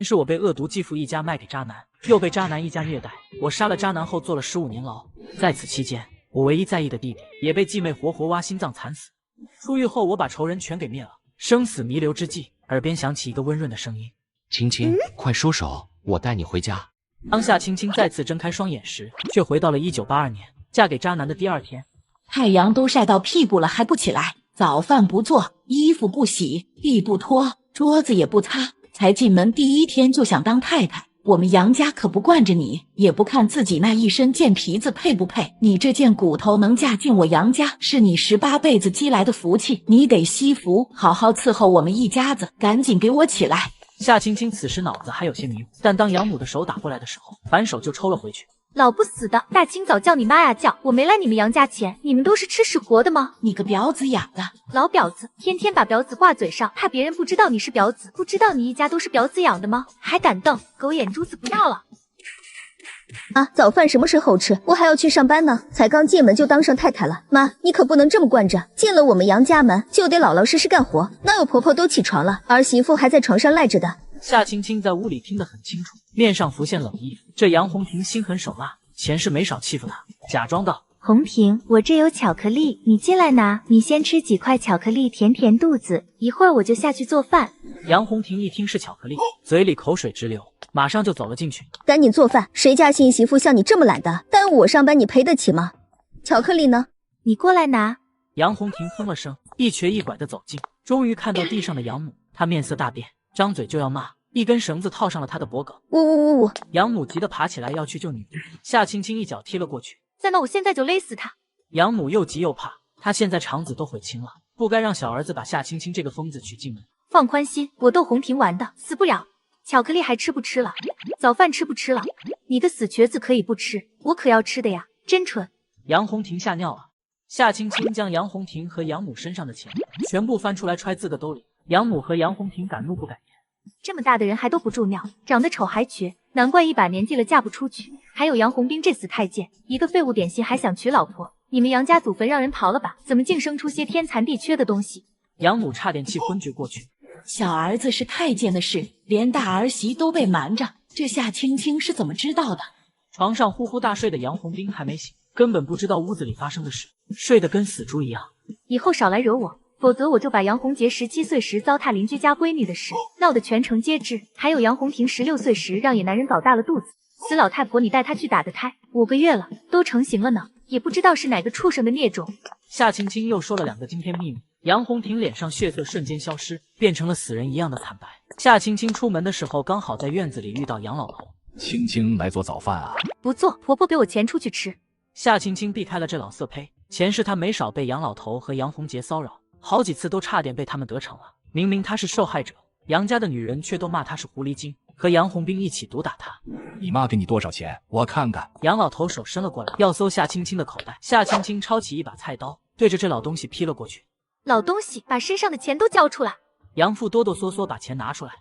是我被恶毒继父一家卖给渣男，又被渣男一家虐待。我杀了渣男后坐了15年牢，在此期间，我唯一在意的弟弟也被继妹活活挖心脏惨死。出狱后，我把仇人全给灭了。生死弥留之际，耳边响起一个温润的声音：“青青，快收手，我带你回家。”当夏青青再次睁开双眼时，却回到了1982年，嫁给渣男的第2天。太阳都晒到屁股了还不起来，早饭不做，衣服不洗，地不拖，桌子也不擦，才进门第1天就想当太太。我们杨家可不惯着你，也不看自己那一身贱皮子配不配，你这件骨头能嫁进我杨家，是你18辈子积来的福气，你得惜福，好好伺候我们一家子，赶紧给我起来。夏青青此时脑子还有些迷糊，但当养母的手打过来的时候，反手就抽了回去。老不死的，大清早叫你妈呀叫！我没来你们杨家钱，你们都是吃屎活的吗？你个婊子养的，老婊子，天天把婊子挂嘴上，怕别人不知道你是婊子，不知道你一家都是婊子养的吗？还敢瞪，狗眼珠子不要了！啊，早饭什么时候吃？我还要去上班呢，才刚进门就当上太太了。妈，你可不能这么惯着，进了我们杨家门就得老老实实干活。哪有婆婆都起床了，儿媳妇还在床上赖着的？夏青青在屋里听得很清楚，面上浮现冷意。这杨红婷心狠手辣，前世没少欺负她，假装道：“红婷，我这有巧克力，你进来拿。你先吃几块巧克力填填肚子，一会儿我就下去做饭。”杨红婷一听是巧克力，嘴里口水直流，马上就走了进去。赶紧做饭，谁家新媳妇像你这么懒的？耽误我上班，你赔得起吗？巧克力呢？你过来拿。杨红婷哼了声，一瘸一拐地走近，终于看到地上的养母，她面色大变，张嘴就要骂。一根绳子套上了他的脖颈，呜！养母急得爬起来要去救女儿，夏青青一脚踢了过去。再闹我现在就勒死他！养母又急又怕，她现在肠子都悔青了，不该让小儿子把夏青青这个疯子娶进门。放宽心，我逗红婷玩的，死不了。巧克力还吃不吃了？早饭吃不吃了？你个死瘸子可以不吃，我可要吃的呀！真蠢！杨红婷吓尿了。夏青青将杨红婷和养母身上的钱全部翻出来揣自个兜里，养母和杨红婷敢怒不敢言。这么大的人还都不住尿，长得丑还瘸，难怪一把年纪了嫁不出去。还有杨红兵这死太监，一个废物点心还想娶老婆，你们杨家祖坟让人刨了吧？怎么净生出些天残地缺的东西？养母差点气昏厥过去。小儿子是太监的事，连大儿媳都被瞒着，这夏青青是怎么知道的？床上呼呼大睡的杨红兵还没醒，根本不知道屋子里发生的事，睡得跟死猪一样。以后少来惹我，否则我就把杨红杰17岁时糟蹋邻居家闺女的事闹得全城皆知，还有杨红婷16岁时让野男人搞大了肚子，死老太婆你带她去打的胎，5个月了，都成型了呢，也不知道是哪个畜生的孽种。夏青青又说了2个惊天秘密，杨红婷脸上血色瞬间消失，变成了死人一样的惨白。夏青青出门的时候刚好在院子里遇到杨老头。青青来做早饭啊？不做，婆婆给我钱出去吃。夏青青避开了这老色胚，前世她没少被杨老头和杨红杰骚扰，好几次都差点被他们得逞了。明明她是受害者，杨家的女人却都骂她是狐狸精，和杨红兵一起毒打她。你妈给你多少钱？我看看。杨老头手伸了过来，要搜夏青青的口袋。夏青青抄起一把菜刀，对着这老东西劈了过去。老东西，把身上的钱都交出来！杨父哆哆嗦嗦把钱拿出来。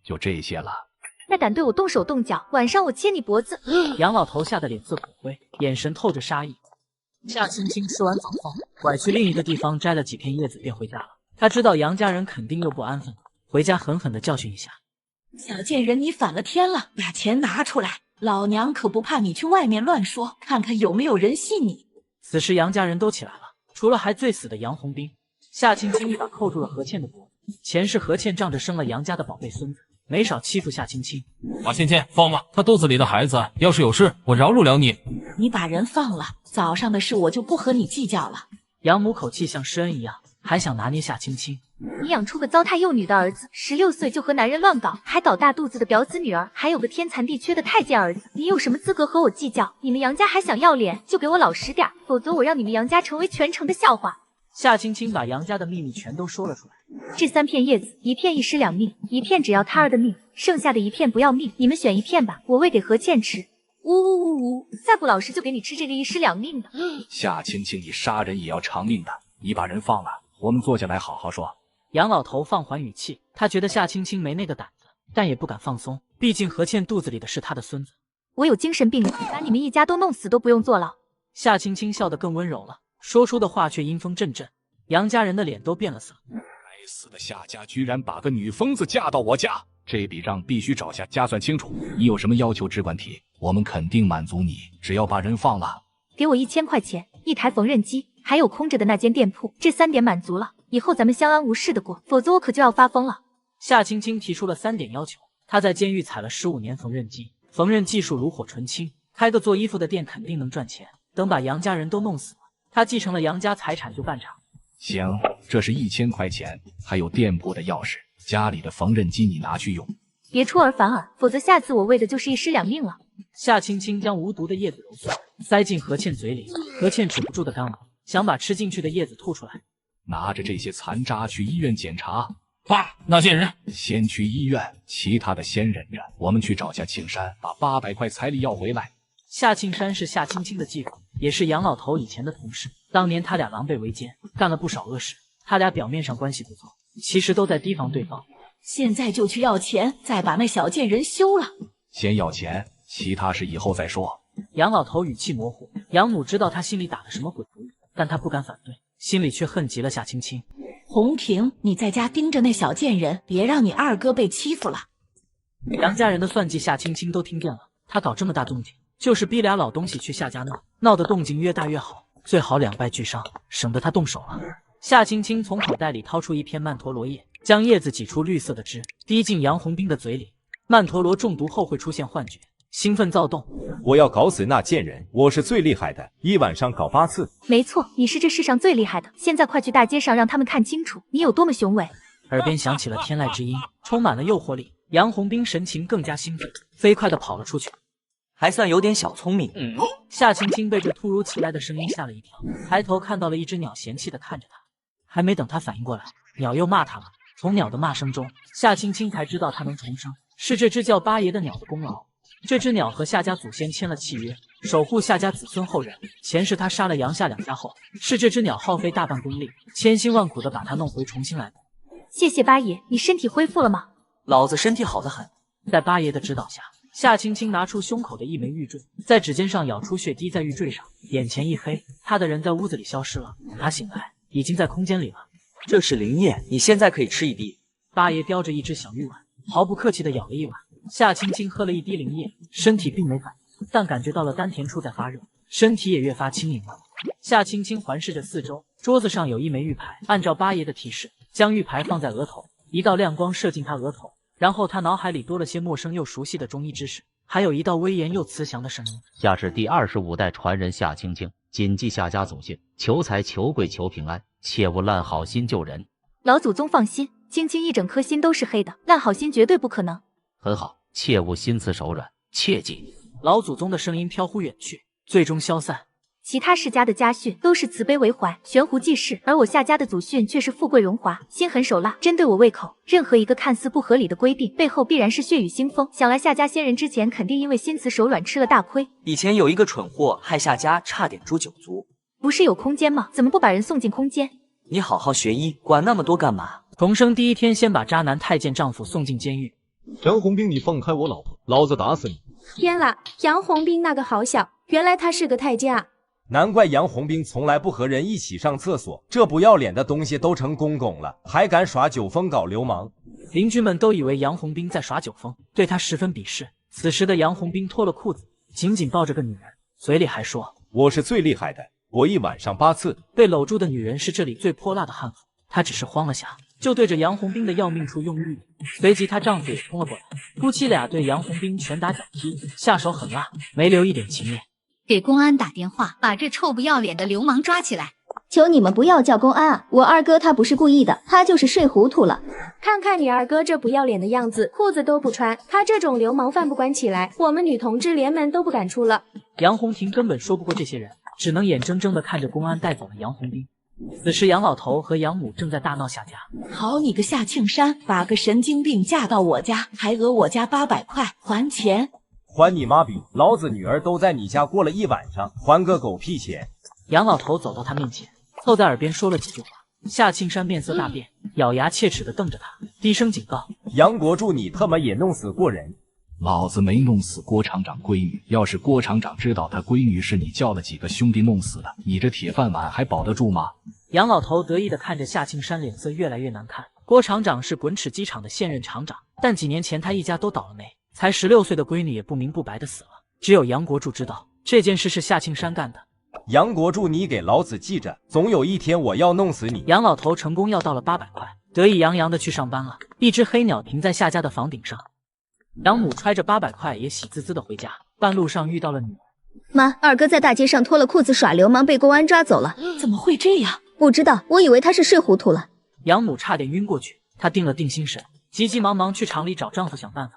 就这些了。再敢对我动手动脚，晚上我切你脖子！杨老头吓得脸色土灰，眼神透着杀意。夏青青吃完早饭，拐去另一个地方摘了几片叶子便回家了。他知道杨家人肯定又不安分了，回家狠狠地教训一下。小贱人，你反了天了，把钱拿出来，老娘可不怕你去外面乱说，看看有没有人信你。此时杨家人都起来了，除了还醉死的杨红兵。夏青青一把扣住了何倩的脖子，前世何倩仗着生了杨家的宝贝孙子，没少欺负夏青青。马芊芊，放吧，他肚子里的孩子要是有事，我饶恕了你。你把人放了，早上的事我就不和你计较了。养母口气像施恩一样，还想拿捏夏青青。你养出个糟蹋幼女的儿子，16岁就和男人乱搞，还搞大肚子的婊子女儿，还有个天残地缺的太监儿子，你有什么资格和我计较？你们杨家还想要脸，就给我老实点，否则我让你们杨家成为全城的笑话。夏青青把杨家的秘密全都说了出来。这3片叶子，一片一尸2命，一片只要他儿的命，剩下的1片不要命，你们选1片吧，我喂给何倩吃。呜，再不老实就给你吃这个1尸2命的。夏青青，你杀人也要偿命的，你把人放了，我们坐下来好好说。杨老头放缓语气，他觉得夏青青没那个胆子，但也不敢放松，毕竟何倩肚子里的是他的孙子。我有精神病，把你们一家都弄死都不用坐牢。夏青青笑得更温柔了，说出的话却阴风阵阵，杨家人的脸都变了色。该死的夏家居然把个女疯子嫁到我家，这笔账必须找下家算清楚。你有什么要求只管提，我们肯定满足你，只要把人放了。给我1000块钱，1台缝纫机，还有空着的那间店铺，这3点满足了，以后咱们相安无事的过，否则我可就要发疯了。夏青青提出了3点要求。她在监狱踩了15年缝纫机，缝纫技术炉火纯青，开个做衣服的店肯定能赚钱。等把杨家人都弄死了，她继承了杨家财产就办场。行，这是1000块钱，还有店铺的钥匙，家里的缝纫机你拿去用。别出尔反尔，否则下次我为的就是1尸2命了。夏青青将无毒的叶子揉碎，塞进何倩嘴里，何倩止不住的干呕，想把吃进去的叶子吐出来。拿着这些残渣去医院检查。爸，那些人先去医院，其他的先忍着。我们去找夏庆山，把800块彩礼要回来。夏庆山是夏青青的继父，也是杨老头以前的同事。当年他俩狼狈为奸，干了不少恶事。他俩表面上关系不错，其实都在提防对方。现在就去要钱，再把那小贱人休了。先要钱，其他事以后再说。杨老头语气模糊，杨母知道他心里打了什么鬼主意，但他不敢反对，心里却恨极了夏青青。红萍，你在家盯着那小贱人，别让你二哥被欺负了。杨家人的算计夏青青都听见了，他搞这么大动静，就是逼俩老东西去夏家闹，闹的动静越大越好，最好两败俱伤，省得他动手了。夏青青从口袋里掏出一片曼陀罗叶，将叶子挤出绿色的汁，滴进杨红兵的嘴里。曼陀罗中毒后会出现幻觉，兴奋躁动。我要搞死那贱人，我是最厉害的，一晚上搞8次。没错，你是这世上最厉害的。现在快去大街上让他们看清楚你有多么雄伟。耳边响起了天籁之音，充满了诱惑力。杨红兵神情更加兴奋，飞快地跑了出去。还算有点小聪明。夏青青被这突如其来的声音吓了一跳，抬头看到了一只鸟嫌弃地看着他。还没等他反应过来，鸟又骂他了。从鸟的骂声中，夏青青才知道他能重生，是这只叫八爷的鸟的功劳。这只鸟和夏家祖先签了契约，守护夏家子孙后人。前世他杀了杨夏两家后，是这只鸟耗费大半功力，千辛万苦地把它弄回重新来过。谢谢八爷，你身体恢复了吗？老子身体好得很。在八爷的指导下，夏青青拿出胸口的一枚玉坠，在指尖上咬出血滴在玉坠上，眼前一黑，他的人在屋子里消失了。他醒来，已经在空间里了。这是灵液，你现在可以吃一滴。八爷叼着一只小玉碗，毫不客气地舀了一碗。夏青青喝了一滴灵液，身体并没反应，但感觉到了丹田处在发热，身体也越发轻盈了。夏青青环视着四周，桌子上有一枚玉牌，按照八爷的提示，将玉牌放在额头，一道亮光射进他额头，然后他脑海里多了些陌生又熟悉的中医知识，还有一道威严又慈祥的声音：夏氏第25代传人夏青青，谨记夏家祖训，求财求贵求平安，切勿烂好心救人。老祖宗放心，青青一整颗心都是黑的，烂好心绝对不可能。很好，切勿心慈手软，切记。老祖宗的声音飘忽远去，最终消散。其他世家的家训都是慈悲为怀，悬壶济世，而我夏家的祖训却是富贵荣华，心狠手辣，针对我胃口。任何一个看似不合理的规定，背后必然是血雨腥风。想来夏家先人之前肯定因为心慈手软吃了大亏。以前有一个蠢货害夏家差点诛9族。不是有空间吗？怎么不把人送进空间？你好好学医，管那么多干嘛？重生第一天，先把渣男太监丈夫送进监狱。杨红兵，你放开我老婆，老子打死你！天啦，杨红兵那个好小，原来他是个太监啊！难怪杨红兵从来不和人一起上厕所，这不要脸的东西都成公公了，还敢耍酒疯搞流氓！邻居们都以为杨红兵在耍酒疯，对他十分鄙视。此时的杨红兵脱了裤子，紧紧抱着个女人，嘴里还说：“我是最厉害的，我一晚上8次。”被搂住的女人是这里最泼辣的悍妇，她只是慌了下，就对着杨红兵的要命处用玉。随即她丈夫也冲了过来，夫妻俩对杨红兵拳打脚踢，下手狠辣，没留一点情面。给公安打电话，把这臭不要脸的流氓抓起来！求你们不要叫公安啊！我二哥他不是故意的，他就是睡糊涂了。看看你二哥这不要脸的样子，裤子都不穿，他这种流氓饭不关起来，我们女同志连门都不敢出了。杨红婷根本说不过这些人，只能眼睁睁地看着公安带走了杨红兵。此时杨老头和杨母正在大闹夏家。好你个夏庆山，把个神经病嫁到我家，还讹我家800块，还钱！还你妈逼！老子女儿都在你家过了一晚上，还个狗屁钱！杨老头走到他面前，凑在耳边说了几句话。夏庆山面色大变，咬牙切齿地瞪着他，低声警告：“杨国柱，你他妈也弄死过人！老子没弄死郭厂长闺女，要是郭厂长知道他闺女是你叫了几个兄弟弄死的，你这铁饭碗还保得住吗？”杨老头得意地看着夏庆山，脸色越来越难看。郭厂长是滚齿机厂的现任厂长，但几年前他一家都倒了霉，才16岁的闺女也不明不白的死了。只有杨国柱知道这件事是夏庆山干的。杨国柱，你给老子记着，总有一天我要弄死你！杨老头成功要到了800块，得意洋洋的去上班了。一只黑鸟停在夏家的房顶上，杨母揣着800块也喜滋滋的回家。半路上遇到了女儿。妈，二哥在大街上脱了裤子耍流氓，被公安抓走了。怎么会这样？不知道，我以为他是睡糊涂了。杨母差点晕过去，她定了定心神，急急忙忙去厂里找丈夫想办法。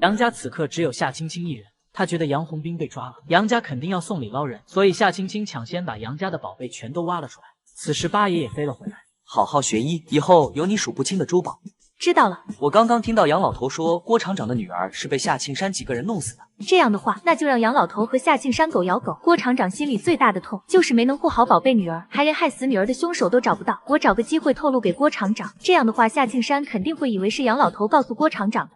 杨家此刻只有夏青青一人，她觉得杨红兵被抓了，杨家肯定要送礼捞人，所以夏青青抢先把杨家的宝贝全都挖了出来。此时八爷也飞了回来。好好学医，以后有你数不清的珠宝。知道了。我刚刚听到杨老头说郭厂长的女儿是被夏庆山几个人弄死的。这样的话，那就让杨老头和夏庆山狗咬狗。郭厂长心里最大的痛就是没能护好宝贝女儿，还连害死女儿的凶手都找不到。我找个机会透露给郭厂长，这样的话夏庆山肯定会以为是杨老头告诉郭厂长的。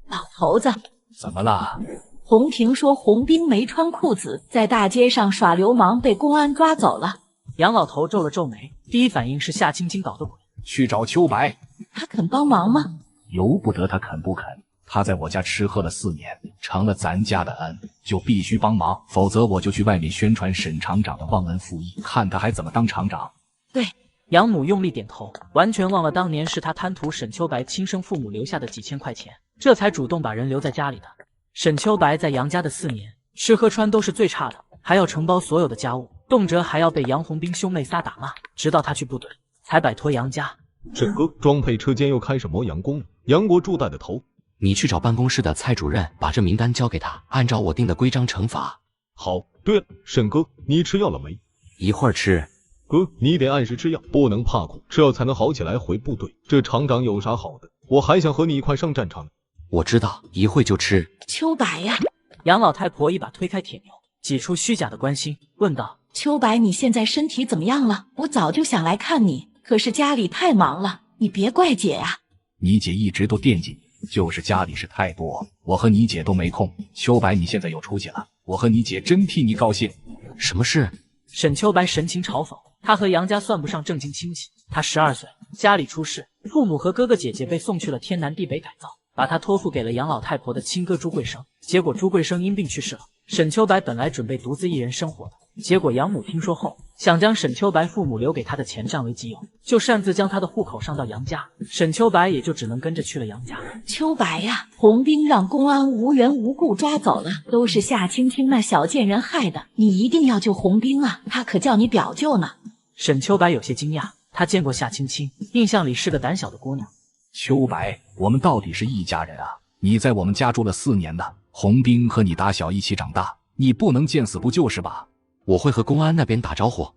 老头子，怎么了？红婷说红兵没穿裤子，在大街上耍流氓，被公安抓走了。杨老头皱了皱眉，第一反应是夏青青搞的鬼。去找秋白，他肯帮忙吗？由不得他肯不肯。他在我家吃喝了4年，成了咱家的恩，就必须帮忙，否则我就去外面宣传沈厂长的忘恩负义，看他还怎么当厂长。对，杨母用力点头，完全忘了当年是他贪图沈秋白亲生父母留下的几千块钱，这才主动把人留在家里的。沈秋白在杨家的4年，吃喝穿都是最差的，还要承包所有的家务，动辄还要被杨红兵兄妹仨打骂，直到他去部队才摆脱杨家。沈哥，装配车间又开始磨洋工，杨国柱带的头。你去找办公室的蔡主任，把这名单交给他，按照我定的规章惩罚。好。对了，沈哥，你吃药了没？一会儿吃。哥，你得按时吃药，不能怕苦，吃药才能好起来回部队。这厂长有啥好的？我还想和你一块上战场。我知道，一会就吃。秋白呀！杨老太婆一把推开铁牛，挤出虚假的关心，问道：秋白，你现在身体怎么样了？我早就想来看你，可是家里太忙了，你别怪姐呀。你姐一直都惦记你，就是家里事太多，我和你姐都没空。秋白，你现在有出息了，我和你姐真替你高兴。什么事？沈秋白神情嘲讽，他和杨家算不上正经亲戚。他12岁，家里出事，父母和哥哥姐姐被送去了天南地北改造，把他托付给了杨老太婆的亲哥朱贵生。结果朱贵生因病去世了。沈秋白本来准备独自一人生活的，结果杨母听说后，想将沈秋白父母留给他的钱占为己有，就擅自将他的户口上到杨家，沈秋白也就只能跟着去了杨家。秋白呀，红兵让公安无缘无故抓走了，都是夏青青那小贱人害的，你一定要救红兵啊，他可叫你表舅呢。沈秋白有些惊讶，他见过夏青青，印象里是个胆小的姑娘。秋白，我们到底是一家人啊！你在我们家住了4年呢，红兵和你打小一起长大，你不能见死不救是吧？我会和公安那边打招呼。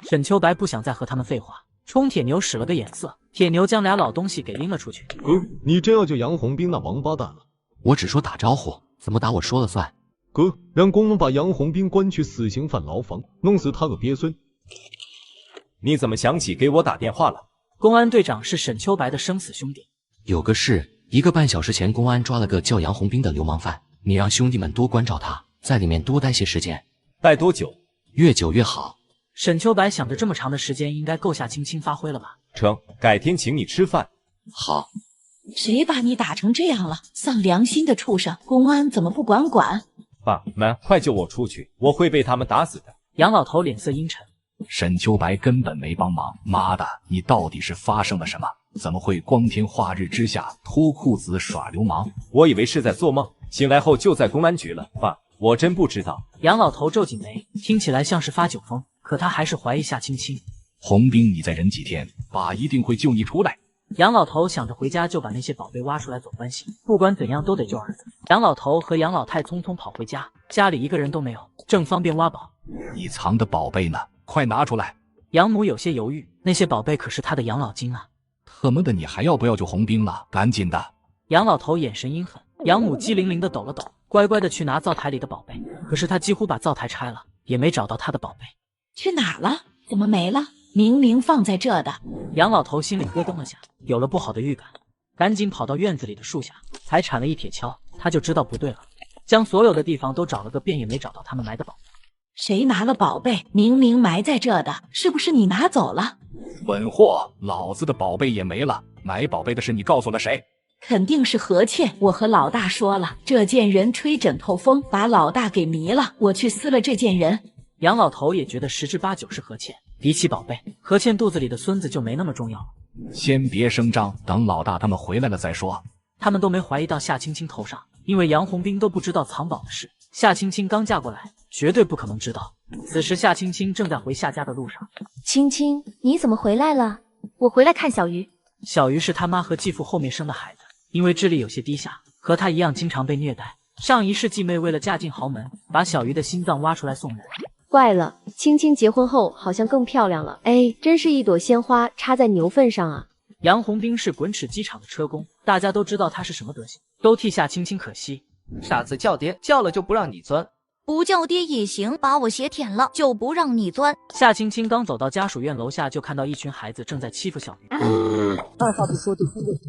沈秋白不想再和他们废话，冲铁牛使了个眼色，铁牛将俩老东西给拎了出去。哥，你真要救杨红兵那王八蛋了？我只说打招呼，怎么打我说了算。哥，让公安把杨红兵关去死刑犯牢房，弄死他个鳖孙。你怎么想起给我打电话了？公安队长是沈秋白的生死兄弟。有个事，1个半小时前公安抓了个叫杨红兵的流氓犯，你让兄弟们多关照他，在里面多待些时间。待多久？越久越好。沈秋白想着这么长的时间应该够夏青青发挥了吧？成，改天请你吃饭。好。谁把你打成这样了？丧良心的畜生！公安怎么不管？爸妈，快救我出去，我会被他们打死的。杨老头脸色阴沉。沈秋白根本没帮忙，妈的，你到底是发生了什么？怎么会光天化日之下脱裤子耍流氓？我以为是在做梦，醒来后就在公安局了。爸，我真不知道。杨老头皱紧眉，听起来像是发酒疯，可他还是怀疑夏青青。红兵，你再忍几天，爸一定会救你出来。杨老头想着回家就把那些宝贝挖出来走关系，不管怎样都得救儿子。杨老头和杨老太匆匆跑回家，家里一个人都没有，正方便挖宝。你藏的宝贝呢？快拿出来！杨母有些犹豫，那些宝贝可是他的养老金啊！特么的，你还要不要救红兵了？赶紧的！杨老头眼神阴狠，杨母机灵灵的抖了抖，乖乖的去拿灶台里的宝贝。可是他几乎把灶台拆了，也没找到他的宝贝。去哪了？怎么没了？明明放在这的。杨老头心里咯噔了下，有了不好的预感，赶紧跑到院子里的树下，才铲了一铁锹，他就知道不对了，将所有的地方都找了个遍，也没找到他们埋的宝贝。谁拿了宝贝？明明埋在这的，是不是你拿走了？混货！老子的宝贝也没了，买宝贝的事你告诉了谁？肯定是何倩。我和老大说了，这贱人吹枕头风，把老大给迷了。我去撕了这贱人。杨老头也觉得10之8九是何倩。比起宝贝，何倩肚子里的孙子就没那么重要了。先别声张，等老大他们回来了再说。他们都没怀疑到夏青青头上，因为杨红兵都不知道藏宝的事。夏青青刚嫁过来，绝对不可能知道。此时夏青青正在回夏家的路上。青青，你怎么回来了？我回来看小鱼。小鱼是他妈和继父后面生的孩子，因为智力有些低下，和他一样经常被虐待。上一世继妹为了嫁进豪门，把小鱼的心脏挖出来送人。怪了，青青结婚后好像更漂亮了。哎，真是一朵鲜花插在牛粪上啊！杨红兵是滚齿机场的车工，大家都知道他是什么德行，都替夏青青可惜。傻子叫爹，叫了就不让你钻。不叫爹也行，把我鞋舔了就不让你钻。夏青青刚走到家属院楼下，就看到一群孩子正在欺负小鱼。二话不说就冲过去，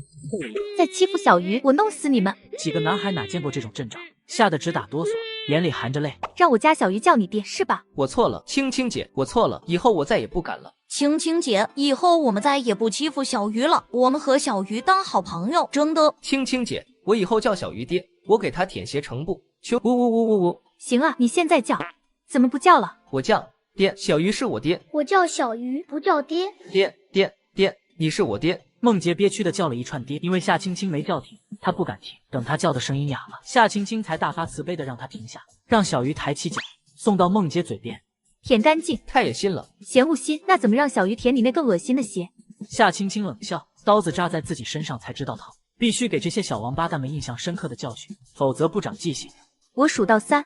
在欺负小鱼，我弄死你们！几个男孩哪见过这种阵仗，吓得直打哆嗦，眼里含着泪。让我家小鱼叫你爹是吧？我错了，青青姐，我错了，以后我再也不敢了。青青姐，以后我们再也不欺负小鱼了，我们和小鱼当好朋友，真的。青青姐，我以后叫小鱼爹，我给他舔鞋成布。求呜。行啊，你现在叫，怎么不叫了？我叫爹，小鱼是我爹。我叫小鱼，不叫爹。爹，你是我爹。梦洁憋屈的叫了一串爹，因为夏青青没叫停，她不敢停。等她叫的声音哑了，夏青青才大发慈悲的让她停下，让小鱼抬起脚送到梦洁嘴边，舔干净。太恶心了，嫌恶心？那怎么让小鱼舔你那更恶心的鞋？夏青青冷笑，刀子扎在自己身上才知道疼，必须给这些小王八蛋们印象深刻的教训，否则不长记性。我数到3，1、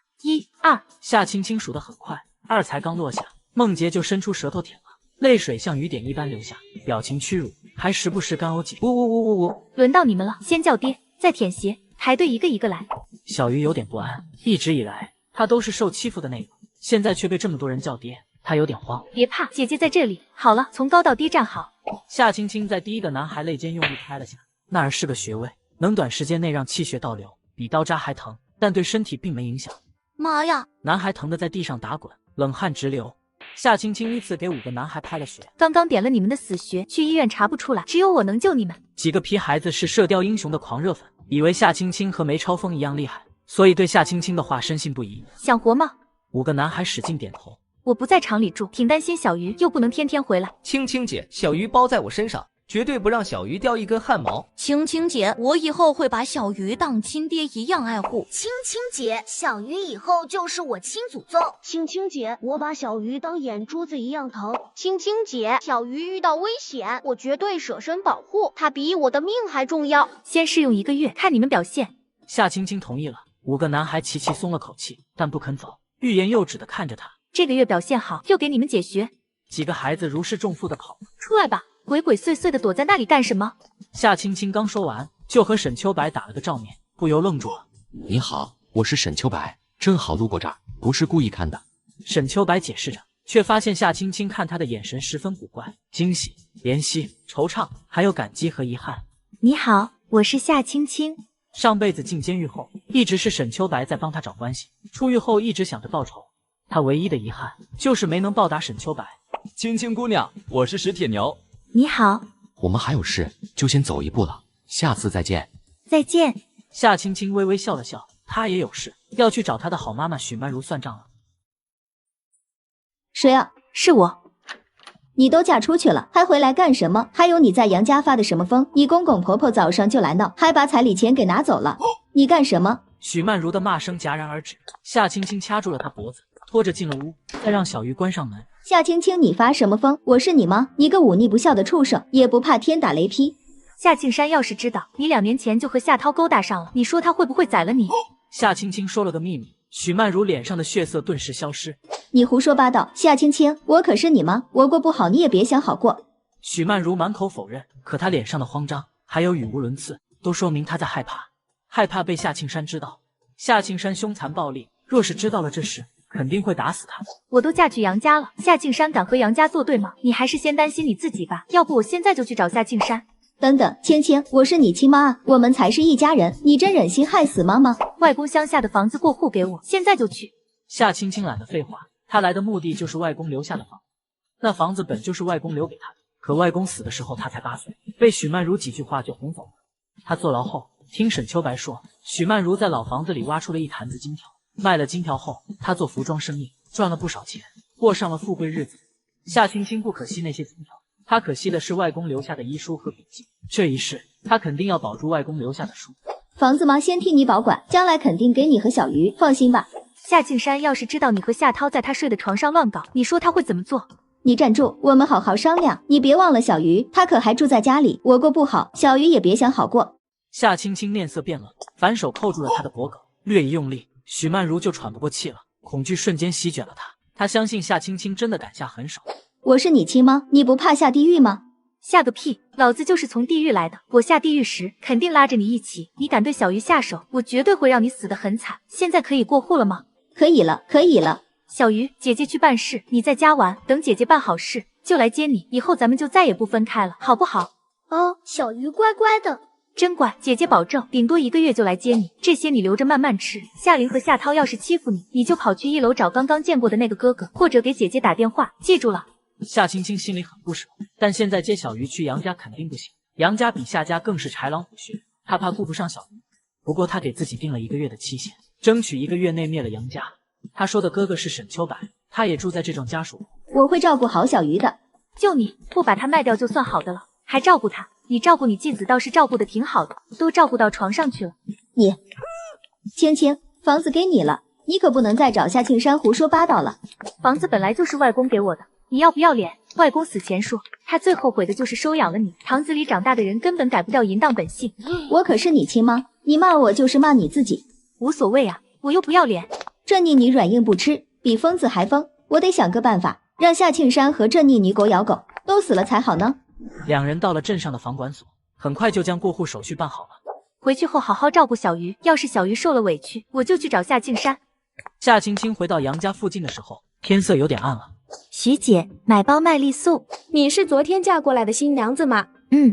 2。夏青青数得很快，2才刚落下，梦洁就伸出舌头舔了，泪水像雨点一般流下，表情屈辱，还时不时干呕几。呜。轮到你们了，先叫爹，再舔鞋，排队一个一个来。小鱼有点不安，一直以来他都是受欺负的那个，现在却被这么多人叫爹，他有点慌。别怕，姐姐在这里。好了，从高到低站好。夏青青在第一个男孩肋间用力拍了下，那儿是个穴位，能短时间内让气血倒流，比刀扎还疼，但对身体并没影响。妈呀！男孩疼得在地上打滚，冷汗直流。夏青青依次给5个男孩拍了血。刚刚点了你们的死穴，去医院查不出来，只有我能救你们。几个皮孩子是射雕英雄的狂热粉，以为夏青青和梅超风一样厉害，所以对夏青青的话深信不疑。想活吗？5个男孩使劲点头。我不在厂里住，挺担心小鱼，又不能天天回来。青青姐，小鱼包在我身上，绝对不让小鱼掉一根汗毛。青青姐，我以后会把小鱼当亲爹一样爱护。青青姐，小鱼以后就是我亲祖宗。青青姐，我把小鱼当眼珠子一样疼。青青姐，小鱼遇到危险，我绝对舍身保护，它比我的命还重要。先试用1个月，看你们表现。夏青青同意了，5个男孩齐齐松了口气，但不肯走，欲言又止的看着他。这个月表现好，又给你们解穴。几个孩子如释重负的跑出来吧，鬼鬼祟祟的躲在那里干什么？夏青青刚说完，就和沈秋白打了个照面，不由愣住了。你好，我是沈秋白，正好路过这儿，不是故意看的。沈秋白解释着，却发现夏青青看他的眼神十分古怪，惊喜、怜惜、惆怅，还有感激和遗憾。你好，我是夏青青。上辈子进监狱后，一直是沈秋白在帮他找关系，出狱后一直想着报仇。他唯一的遗憾就是没能报答沈秋白。青青姑娘，我是石铁牛。你好。我们还有事，就先走一步了，下次再见。再见。夏青青微微笑了笑，她也有事要去找她的好妈妈许曼如算账了。谁啊？是我。你都嫁出去了，还回来干什么？还有你在杨家发的什么疯？你公公婆婆早上就来闹，还把彩礼钱给拿走了，你干什么？许曼如的骂声戛然而止，夏青青掐住了她脖子，拖着进了屋，再让小鱼关上门。夏青青，你发什么疯？我是你妈，你个忤逆不孝的畜生，也不怕天打雷劈。夏庆山要是知道你2年前就和夏涛勾搭上了，你说他会不会宰了你？夏青青说了个秘密，许曼如脸上的血色顿时消失。你胡说八道，夏青青，我可是你妈，我过不好你也别想好过。许曼如满口否认，可她脸上的慌张还有语无伦次，都说明她在害怕，害怕被夏庆山知道。夏庆山凶残暴力，若是知道了这事，肯定会打死他。我都嫁去杨家了，夏庆山敢和杨家作对吗？你还是先担心你自己吧，要不我现在就去找夏庆山。等等，青青，我是你亲妈啊，我们才是一家人，你真忍心害死妈吗？外公乡下的房子过户给我，现在就去。夏青青懒得废话，她来的目的就是外公留下的房子，那房子本就是外公留给她的，可外公死的时候她才8岁，被许曼如几句话就哄走了。他坐牢后，听沈秋白说，许曼如在老房子里挖出了一坛子金条，卖了金条后，他做服装生意赚了不少钱，过上了富贵日子。夏青青不可惜那些金条，他可惜的是外公留下的遗书和笔记。这一世，他肯定要保住外公留下的书。房子妈先替你保管，将来肯定给你和小鱼，放心吧。夏庆山要是知道你和夏涛在他睡的床上乱搞，你说他会怎么做？你站住，我们好好商量。你别忘了小鱼，他可还住在家里，我过不好，小鱼也别想好过。夏青青面色变冷，反手扣住了他的脖颈，略一用力，许曼如就喘不过气了，恐惧瞬间席卷了他。他相信夏青青真的敢下狠手。我是你亲吗？你不怕下地狱吗？下个屁！老子就是从地狱来的，我下地狱时肯定拉着你一起。你敢对小鱼下手，我绝对会让你死得很惨。现在可以过户了吗？可以了，可以了。小鱼，姐姐去办事，你在家玩，等姐姐办好事就来接你，以后咱们就再也不分开了，好不好？哦，小鱼乖乖的，真乖，姐姐保证，顶多1个月就来接你，这些你留着慢慢吃。夏琳和夏涛要是欺负你，你就跑去1楼找刚刚见过的那个哥哥，或者给姐姐打电话，记住了。夏青青心里很不舍，但现在接小鱼去杨家肯定不行，杨家比夏家更是豺狼虎穴，她怕顾不上小鱼。不过她给自己定了1个月的期限，争取1个月内灭了杨家。她说的哥哥是沈秋白，他也住在这种家属。我会照顾好小鱼的。就你不把他卖掉就算好的了，还照顾他。你照顾你继子倒是照顾的挺好的，都照顾到床上去了。你，青青，房子给你了，你可不能再找夏庆山胡说八道了。房子本来就是外公给我的，你要不要脸？外公死前说，他最后悔的就是收养了你。堂子里长大的人根本改不掉淫荡本性。我可是你亲妈，你骂我就是骂你自己。无所谓啊，我又不要脸。这妮妮软硬不吃，比疯子还疯。我得想个办法，让夏庆山和这妮妮狗咬狗，都死了才好呢。两人到了镇上的房管所，很快就将过户手续办好了。回去后好好照顾小鱼，要是小鱼受了委屈，我就去找夏庆山。夏青青回到杨家附近的时候，天色有点暗了。徐姐，买包麦丽素。你是昨天嫁过来的新娘子吗？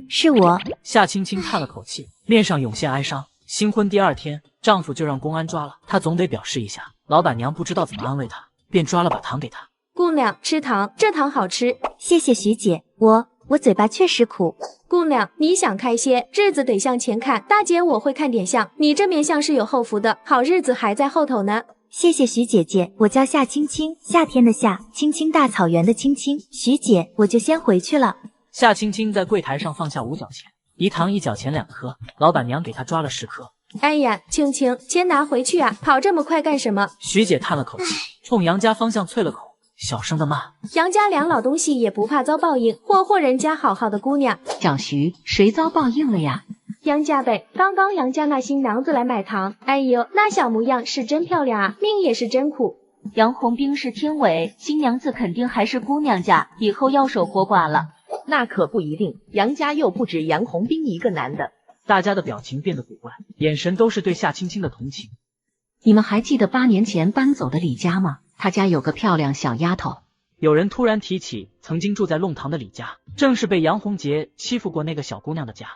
是我。夏青青叹了口气，面上涌现哀伤。新婚第2天，丈夫就让公安抓了，她总得表示一下。老板娘不知道怎么安慰她，便抓了把糖给她。姑娘，吃糖，这糖好吃。谢谢徐姐，我嘴巴确实苦。姑娘，你想开些，日子得向前看。大姐，我会看点相，你这面相是有后福的，好日子还在后头呢。谢谢徐姐姐，我叫夏青青，夏天的夏，青青大草原的青青。徐姐，我就先回去了。夏青青在柜台上放下5角钱，饴糖1角钱2颗，老板娘给她抓了10颗。哎呀，青青，先拿回去啊，跑这么快干什么？徐姐叹了口气，冲杨家方向啐了口，小声的骂：杨家两老东西也不怕遭报应，霍人家好好的姑娘。小徐，谁遭报应了呀？杨家呗，刚刚杨家那新娘子来买糖，哎呦，那小模样是真漂亮啊，命也是真苦。杨红兵是天伟，新娘子肯定还是姑娘家，以后要守活寡了。那可不一定，杨家又不止杨红兵一个男的。大家的表情变得古怪，眼神都是对夏青青的同情。你们还记得8年前搬走的李家吗？他家有个漂亮小丫头。有人突然提起曾经住在弄堂的李家，正是被杨红杰欺负过那个小姑娘的家。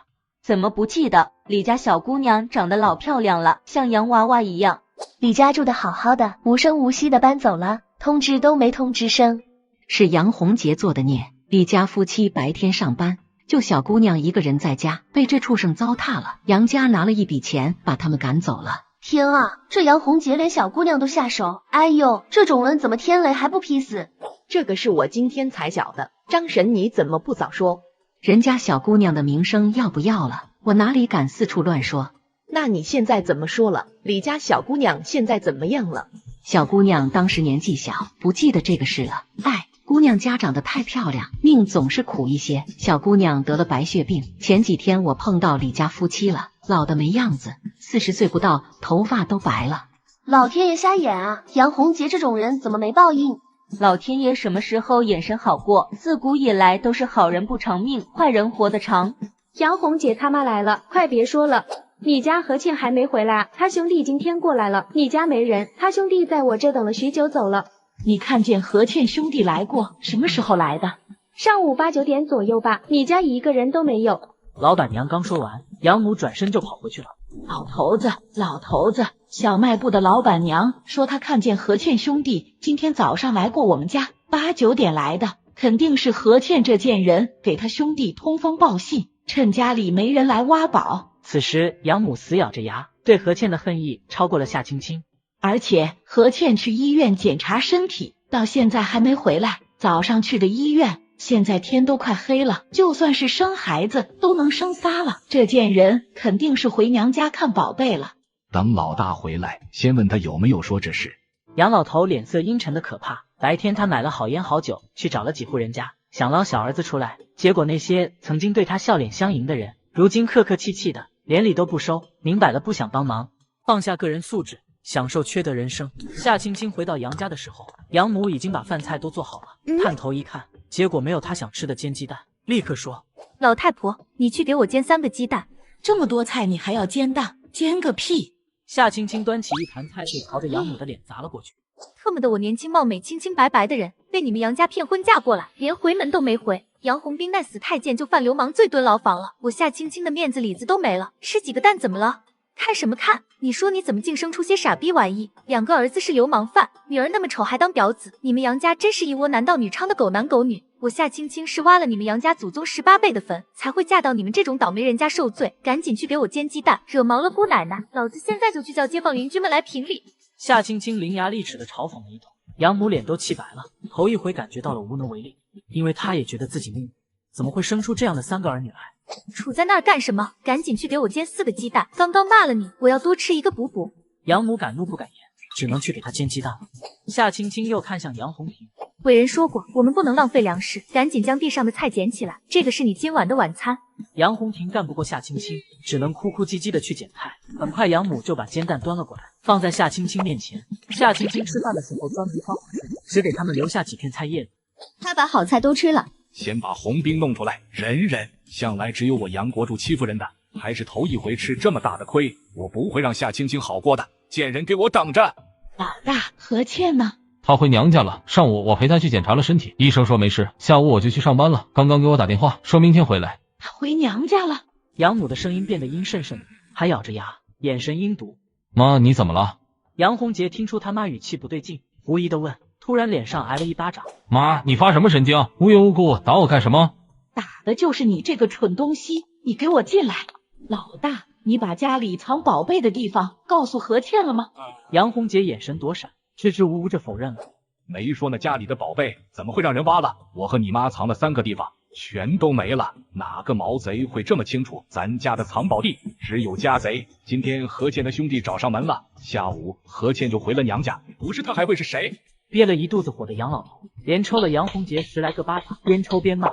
怎么不记得？李家小姑娘长得老漂亮了，像洋娃娃一样。李家住的好好的，无声无息的搬走了，通知都没通知声。是杨红杰做的孽。李家夫妻白天上班，就小姑娘一个人在家，被这畜生糟蹋了。杨家拿了一笔钱，把他们赶走了。天啊，这杨红杰连小姑娘都下手，哎呦，这种人怎么天雷还不劈死？这个是我今天才晓得，张婶你怎么不早说？人家小姑娘的名声要不要了？我哪里敢四处乱说？那你现在怎么说了？李家小姑娘现在怎么样了？小姑娘当时年纪小，不记得这个事了。姑娘家长得太漂亮，命总是苦一些。小姑娘得了白血病，前几天我碰到李家夫妻了，老的没样子，40岁不到，头发都白了。老天爷瞎眼啊！杨红杰这种人怎么没报应？老天爷什么时候眼神好过？自古以来都是好人不长命，坏人活得长。杨红姐他妈来了，快别说了。你家何倩还没回来，他兄弟今天过来了，你家没人，他兄弟在我这等了许久走了。你看见何倩兄弟来过？什么时候来的？上午8、9点左右吧，你家一个人都没有。老板娘刚说完，杨母转身就跑回去了。老头子，小卖部的老板娘说她看见何倩兄弟今天早上来过我们家，8、9点来的，肯定是何倩这贱人给他兄弟通风报信，趁家里没人来挖宝，此时养母死咬着牙，对何倩的恨意超过了夏青青。而且何倩去医院检查身体，到现在还没回来。早上去的医院，现在天都快黑了，就算是生孩子都能生仨了。这贱人肯定是回娘家看宝贝了。等老大回来，先问他有没有说这事。杨老头脸色阴沉的可怕，白天他买了好烟好酒，去找了几户人家，想捞小儿子出来，结果那些曾经对他笑脸相迎的人，如今客客气气的，连理都不收，明摆了不想帮忙。放下个人素质，享受缺德人生。夏青青回到杨家的时候，养母已经把饭菜都做好了，探头一看，结果没有她想吃的煎鸡蛋，立刻说：老太婆，你去给我煎3个鸡蛋。这么多菜你还要煎蛋？煎个屁！夏青青端起一盘菜就朝着养母的脸砸了过去。特么的，我年轻貌美、清清白白的人，被你们杨家骗婚嫁过来，连回门都没回。杨红兵那死太监就犯流氓罪蹲牢房了，我夏青青的面子里子都没了，吃几个蛋怎么了？看什么看？你说你怎么净生出些傻逼玩意？2个儿子是流氓犯，女儿那么丑还当婊子，你们杨家真是一窝男盗女娼的狗男狗女。我夏青青是挖了你们杨家祖宗18辈的坟，才会嫁到你们这种倒霉人家受罪。赶紧去给我煎鸡蛋，惹毛了姑奶奶，老子现在就去叫街坊邻居们来评理。夏青青伶牙俐齿的嘲讽了一通，养母脸都气白了，头一回感觉到了无能为力，因为她也觉得自己命怎么会生出这样的3个儿女来。杵在那儿干什么？赶紧去给我煎4个鸡蛋！刚刚骂了你，我要多吃一个补补。养母敢怒不敢言，只能去给他煎鸡蛋了。夏青青又看向杨红萍，伟人说过，我们不能浪费粮食，赶紧将地上的菜捡起来，这个是你今晚的晚餐。杨红萍干不过夏青青，只能哭哭唧唧的去捡菜。很快养母就把煎蛋端了过来，放在夏青青面前。夏青青吃饭的时候专门挑好吃，只给他们留下几片菜叶子。他把好菜都吃了。先把红兵弄出来，忍忍。向来只有我杨国柱欺负人的，还是头一回吃这么大的亏，我不会让夏青青好过的。贱人给我等着！老大，何倩呢？她回娘家了。上午我陪她去检查了身体，医生说没事。下午我就去上班了，刚刚给我打电话说明天回来。她回娘家了。养母的声音变得阴盛盛的，还咬着牙，眼神阴毒。妈，你怎么了？杨红杰听出他妈语气不对劲，狐疑的问，突然脸上挨了一巴掌。妈，你发什么神经？无缘无故打我干什么？打的就是你这个蠢东西！你给我进来！老大，你把家里藏宝贝的地方告诉何倩了吗？杨红杰眼神躲闪，支支吾吾着否认了。没说那家里的宝贝怎么会让人挖了？我和你妈藏了3个地方，全都没了。哪个毛贼会这么清楚咱家的藏宝地？只有家贼。今天何倩的兄弟找上门了，下午何倩就回了娘家，不是他还会是谁？憋了一肚子火的杨老头连抽了杨红杰10来个巴掌，边抽边骂：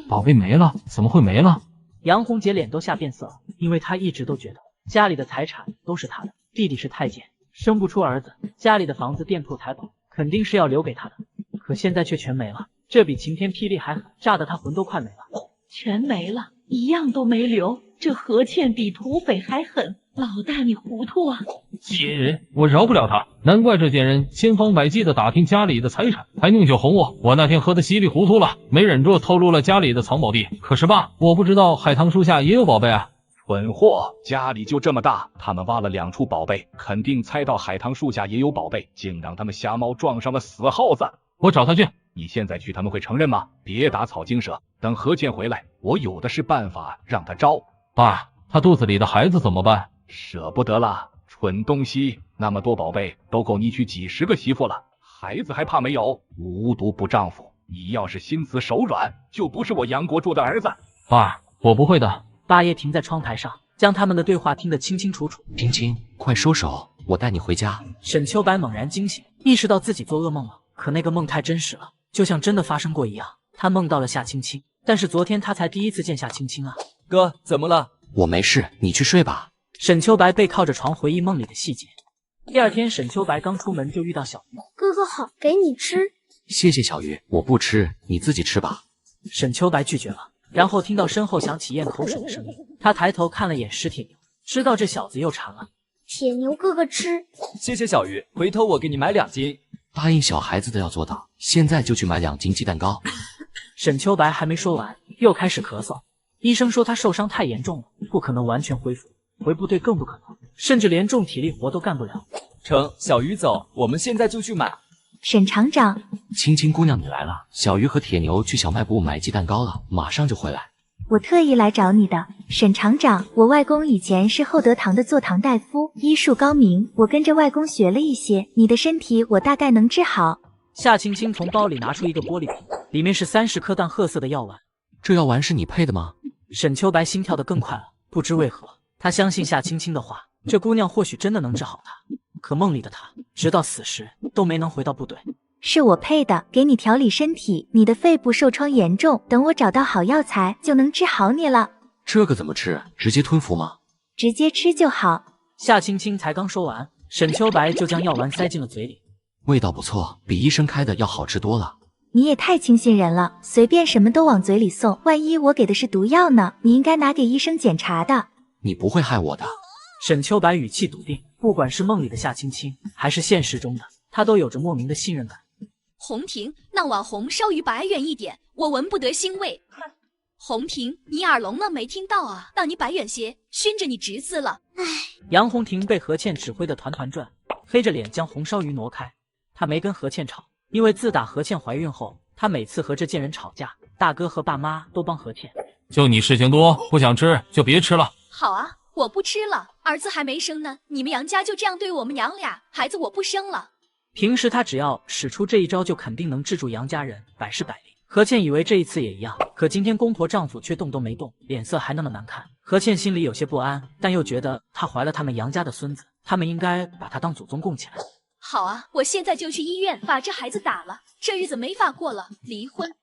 宝贝没了？怎么会没了？杨红杰脸都吓变色了，因为他一直都觉得家里的财产都是他的，弟弟是太监，生不出儿子，家里的房子、店铺、财宝肯定是要留给他的，可现在却全没了，这比晴天霹雳还狠，炸得他魂都快没了。全没了，一样都没留，这何倩比土匪还狠。老大，你糊涂啊！贱人，我饶不了他。难怪这贱人千方百计的打听家里的财产，还弄酒哄我。我那天喝得稀里糊涂了，没忍住透露了家里的藏宝地。可是爸，我不知道海棠树下也有宝贝啊！蠢货，家里就这么大，他们挖了2处宝贝，肯定猜到海棠树下也有宝贝，竟让他们瞎猫撞上了死耗子。我找他去。你现在去他们会承认吗？别打草惊蛇，等何倩回来，我有的是办法让他招。爸，他肚子里的孩子怎么办？舍不得了，蠢东西，那么多宝贝都够你娶几10个媳妇了，孩子还怕没有？无毒不丈夫，你要是心慈手软，就不是我杨国柱的儿子。爸，我不会的。八爷停在窗台上，将他们的对话听得清清楚楚。青青，快收手，我带你回家。沈秋白猛然惊醒，意识到自己做噩梦了，可那个梦太真实了，就像真的发生过一样。他梦到了夏青青，但是昨天他才第一次见夏青青啊。哥，怎么了？我没事，你去睡吧。沈秋白背靠着床回忆梦里的细节。第二天，沈秋白刚出门就遇到小鱼。哥哥好，给你吃。谢谢小鱼，我不吃，你自己吃吧。沈秋白拒绝了，然后听到身后响起咽口水的声音，他抬头看了眼石铁牛，知道这小子又馋了。铁牛哥哥吃。谢谢小鱼，回头我给你买2斤。答应小孩子的要做到，现在就去买2斤鸡蛋糕。沈秋白还没说完，又开始咳嗽。医生说他受伤太严重了，不可能完全恢复，回部队更不可能，甚至连重体力活都干不了。成，小鱼走，我们现在就去买。沈厂长，青青姑娘你来了。小鱼和铁牛去小卖部买鸡蛋糕了，马上就回来。我特意来找你的，沈厂长。我外公以前是厚德堂的坐堂大夫，医术高明，我跟着外公学了一些。你的身体我大概能治好。夏青青从包里拿出一个玻璃瓶，里面是30颗淡褐色的药丸。这药丸是你配的吗？沈秋白心跳得更快了，不知为何，他相信夏青青的话，这姑娘或许真的能治好他。可梦里的他，直到死时都没能回到部队。是我配的，给你调理身体。你的肺部受创严重，等我找到好药材就能治好你了。这个怎么吃？直接吞服吗？直接吃就好。夏青青才刚说完，沈秋白就将药丸塞进了嘴里。味道不错，比医生开的要好吃多了。你也太轻信人了，随便什么都往嘴里送，万一我给的是毒药呢？你应该拿给医生检查的。你不会害我的。沈秋白语气笃定，不管是梦里的夏青青，还是现实中的，他都有着莫名的信任感。红婷，那碗红烧鱼摆远一点，我闻不得腥味。红婷，你耳聋了没听到啊？让你摆远些，熏着你侄子了。唉。杨红婷被何倩指挥的团团转，黑着脸将红烧鱼挪开。她没跟何倩吵，因为自打何倩怀孕后，她每次和这贱人吵架，大哥和爸妈都帮何倩。就你事情多，不想吃就别吃了。好啊，我不吃了，儿子还没生呢，你们杨家就这样对我们娘俩，孩子我不生了。平时他只要使出这一招，就肯定能制住杨家人，百试百灵。何倩以为这一次也一样，可今天公婆丈夫却动都没动，脸色还那么难看。何倩心里有些不安，但又觉得她怀了他们杨家的孙子，他们应该把她当祖宗供起来。好啊，我现在就去医院把这孩子打了，这日子没法过了，离婚。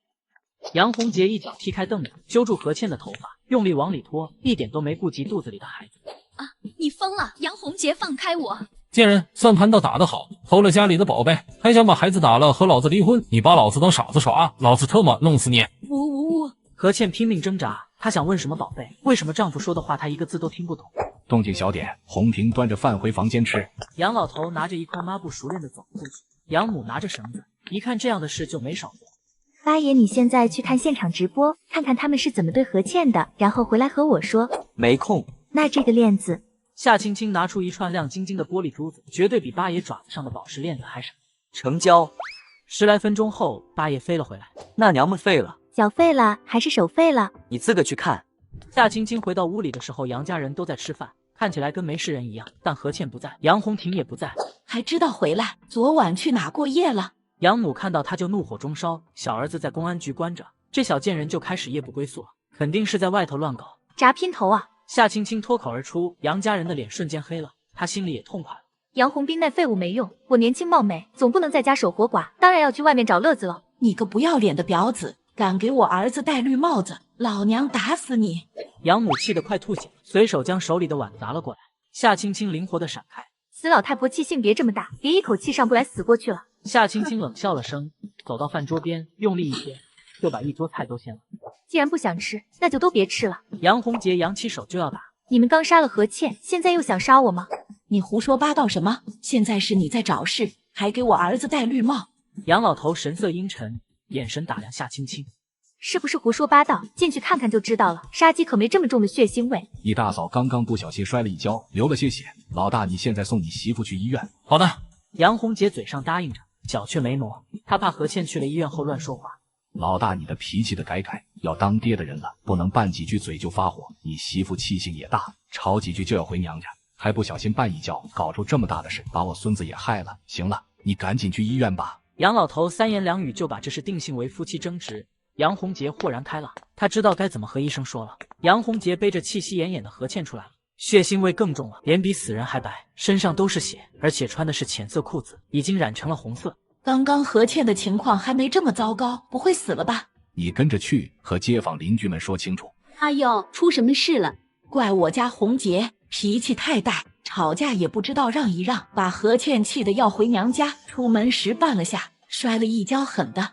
杨红杰一脚踢开凳子，揪住何倩的头发，用力往里拖，一点都没顾及肚子里的孩子。啊，你疯了！杨红杰，放开我！贱人，算盘倒打得好，偷了家里的宝贝，还想把孩子打了和老子离婚，你把老子当傻子耍，老子特么弄死你！呜！何倩拼命挣扎，她想问什么宝贝，为什么丈夫说的话她一个字都听不懂。动静小点，红婷端着饭回房间吃。杨老头拿着一块抹布熟练的走过去，杨母拿着绳子，一看这样的事就没少做。八爷，你现在去看现场直播，看看他们是怎么对何倩的，然后回来和我说。没空。那这个链子。夏青青拿出一串亮晶晶的玻璃珠子，绝对比八爷爪子上的宝石链子还闪。成交。10来分钟后，八爷飞了回来。那娘们废了。脚废了还是手废了？你自个去看。夏青青回到屋里的时候，杨家人都在吃饭，看起来跟没事人一样。但何倩不在，杨红婷也不在，还知道回来？昨晚去哪过夜了？杨母看到他就怒火中烧，小儿子在公安局关着，这小贱人就开始夜不归宿了，肯定是在外头乱搞。炸姘头啊！夏青青脱口而出，杨家人的脸瞬间黑了，他心里也痛快了。杨红斌那废物没用，我年轻貌美，总不能在家守活寡，当然要去外面找乐子了。你个不要脸的婊子，敢给我儿子戴绿帽子，老娘打死你！杨母气得快吐血，随手将手里的碗砸了过来。夏青青灵活地闪开。死老太婆气性别这么大，别一口气上不来死过去了。夏青青冷笑了声，走到饭桌边，用力一掀，就把一桌菜都掀了。既然不想吃，那就都别吃了。杨红杰扬起手就要打。你们刚杀了何倩，现在又想杀我吗？你胡说八道什么？现在是你在找事，还给我儿子戴绿帽。杨老头神色阴沉，眼神打量夏青青。是不是胡说八道？进去看看就知道了。杀鸡可没这么重的血腥味。你大嫂刚刚不小心摔了一跤，流了些血。老大，你现在送你媳妇去医院。好的。杨红杰嘴上答应着，脚却没挪，他怕何倩去了医院后乱说话。老大，你的脾气得改改，要当爹的人了，不能拌几句嘴就发火。你媳妇气性也大，吵几句就要回娘家，还不小心绊一跤，搞出这么大的事，把我孙子也害了。行了，你赶紧去医院吧。杨老头三言两语就把这事定性为夫妻争执。杨红杰豁然开朗，他知道该怎么和医生说了。杨红杰背着气息奄奄的何倩出来了，血腥味更重了，脸比死人还白，身上都是血，而且穿的是浅色裤子，已经染成了红色。刚刚何倩的情况还没这么糟糕，不会死了吧？你跟着去和街坊邻居们说清楚。哎呦，出什么事了？怪我家红杰脾气太大，吵架也不知道让一让，把何倩气得要回娘家。出门时绊了下，摔了一跤狠的。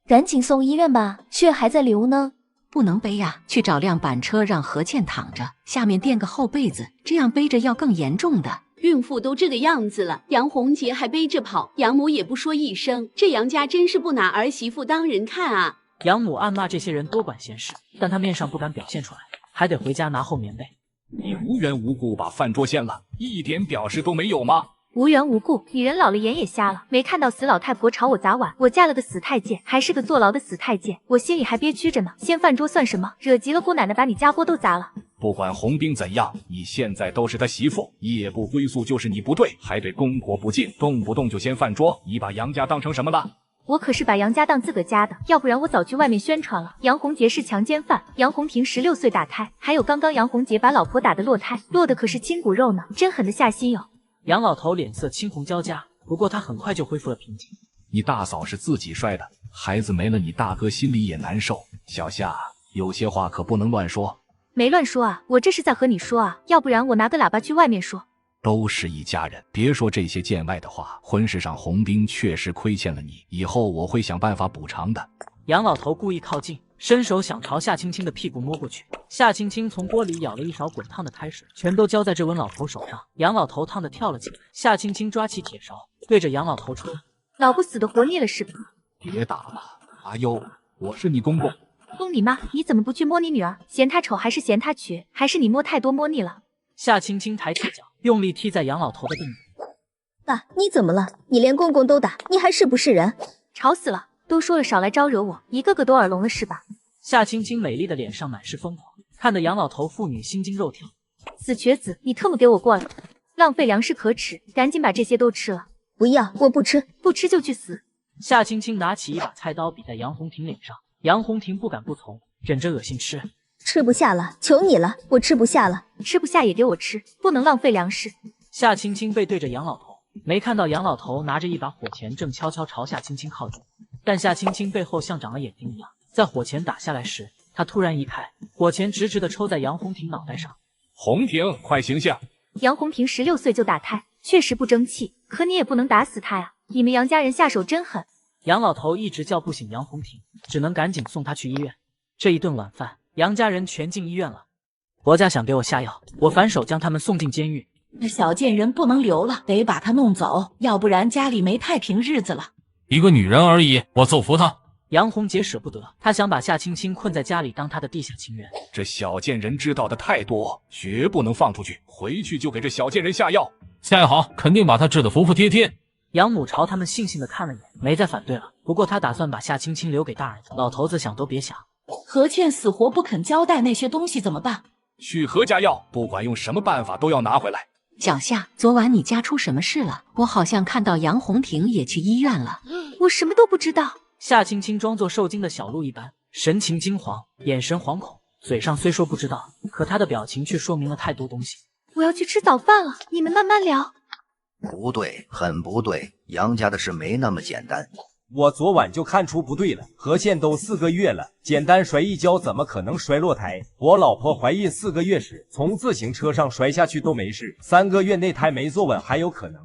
赶紧送医院吧，血还在流呢。不能背呀，去找辆板车让何倩躺着，下面垫个厚被子，这样背着要更严重的。孕妇都这个样子了，杨红杰还背着跑，杨母也不说一声，这杨家真是不拿儿媳妇当人看啊！杨母暗骂这些人多管闲事，但他面上不敢表现出来，还得回家拿厚棉被。你无缘无故把饭桌掀了，一点表示都没有吗？无缘无故，女人老了眼也瞎了，没看到死老太婆朝我砸碗，我嫁了个死太监，还是个坐牢的死太监，我心里还憋屈着呢。掀饭桌算什么？惹急了姑奶奶，把你家锅都砸了。不管红兵怎样，你现在都是他媳妇，夜不归宿就是你不对，还对公婆不敬，动不动就掀饭桌，你把杨家当成什么了？我可是把杨家当自个家的，要不然我早去外面宣传了。杨洪杰是强奸犯，杨洪婷16岁打胎，还有刚刚杨洪杰把老婆打得落胎，落的可是亲骨肉呢，真狠得下心哟。杨老头脸色青红交加，不过他很快就恢复了平静。你大嫂是自己摔的，孩子没了，你大哥心里也难受。小夏，有些话可不能乱说。没乱说啊，我这是在和你说啊，要不然我拿个喇叭去外面说。都是一家人，别说这些见外的话。婚事上红兵确实亏欠了你，以后我会想办法补偿的。杨老头故意靠近，伸手想朝夏青青的屁股摸过去。夏青青从锅里舀了一勺滚烫的开水，全都浇在这温老头手上。杨老头烫得跳了起来。夏青青抓起铁勺，对着杨老头戳。老不死的活腻了是吧？别打了，阿优，我是你公公。公你妈！你怎么不去摸你女儿？嫌她丑还是嫌她瘸？还是你摸太多摸腻了？夏青青抬起脚，用力踢在杨老头的背面。爸，你怎么了？你连公公都打，你还是不是人？吵死了！都说了少来招惹我，一个个都耳聋了是吧？夏青青美丽的脸上满是疯狂，看得杨老头妇女心惊肉跳。死瘸子，你特么给我过来！浪费粮食可耻，赶紧把这些都吃了。不要，我不吃，不吃就去死！夏青青拿起一把菜刀比在杨红婷脸上，杨红婷不敢不从，忍着恶心吃。吃不下了，求你了，我吃不下了。吃不下也给我吃，不能浪费粮食。夏青青背对着杨老头，没看到杨老头拿着一把火钳正悄悄朝夏青青靠近，但夏青青背后像长了眼睛一样，在火钳打下来时，他突然移开，火钳直直的抽在杨红婷脑袋上。红婷，快醒醒！杨红婷16岁就打胎，确实不争气，可你也不能打死她呀！你们杨家人下手真狠。杨老头一直叫不醒杨红婷，只能赶紧送她去医院。这一顿晚饭，杨家人全进医院了。国家想给我下药，我反手将他们送进监狱。那小贱人不能留了，得把他弄走，要不然家里没太平日子了。一个女人而已，我揍服她。杨红杰舍不得，他想把夏青青困在家里当他的地下情人。这小贱人知道的太多，绝不能放出去，回去就给这小贱人下药。下药好，肯定把她治得服服帖帖。杨母朝他们悻悻地看了眼，没再反对了。不过他打算把夏青青留给大儿子。老头子想都别想。何倩死活不肯交代那些东西怎么办？去何家要，不管用什么办法都要拿回来。小夏，昨晚你家出什么事了？我好像看到杨红婷也去医院了。我什么都不知道。夏青青装作受惊的小鹿一般，神情惊惶，眼神惶恐，嘴上虽说不知道，可她的表情却说明了太多东西。我要去吃早饭了，你们慢慢聊。不对，很不对，杨家的事没那么简单。我昨晚就看出不对了，何倩都4个月了，简单摔一跤怎么可能摔落胎？我老婆怀孕4个月时，从自行车上摔下去都没事，3个月内胎没坐稳还有可能。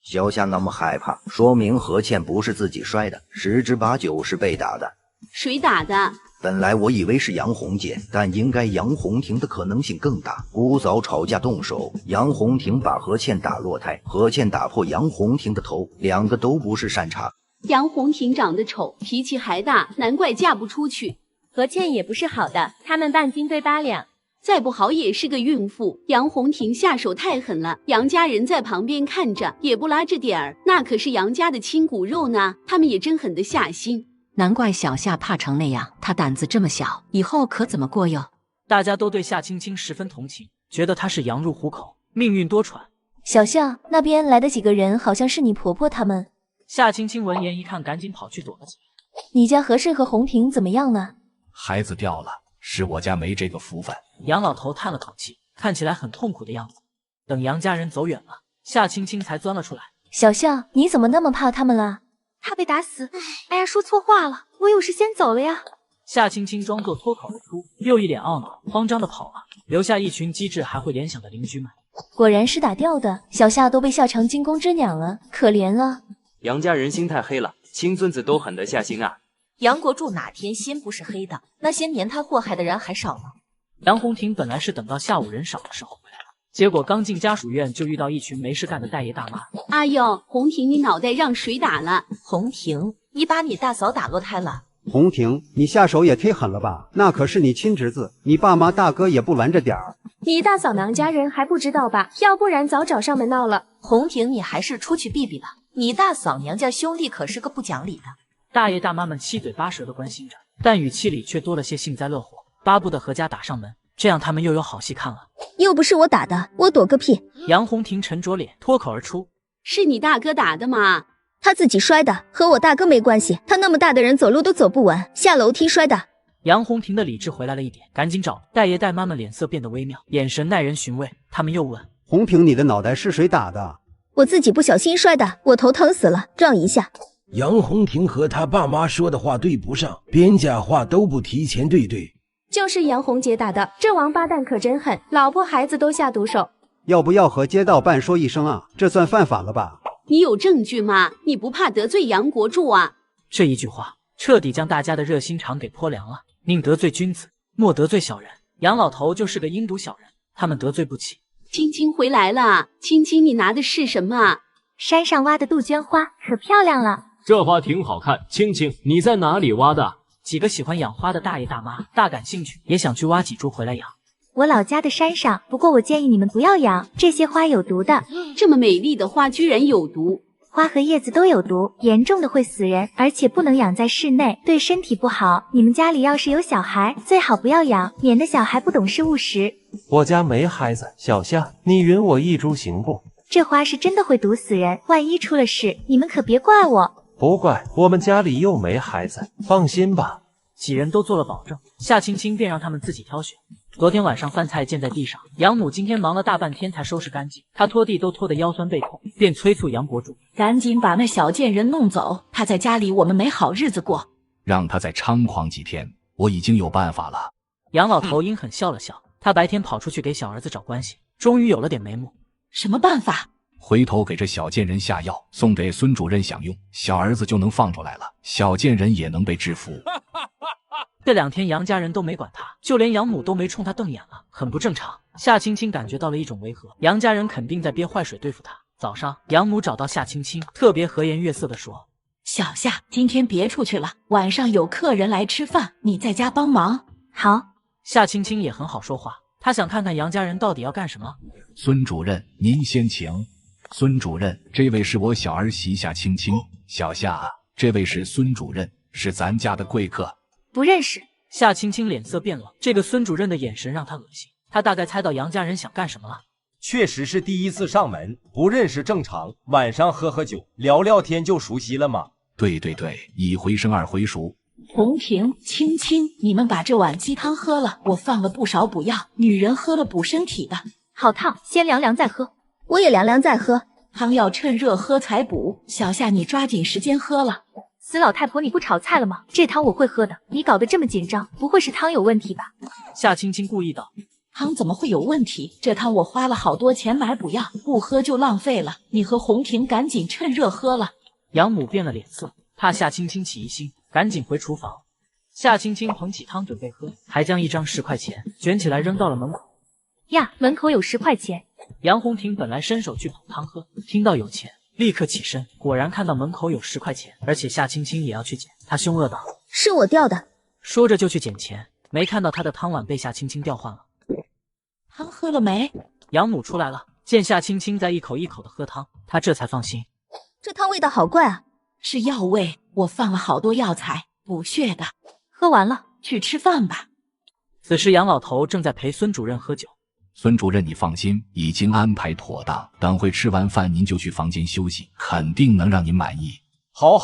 小夏那么害怕，说明何倩不是自己摔的，10之8九是被打的。谁打的？本来我以为是杨红姐，但应该杨红婷的可能性更大。姑嫂吵架动手，杨红婷把何倩打落胎，何倩打破杨红婷的头，两个都不是善茬。杨红婷长得丑，脾气还大，难怪嫁不出去。何倩也不是好的，他们半斤对8两。再不好也是个孕妇。杨红婷下手太狠了，杨家人在旁边看着也不拉着点儿，那可是杨家的亲骨肉呢，他们也真狠得下心。难怪小夏怕成那样，她胆子这么小，以后可怎么过哟？大家都对夏青青十分同情，觉得她是羊入虎口，命运多舛。小夏，那边来的几个人好像是你婆婆他们。夏青青闻言一看，赶紧跑去躲了起来。你家何氏和红婷怎么样呢？孩子掉了，是我家没这个福分。杨老头叹了口气，看起来很痛苦的样子。等杨家人走远了，夏青青才钻了出来。小夏，你怎么那么怕他们了？怕被打死？哎呀，说错话了，我有事先走了呀。夏青青装作脱口而出，又一脸懊恼，慌张的跑了，留下一群机智还会联想的邻居们。果然是打掉的，小夏都被吓成惊弓之鸟了，可怜了。杨家人心太黑了，亲孙子都狠得下心啊。杨国柱哪天心不是黑的？那些年他祸害的人还少吗？杨红婷本来是等到下午人少的时候回来了，结果刚进家属院就遇到一群没事干的大爷大妈。哎呦，红婷，你脑袋让谁打了？红婷，你把你大嫂打落胎了，红婷，你下手也忒狠了吧？那可是你亲侄子，你爸妈大哥也不拦着点儿。你大嫂娘家人还不知道吧？要不然早找上门闹了。红婷，你还是出去避避吧。你大嫂娘家兄弟可是个不讲理的。大爷大妈们七嘴八舌的关心着，但语气里却多了些幸灾乐祸，巴不得何家打上门，这样他们又有好戏看了。又不是我打的，我躲个屁！杨红婷沉着脸脱口而出：“是你大哥打的吗？”他自己摔的，和我大哥没关系。他那么大的人走路都走不稳，下楼梯摔的。杨红婷的理智回来了一点，赶紧找大爷大妈们脸色变得微妙，眼神耐人寻味。他们又问：“红婷，你的脑袋是谁打的？”我自己不小心摔的，我头疼死了，撞一下。杨红婷和他爸妈说的话对不上，边假话都不提前对。就是杨红姐打的，这王八蛋可真狠，老婆孩子都下毒手。要不要和街道办说一声啊？这算犯法了吧？你有证据吗？你不怕得罪杨国柱啊？这一句话彻底将大家的热心肠给泼凉了。宁得罪君子，莫得罪小人。杨老头就是个阴毒小人，他们得罪不起。青青回来了，青青，你拿的是什么？山上挖的杜鹃花，可漂亮了。这花挺好看，青青，你在哪里挖的？几个喜欢养花的大爷大妈大感兴趣，也想去挖几株回来养。我老家的山上，不过我建议你们不要养，这些花有毒的。这么美丽的花居然有毒？花和叶子都有毒，严重的会死人，而且不能养在室内，对身体不好。你们家里要是有小孩，最好不要养，免得小孩不懂事误食。我家没孩子，小夏，你允我一株行不？这花是真的会毒死人，万一出了事，你们可别怪我。不怪，我们家里又没孩子，放心吧。几人都做了保证，夏青青便让他们自己挑选。昨天晚上饭菜溅在地上，杨母今天忙了大半天才收拾干净，她拖地都拖得腰酸背痛，便催促杨国柱赶紧把那小贱人弄走，他在家里我们没好日子过。让他再猖狂几天，我已经有办法了。杨老头阴狠笑了笑，他白天跑出去给小儿子找关系，终于有了点眉目。什么办法？回头给这小贱人下药，送给孙主任享用，小儿子就能放出来了，小贱人也能被制服。这2天杨家人都没管他，就连杨母都没冲他瞪眼了，很不正常。夏青青感觉到了一种违和，杨家人肯定在憋坏水对付他。早上，杨母找到夏青青，特别和颜悦色地说：“小夏，今天别出去了，晚上有客人来吃饭，你在家帮忙。”好。夏青青也很好说话，她想看看杨家人到底要干什么。孙主任，您先请。孙主任，这位是我小儿媳夏青青。小夏，这位是孙主任，是咱家的贵客。不认识。夏青青脸色变了，这个孙主任的眼神让她恶心。她大概猜到杨家人想干什么了。确实是第一次上门，不认识正常。晚上喝喝酒，聊聊天就熟悉了嘛。对，一回生二回熟。红婷、青青，你们把这碗鸡汤喝了，我放了不少补药，女人喝了补身体的。好烫，先凉凉再喝。我也凉凉再喝。汤要趁热喝才补，小夏你抓紧时间喝了。死老太婆，你不炒菜了吗？这汤我会喝的，你搞得这么紧张，不会是汤有问题吧？夏青青故意道。汤怎么会有问题？这汤我花了好多钱买补药，不喝就浪费了。你和红婷赶紧趁热喝了。杨母变了脸色，怕夏青青起疑心，赶紧回厨房。夏青青捧起汤准备喝，还将一张10块钱卷起来扔到了门口。呀，门口有10块钱。杨红婷本来伸手去捧汤喝，听到有钱，立刻起身，果然看到门口有10块钱，而且夏青青也要去捡，她凶恶道：“是我掉的。”说着就去捡钱，没看到她的汤碗被夏青青调换了。汤喝了没？杨母出来了，见夏青青在一口一口的喝汤，她这才放心。这汤味道好怪啊！是药味，我放了好多药材，补血的。喝完了，去吃饭吧。此时杨老头正在陪孙主任喝酒。孙主任，你放心，已经安排妥当。等会吃完饭，您就去房间休息，肯定能让您满意。好。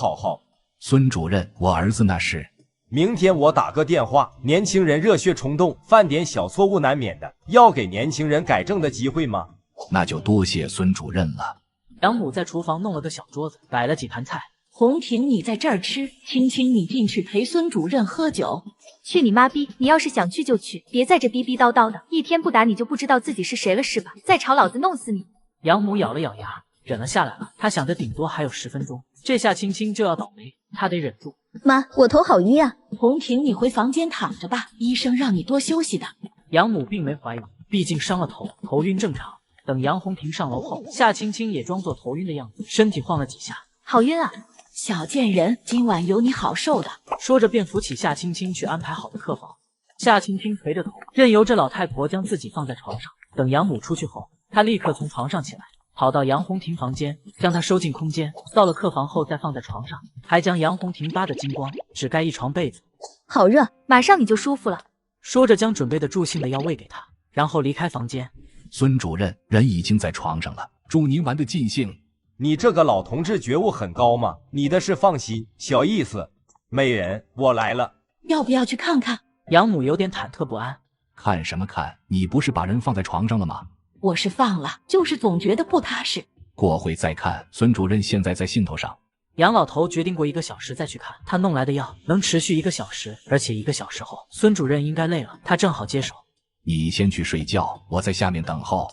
孙主任，我儿子那是……明天我打个电话。年轻人热血冲动，犯点小错误难免的，要给年轻人改正的机会吗？那就多谢孙主任了。杨母在厨房弄了个小桌子，摆了几盘菜。红婷，你在这儿吃，青青你进去陪孙主任喝酒。去你妈逼！你要是想去就去，别在这逼逼叨叨的，一天不打你就不知道自己是谁了是吧？再吵老子弄死你！杨母咬了咬牙，忍了下来了。她想着顶多还有10分钟，这下青青就要倒霉，她得忍住。妈，我头好晕啊！红婷，你回房间躺着吧，医生让你多休息的。杨母并没怀疑，毕竟伤了头，头晕正常。等杨红婷上楼后，夏青青也装作头晕的样子，身体晃了几下。好晕啊！小贱人，今晚有你好受的。说着便扶起夏青青去安排好的客房。夏青青垂着头，任由着老太婆将自己放在床上。等养母出去后，她立刻从床上起来，跑到杨红婷房间，将她收进空间。到了客房后再放在床上，还将杨红婷扒得精光，只盖一床被子。好热，马上你就舒服了。说着将准备的助兴的药喂给她，然后离开房间。孙主任，人已经在床上了，祝您玩得尽兴。你这个老同志觉悟很高嘛，你的事放心，小意思。美人，我来了，要不要去看看？养母有点忐忑不安。看什么看？你不是把人放在床上了吗？我是放了，就是总觉得不踏实。过会再看。孙主任现在在兴头上。杨老头决定过1个小时再去看，他弄来的药能持续1个小时，而且1个小时后，孙主任应该累了，他正好接手。你先去睡觉，我在下面等候。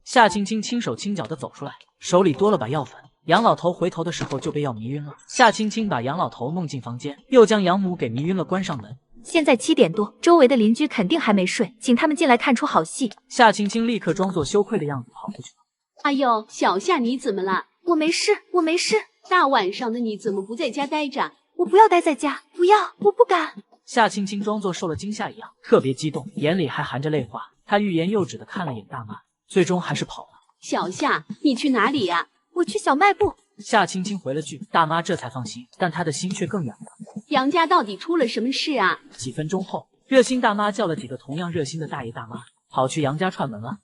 夏青青轻手轻脚地走出来，手里多了把药粉。杨老头回头的时候就被药迷晕了。夏青青把杨老头弄进房间，又将养母给迷晕了，关上门。现在7点多，周围的邻居肯定还没睡，请他们进来看出好戏。夏青青立刻装作羞愧的样子跑出去了。哎呦，小夏你怎么了？我没事，我没事。大晚上的你怎么不在家待着？我不要待在家，不要，我不敢。夏青青装作受了惊吓一样，特别激动，眼里还含着泪花。她欲言又止的看了眼大妈，最终还是跑了。小夏，你去哪里呀？我去小卖部。夏青青回了句，大妈这才放心，但她的心却更痒了。杨家到底出了什么事啊？几分钟后，热心大妈叫了几个同样热心的大爷大妈，跑去杨家串门了。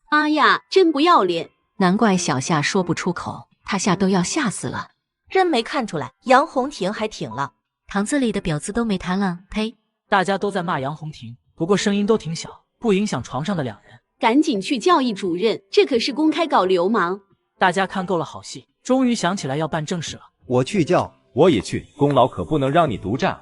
妈呀，真不要脸！难怪小夏说不出口，他吓都要吓死了。真没看出来，杨红婷还挺了，堂子里的婊子都没她了。呸！大家都在骂杨红婷，不过声音都挺小，不影响床上的2人。赶紧去教育主任，这可是公开搞流氓。大家看够了好戏，终于想起来要办正事了。我去叫，我也去，功劳可不能让你独占。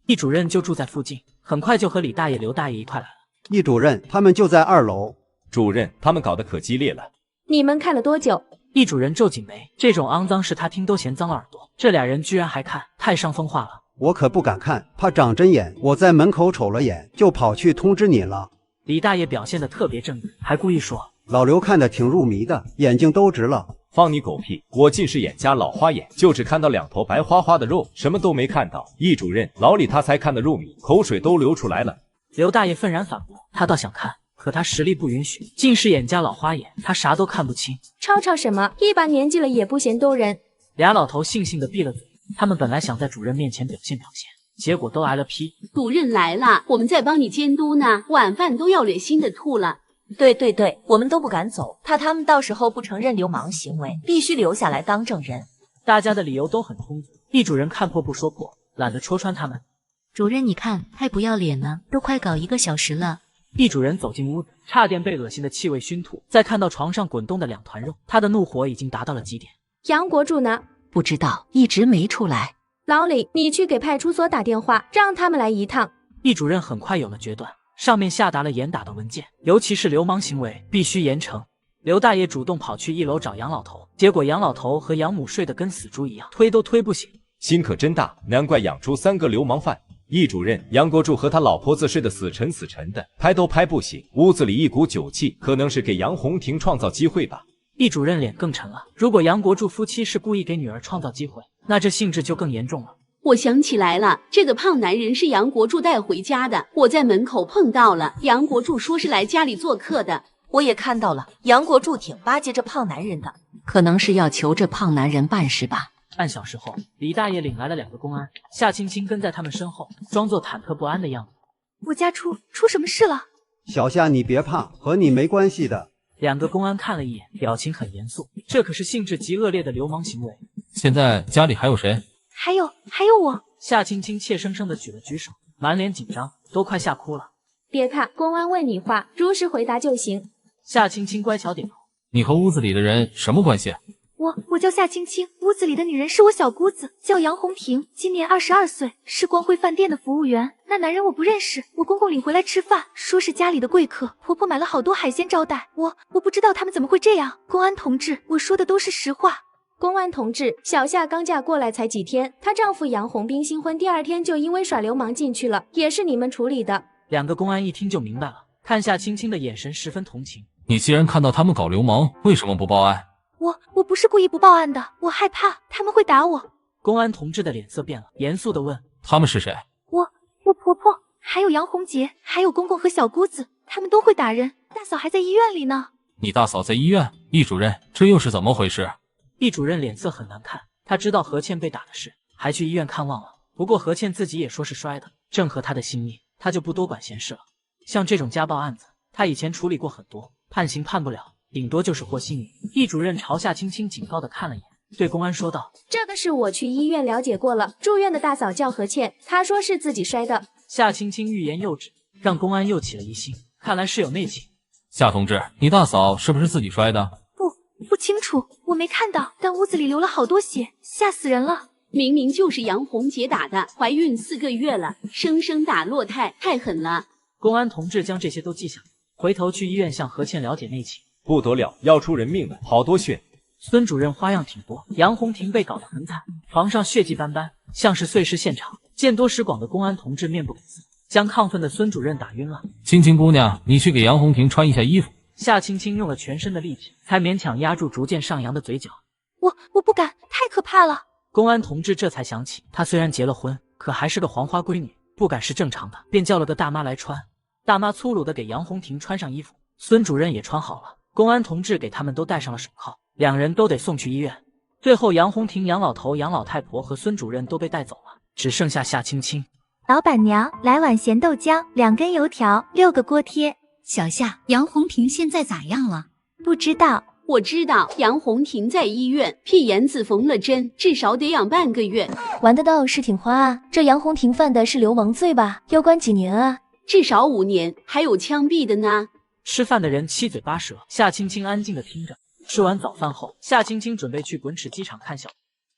易主任就住在附近，很快就和李大爷、刘大爷一块来了。易主任他们就在2楼。主任，他们搞得可激烈了。你们看了多久？易主任皱紧眉，这种肮脏事他听都嫌脏了耳朵，这2人居然还看，太伤风化了。我可不敢看，怕长针眼。我在门口瞅了眼，就跑去通知你了。李大爷表现得特别正义，还故意说：“老刘看得挺入迷的，眼睛都直了。”放你狗屁！我近视眼加老花眼，就只看到2头白花花的肉，什么都没看到。易主任，老李他才看得入迷，口水都流出来了。刘大爷愤然反驳：“他倒想看，可他实力不允许，近视眼加老花眼，他啥都看不清。”吵什么？一把年纪了也不嫌丢人。俩老头悻悻地闭了嘴。他们本来想在主任面前表现表现，结果都挨了批。主任来了，我们在帮你监督呢，晚饭都要恶心的吐了。对，我们都不敢走，怕他们到时候不承认流氓行为，必须留下来当证人。大家的理由都很充足，易主任看破不说破，懒得戳穿他们。主任，你看，太不要脸了，都快搞1个小时了。易主任走进屋子，差点被恶心的气味熏吐。再看到床上滚动的2团肉，他的怒火已经达到了极点。杨国柱呢？不知道，一直没出来。老李，你去给派出所打电话，让他们来一趟。易主任很快有了决断，上面下达了严打的文件，尤其是流氓行为必须严惩。刘大爷主动跑去1楼找杨老头，结果杨老头和养母睡得跟死猪一样，推都推不醒。心可真大，难怪养出3个流氓犯。易主任，杨国柱和他老婆子睡得死沉死沉的，拍都拍不醒，屋子里一股酒气，可能是给杨红婷创造机会吧。易主任脸更沉了，如果杨国柱夫妻是故意给女儿创造机会，那这性质就更严重了。我想起来了，这个胖男人是杨国柱带回家的，我在门口碰到了。杨国柱说是来家里做客的，我也看到了，杨国柱挺巴结这胖男人的，可能是要求这胖男人办事吧。半小时后，李大爷领来了2个公安，夏青青跟在他们身后，装作忐忑不安的样子。我家出什么事了？小夏，你别怕，和你没关系的。2个公安看了一眼，表情很严肃，这可是性质极恶劣的流氓行为。现在家里还有谁？还有我。夏青青怯生生地举了举手，满脸紧张，都快吓哭了。别怕，公安问你话，如实回答就行。夏青青乖巧点头。你和屋子里的人什么关系？我叫夏青青，屋子里的女人是我小姑子，叫杨红婷，今年22岁，是光辉饭店的服务员。那男人我不认识，我公公领回来吃饭，说是家里的贵客，婆婆买了好多海鲜招待。我不知道他们怎么会这样。公安同志，我说的都是实话。公安同志，小夏刚嫁过来才几天，她丈夫杨红兵新婚第2天就因为耍流氓进去了，也是你们处理的。2个公安一听就明白了，看夏青青的眼神十分同情。你既然看到他们搞流氓，为什么不报案？我不是故意不报案的，我害怕他们会打我。公安同志的脸色变了，严肃地问：他们是谁？我婆婆，还有杨红杰，还有公公和小姑子，他们都会打人。大嫂还在医院里呢。你大嫂在医院？易主任，这又是怎么回事？易主任脸色很难看，他知道何倩被打的事，还去医院看望了。不过何倩自己也说是摔的，正合他的心意，他就不多管闲事了。像这种家暴案子，他以前处理过很多，判刑判不了，顶多就是和稀泥。易主任朝夏青青警告地看了一眼，对公安说道：这个是我去医院了解过了，住院的大嫂叫何倩，她说是自己摔的。夏青青欲言又止，让公安又起了疑心，看来是有内情。夏同志，你大嫂是不是自己摔的？不清楚，我没看到，但屋子里流了好多血，吓死人了。明明就是杨红杰打的，怀孕4个月了，生生打落胎，太狠了。公安同志将这些都记下，回头去医院向何倩了解内情。不得了，要出人命了，好多血！孙主任花样挺多，杨红婷被搞得很惨，床上血迹斑斑，像是碎尸现场。见多识广的公安同志面不改色，将亢奋的孙主任打晕了。青青姑娘，你去给杨红婷穿一下衣服。夏青青用了全身的力气，才勉强压住逐渐上扬的嘴角。我不敢，太可怕了。公安同志这才想起，他虽然结了婚，可还是个黄花闺女，不敢是正常的，便叫了个大妈来穿。大妈粗鲁地给杨红婷穿上衣服，孙主任也穿好了。公安同志给他们都戴上了手铐，两人都得送去医院。最后，杨红婷、杨老头、杨老太婆和孙主任都被带走了，只剩下夏青青。老板娘，来碗咸豆浆，2根油条，6个锅贴。小夏，杨红婷现在咋样了？不知道。我知道杨红婷在医院，屁眼子缝了针，至少得养半个月。玩得到是挺花啊，这杨红婷犯的是流氓罪吧？要关几年啊？至少5年，还有枪毙的呢。吃饭的人七嘴八舌，夏青青安静地听着。吃完早饭后，夏青青准备去滚齿机场看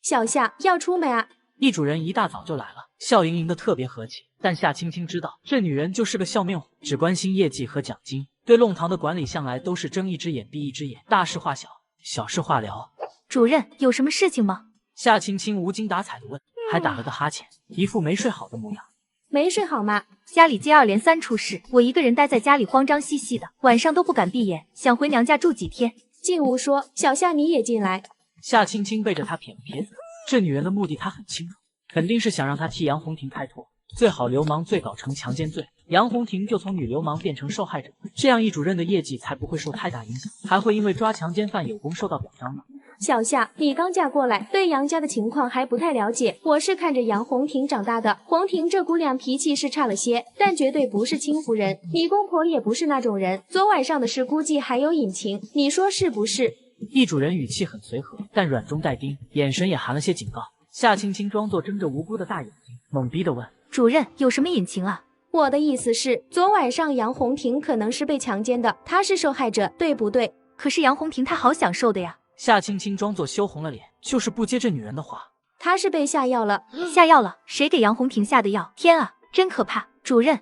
小夏要出没啊？易主任一大早就来了，笑盈盈的特别和气。但夏青青知道，这女人就是个笑面虎，只关心业绩和奖金，对弄堂的管理向来都是睁一只眼闭一只眼，大事化小，小事化了。主任，有什么事情吗？夏青青无精打采地问，还打了个哈欠，一副没睡好的模样。没睡好吗？家里接二连三出事，我一个人待在家里慌张兮兮的，晚上都不敢闭眼，想回娘家住几天。进屋说，小夏你也进来。夏青青背着他撇了撇嘴，这女人的目的他很清楚，肯定是想让他替杨红婷开脱，最好流氓罪搞成强奸罪，杨红婷就从女流氓变成受害者，这样易主任的业绩才不会受太大影响，还会因为抓强奸犯有功受到表彰呢。小夏，你刚嫁过来，对杨家的情况还不太了解。我是看着杨红婷长大的，红婷这姑娘脾气是差了些，但绝对不是轻浮人。你公婆也不是那种人，昨晚上的事估计还有隐情，你说是不是？易主任语气很随和，但软中带丁，眼神也含了些警告。夏青青装作睁着无辜的大眼睛，懵逼地问：主任，有什么隐情啊？我的意思是，昨晚上杨红婷可能是被强奸的，她是受害者，对不对？可是杨红婷她好享受的呀。夏青青装作羞红了脸，就是不接这女人的话。她是被下药了。下药了？谁给杨红婷下的药？天啊，真可怕！主任，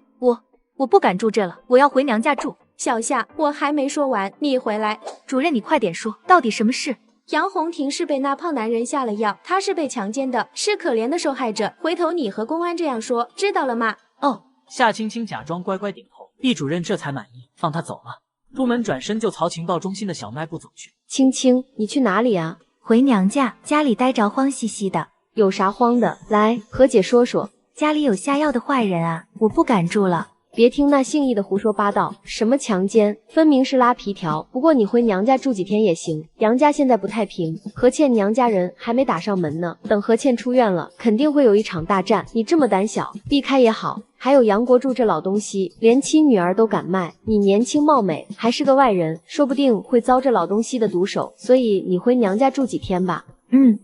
我不敢住这了，我要回娘家住。小夏，我还没说完，你回来。主任，你快点说，到底什么事？杨红婷是被那胖男人下了药，她是被强奸的，是可怜的受害者。回头你和公安这样说，知道了吗？哦。夏青青假装乖乖点头，易主任这才满意，放她走了。出门转身就朝情报中心的小卖部走去。青青，你去哪里啊？回娘家，家里待着慌兮兮的。有啥慌的？来，何姐说说。家里有下药的坏人啊，我不敢住了。别听那姓易的胡说八道，什么强奸，分明是拉皮条。不过你回娘家住几天也行，杨家现在不太平，何倩娘家人还没打上门呢。等何倩出院了，肯定会有一场大战。你这么胆小，避开也好。还有杨国柱这老东西，连亲女儿都敢卖。你年轻貌美，还是个外人，说不定会遭这老东西的毒手。所以你回娘家住几天吧。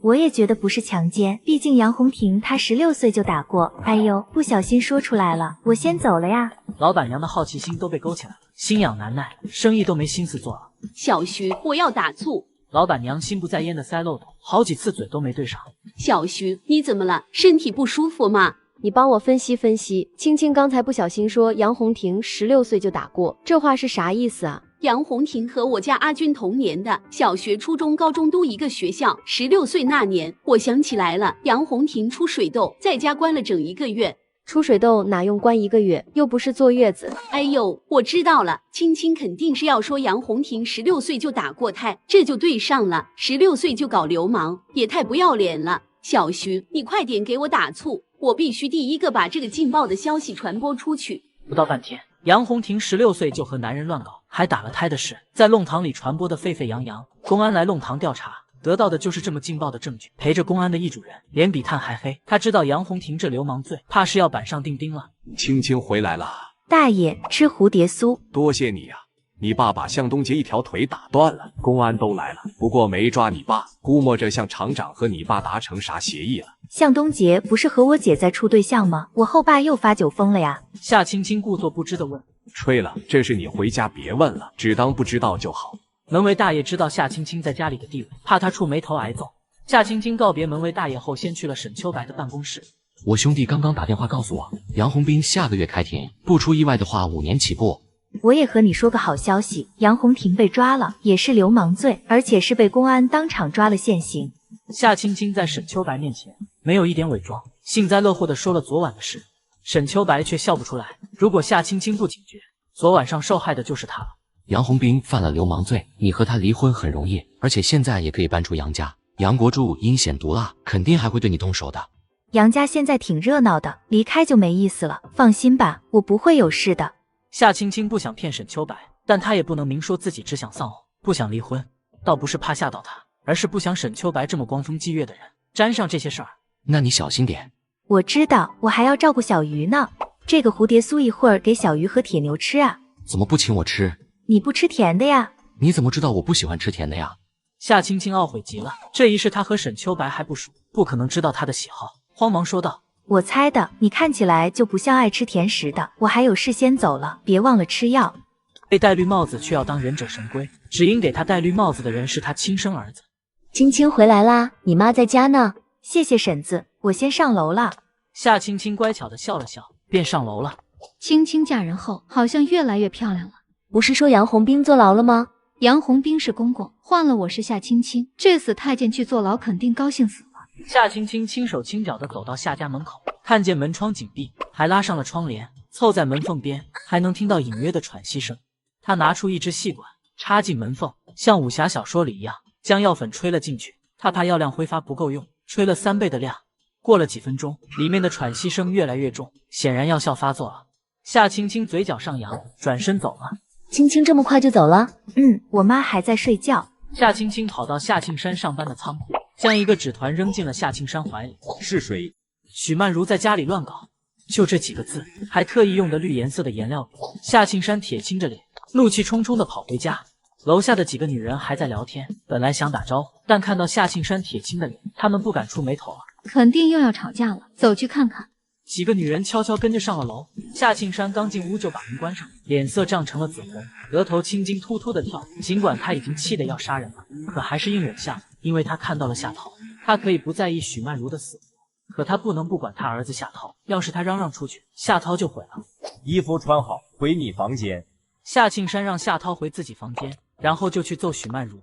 我也觉得不是强奸，毕竟杨红婷她16岁就打过。哎呦，不小心说出来了，我先走了呀。老板娘的好奇心都被勾起来了，心痒难耐，生意都没心思做了。小徐，我要打醋。老板娘心不在焉的塞漏斗，好几次嘴都没对上。小徐，你怎么了？身体不舒服吗？你帮我分析分析，青青刚才不小心说杨红婷16岁就打过，这话是啥意思啊？杨红婷和我家阿军同年的，小学、初中、高中都一个学校。16岁那年，我想起来了，杨红婷出水痘，在家关了整1个月。出水痘哪用关1个月，又不是坐月子。哎呦，我知道了，青青肯定是要说杨红婷16岁就打过胎，这就对上了，16岁就搞流氓，也太不要脸了。小徐，你快点给我打醋，我必须第一个把这个劲爆的消息传播出去。不到半天，杨红婷16岁就和男人乱搞，还打了胎的事，在弄堂里传播的沸沸扬扬。公安来弄堂调查，得到的就是这么劲爆的证据。陪着公安的易主任脸比炭还黑，他知道杨红婷这流氓罪，怕是要板上钉钉了。青青回来了，大爷吃蝴蝶酥，多谢你啊。你爸把向东杰一条腿打断了，公安都来了，不过没抓你爸，估摸着向厂长和你爸达成啥协议了。向东杰不是和我姐在处对象吗？我后爸又发酒疯了呀。夏青青故作不知的问。吹了，这事你回家别问了，只当不知道就好。门卫大爷知道夏青青在家里的地位，怕她触霉头挨揍。夏青青告别门卫大爷后，先去了沈秋白的办公室。我兄弟刚刚打电话告诉我，杨红斌下个月开庭，不出意外的话5年起步。我也和你说个好消息，杨红婷被抓了，也是流氓罪，而且是被公安当场抓了现行。夏青青在沈秋白面前没有一点伪装，幸灾乐祸地说了昨晚的事。沈秋白却笑不出来，如果夏青青不警觉，昨晚上受害的就是他了。杨红斌犯了流氓罪，你和他离婚很容易，而且现在也可以搬出杨家。杨国柱阴险毒辣，肯定还会对你动手的。杨家现在挺热闹的，离开就没意思了。放心吧，我不会有事的。夏青青不想骗沈秋白，但她也不能明说自己只想丧偶，不想离婚，倒不是怕吓到他，而是不想沈秋白这么光风霁月的人沾上这些事儿。那你小心点。我知道，我还要照顾小鱼呢。这个蝴蝶酥一会儿给小鱼和铁牛吃啊。怎么不请我吃？你不吃甜的呀？你怎么知道我不喜欢吃甜的呀？夏青青懊悔极了，这一世她和沈秋白还不熟，不可能知道他的喜好，慌忙说道。我猜的，你看起来就不像爱吃甜食的。我还有事先走了，别忘了吃药。被戴绿帽子却要当忍者神龟，只因给他戴绿帽子的人是他亲生儿子。青青回来啦，你妈在家呢。谢谢婶子，我先上楼了。夏青青乖巧的笑了笑，便上楼了。青青嫁人后好像越来越漂亮了。不是说杨红兵坐牢了吗？杨红兵是公公，换了我是夏青青，这死太监去坐牢肯定高兴死了。夏青青轻手轻脚地走到夏家门口，看见门窗紧闭，还拉上了窗帘，凑在门缝边，还能听到隐约的喘息声。他拿出一支细管，插进门缝，像武侠小说里一样，将药粉吹了进去。他怕药量挥发不够用，吹了3倍的量。过了几分钟，里面的喘息声越来越重，显然药效发作了。夏青青嘴角上扬，转身走了。青青这么快就走了？我妈还在睡觉。夏青青跑到夏庆山上班的仓库，将一个纸团扔进了夏庆山怀里。是谁？许曼如在家里乱搞，就这几个字，还特意用的绿颜色的颜料笔。夏庆山铁青着脸，怒气冲冲地跑回家。楼下的几个女人还在聊天，本来想打招呼，但看到夏庆山铁青的脸，她们不敢出眉头了。肯定又要吵架了，走去看看。几个女人悄悄跟着上了楼。夏庆山刚进屋就把门关上，脸色涨成了紫红，额头青筋突突的跳。尽管他已经气得要杀人了，可还是硬忍下了，因为他看到了夏涛。他可以不在意许曼如的死活，可他不能不管他儿子夏涛。要是他嚷嚷出去，夏涛就毁了。衣服穿好，回你房间。夏庆山让夏涛回自己房间，然后就去揍许曼如。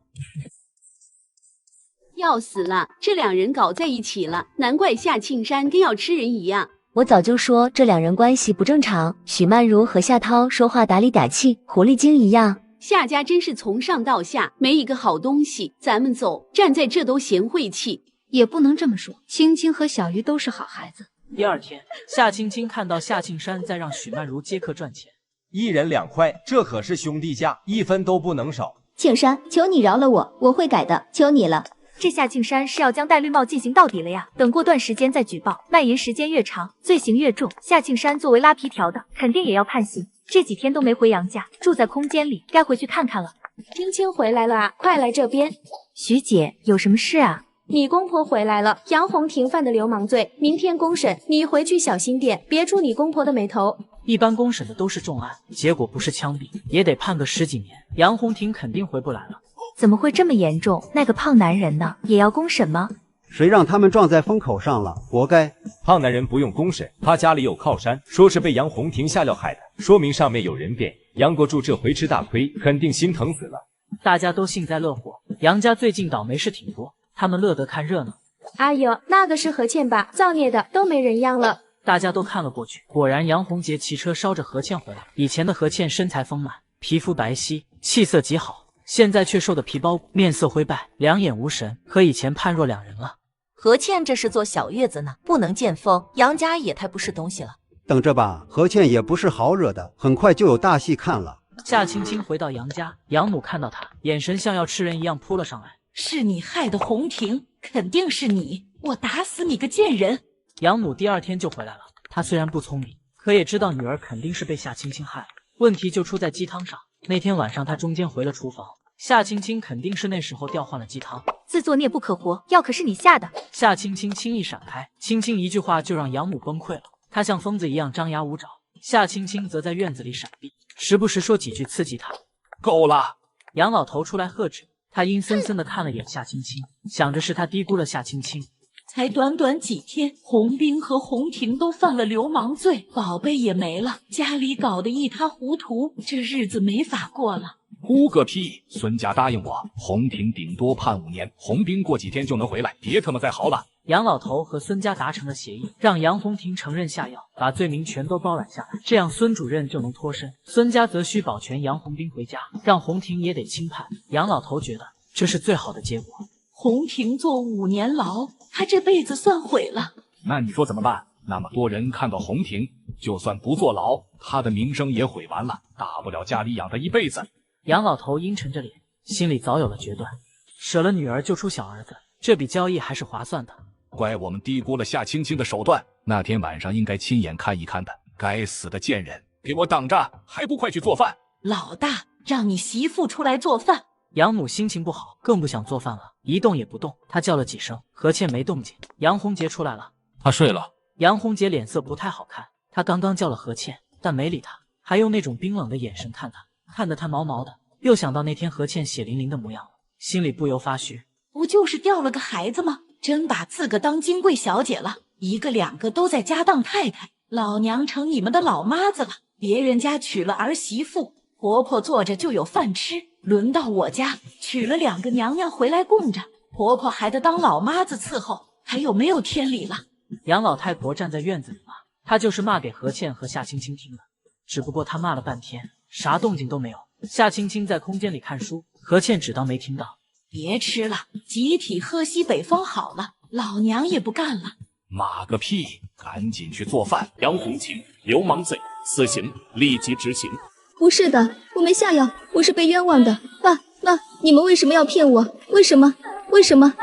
要死了，这两人搞在一起了，难怪夏庆山跟要吃人一样。我早就说这两人关系不正常。许曼如和夏涛说话打理打气，狐狸精一样。夏家真是从上到下没一个好东西。咱们走，站在这都嫌晦气。也不能这么说，青青和小鱼都是好孩子。第二天，夏青青看到夏庆山在让许曼如接客赚钱，1人2块，这可是兄弟价，1分都不能少。庆山，求你饶了我，我会改的，求你了。这夏庆山是要将戴绿帽进行到底了呀！等过段时间再举报，蔓延时间越长，罪行越重。夏庆山作为拉皮条的，肯定也要判刑。这几天都没回杨家，住在空间里，该回去看看了。青青回来了啊，快来这边。徐姐，有什么事啊？你公婆回来了，杨红婷犯的流氓罪，明天公审，你回去小心点，别触你公婆的眉头。一般公审的都是重案，结果不是枪毙，也得判个10几年。杨红婷肯定回不来了。怎么会这么严重？那个胖男人呢？也要公审吗？谁让他们撞在风口上了，活该。胖男人不用公审，他家里有靠山，说是被杨红婷下药害的，说明上面有人变。杨国柱这回吃大亏，肯定心疼死了。大家都幸灾乐祸，杨家最近倒霉事挺多，他们乐得看热闹。哎呦，那个是何倩吧？造孽的都没人样了。大家都看了过去，果然杨红杰骑车捎着何倩回来。以前的何倩身材丰满，皮肤白皙，气色极好，现在却瘦得皮包骨，面色灰败，两眼无神，和以前判若两人了。何倩这是坐小月子呢，不能见风，杨家也太不是东西了。等着吧，何倩也不是好惹的，很快就有大戏看了。夏青青回到杨家，养母看到她，眼神像要吃人一样扑了上来。是你害的红婷，肯定是你，我打死你个贱人！养母第二天就回来了，她虽然不聪明，可也知道女儿肯定是被夏青青害了。问题就出在鸡汤上。那天晚上她中间回了厨房，夏青青肯定是那时候调换了鸡汤。自作孽不可活，药可是你下的。夏青青轻易闪开，青青一句话就让养母崩溃了。她像疯子一样张牙舞爪，夏青青则在院子里闪避，时不时说几句刺激她。够了！杨老头出来喝止。他阴森森地看了眼夏青青，想着是他低估了夏青青。才短短几天，洪斌和洪婷都犯了流氓罪，宝贝也没了，家里搞得一塌糊涂，这日子没法过了。哭个屁！孙家答应我，洪婷顶多判5年，洪斌过几天就能回来，别他妈再嚎了。杨老头和孙家达成了协议，让杨红婷承认下药，把罪名全都包揽下来，这样孙主任就能脱身。孙家则需保全杨红斌回家，让洪婷也得轻判。杨老头觉得这是最好的结果。洪婷坐5年牢，他这辈子算毁了。那你说怎么办？那么多人看到洪婷，就算不坐牢，他的名声也毁完了，大不了家里养他一辈子。杨老头阴沉着脸，心里早有了决断，舍了女儿救出小儿子，这笔交易还是划算的。怪我们低估了夏青青的手段，那天晚上应该亲眼看一看的。该死的贱人，给我等着，还不快去做饭！老大，让你媳妇出来做饭。杨母心情不好，更不想做饭了，一动也不动。她叫了几声，何倩没动静。杨红杰出来了，他睡了。杨红杰脸色不太好看，他刚刚叫了何倩，但没理他，还用那种冰冷的眼神看他，看得他毛毛的。又想到那天何倩血淋淋的模样，心里不由发虚。不就是掉了个孩子吗？真把自个当金贵小姐了，一个两个都在家当太太，老娘成你们的老妈子了。别人家娶了儿媳妇，婆婆坐着就有饭吃，轮到我家娶了2个娘娘回来供着，婆婆还得当老妈子伺候，还有没有天理了？杨老太婆站在院子里骂，她就是骂给何倩和夏青青听的，只不过她骂了半天，啥动静都没有。夏青青在空间里看书，何倩只当没听到。别吃了，集体喝西北风好了，老娘也不干了。骂个屁，赶紧去做饭。杨红晴，流氓罪，死刑立即执行。不是的，我没下药，我是被冤枉的。爸妈，你们为什么要骗我？为什么？为什么？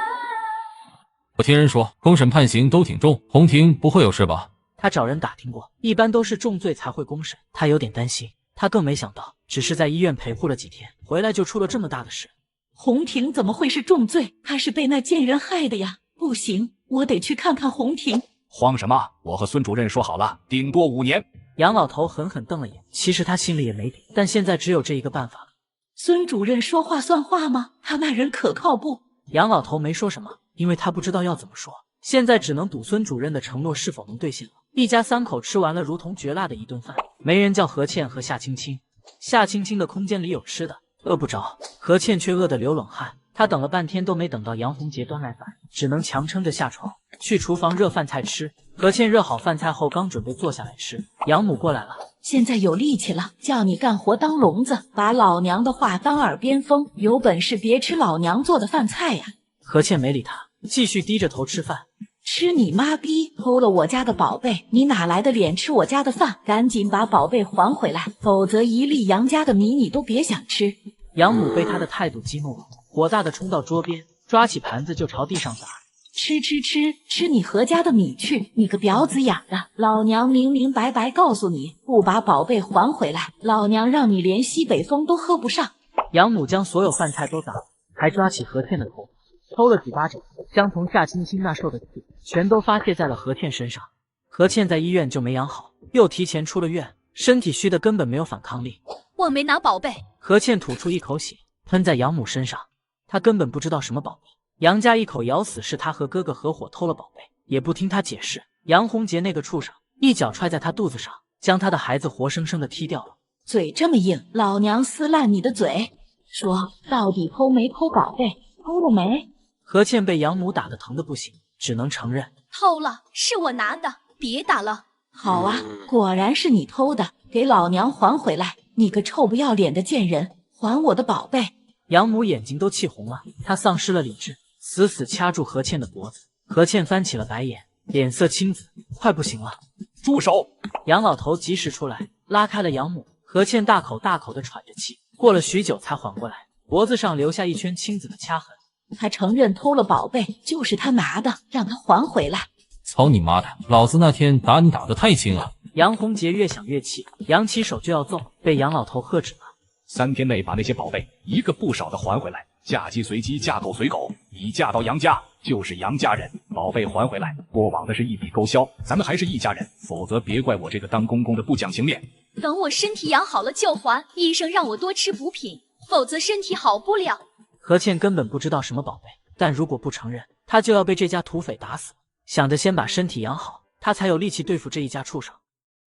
我听人说，公审判刑都挺重，洪婷不会有事吧？他找人打听过，一般都是重罪才会公审，他有点担心。他更没想到，只是在医院陪护了几天，回来就出了这么大的事。洪婷怎么会是重罪？她是被那贱人害的呀！不行，我得去看看洪婷。慌什么？我和孙主任说好了，顶多5年。杨老头狠狠瞪了眼，其实他心里也没底，但现在只有这一个办法了。孙主任说话算话吗？他那人可靠不？杨老头没说什么，因为他不知道要怎么说，现在只能赌孙主任的承诺是否能兑现了。一家3口吃完了如同绝辣的一顿饭，没人叫何倩和夏青青。夏青青的空间里有吃的，饿不着，何倩却饿得流冷汗。她等了半天都没等到杨红杰端来饭，只能强撑着下床去厨房热饭菜吃。何倩热好饭菜后，刚准备坐下来吃，养母过来了。现在有力气了，叫你干活当聋子，把老娘的话当耳边风，有本事别吃老娘做的饭菜呀！何倩没理他，继续低着头吃饭。吃你妈逼！偷了我家的宝贝，你哪来的脸吃我家的饭？赶紧把宝贝还回来，否则一粒杨家的米你都别想吃！养母被他的态度激怒了，火大的冲到桌边，抓起盘子就朝地上砸。吃你何家的米去！你个婊子养的！老娘明明白白告诉你，不把宝贝还回来，老娘让你连西北风都喝不上！养母将所有饭菜都砸了，还抓起何倩的头，抽了几巴掌，将从夏青青那受的气全都发泄在了何倩身上。何倩在医院就没养好，又提前出了院，身体虚的根本没有反抗力。我没拿宝贝。何倩吐出一口血，喷在养母身上。她根本不知道什么宝贝。杨家一口咬死是他和哥哥合伙偷了宝贝，也不听他解释。杨红杰那个畜生一脚踹在他肚子上，将他的孩子活生生的踢掉了。嘴这么硬，老娘撕烂你的嘴！说到底偷没偷宝贝？偷了没？何倩被养母打得疼得不行，只能承认偷了，是我拿的，别打了。好啊，果然是你偷的，给老娘还回来！你个臭不要脸的贱人，还我的宝贝！养母眼睛都气红了，她丧失了理智，死死掐住何倩的脖子。何倩翻起了白眼，脸色青紫，快不行了！住手！杨老头及时出来，拉开了养母。何倩大口大口地喘着气，过了许久才缓过来，脖子上留下一圈青紫的掐痕。他承认偷了宝贝，就是他拿的，让他还回来。操你妈的！老子那天打你打得太轻了。杨洪杰越想越气，扬起手就要揍，被杨老头喝止了。3天内把那些宝贝一个不少的还回来，嫁鸡随鸡，嫁狗随狗。你嫁到杨家就是杨家人，宝贝还回来，过往的是一笔勾销，咱们还是一家人，否则别怪我这个当公公的不讲情面。等我身体养好了就还，医生让我多吃补品，否则身体好不了。何倩根本不知道什么宝贝，但如果不承认，她就要被这家土匪打死。想着先把身体养好，她才有力气对付这一家畜生。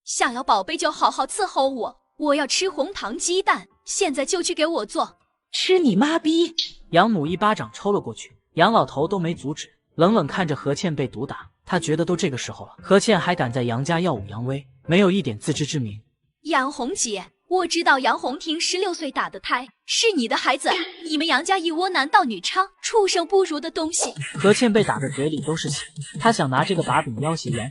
想要宝贝就好好伺候我，我要吃红糖鸡蛋，现在就去给我做。吃你妈逼！养母一巴掌抽了过去，杨老头都没阻止，冷冷看着何倩被毒打，他觉得都这个时候了，何倩还敢在杨家耀武扬威，没有一点自知之明。杨红姐，我知道杨红婷16岁打的胎是你的孩子，你们杨家一窝男盗女娼、畜生不如的东西。何倩被打的嘴里都是血，她想拿这个把柄要挟杨，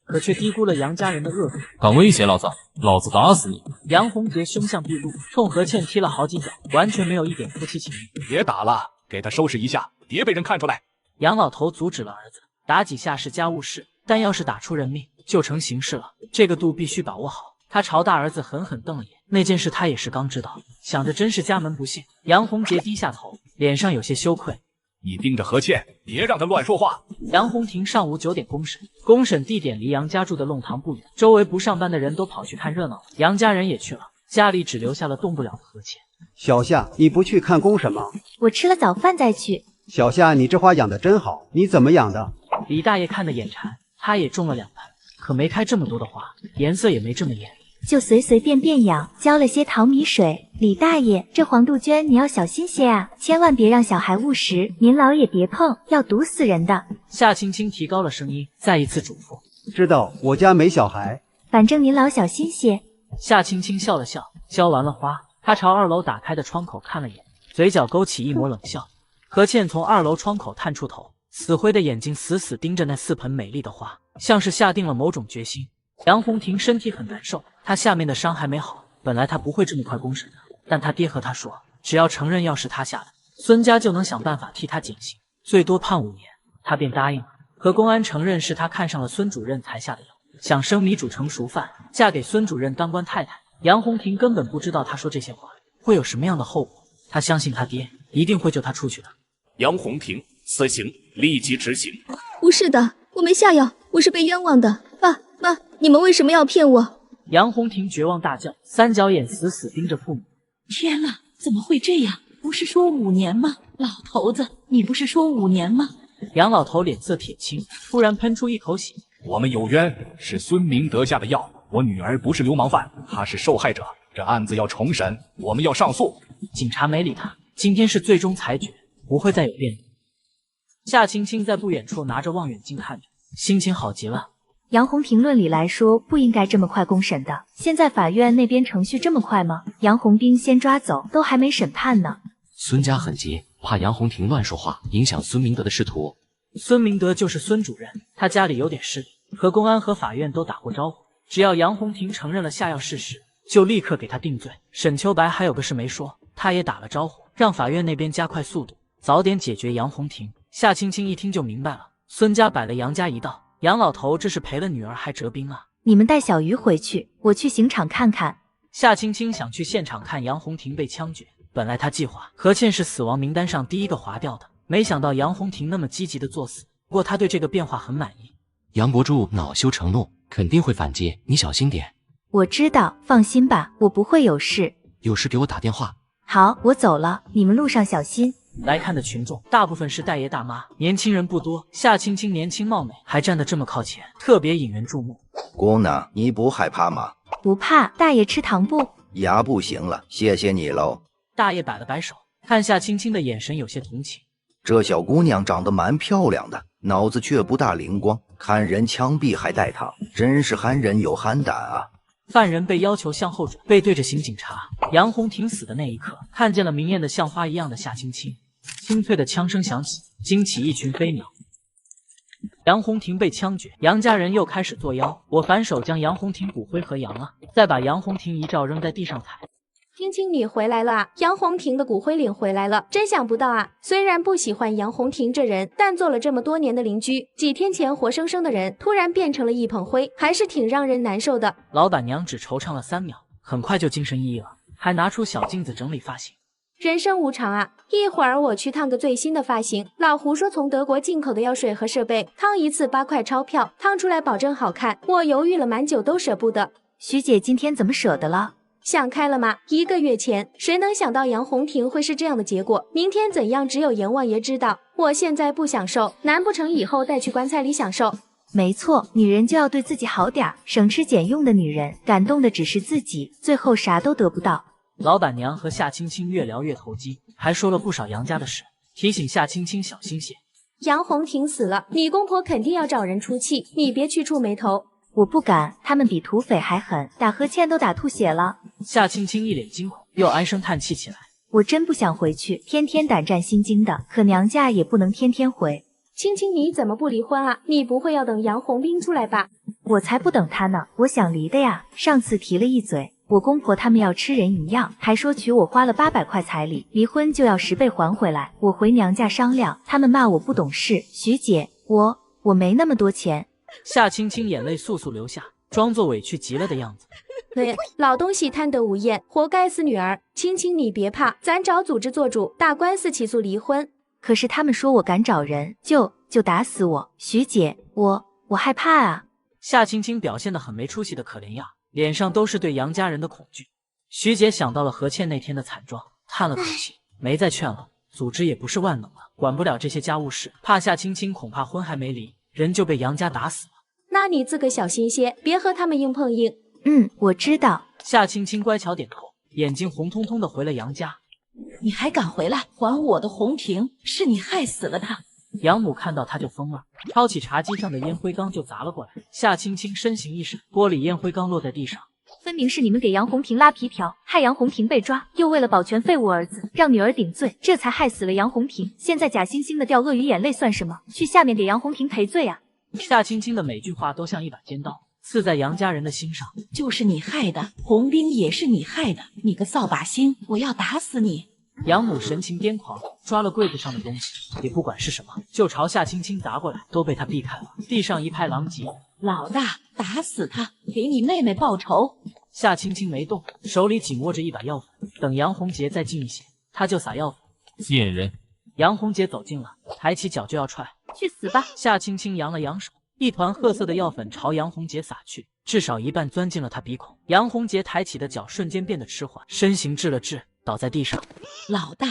可却低估了杨家人的恶毒。敢威胁老子，老子打死你！杨洪杰凶相毕露，冲何倩踢了好几脚，完全没有一点夫妻情谊。别打了，给他收拾一下，别被人看出来。杨老头阻止了儿子，打几下是家务事，但要是打出人命，就成刑事了，这个度必须把握好。他朝大儿子狠狠瞪了眼，那件事他也是刚知道，想着真是家门不幸。杨洪杰低下头，脸上有些羞愧。你盯着何倩，别让她乱说话。杨洪庭上午9点公审，公审地点离杨家住的弄堂不远，周围不上班的人都跑去看热闹了，杨家人也去了，家里只留下了动不了的何倩。小夏，你不去看公审吗？我吃了早饭再去。小夏，你这花养得真好，你怎么养的？李大爷看得眼馋，他也种了2盆，可没开这么多的花，颜色也没这么艳。就随随便便养，浇了些淘米水。李大爷，这黄杜鹃你要小心些啊，千万别让小孩误食，您老也别碰，要毒死人的。夏青青提高了声音，再一次嘱咐。知道，我家没小孩。反正您老小心些。夏青青笑了笑，浇完了花，她朝2楼打开的窗口看了眼，嘴角勾起一抹冷笑。何倩从2楼窗口探出头，死灰的眼睛死死盯着那4盆美丽的花，像是下定了某种决心。杨洪庭身体很难受，他下面的伤还没好，本来他不会这么快公审的，但他爹和他说，只要承认药是他下的，孙家就能想办法替他减刑，最多判5年，他便答应了。和公安承认是他看上了孙主任才下的药，想生米煮成熟饭，嫁给孙主任当官太太。杨洪庭根本不知道他说这些话会有什么样的后果，他相信他爹一定会救他出去的。杨洪庭，死刑立即执行。不是的，我没下药，我是被冤枉的。爸妈，你们为什么要骗我？杨洪庭绝望大叫，三角眼死死盯着父母。天哪，怎么会这样？不是说5年吗？老头子，你不是说5年吗？杨老头脸色铁青，突然喷出一口血。我们有冤，是孙明德下的药，我女儿不是流氓犯，她是受害者，这案子要重审，我们要上诉。警察没理他，今天是最终裁决，不会再有辩论。夏青青在不远处拿着望远镜看着，心情好极了。杨洪庭论理来说不应该这么快公审的，现在法院那边程序这么快吗？杨洪兵先抓走，都还没审判呢。孙家很急，怕杨洪庭乱说话，影响孙明德的仕途。孙明德就是孙主任，他家里有点势力，和公安和法院都打过招呼，只要杨洪庭承认了下药事实，就立刻给他定罪。沈秋白还有个事没说，他也打了招呼，让法院那边加快速度，早点解决杨洪庭。夏青青一听就明白了，孙家摆了杨家一道，杨老头这是赔了女儿还折兵啊！你们带小鱼回去，我去刑场看看。夏青青想去现场看杨洪庭被枪决，本来他计划何倩是死亡名单上第一个划掉的，没想到杨洪庭那么积极的作死，不过他对这个变化很满意。杨国柱恼羞成怒，肯定会反击，你小心点。我知道，放心吧，我不会有事。有事给我打电话。好，我走了，你们路上小心。来看的群众大部分是大爷大妈，年轻人不多。夏青青年轻貌美，还站得这么靠前，特别引人注目。姑娘，你不害怕吗？不怕，大爷吃糖不？牙不行了，谢谢你喽。大爷摆了摆手，看夏青青的眼神有些同情。这小姑娘长得蛮漂亮的，脑子却不大灵光，看人枪毙还带烫，真是憨人有憨胆啊！犯人被要求向后转，背对着刑警察。杨红婷死的那一刻，看见了明艳的像花一样的夏青青。清脆的枪声响起，惊起一群飞鸟。杨红婷被枪决，杨家人又开始作妖。我反手将杨红婷骨灰和扬了，再把杨红婷遗照扔在地上踩。青青，你回来了啊！杨红婷的骨灰领回来了，真想不到啊！虽然不喜欢杨红婷这人，但做了这么多年的邻居，几天前活生生的人突然变成了一捧灰，还是挺让人难受的。老板娘只惆怅了3秒，很快就精神奕奕了，还拿出小镜子整理发型。人生无常啊！一会儿我去烫个最新的发型。老胡说从德国进口的药水和设备，烫一次8块钞票，烫出来保证好看。我犹豫了蛮久，都舍不得。徐姐今天怎么舍得了？想开了吗？1个月前，谁能想到杨红婷会是这样的结果？明天怎样，只有阎王爷知道。我现在不享受，难不成以后带去棺材里享受？没错，女人就要对自己好点，省吃俭用的女人，感动的只是自己，最后啥都得不到。老板娘和夏青青越聊越投机，还说了不少杨家的事，提醒夏青青小心些。杨红婷死了，你公婆肯定要找人出气，你别去触眉头。我不敢，他们比土匪还狠，打何倩都打吐血了。夏青青一脸惊恐，又唉声叹气起来。我真不想回去，天天胆战心惊的，可娘家也不能天天回。青青，你怎么不离婚啊？你不会要等杨红兵出来吧？我才不等他呢，我想离的呀。上次提了一嘴，我公婆他们要吃人一样，还说娶我花了800块彩礼，离婚就要10倍还回来。我回娘家商量，他们骂我不懂事。徐姐，我没那么多钱。夏青青眼泪簌簌流下，装作委屈极了的样子。对，老东西贪得无厌，活该死女儿。青青你别怕，咱找组织做主，打官司起诉离婚。可是他们说我敢找人，就打死我。徐姐，我害怕啊。夏青青表现得很没出息的可怜样，脸上都是对杨家人的恐惧。徐姐想到了何倩那天的惨状，叹了口气，没再劝了。组织也不是万能的，管不了这些家务事，怕夏青青恐怕婚还没离，人就被杨家打死了。那你自个小心些，别和他们硬碰硬。我知道。夏青青乖巧点头，眼睛红彤彤的回了杨家。你还敢回来？还我的红婷！是你害死了她。杨母看到他就疯了，抄起茶几上的烟灰缸就砸了过来。夏青青身形一闪，玻璃烟灰缸落在地上。分明是你们给杨红婷拉皮条，害杨红婷被抓，又为了保全废物儿子，让女儿顶罪，这才害死了杨红婷。现在假惺惺的掉鳄鱼眼泪算什么？去下面给杨红婷赔罪啊！夏青青的每句话都像一把尖刀，刺在杨家人的心上。就是你害的，红兵也是你害的，你个扫把星，我要打死你！杨母神情癫狂，抓了柜子上的东西，也不管是什么，就朝夏青青砸过来，都被他避开了。地上一派狼藉。老大，打死他，给你妹妹报仇！夏青青没动，手里紧握着一把药粉，等杨红杰再近一些，他就撒药粉。贱人！杨红杰走近了，抬起脚就要踹。去死吧！夏青青扬了扬手，一团褐色的药粉朝杨红杰洒去，至少一半钻进了他鼻孔。杨红杰抬起的脚瞬间变得迟缓，身形滞了滞，倒在地上。老大，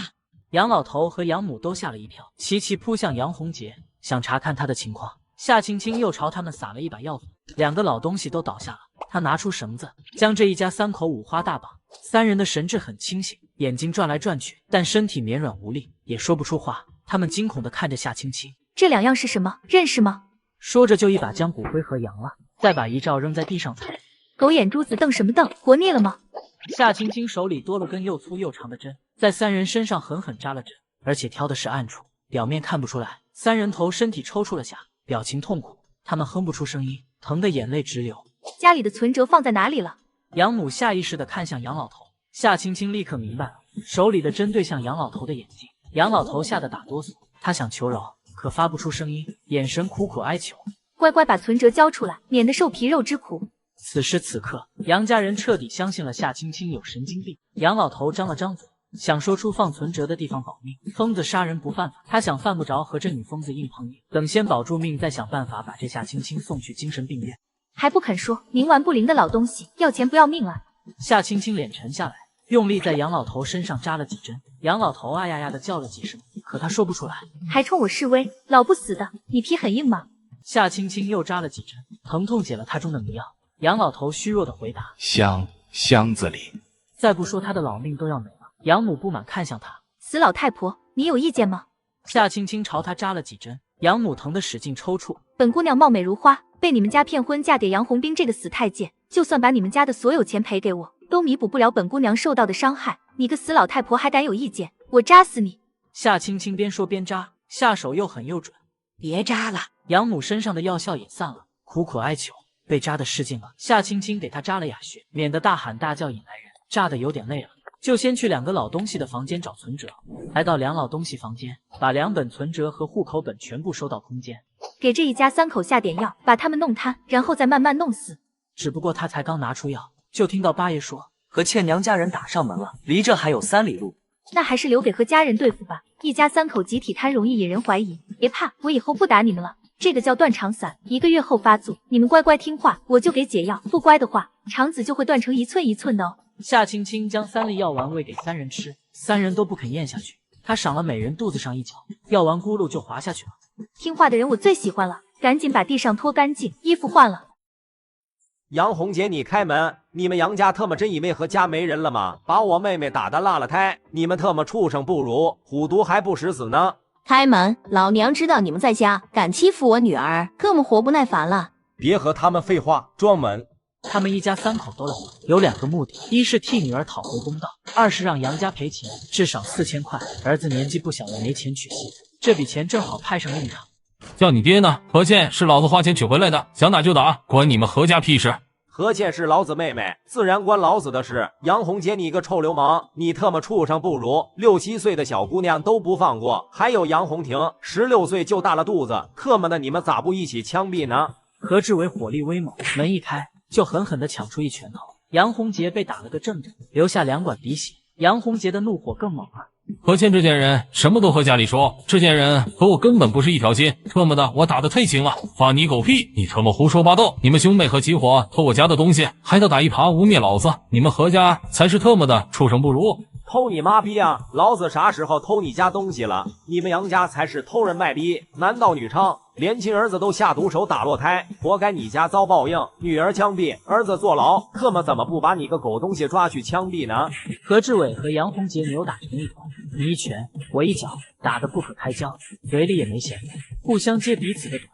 杨老头和杨母都吓了一跳，齐齐扑向杨红杰，想查看他的情况。夏青青又朝他们撒了一把药粉，2个老东西都倒下了。他拿出绳子，将这一家3口五花大绑。3人的神志很清醒，眼睛转来转去，但身体绵软无力，也说不出话。他们惊恐地看着夏青青。这2样是什么？认识吗？说着就一把将骨灰盒扬了，再把遗照扔在地上踩。狗眼珠子瞪什么瞪？活腻了吗？夏青青手里多了根又粗又长的针，在3人身上狠狠扎了针，而且挑的是暗处，表面看不出来。3人头身体抽搐了下，表情痛苦，他们哼不出声音，疼得眼泪直流。家里的存折放在哪里了？杨母下意识地看向杨老头，夏青青立刻明白了，手里的针对向杨老头的眼睛。杨老头吓得打哆嗦，他想求饶，可发不出声音，眼神苦苦哀求。乖乖把存折交出来，免得受皮肉之苦。此时此刻，杨家人彻底相信了夏青青有神经病。杨老头张了张嘴，想说出放存折的地方保命。疯子杀人不犯法，他想犯不着和这女疯子硬碰硬，等先保住命，再想办法把这夏青青送去精神病院。还不肯说，冥顽不灵的老东西，要钱不要命啊！夏青青脸沉下来，用力在杨老头身上扎了几针。杨老头啊呀呀的叫了几声，可他说不出来。还冲我示威，老不死的，你皮很硬吗？夏青青又扎了几针，疼痛解了他中的迷药。杨老头虚弱的回答：箱子里。再不说他的老命都要没了。杨母不满看向他：死老太婆，你有意见吗？夏青青朝他扎了几针，杨母疼得使劲抽搐。本姑娘貌美如花，被你们家骗婚嫁给杨洪斌这个死太监，就算把你们家的所有钱赔给我，都弥补不了本姑娘受到的伤害。你个死老太婆还敢有意见，我扎死你！夏青青边说边扎，下手又狠又准。别扎了！杨母身上的药效也散了，苦苦哀求。被扎得失禁了，夏青青给她扎了哑穴，免得大喊大叫引来人。扎得有点累了，就先去2个老东西的房间找存折。来到梁老东西房间，把2本存折和户口本全部收到空间。给这一家3口下点药，把他们弄瘫，然后再慢慢弄死。只不过他才刚拿出药，就听到八爷说何倩娘家人打上门了，离这还有3里路。那还是留给何家人对付吧，一家3口集体瘫容易引人怀疑。别怕，我以后不打你们了。这个叫断肠散，1个月后发作，你们乖乖听话，我就给解药。不乖的话，肠子就会断成1寸1寸的哦。夏青青将3粒药丸喂给3人吃，3人都不肯咽下去。她赏了每人肚子上一脚，药丸咕噜就滑下去了。听话的人我最喜欢了，赶紧把地上拖干净，衣服换了。杨红姐，你开门！你们杨家特么真以为何家没人了吗？把我妹妹打得落了胎，你们特么畜生不如，虎毒还不食死呢！开门！老娘知道你们在家，敢欺负我女儿，特么活不耐烦了。别和他们废话，装门！他们一家3口都来了，有2个目的：一是替女儿讨回公道，2是让杨家赔钱，至少4000块。儿子年纪不小了，没钱娶媳妇，这笔钱正好派上用场。叫你爹呢？何倩是老子花钱娶回来的，想打就打，关你们何家屁事？何倩是老子妹妹，自然关老子的事。杨红姐，你个臭流氓，你特么畜生不如！6、7岁的小姑娘都不放过，还有杨红婷，16岁就大了肚子，特么的你们咋不一起枪毙呢？何志伟火力威猛，门一开就狠狠地抢出一拳头，杨红杰被打了个正着，留下2管鼻血。杨红杰的怒火更猛了。何倩这件人什么都和家里说，这件人和我根本不是一条心，特么的我打得忒轻了，发你狗屁！你特么胡说八道！你们兄妹和起火偷我家的东西，还要打一耙污蔑老子，你们何家才是特么的畜生不如！偷你妈逼啊！老子啥时候偷你家东西了？你们杨家才是偷人卖逼，男盗女娼，连亲儿子都下毒手打落胎，活该你家遭报应。女儿枪毙，儿子坐牢，特么怎么不把你个狗东西抓去枪毙呢？何志伟和杨红杰扭打成一团，你一拳我一脚，打得不可开交，嘴里也没闲着，互相揭彼此的短。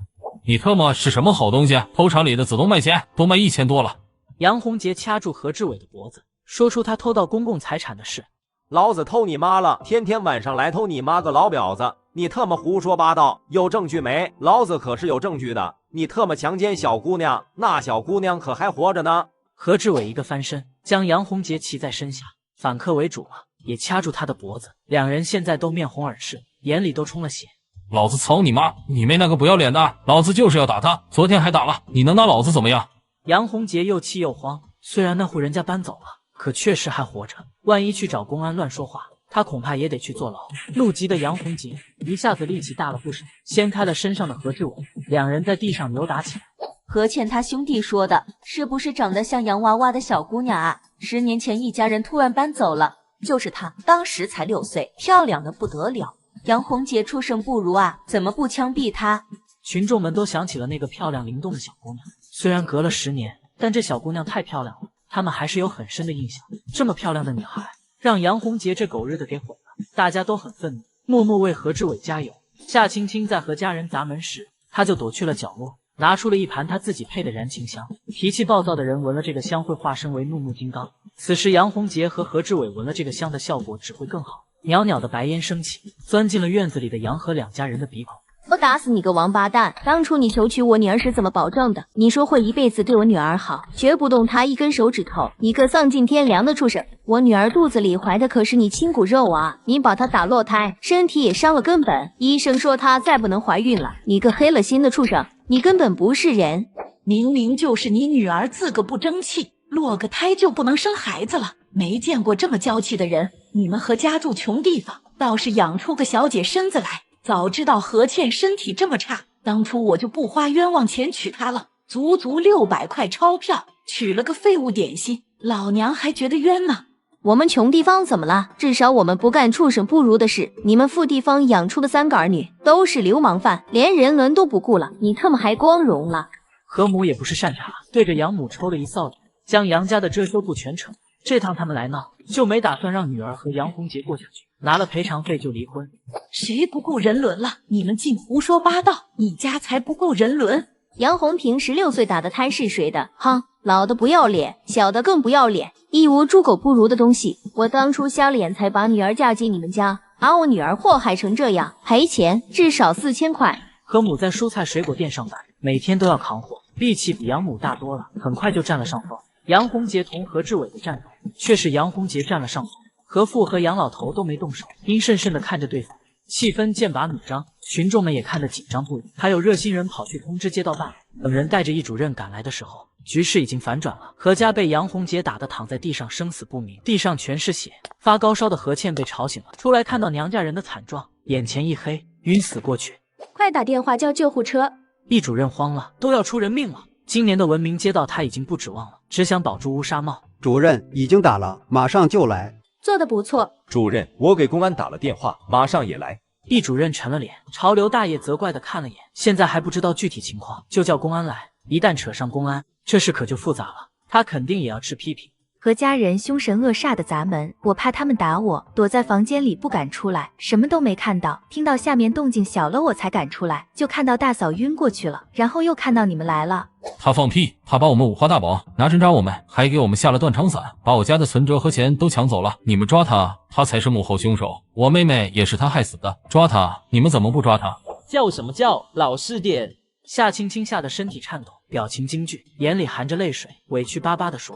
你特么是什么好东西？偷厂里的紫东卖钱，都卖1000多了。杨红杰掐住何志伟的脖子，说出他偷到公共财产的事。老子偷你妈了，天天晚上来偷你妈个老婊子！你特么胡说八道，有证据没？老子可是有证据的！你特么强奸小姑娘，那小姑娘可还活着呢！何志伟一个翻身，将杨红杰骑在身下，反客为主了，也掐住他的脖子。2人现在都面红耳赤，眼里都充了血。老子操你妈！你妹那个不要脸的，老子就是要打他，昨天还打了，你能拿老子怎么样？杨红杰又气又慌，虽然那户人家搬走了，可确实还活着，万一去找公安乱说话，他恐怕也得去坐牢。怒极的杨红杰一下子力气大了不少，掀开了身上的何志伟，2人在地上扭打起来。何倩他兄弟说的，是不是长得像洋娃娃的小姑娘啊？10年前一家人突然搬走了，就是她，当时才6岁，漂亮的不得了。杨红杰畜生不如啊，怎么不枪毙她？群众们都想起了那个漂亮灵动的小姑娘，虽然隔了10年，但这小姑娘太漂亮了，他们还是有很深的印象。这么漂亮的女孩，让杨红杰这狗日的给毁了，大家都很愤怒，默默为何志伟加油。夏青青在和家人砸门时，他就躲去了角落，拿出了一盘他自己配的燃情香。脾气暴躁的人闻了这个香会化身为怒目金刚，此时杨红杰和何志伟闻了这个香的效果只会更好。袅袅的白烟升起，钻进了院子里的杨和2家人的鼻孔。我打死你个王八蛋！当初你求娶我女儿是怎么保证的？你说会一辈子对我女儿好，绝不动她一根手指头。你个丧尽天良的畜生！我女儿肚子里怀的可是你亲骨肉啊！你把她打落胎，身体也伤了根本。医生说她再不能怀孕了。你个黑了心的畜生！你根本不是人！明明就是你女儿自个不争气，落个胎就不能生孩子了。没见过这么娇气的人。你们何家住穷地方，倒是养出个小姐身子来。早知道何倩身体这么差，当初我就不花冤枉钱娶她了，足足600块钞票，娶了个废物点心，老娘还觉得冤呢。我们穷地方怎么了？至少我们不干畜生不如的事。你们富地方养出的3个儿女都是流氓犯，连人伦都不顾了，你他妈还光荣了？何母也不是善茬，对着杨母抽了一扫脸，将杨家的遮羞布全扯。这趟他们来闹，就没打算让女儿和杨红杰过下去。拿了赔偿费就离婚。谁不顾人伦了？你们净胡说八道！你家才不顾人伦！杨红萍16岁打的胎是谁的？哼，老的不要脸，小的更不要脸，一无猪狗不如的东西！我当初瞎了眼才把女儿嫁进你们家，把我女儿祸害成这样，赔钱至少4000块。何母在蔬菜水果店上班，每天都要扛活，力气比杨母大多了，很快就占了上风。杨洪杰同何志伟的战斗却是杨洪杰占了上风，何父和杨老头都没动手，阴森森的看着对方，气氛剑拔弩张，群众们也看得紧张不已。还有热心人跑去通知街道办，等人带着易主任赶来的时候，局势已经反转了。何家被杨洪杰打得躺在地上生死不明，地上全是血。发高烧的何倩被吵醒了，出来看到娘家人的惨状，眼前一黑，晕死过去。快打电话叫救护车！易主任慌了，都要出人命了。今年的文明街道他已经不指望了，只想保住乌纱帽。主任已经打了，马上就来。做得不错。主任，我给公安打了电话，马上也来。易主任沉了脸，朝刘大爷责怪的看了眼，现在还不知道具体情况，就叫公安来。一旦扯上公安，这事可就复杂了，他肯定也要吃批评。何家人凶神恶煞的砸门，我怕他们打我，躲在房间里不敢出来，什么都没看到。听到下面动静小了，我才敢出来，就看到大嫂晕过去了，然后又看到你们来了。他放屁！他把我们五花大绑，拿针扎我们，还给我们下了断肠散，把我家的存折和钱都抢走了。你们抓他，他才是幕后凶手。我妹妹也是他害死的，抓他！你们怎么不抓他？叫什么叫？老实点！夏青青吓得身体颤抖，表情惊惧，眼里含着泪水，委屈巴巴地说。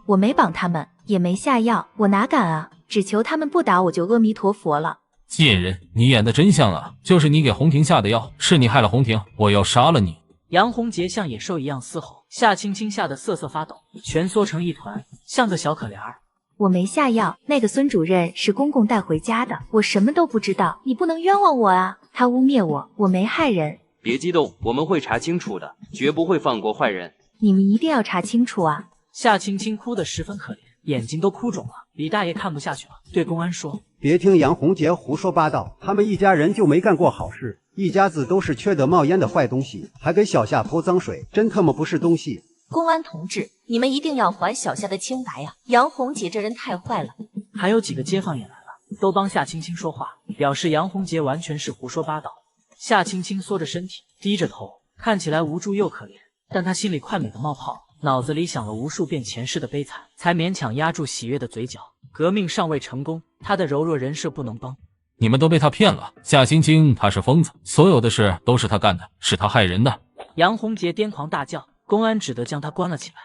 我没绑他们，也没下药，我哪敢啊！只求他们不打我就阿弥陀佛了。贱人，你演的真像啊！就是你给红婷下的药，是你害了红婷，我要杀了你！杨洪杰像野兽一样嘶吼，夏青青吓得瑟瑟发抖，蜷缩成一团，像个小可怜儿。我没下药，那个孙主任是公公带回家的，我什么都不知道，你不能冤枉我啊！他污蔑我，我没害人。别激动，我们会查清楚的，绝不会放过坏人。你们一定要查清楚啊！夏青青哭得十分可怜，眼睛都哭肿了。李大爷看不下去了，对公安说：“别听杨洪杰胡说八道，他们一家人就没干过好事，一家子都是缺德冒烟的坏东西，还给小夏泼脏水，真他妈不是东西！”公安同志，你们一定要还小夏的清白呀！杨洪杰这人太坏了。还有几个街坊也来了，都帮夏青青说话，表示杨洪杰完全是胡说八道。夏青青缩着身体，低着头，看起来无助又可怜，但她心里快美的冒泡。脑子里想了无数遍前世的悲惨，才勉强压住喜悦的嘴角。革命尚未成功，他的柔弱人设不能崩。你们都被他骗了，夏青青他是疯子，所有的事都是他干的，是他害人的。杨洪杰癫狂大叫，公安只得将他关了起来。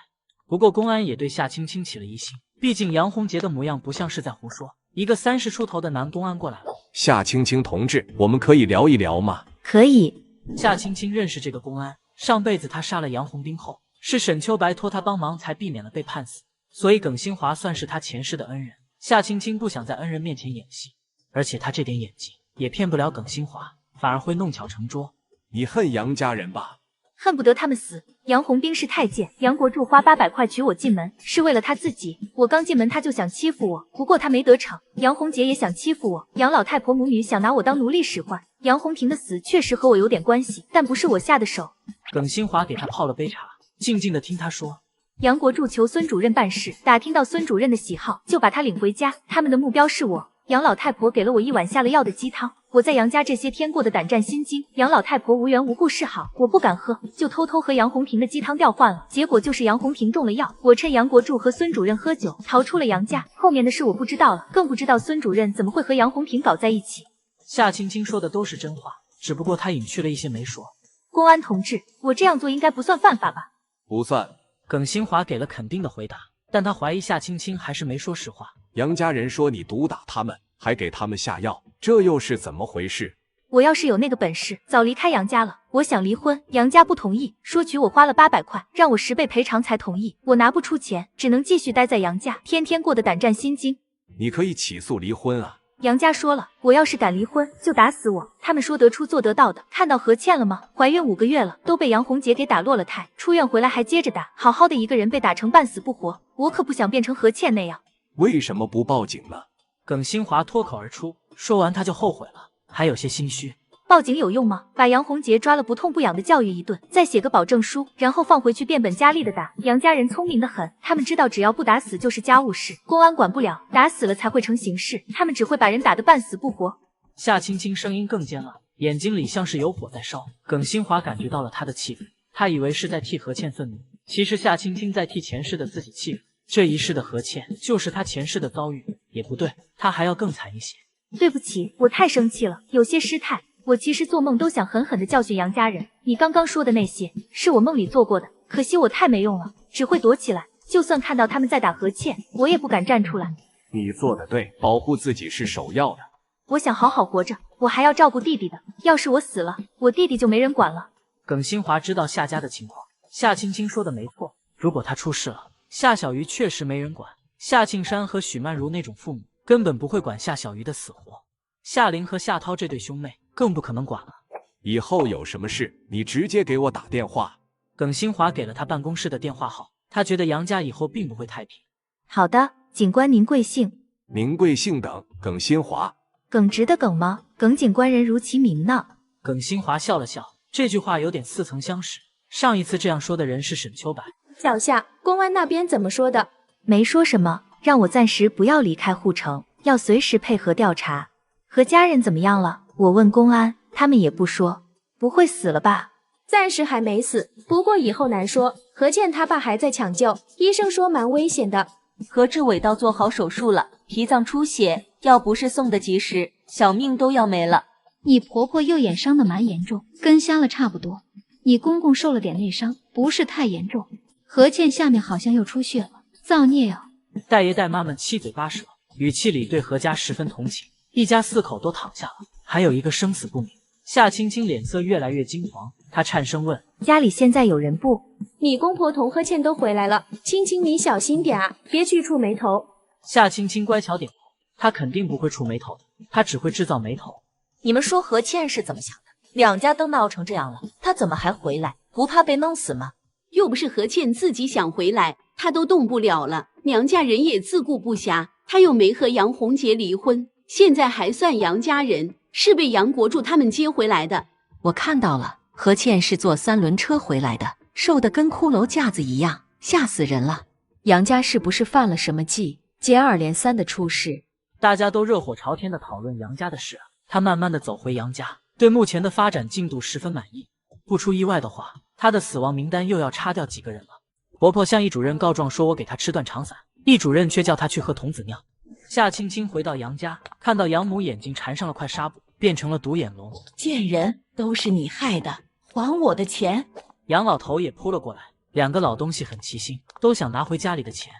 不过公安也对夏青青起了疑心，毕竟杨洪杰的模样不像是在胡说。一个30出头的男公安过来了。夏青青同志，我们可以聊一聊吗？可以。夏青青认识这个公安，上辈子他杀了杨洪兵后，是沈秋白托他帮忙才避免了被判死，所以耿新华算是他前世的恩人。夏青青不想在恩人面前演戏，而且他这点演技也骗不了耿新华，反而会弄巧成拙。你恨杨家人吧？恨不得他们死。杨洪兵是太监，杨国柱花800块娶我进门，是为了他自己。我刚进门他就想欺负我，不过他没得逞。杨洪杰也想欺负我，杨老太婆母女想拿我当奴隶使唤。杨洪平的死确实和我有点关系，但不是我下的手。耿新华给他泡了杯茶，静静的听他说。杨国柱求孙主任办事，打听到孙主任的喜好，就把他领回家。他们的目标是我。杨老太婆给了我一碗下了药的鸡汤，我在杨家这些天过得胆战心惊。杨老太婆无缘无故示好，我不敢喝，就偷偷和杨洪平的鸡汤调换了。结果就是杨洪平中了药，我趁杨国柱和孙主任喝酒，逃出了杨家。后面的事我不知道了，更不知道孙主任怎么会和杨洪平搞在一起。夏青青说的都是真话，只不过他隐去了一些没说。公安同志，我这样做应该不算犯法吧？不算。耿新华给了肯定的回答，但他怀疑夏青青还是没说实话。杨家人说你毒打他们，还给他们下药，这又是怎么回事？我要是有那个本事，早离开杨家了。我想离婚，杨家不同意，说娶我花了800块，让我10倍赔偿才同意。我拿不出钱，只能继续待在杨家，天天过得胆战心惊。你可以起诉离婚啊。杨家说了，我要是敢离婚，就打死我。他们说得出做得到的。看到何倩了吗？怀孕5个月了，都被杨洪杰给打落了胎，出院回来还接着打，好好的一个人被打成半死不活。我可不想变成何倩那样。为什么不报警呢？耿新华脱口而出，说完他就后悔了，还有些心虚。报警有用吗？把杨洪杰抓了不痛不痒的教育一顿，再写个保证书，然后放回去变本加厉的打。杨家人聪明得很，他们知道只要不打死就是家务事，公安管不了，打死了才会成刑事，他们只会把人打得半死不活。夏青青声音更尖了，眼睛里像是有火在烧。耿新华感觉到了他的气愤，他以为是在替何倩愤怒，其实夏青青在替前世的自己气愤。这一世的何倩就是他前世的遭遇，也不对，他还要更惨一些。对不起，我太生气了，有些失态。我其实做梦都想狠狠地教训杨家人，你刚刚说的那些是我梦里做过的，可惜我太没用了，只会躲起来。就算看到他们在打何倩，我也不敢站出来。你做的对，保护自己是首要的。我想好好活着，我还要照顾弟弟的。要是我死了，我弟弟就没人管了。耿新华知道夏家的情况，夏青青说的没错，如果他出事了，夏小鱼确实没人管。夏庆山和许曼如那种父母根本不会管夏小鱼的死活，夏玲和夏涛这对兄妹更不可能管了。以后有什么事，你直接给我打电话。耿新华给了他办公室的电话号，他觉得杨家以后并不会太平。好的，警官您贵姓？您贵姓等？耿新华。耿直的耿吗？耿警官人如其名呢。耿新华笑了笑，这句话有点似曾相识，上一次这样说的人是沈秋白。脚下，公安那边怎么说的？没说什么，让我暂时不要离开护城，要随时配合调查。和家人怎么样了？我问公安，他们也不说。不会死了吧？暂时还没死，不过以后难说。何倩他爸还在抢救，医生说蛮危险的。何志伟倒做好手术了，脾脏出血，要不是送得及时，小命都要没了。你婆婆右眼伤得蛮严重，跟瞎了差不多。你公公受了点内伤，不是太严重。何倩下面好像又出血了，造孽啊！戴爷戴妈们七嘴八舌，语气里对何家十分同情。一家四口都躺下了，还有一个生死不明。夏青青脸色越来越金黄，她颤声问：家里现在有人不？你公婆同何倩都回来了，青青你小心点啊，别去触霉头。夏青青乖巧点头，她肯定不会触霉头的，她只会制造霉头。你们说何倩是怎么想的？两家都闹成这样了，她怎么还回来？不怕被弄死吗？又不是何倩自己想回来，她都动不了了。娘家人也自顾不暇，她又没和杨洪杰离婚，现在还算杨家人，是被杨国柱他们接回来的。我看到了，何倩是坐3轮车回来的，瘦得跟骷髅架子一样，吓死人了。杨家是不是犯了什么忌，接二连三的出事？大家都热火朝天的讨论杨家的事。他慢慢的走回杨家，对目前的发展进度十分满意。不出意外的话，他的死亡名单又要擦掉几个人了。婆婆向易主任告状说我给她吃断肠散，易主任却叫她去喝童子尿。夏青青回到杨家，看到杨母眼睛缠上了块纱布，变成了独眼龙。贱人，都是你害的，还我的钱！杨老头也扑了过来，两个老东西很齐心，都想拿回家里的钱。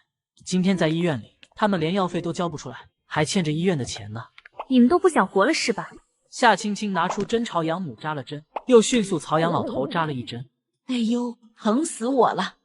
今天在医院里，他们连药费都交不出来，还欠着医院的钱呢。你们都不想活了是吧？夏青青拿出针朝杨母扎了针，又迅速朝杨老头扎了一针。哎呦，疼死我了！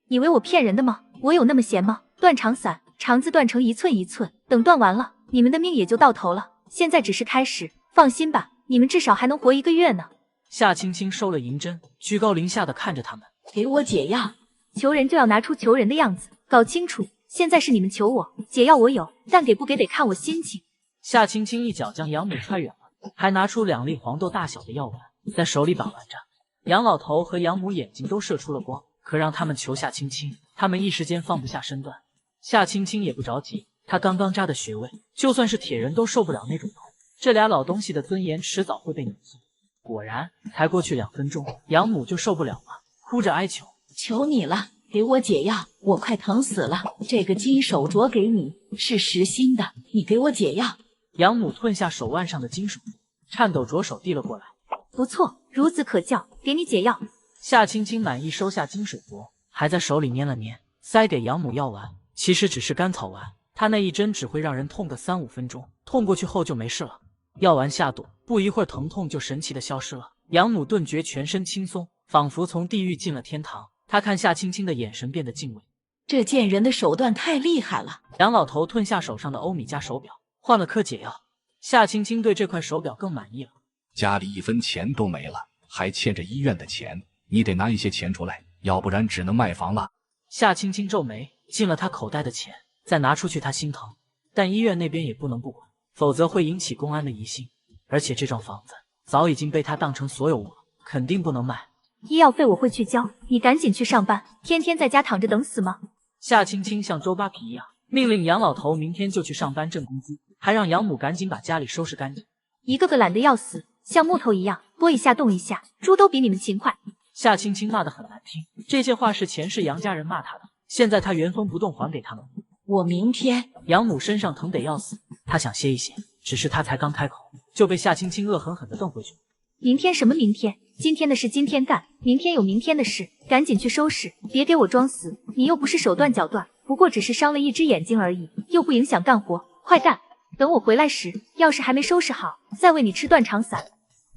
以为我骗人的吗？我有那么闲吗？断肠散，肠子断成一寸一寸，等断完了，你们的命也就到头了。现在只是开始，放心吧，你们至少还能活1个月呢。夏青青收了银针，居高临下的看着他们，给我解药。求人就要拿出求人的样子，搞清楚，现在是你们求我，解药我有，但给不给得看我心情。夏青青一脚将杨母踹远了，还拿出2粒黄豆大小的药丸，在手里把玩着。杨老头和杨母眼睛都射出了光，可让他们求夏青青，他们一时间放不下身段。夏青青也不着急，他刚刚扎的穴位，就算是铁人都受不了那种痛。这俩老东西的尊严迟早会被扭碎。果然，才过去2分钟，杨母就受不了了，哭着哀求：求你了，给我解药，我快疼死了。这个金手镯给你，是实心的，你给我解药。杨母褪下手腕上的金手镯，颤抖着手递了过来。不错，孺子可教，给你解药。夏青青满意收下金手镯，还在手里捏了捏，塞给杨母药丸。其实只是甘草丸，他那一针只会让人痛个3-5分钟，痛过去后就没事了。药丸下肚，不一会儿疼痛就神奇的消失了。杨母顿觉全身轻松，仿佛从地狱进了天堂。他看夏青青的眼神变得敬畏。这贱人的手段太厉害了。杨老头褪下手上的欧米茄手表，换了颗解药。夏青青对这块手表更满意了。家里1分钱都没了，还欠着医院的钱，你得拿一些钱出来，要不然只能卖房了。夏青青皱眉，进了他口袋的钱，再拿出去他心疼，但医院那边也不能不管，否则会引起公安的疑心。而且这幢房子早已经被他当成所有物了，肯定不能卖。医药费我会去交，你赶紧去上班，天天在家躺着等死吗？夏青青像周扒皮一样，命令杨老头明天就去上班挣工资，还让杨母赶紧把家里收拾干净。一个个懒得要死，像木头一样，拨一下动一下，猪都比你们勤快。夏青青骂得很难听，这些话是前世杨家人骂他的，现在他原封不动还给他们。我明天……杨母身上疼得要死，他想歇一歇，只是他才刚开口，就被夏青青恶狠狠地瞪回去。明天什么明天？今天的事今天干，明天有明天的事，赶紧去收拾，别给我装死。你又不是手断脚断，不过只是伤了一只眼睛而已，又不影响干活，快干！等我回来时，要是还没收拾好，再喂你吃断肠散。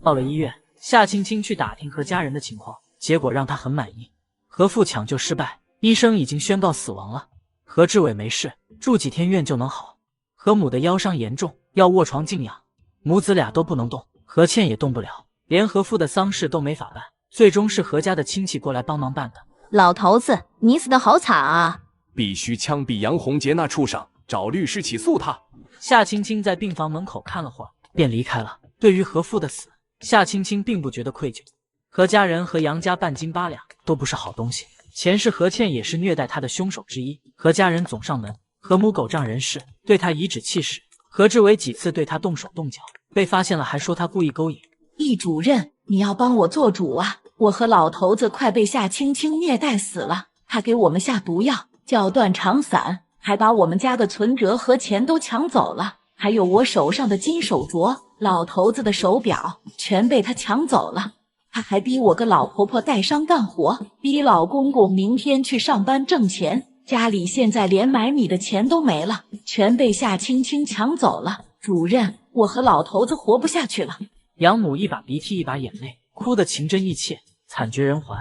到了医院，夏青青去打听何家人的情况，结果让他很满意。何父抢救失败，医生已经宣告死亡了。何志伟没事，住几天院就能好。何母的腰伤严重，要卧床静养，母子俩都不能动，何倩也动不了，连何父的丧事都没法办，最终是何家的亲戚过来帮忙办的。老头子，你死得好惨啊！必须枪毙杨洪杰那畜生，找律师起诉他。夏青青在病房门口看了会儿，便离开了。对于何父的死，夏青青并不觉得愧疚。何家人和杨家半斤八两，都不是好东西。前世何倩也是虐待他的凶手之一，何家人总上门，何母狗仗人势，对他颐指气使。何志伟几次对他动手动脚，被发现了还说他故意勾引。易主任，你要帮我做主啊！我和老头子快被夏青青虐待死了，他给我们下毒药，叫断肠散，还把我们家的存折和钱都抢走了，还有我手上的金手镯、老头子的手表，全被他抢走了。他还逼我个老婆婆带伤干活，逼老公公明天去上班挣钱，家里现在连买米的钱都没了，全被夏青青抢走了。主任，我和老头子活不下去了。养母一把鼻涕一把眼泪，哭得情真意切，惨绝人寰。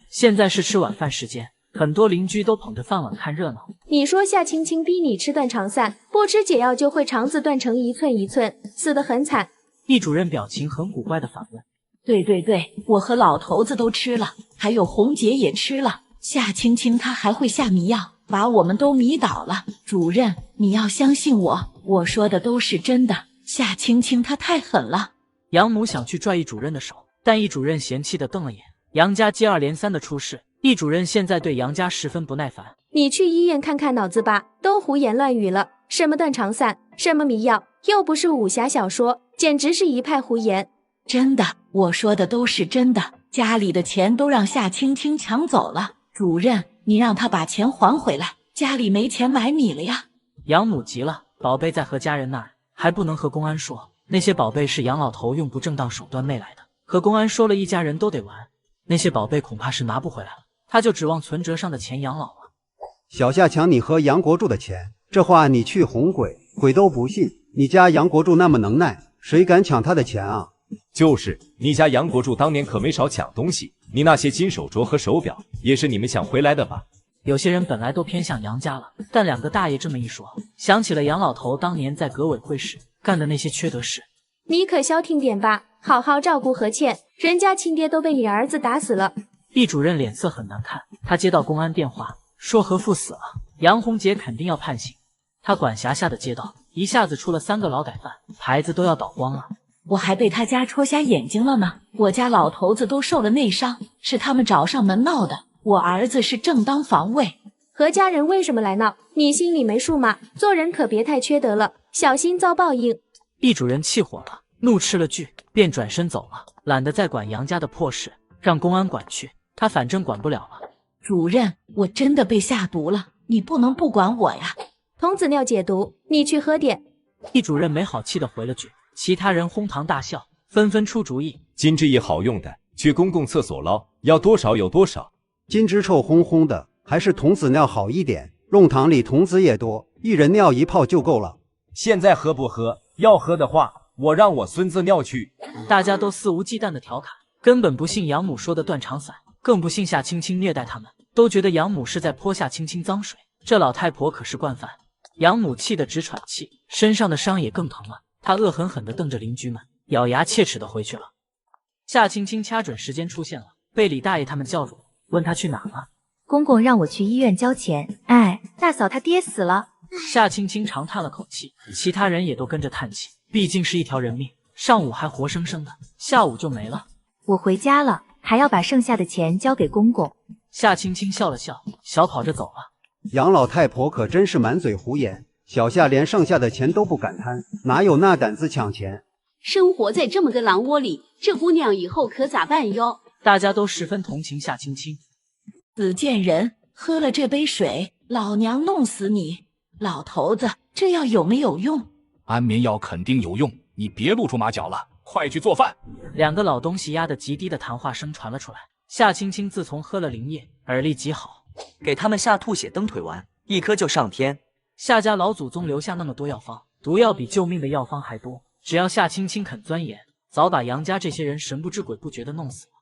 现在是吃晚饭时间，很多邻居都捧着饭碗看热闹。你说夏青青逼你吃断肠散，不吃解药就会肠子断成一寸一寸，死得很惨。易主任表情很古怪的反问。对，我和老头子都吃了，还有红姐也吃了。夏青青她还会下迷药，把我们都迷倒了。主任，你要相信我，我说的都是真的。夏青青她太狠了。杨母想去拽易主任的手，但易主任嫌弃的瞪了眼。杨家接二连三的出事，易主任现在对杨家十分不耐烦。你去医院看看脑子吧，都胡言乱语了，什么断肠散，什么迷药，又不是武侠小说，简直是一派胡言。真的，我说的都是真的，家里的钱都让夏青青抢走了。主任，你让他把钱还回来，家里没钱买米了呀。杨母急了，宝贝在何家人那儿，还不能和公安说，那些宝贝是杨老头用不正当手段昧来的，和公安说了一家人都得完，那些宝贝恐怕是拿不回来了，他就指望存折上的钱养老了。小夏抢你和杨国柱的钱，这话你去哄鬼，鬼都不信。你家杨国柱那么能耐，谁敢抢他的钱啊？就是你家杨国柱当年可没少抢东西，你那些金手镯和手表也是你们抢回来的吧？有些人本来都偏向杨家了，但两个大爷这么一说，想起了杨老头当年在革委会时干的那些缺德事。你可消停点吧，好好照顾何倩，人家亲爹都被你儿子打死了。易主任脸色很难看，他接到公安电话，说何父死了，杨洪杰肯定要判刑。他管辖下的街道一下子出了3个劳改犯，牌子都要倒光了。我还被他家戳瞎眼睛了呢，我家老头子都受了内伤，是他们找上门闹的，我儿子是正当防卫。何家人为什么来闹？你心里没数吗？做人可别太缺德了，小心遭报应。易主任气火了，怒斥了句，便转身走了，懒得再管杨家的破事，让公安管去，他反正管不了了。主任，我真的被下毒了，你不能不管我呀。童子尿解毒，你去喝点。易主任没好气地回了句，其他人哄堂大笑，纷纷出主意。金枝也好用的，去公共厕所捞，要多少有多少。金枝臭烘烘的，还是童子尿好一点，弄堂里童子也多，一人尿1泡就够了。现在喝不喝？要喝的话，我让我孙子尿去。大家都肆无忌惮地调侃，根本不信杨母说的断肠散，更不信夏青青虐待他们，都觉得杨母是在泼夏青青脏水。这老太婆可是惯犯。杨母气得直喘气，身上的伤也更疼了。她恶狠狠地瞪着邻居们，咬牙切齿地回去了。夏青青掐准时间出现了，被李大爷他们叫住，问她去哪了。公公让我去医院交钱。哎，大嫂她爹死了。夏青青长叹了口气，其他人也都跟着叹气，毕竟是一条人命，上午还活生生的，下午就没了。我回家了，还要把剩下的钱交给公公。夏青青笑了笑，小跑着走了。杨老太婆可真是满嘴胡言，小夏连剩下的钱都不敢贪，哪有那胆子抢钱？生活在这么个狼窝里，这姑娘以后可咋办哟？大家都十分同情夏青青。死贱人，喝了这杯水，老娘弄死你！老头子，这药有没有用？安眠药肯定有用，你别露出马脚了，快去做饭。两个老东西压得极低的谈话声传了出来。夏青青自从喝了灵液，耳力极好，给他们下吐血蹬腿丸，一颗就上天。夏家老祖宗留下那么多药方，毒药比救命的药方还多，只要夏青青肯钻研，早把杨家这些人神不知鬼不觉的弄死了。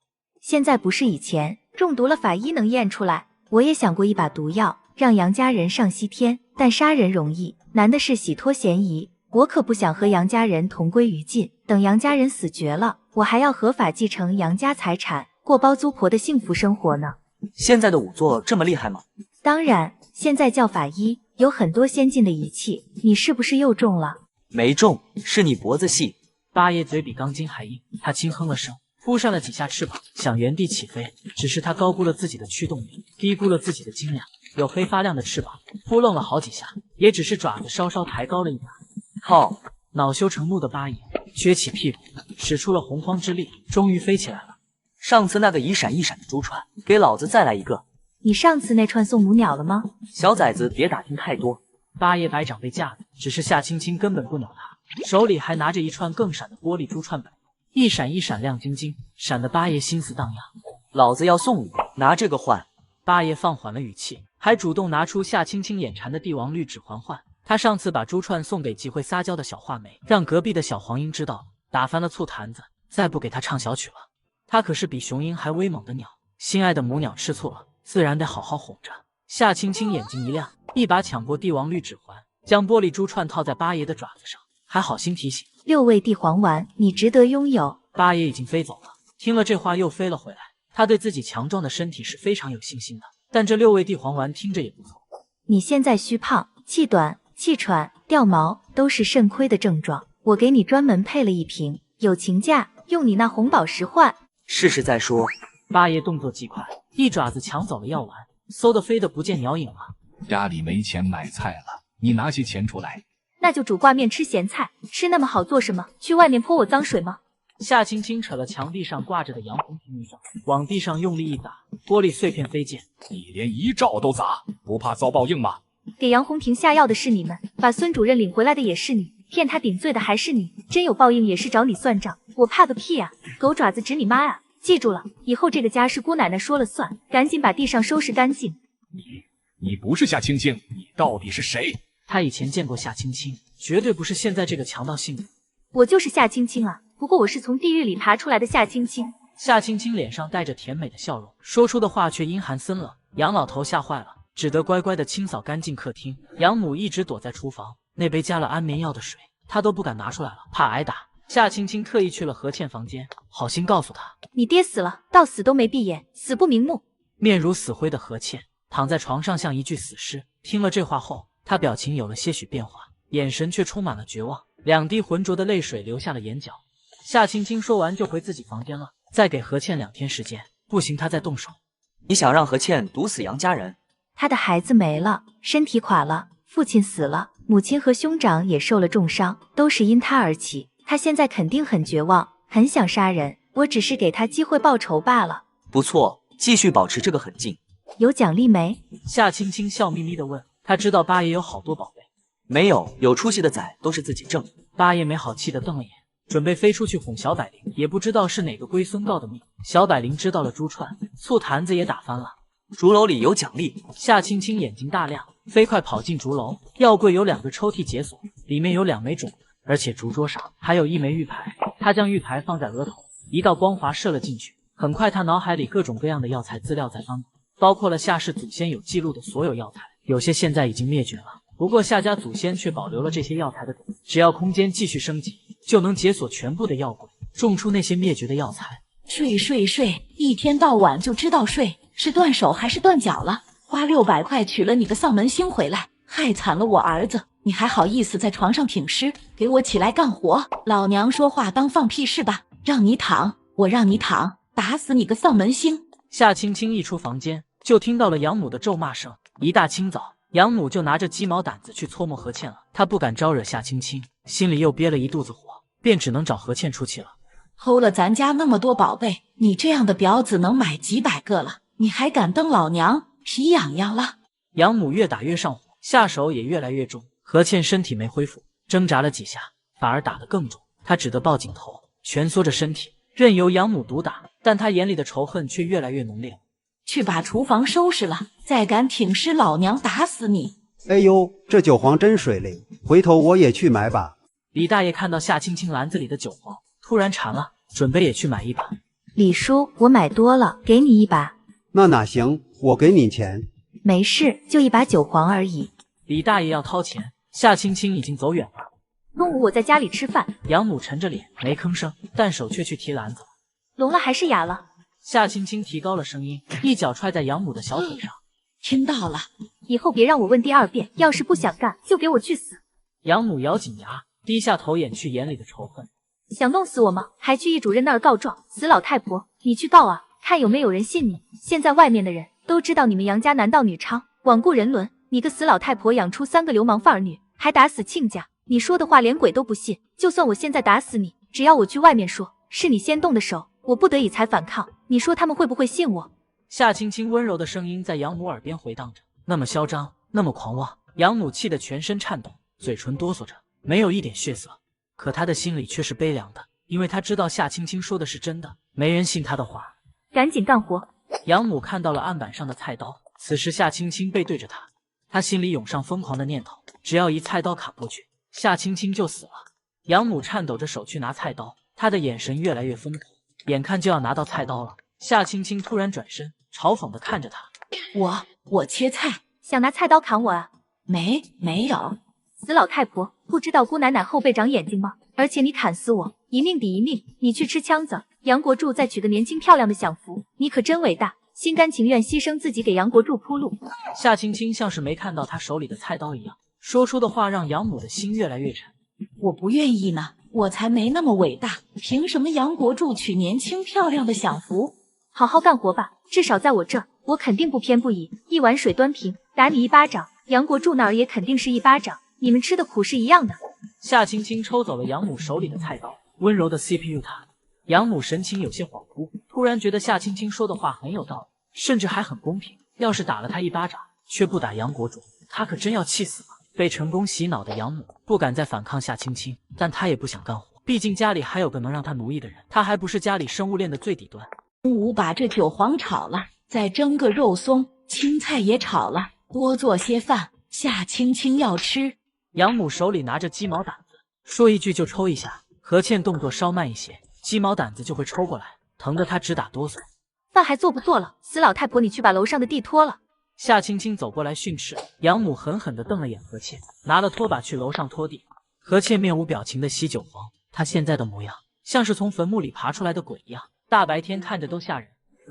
现在不是以前，中毒了法医能验出来。我也想过一把毒药，让杨家人上西天，但杀人容易，难的是洗脱嫌疑。我可不想和杨家人同归于尽，等杨家人死绝了，我还要合法继承杨家财产，过包租婆的幸福生活呢。现在的仵作这么厉害吗？当然，现在叫法医，有很多先进的仪器。你是不是又中了？没中，是你脖子细。八爷嘴比钢筋还硬，他轻哼了声，扑扇了几下翅膀，想原地起飞，只是他高估了自己的驱动力，低估了自己的斤两。有黑发亮的翅膀，扑棱了好几下，也只是爪子稍稍抬高了一点。靠！恼羞成怒的八爷撅起屁股，使出了洪荒之力，终于飞起来了。上次那个一闪一闪的珠串，给老子再来一个！你上次那串送母鸟了吗？小崽子别打听太多。八爷白长辈架子，只是夏青青根本不鸟他，手里还拿着一串更闪的玻璃珠串摆动，一闪一闪亮晶晶，闪得八爷心思荡漾。老子要送你，拿这个换。八爷放缓了语气，还主动拿出夏青青眼馋的帝王绿指环换。他上次把珠串送给极会撒娇的小画眉，让隔壁的小黄莺知道，打翻了醋坛子，再不给他唱小曲了。他可是比雄鹰还威猛的鸟，心爱的母鸟吃醋了，自然得好好哄着。夏青青眼睛一亮，一把抢过帝王绿指环，将玻璃珠串套在八爷的爪子上，还好心提醒：6味地黄丸，你值得拥有。八爷已经飞走了，听了这话又飞了回来。他对自己强壮的身体是非常有信心的，但这6味地黄丸听着也不错。你现在虚胖、气短、气喘、掉毛，都是肾亏的症状。我给你专门配了一瓶，友情价，用你那红宝石换。试试再说。八爷动作极快，一爪子抢走了药丸，嗖的飞得不见鸟影了。家里没钱买菜了，你拿些钱出来。那就煮挂面吃咸菜，吃那么好做什么？去外面泼我脏水吗？夏青青扯了墙壁上挂着的洋红瓶一照，往地上用力一砸，玻璃碎片飞溅。你连一照都砸，不怕遭报应吗？给杨红萍下药的是你们，把孙主任领回来的也是你，骗他顶罪的还是你，真有报应也是找你算账，我怕个屁啊！狗爪子指你妈啊！记住了，以后这个家是姑奶奶说了算，赶紧把地上收拾干净。你不是夏青青，你到底是谁？他以前见过夏青青，绝对不是现在这个强盗性子。我就是夏青青啊，不过我是从地狱里爬出来的夏青青。夏青青脸上带着甜美的笑容，说出的话却阴寒森冷。杨老头吓坏了，只得乖乖的清扫干净客厅。杨母一直躲在厨房，那杯加了安眠药的水，他都不敢拿出来了，怕挨打。夏青青特意去了何倩房间，好心告诉他：你爹死了，到死都没闭眼，死不瞑目。面如死灰的何倩躺在床上像一具死尸，听了这话后，她表情有了些许变化，眼神却充满了绝望，2滴浑浊的泪水流下了眼角。夏青青说完就回自己房间了，再给何倩2天时间，不行她再动手。你想让何倩毒死杨家人？她的孩子没了，身体垮了，父亲死了，母亲和兄长也受了重伤，都是因她而起。她现在肯定很绝望，很想杀人，我只是给她机会报仇罢了。不错，继续保持这个狠劲。有奖励没？夏青青笑眯眯地问。她知道八爷有好多宝贝。没有，有出息的崽都是自己挣。八爷没好气地瞪了眼，准备飞出去哄小百灵，也不知道是哪个龟孙告的密。小百灵知道了珠串，醋坛子也打翻了。竹楼里有奖励。夏青青眼睛大亮，飞快跑进竹楼。药柜有2个抽屉解锁，里面有2枚种子，而且竹桌上还有1枚玉牌。他将玉牌放在额头，一道光华射了进去。很快他脑海里各种各样的药材资料在翻滚，包括了夏氏祖先有记录的所有药材，有些现在已经灭绝了，不过夏家祖先却保留了这些药材的种子，只要空间继续升级，就能解锁全部的药柜，种出那些灭绝的药材。睡，一天到晚就知道睡，是断手还是断脚了？花600块娶了你个丧门星回来，害惨了我儿子。你还好意思在床上挺尸？给我起来干活！老娘说话当放屁似的，让你躺，我让你躺，打死你个丧门星！夏青青一出房间，就听到了养母的咒骂声。一大清早，养母就拿着鸡毛掸子去搓磨何倩了。她不敢招惹夏青青，心里又憋了一肚子火，便只能找何倩出气了。偷了咱家那么多宝贝，你这样的婊子能买几百个了？你还敢蹬老娘？皮痒痒了！养母越打越上火，下手也越来越重。何倩身体没恢复，挣扎了几下，反而打得更重。她只得抱紧头，蜷缩着身体，任由养母毒打。但她眼里的仇恨却越来越浓烈。去把厨房收拾了，再敢挺尸，老娘打死你！哎呦，这韭黄真水灵，回头我也去买把。李大爷看到夏青青篮子里的韭黄，突然馋了，准备也去买一把。李叔，我买多了，给你一把。那哪行，我给你钱。没事，就一把韭黄而已。李大爷要掏钱，夏青青已经走远了。中午我在家里吃饭，养母沉着脸没吭声，但手却去提篮子。聋了还是哑了？夏青青提高了声音，一脚踹在养母的小腿上。听到了，以后别让我问第二遍，要是不想干，就给我去死！养母咬紧牙，低下头掩去眼里的仇恨。想弄死我吗？还去易主任那儿告状！死老太婆，你去告啊，看有没有人信你。现在外面的人都知道你们杨家男盗女娼，罔顾人伦。你个死老太婆，养出3个流氓范儿女，还打死亲家！你说的话连鬼都不信。就算我现在打死你，只要我去外面说是你先动的手，我不得已才反抗，你说他们会不会信我？夏青青温柔的声音在养母耳边回荡着，那么嚣张，那么狂妄。养母气得全身颤抖，嘴唇哆嗦着，没有一点血色。可她的心里却是悲凉的，因为她知道夏青青说的是真的，没人信她的话。赶紧干活！养母看到了案板上的菜刀，此时夏青青背对着她，她心里涌上疯狂的念头，只要一菜刀砍过去，夏青青就死了。养母颤抖着手去拿菜刀，她的眼神越来越疯狂，眼看就要拿到菜刀了。夏青青突然转身，嘲讽地看着她：我切菜，想拿菜刀砍我啊？没有。死老太婆，不知道姑奶奶后背长眼睛吗？而且你砍死我，一命抵一命，你去吃枪子。杨国柱再娶个年轻漂亮的享福，你可真伟大，心甘情愿牺牲自己给杨国柱铺路。夏青青像是没看到他手里的菜刀一样，说出的话让养母的心越来越沉。我不愿意呢，我才没那么伟大，凭什么杨国柱娶年轻漂亮的享福？好好干活吧，至少在我这儿，我肯定不偏不倚，一碗水端平，打你一巴掌，杨国柱那儿也肯定是一巴掌，你们吃的苦是一样的。夏青青抽走了养母手里的菜刀，温柔的 CPU 她。养母神情有些恍惚，突然觉得夏青青说的话很有道理，甚至还很公平。要是打了她一巴掌，却不打杨国柱，她可真要气死了。被成功洗脑的养母不敢再反抗夏青青，但她也不想干活，毕竟家里还有个能让她奴役的人，她还不是家里生物链的最底端。中午把这韭黄炒了，再蒸个肉松，青菜也炒了，多做些饭，夏青青要吃。养母手里拿着鸡毛掸子，说一句就抽一下。何倩动作稍慢一些，鸡毛掸子就会抽过来，疼得她直打哆嗦。饭还做不做了？死老太婆，你去把楼上的地拖了。夏青青走过来训斥，养母狠狠地瞪了眼何倩，拿了拖把去楼上拖地。何倩面无表情地洗韭黄，她现在的模样像是从坟墓里爬出来的鬼一样，大白天看着都吓人。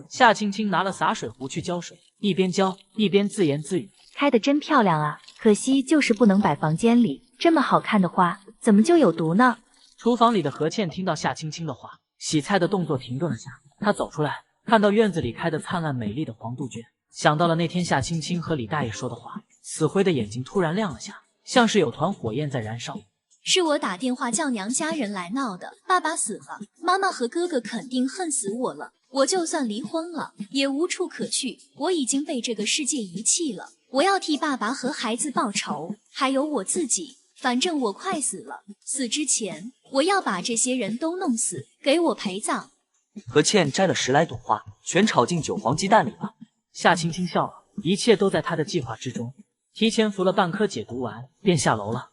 夏青青拿了洒水壶去浇水，一边浇一边自言自语：开得真漂亮啊，可惜就是不能摆房间里，这么好看的花怎么就有毒呢？厨房里的何倩听到夏青青的话，洗菜的动作停顿了下。她走出来，看到院子里开得灿烂美丽的黄杜鹃，想到了那天夏青青和李大爷说的话，死灰的眼睛突然亮了下，像是有团火焰在燃烧。是我打电话叫娘家人来闹的，爸爸死了，妈妈和哥哥肯定恨死我了，我就算离婚了也无处可去，我已经被这个世界遗弃了，我要替爸爸和孩子报仇，还有我自己，反正我快死了，死之前我要把这些人都弄死，给我陪葬。何倩摘了10来朵花，全炒进韭黄鸡蛋里了。夏青青笑了，一切都在她的计划之中。提前服了半颗解毒丸，便下楼了。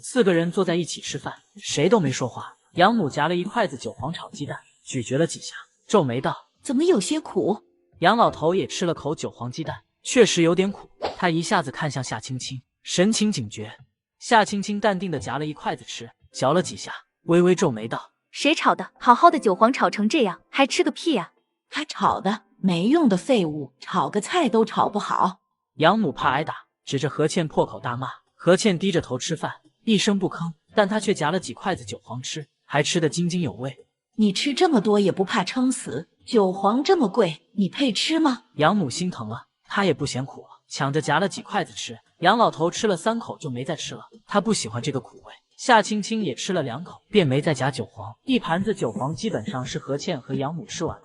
4个人坐在一起吃饭，谁都没说话。养母夹了一筷子韭黄炒鸡蛋，咀嚼了几下，皱眉道：怎么有些苦？杨老头也吃了口韭黄鸡蛋，确实有点苦。他一下子看向夏青青，神情警觉。夏青青淡定地夹了一筷子吃，嚼了几下，微微皱眉道：谁炒的？好好的韭黄炒成这样，还吃个屁啊！他炒的，没用的废物，炒个菜都炒不好。养母怕挨打，指着何倩破口大骂。何倩低着头吃饭，一声不吭，但她却夹了几筷子韭黄吃，还吃得津津有味。你吃这么多也不怕撑死？韭黄这么贵，你配吃吗？养母心疼了，她也不嫌苦了，抢着夹了几筷子吃。杨老头吃了3口就没再吃了，他不喜欢这个苦味。夏青青也吃了2口，便没再夹韭黄。一盘子韭黄基本上是何倩和养母吃完的。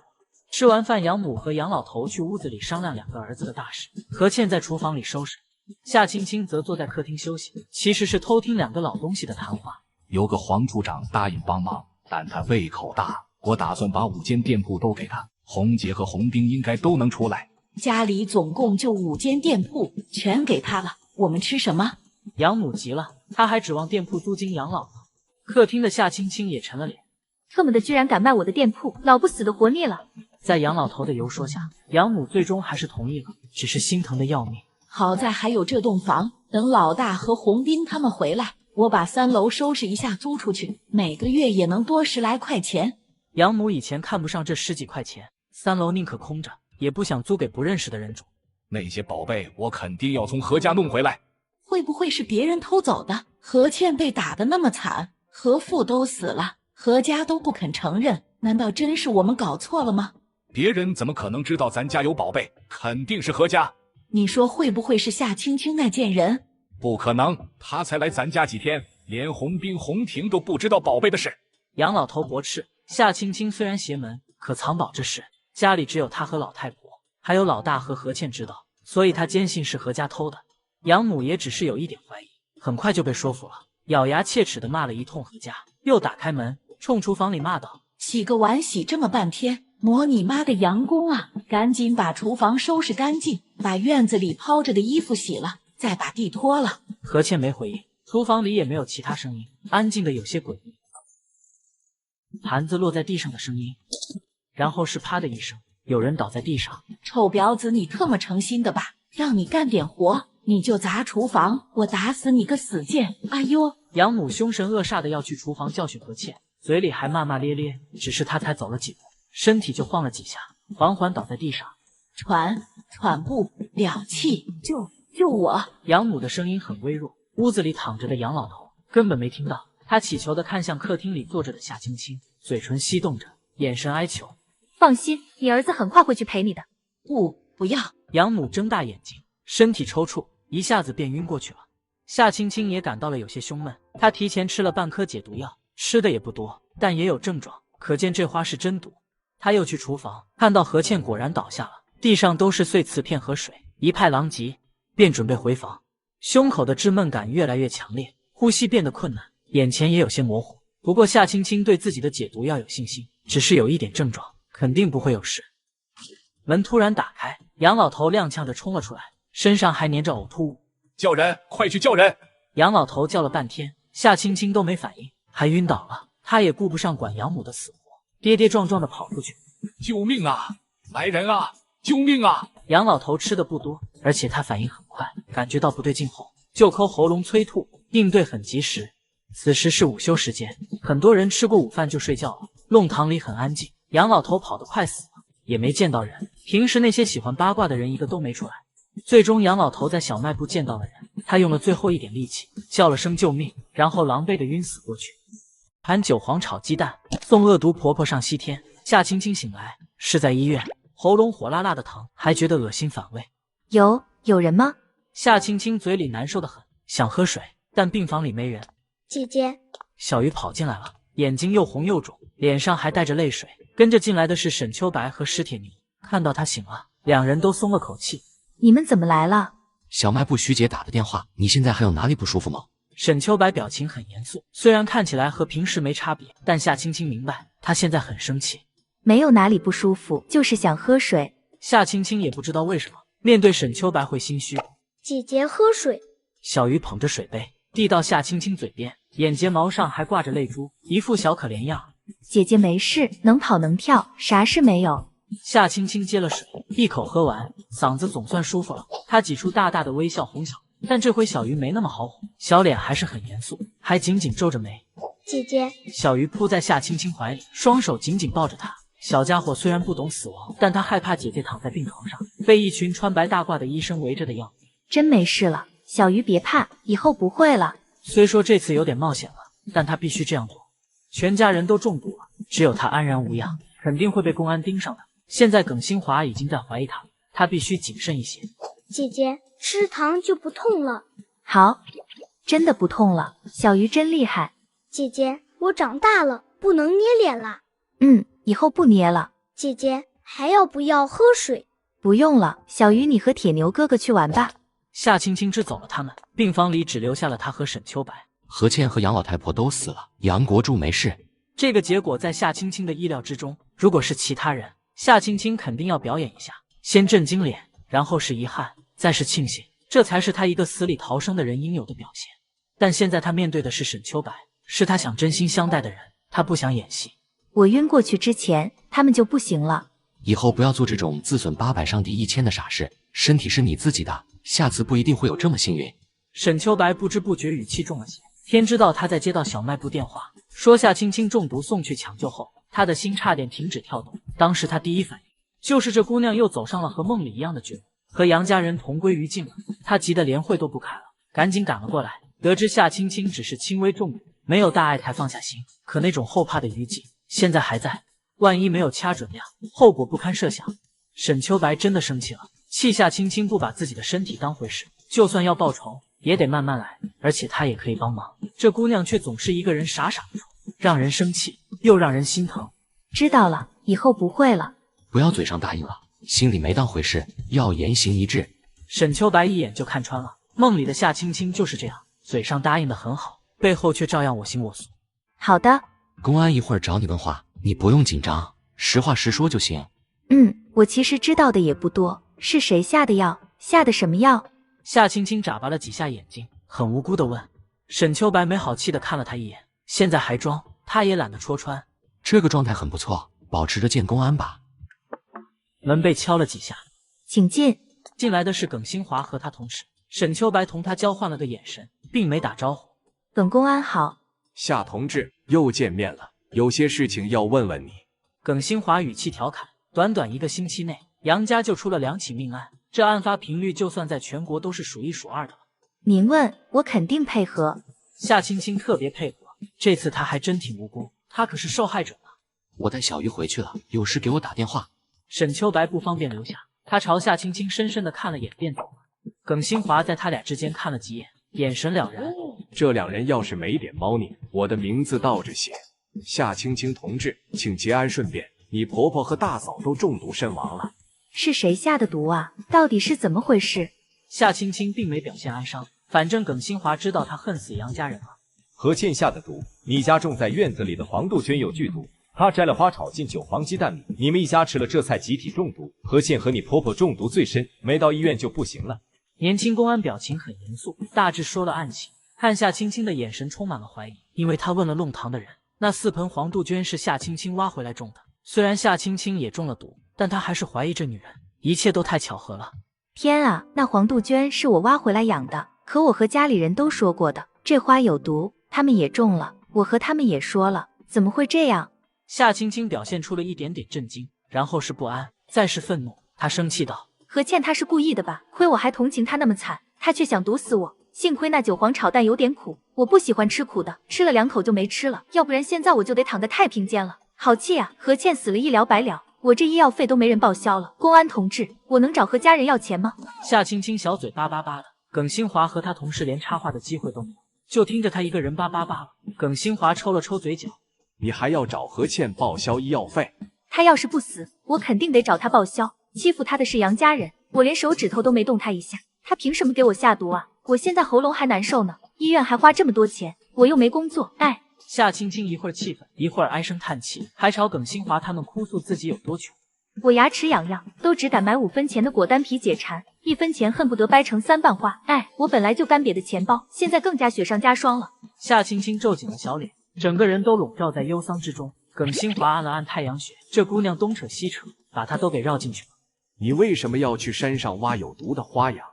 吃完饭，养母和杨老头去屋子里商量2个儿子的大事。何倩在厨房里收拾，夏青青则坐在客厅休息，其实是偷听2个老东西的谈话。有个黄处长答应帮忙，但他胃口大，我打算把5间店铺都给他，红姐和红丁应该都能出来。家里总共就5间店铺，全给他了，我们吃什么？养母急了，他还指望店铺租金养老呢。客厅的夏青青也沉了脸，特么的居然敢卖我的店铺，老不死的活腻了。在杨老头的游说下，养母最终还是同意了，只是心疼的要命。好在还有这栋房，等老大和红斌他们回来，我把3楼收拾一下租出去，每个月也能多10来块钱。养母以前看不上这10几块钱，3楼宁可空着，也不想租给不认识的人住。那些宝贝我肯定要从何家弄回来。会不会是别人偷走的？何倩被打得那么惨，何父都死了，何家都不肯承认，难道真是我们搞错了吗？别人怎么可能知道咱家有宝贝？肯定是何家。你说会不会是夏青青那贱人？不可能，他才来咱家几天，连红兵红婷都不知道宝贝的事。杨老头驳斥，夏青青虽然邪门，可藏宝这事家里只有他和老太婆，还有老大和何倩知道，所以他坚信是何家偷的。养母也只是有一点怀疑，很快就被说服了，咬牙切齿地骂了一通何家，又打开门冲厨房里骂道：洗个碗洗这么半天，磨你妈的洋工啊！赶紧把厨房收拾干净，把院子里抛着的衣服洗了，再把地拖了。何倩没回应，厨房里也没有其他声音，安静的有些诡异。盘子落在地上的声音，然后是啪的一声，有人倒在地上。臭婊子，你特么诚心的吧？让你干点活你就砸厨房，我打死你个死贱！哎呦！养母凶神恶煞的要去厨房教训何倩，嘴里还骂骂咧咧，只是她才走了几步，身体就晃了几下，缓缓倒在地上，喘不了气，救我！养母的声音很微弱，屋子里躺着的杨老头根本没听到，他乞求的看向客厅里坐着的夏青青，嘴唇翕动着，眼神哀求。放心，你儿子很快会去陪你的。不要！养母睁大眼睛，身体抽搐，一下子便晕过去了。夏青青也感到了有些胸闷，她提前吃了半颗解毒药，吃的也不多，但也有症状，可见这花是真毒。她又去厨房，看到何倩果然倒下了，地上都是碎瓷片和水，一派狼藉，便准备回房。胸口的滞闷感越来越强烈，呼吸变得困难，眼前也有些模糊。不过夏青青对自己的解毒药有信心，只是有一点症状，肯定不会有事。门突然打开，杨老头踉跄着冲了出来，身上还粘着呕吐物。叫人，快去叫人！杨老头叫了半天，夏青青都没反应，还晕倒了。他也顾不上管养母的死活，跌跌撞撞的跑出去。救命啊！来人啊！救命啊！杨老头吃的不多，而且他反应很快，感觉到不对劲后就抠喉咙催吐，应对很及时。此时是午休时间，很多人吃过午饭就睡觉了，弄堂里很安静。杨老头跑得快死了，也没见到人。平时那些喜欢八卦的人一个都没出来。最终杨老头在小卖部见到了人，他用了最后一点力气叫了声救命，然后狼狈的晕死过去。盘韭黄炒鸡蛋，送恶毒婆婆上西天。夏青青醒来是在医院，喉咙火辣辣的疼，还觉得恶心反胃。有人吗？夏青青嘴里难受的很，想喝水，但病房里没人。姐姐，小鱼跑进来了，眼睛又红又肿，脸上还带着泪水。跟着进来的是沈秋白和施铁宁，看到他醒了，两人都松了口气。你们怎么来了？小卖部徐姐打的电话，你现在还有哪里不舒服吗？沈秋白表情很严肃，虽然看起来和平时没差别，但夏青青明白他现在很生气。没有哪里不舒服，就是想喝水。夏青青也不知道为什么面对沈秋白会心虚。姐姐喝水。小鱼捧着水杯递到夏青青嘴边，眼睫毛上还挂着泪珠，一副小可怜样。姐姐没事，能跑能跳，啥事没有。夏青青接了水，一口喝完，嗓子总算舒服了。她挤出大大的微笑哄小鱼，但这回小鱼没那么好哄，小脸还是很严肃，还紧紧皱着眉。姐姐，小鱼扑在夏青青怀里，双手紧紧抱着她。小家伙虽然不懂死亡，但他害怕姐姐躺在病床上被一群穿白大褂的医生围着的样子。真没事了，小鱼别怕，以后不会了。虽说这次有点冒险了，但他必须这样做。全家人都中毒了，只有他安然无恙，肯定会被公安盯上的。现在耿新华已经在怀疑他，他必须谨慎一些。姐姐，吃糖就不痛了。好，真的不痛了，小鱼真厉害。姐姐，我长大了，不能捏脸啦。以后不捏了。姐姐，还要不要喝水？不用了，小鱼你和铁牛哥哥去玩吧。夏青青支走了他们，病房里只留下了他和沈秋白。何倩和杨老太婆都死了，杨国柱没事。这个结果在夏青青的意料之中，如果是其他人，夏青青肯定要表演一下，先震惊脸，然后是遗憾，再是庆幸，这才是他一个死里逃生的人应有的表现。但现在他面对的是沈秋白，是他想真心相待的人，他不想演戏。我晕过去之前，他们就不行了。以后不要做这种自损800伤敌1000的傻事，身体是你自己的，下次不一定会有这么幸运。沈秋白不知不觉语气重了些，天知道他在接到小卖部电话，说夏青青中毒送去抢救后，他的心差点停止跳动。当时他第一反应就是这姑娘又走上了和梦里一样的绝路，和杨家人同归于尽了。他急得连会都不开了，赶紧赶了过来，得知夏青青只是轻微中毒，没有大碍才放下心。可那种后怕的余悸现在还在，万一没有掐准量，后果不堪设想。沈秋白真的生气了，气夏青青不把自己的身体当回事，就算要报仇也得慢慢来，而且他也可以帮忙。这姑娘却总是一个人傻傻的说，让人生气又让人心疼。知道了，以后不会了。不要嘴上答应了，心里没当回事，要言行一致。沈秋白一眼就看穿了，梦里的夏青青就是这样，嘴上答应的很好，背后却照样我行我素。好的。公安一会儿找你问话，你不用紧张，实话实说就行。我其实知道的也不多，是谁下的药？下的什么药？夏青青眨巴了几下眼睛，很无辜地问。沈秋白没好气地看了他一眼，现在还装，他也懒得戳穿。这个状态很不错，保持着见公安吧。门被敲了几下，请进。进来的是耿新华和他同事。沈秋白同他交换了个眼神，并没打招呼。耿公安好。夏同志，又见面了，有些事情要问问你。耿新华语气调侃，短短1个星期内，杨家就出了2起命案，这案发频率就算在全国都是数1数2的了。您问，我肯定配合。夏青青特别配合，这次他还真挺无辜，他可是受害者呢。我带小鱼回去了，有事给我打电话。沈秋白不方便留下，他朝夏青青深深的看了眼便走了。耿新华在他俩之间看了几眼，眼神了然。这2人要是没点猫腻，我的名字倒着写。夏青青同志，请节哀顺变，你婆婆和大嫂都中毒身亡了。是谁下的毒啊？到底是怎么回事？夏青青并没表现哀伤，反正耿新华知道他恨死杨家人了。何倩下的毒，你家种在院子里的黄杜鹃有剧毒，她摘了花炒进韭黄鸡蛋米，你们一家吃了这菜集体中毒。何倩和你婆婆中毒最深，没到医院就不行了。年轻公安表情很严肃，大致说了案情，看夏青青的眼神充满了怀疑，因为他问了弄堂的人，那4盆黄杜鹃是夏青青挖回来种的。虽然夏青青也中了毒，但他还是怀疑这女人，一切都太巧合了。天啊，那黄杜鹃是我挖回来养的，可我和家里人都说过的，这花有毒，他们也中了，我和他们也说了，怎么会这样？夏青青表现出了一点点震惊，然后是不安，再是愤怒。她生气道：何倩她是故意的吧？亏我还同情她那么惨，她却想毒死我。幸亏那韭黄炒蛋有点苦，我不喜欢吃苦的，吃了2口就没吃了，要不然现在我就得躺在太平间了。好气啊！何倩死了一了百了，我这医药费都没人报销了。公安同志，我能找何家人要钱吗？夏青青小嘴叭叭叭的，耿新华和他同事连插话的机会都没有，就听着他一个人叭叭叭了。耿新华抽了抽嘴角，你还要找何倩报销医药费？他要是不死，我肯定得找他报销。欺负他的是杨家人，我连手指头都没动他一下，他凭什么给我下毒啊？我现在喉咙还难受呢，医院还花这么多钱，我又没工作，哎。夏青青一会儿气愤，一会儿唉声叹气，还朝耿新华他们哭诉自己有多穷。我牙齿痒痒，都只敢买5分钱的果丹皮解馋，1分钱恨不得掰成3瓣花。哎，我本来就干瘪的钱包，现在更加雪上加霜了。夏青青皱紧了小脸，整个人都笼罩在忧伤之中。耿新华按了按太阳穴，这姑娘东扯西扯，把她都给绕进去了。你为什么要去山上挖有毒的花呀？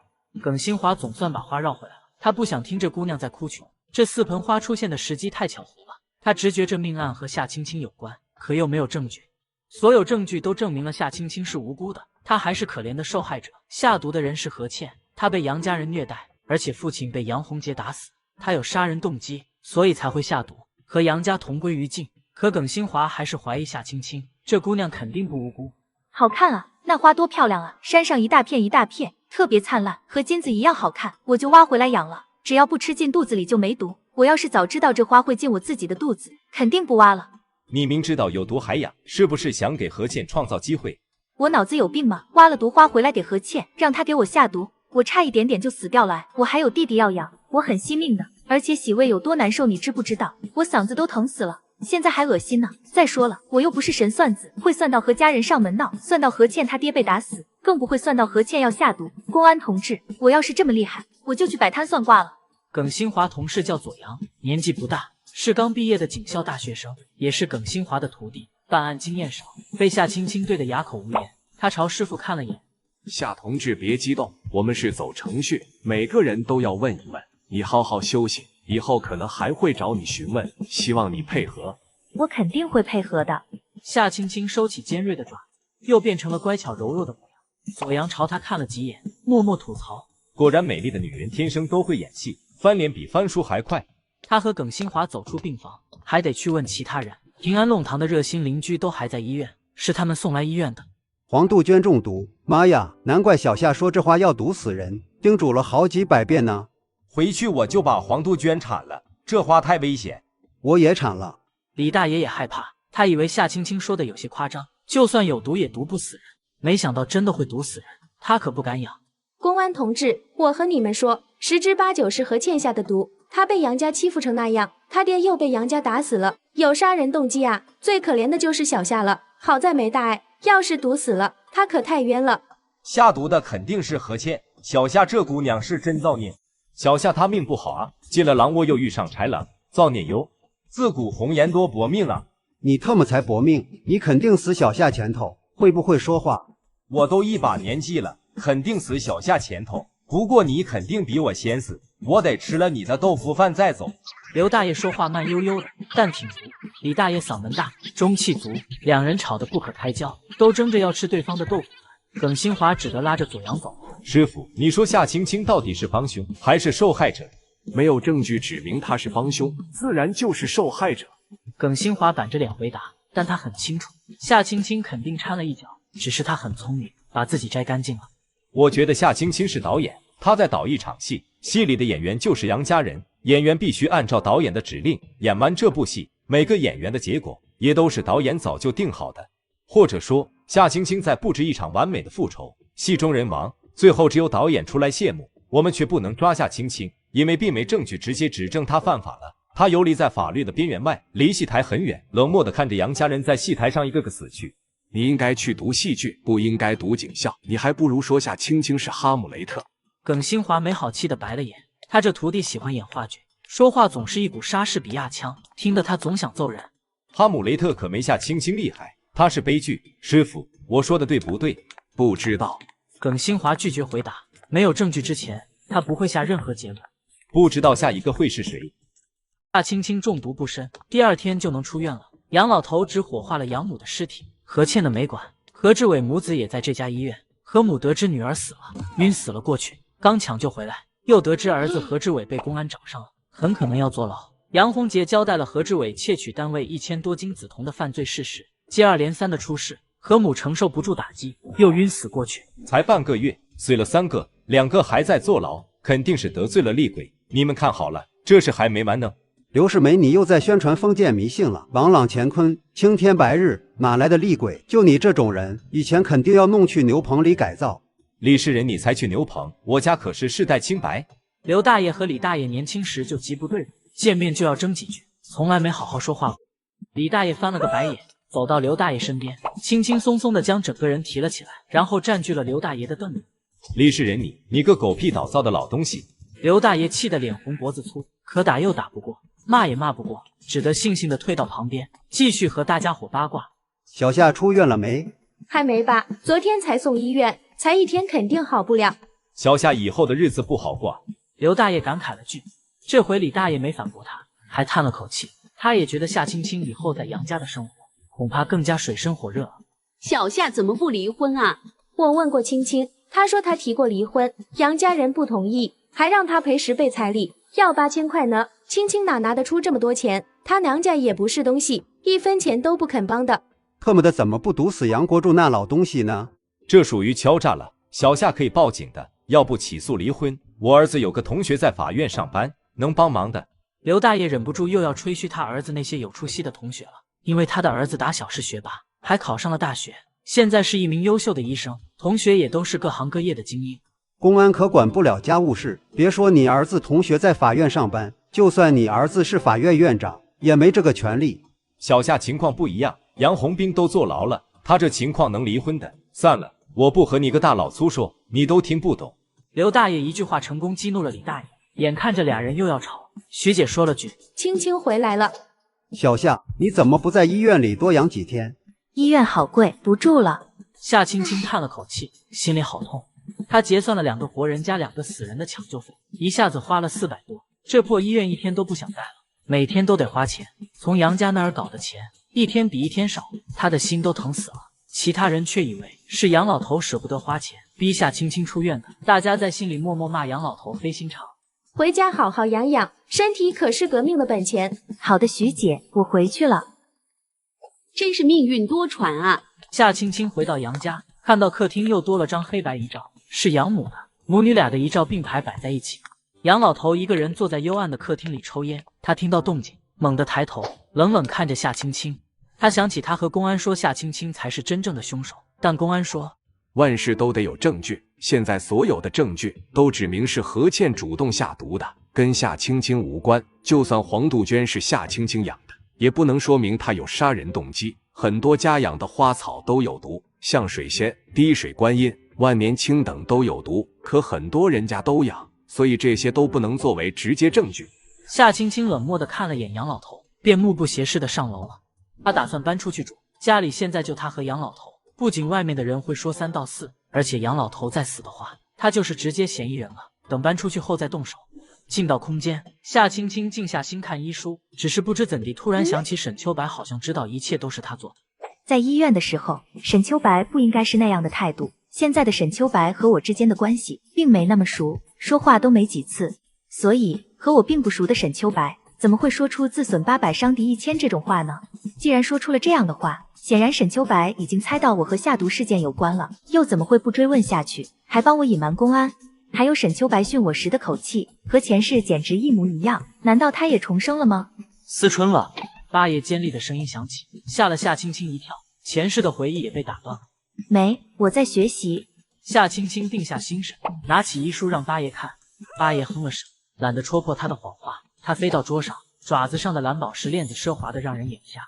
耿新华总算把话绕回来了，他不想听这姑娘在哭穷。这4盆花出现的时机太巧合了，他直觉这命案和夏青青有关，可又没有证据。所有证据都证明了夏青青是无辜的，她还是可怜的受害者。下毒的人是何倩，她被杨家人虐待，而且父亲被杨洪杰打死，他有杀人动机，所以才会下毒，和杨家同归于尽。可耿新华还是怀疑夏青青，这姑娘肯定不无辜。好看啊，那花多漂亮啊，山上一大片一大片，特别灿烂，和金子一样好看，我就挖回来养了，只要不吃进肚子里就没毒。我要是早知道这花会进我自己的肚子，肯定不挖了。你明知道有毒还养，是不是想给何倩创造机会？我脑子有病吗？挖了毒花回来给何倩，让她给我下毒，我差一点点就死掉了。我还有弟弟要养，我很惜命的，而且洗胃有多难受，你知不知道？我嗓子都疼死了，现在还恶心呢。再说了，我又不是神算子，会算到和家人上门闹，算到何倩她爹被打死，更不会算到何倩要下毒。公安同志，我要是这么厉害，我就去摆摊算卦了。耿新华同事叫左阳，年纪不大，是刚毕业的警校大学生，也是耿新华的徒弟，办案经验少，被夏青青对得哑口无言。他朝师傅看了眼，夏同志别激动，我们是走程序，每个人都要问一问。你好好休息，以后可能还会找你询问，希望你配合。我肯定会配合的。夏青青收起尖锐的爪，又变成了乖巧柔弱的模样。左阳朝他看了几眼，默默吐槽：果然美丽的女人天生都会演戏，翻脸比翻书还快。他和耿新华走出病房，还得去问其他人。平安弄堂的热心邻居都还在医院，是他们送来医院的。黄杜鹃中毒，妈呀！难怪小夏说这话要毒死人，叮嘱了好几百遍呢。回去我就把黄杜鹃铲了，这话太危险。我也铲了。李大爷也害怕，他以为夏青青说的有些夸张，就算有毒也毒不死人，没想到真的会毒死人，他可不敢养。公安同志，我和你们说，10之8九是何倩下的毒，她被杨家欺负成那样，她爹又被杨家打死了，有杀人动机啊！最可怜的就是小夏了，好在没大碍，要是毒死了，她可太冤了。下毒的肯定是何倩，小夏这姑娘是真造孽。小夏她命不好啊，进了狼窝又遇上豺狼，造孽哟。自古红颜多薄命啊！你特么才薄命，你肯定死小夏前头，会不会说话？我都一把年纪了，肯定死小夏前头。不过你肯定比我先死，我得吃了你的豆腐饭再走。刘大爷说话慢悠悠的，但挺足。李大爷嗓门大，中气足，两人吵得不可开交，都争着要吃对方的豆腐饭。耿新华只得拉着左阳走。师傅，你说夏青青到底是帮凶还是受害者？没有证据指明他是帮凶，自然就是受害者。耿新华板着脸回答，但他很清楚，夏青青肯定掺了一脚，只是他很聪明，把自己摘干净了。我觉得夏青青是导演，他在导一场戏，戏里的演员就是杨家人，演员必须按照导演的指令演完这部戏，每个演员的结果也都是导演早就定好的。或者说，夏青青在布置一场完美的复仇，戏中人亡，最后只有导演出来谢幕，我们却不能抓夏青青，因为并没证据直接指证他犯法了。他游离在法律的边缘外，离戏台很远，冷漠地看着杨家人在戏台上一个个死去。你应该去读戏剧，不应该读警校，你还不如说夏青青是哈姆雷特。耿新华没好气地白了眼，他这徒弟喜欢演话剧，说话总是一股莎士比亚腔，听得他总想揍人。哈姆雷特可没夏青青厉害，他是悲剧。师傅，我说的对不对？不知道。耿新华拒绝回答，没有证据之前，他不会下任何结论。不知道下一个会是谁。夏青青中毒不深，第2天就能出院了。杨老头只火化了养母的尸体，何倩的没管。何志伟母子也在这家医院。何母得知女儿死了，晕死了过去，刚抢救回来，又得知儿子何志伟被公安找上了，很可能要坐牢。杨洪杰交代了何志伟窃取单位1000多斤紫铜的犯罪事实，接二连三的出事，何母承受不住打击，又晕死过去。才半个月，死了3个，2个还在坐牢，肯定是得罪了厉鬼。你们看好了，这事还没完呢。刘世梅，你又在宣传封建迷信了。朗朗乾坤，青天白日，哪来的厉鬼？就你这种人，以前肯定要弄去牛棚里改造。李世仁，你才去牛棚，我家可是世代清白。刘大爷和李大爷年轻时就极不对付，见面就要争几句，从来没好好说话过。李大爷翻了个白眼，走到刘大爷身边，轻轻松松地将整个人提了起来，然后占据了刘大爷的凳子。李世仁，你个狗屁倒灶的老东西！刘大爷气得脸红脖子粗，可打又打不过，骂也骂不过，只得悻悻地退到旁边，继续和大家伙八卦。小夏出院了没？还没吧，昨天才送医院，才1天肯定好不了。小夏以后的日子不好过。刘大爷感慨了句，这回李大爷没反驳他，还叹了口气。他也觉得夏青青以后在杨家的生活恐怕更加水深火热了。小夏怎么不离婚啊？我问过青青，她说她提过离婚，杨家人不同意，还让他赔10倍彩礼，要8000块呢。青青哪拿得出这么多钱？他娘家也不是东西，1分钱都不肯帮的。特么的，怎么不毒死杨国柱那老东西呢？这属于敲诈了，小夏可以报警的，要不起诉离婚。我儿子有个同学在法院上班，能帮忙的。刘大爷忍不住又要吹嘘他儿子那些有出息的同学了，因为他的儿子打小是学霸，还考上了大学，现在是一名优秀的医生，同学也都是各行各业的精英。公安可管不了家务事，别说你儿子同学在法院上班，就算你儿子是法院院长，也没这个权利。小夏情况不一样，杨红兵都坐牢了，他这情况能离婚的？算了，我不和你个大老粗说，你都听不懂。刘大爷一句话成功激怒了李大爷，眼看着俩人又要吵，徐姐说了句：“青青回来了。”小夏，你怎么不在医院里多养几天？医院好贵，不住了。夏青青叹了口气，心里好痛。她结算了2个活人加2个死人的抢救费，一下子花了400多。这破医院一天都不想待了，每天都得花钱，从杨家那儿搞的钱一天比一天少，她的心都疼死了。其他人却以为是杨老头舍不得花钱，逼夏青青出院的。大家在心里默默骂杨老头飞心肠。回家好好养养，身体可是革命的本钱。好的，徐姐，我回去了。真是命运多舛啊！夏青青回到杨家，看到客厅又多了张黑白遗照，是养母的，母女俩的遗照并排摆在一起。杨老头一个人坐在幽暗的客厅里抽烟，他听到动静，猛地抬头，冷冷看着夏青青。他想起他和公安说夏青青才是真正的凶手，但公安说万事都得有证据，现在所有的证据都指明是何倩主动下毒的，跟夏青青无关。就算黄杜鹃是夏青青养的，也不能说明她有杀人动机。很多家养的花草都有毒，像水仙、滴水观音、万年青等都有毒，可很多人家都养，所以这些都不能作为直接证据。夏青青冷漠地看了眼杨老头，便目不斜视地上楼了。他打算搬出去住，家里现在就他和杨老头，不仅外面的人会说3道4，而且杨老头再死的话，他就是直接嫌疑人了。等搬出去后再动手。进到空间，夏青青静下心看医书，只是不知怎地突然想起沈秋白好像知道一切都是他做的。在医院的时候，沈秋白不应该是那样的态度。现在的沈秋白和我之间的关系并没那么熟，说话都没几次，所以和我并不熟的沈秋白怎么会说出自损800伤敌1000这种话呢？既然说出了这样的话，显然沈秋白已经猜到我和下毒事件有关了，又怎么会不追问下去，还帮我隐瞒公安？还有沈秋白训我时的口气，和前世简直一模一样，难道他也重生了吗？思春了，八爷尖利的声音响起，吓了夏青青一跳，前世的回忆也被打断了。没，我在学习。夏青青定下心神，拿起医书让八爷看。八爷哼了声，懒得戳破他的谎话。他飞到桌上，爪子上的蓝宝石链子奢华的让人眼瞎。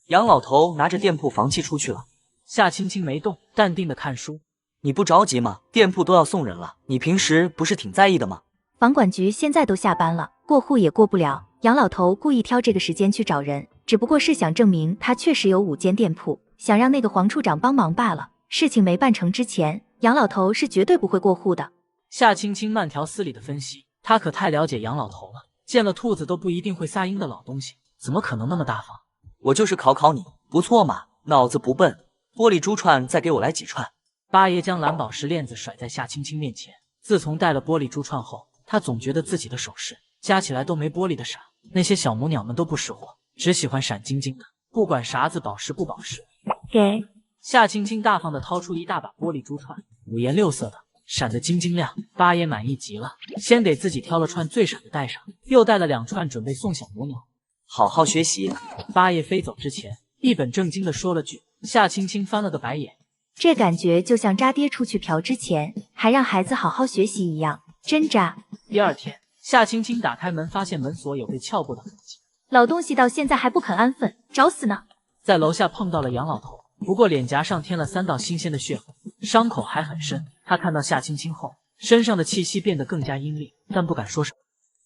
杨老头拿着店铺房契出去了。夏青青没动，淡定的看书。你不着急吗？店铺都要送人了，你平时不是挺在意的吗？房管局现在都下班了，过户也过不了。杨老头故意挑这个时间去找人，只不过是想证明他确实有5间店铺，想让那个黄处长帮忙罢了。事情没办成之前，杨老头是绝对不会过户的。夏青青慢条斯理的分析，他可太了解杨老头了，见了兔子都不一定会撒鹰的老东西，怎么可能那么大方？我就是考考你，不错嘛，脑子不笨。玻璃珠串再给我来几串。八爷将蓝宝石链子甩在夏青青面前。自从戴了玻璃珠串后，他总觉得自己的首饰加起来都没玻璃的闪。那些小母鸟们都不识货，只喜欢闪晶晶的，不管啥子宝石不宝石。给夏青青大方的掏出一大把玻璃珠串，5颜6色的，闪得晶晶亮。八爷满意极了，先给自己挑了串最闪的戴上，又带了2串准备送小母鸟。好好学习。八爷飞走之前，一本正经的说了句。夏青青翻了个白眼，这感觉就像渣爹出去嫖之前还让孩子好好学习一样，真渣。第二天，夏青青打开门，发现门锁有被撬过的痕迹。老东西到现在还不肯安分，找死呢！在楼下碰到了杨老头，不过脸颊上添了3道新鲜的血痕，伤口还很深。他看到夏青青后，身上的气息变得更加阴戾，但不敢说什么。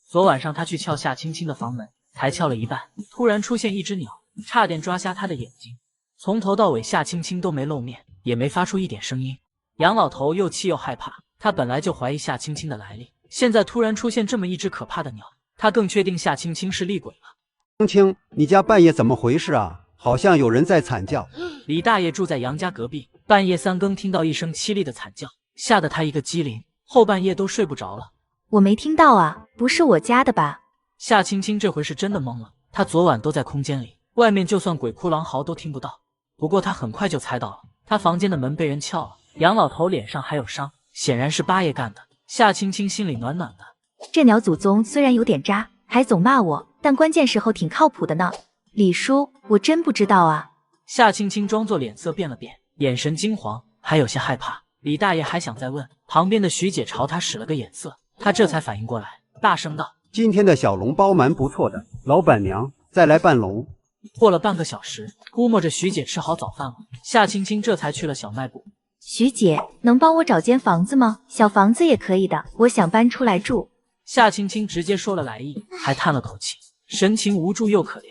昨晚上他去撬夏青青的房门，才撬了一半，突然出现一只鸟，差点抓瞎他的眼睛。从头到尾，夏青青都没露面，也没发出一点声音。杨老头又气又害怕，他本来就怀疑夏青青的来历，现在突然出现这么一只可怕的鸟，他更确定夏青青是厉鬼了。青青，你家半夜怎么回事啊？好像有人在惨叫。李大爷住在杨家隔壁，半夜3更听到一声凄厉的惨叫，吓得他一个机灵，后半夜都睡不着了。我没听到啊，不是我家的吧？夏青青这回是真的懵了，她昨晚都在空间里，外面就算鬼哭狼嚎都听不到。不过她很快就猜到了，她房间的门被人撬了，杨老头脸上还有伤，显然是八爷干的。夏青青心里暖暖的。这鸟祖宗虽然有点渣，还总骂我，但关键时候挺靠谱的呢。李叔，我真不知道啊。夏青青装作脸色变了变，眼神惊惶，还有些害怕。李大爷还想再问，旁边的徐姐朝他使了个眼色，他这才反应过来，大声道：今天的小笼包蛮不错的，老板娘，再来半笼。过了半个小时，估摸着徐姐吃好早饭了，夏青青这才去了小卖部。徐姐，能帮我找间房子吗？小房子也可以的，我想搬出来住。夏青青直接说了来意，还叹了口气，神情无助又可怜。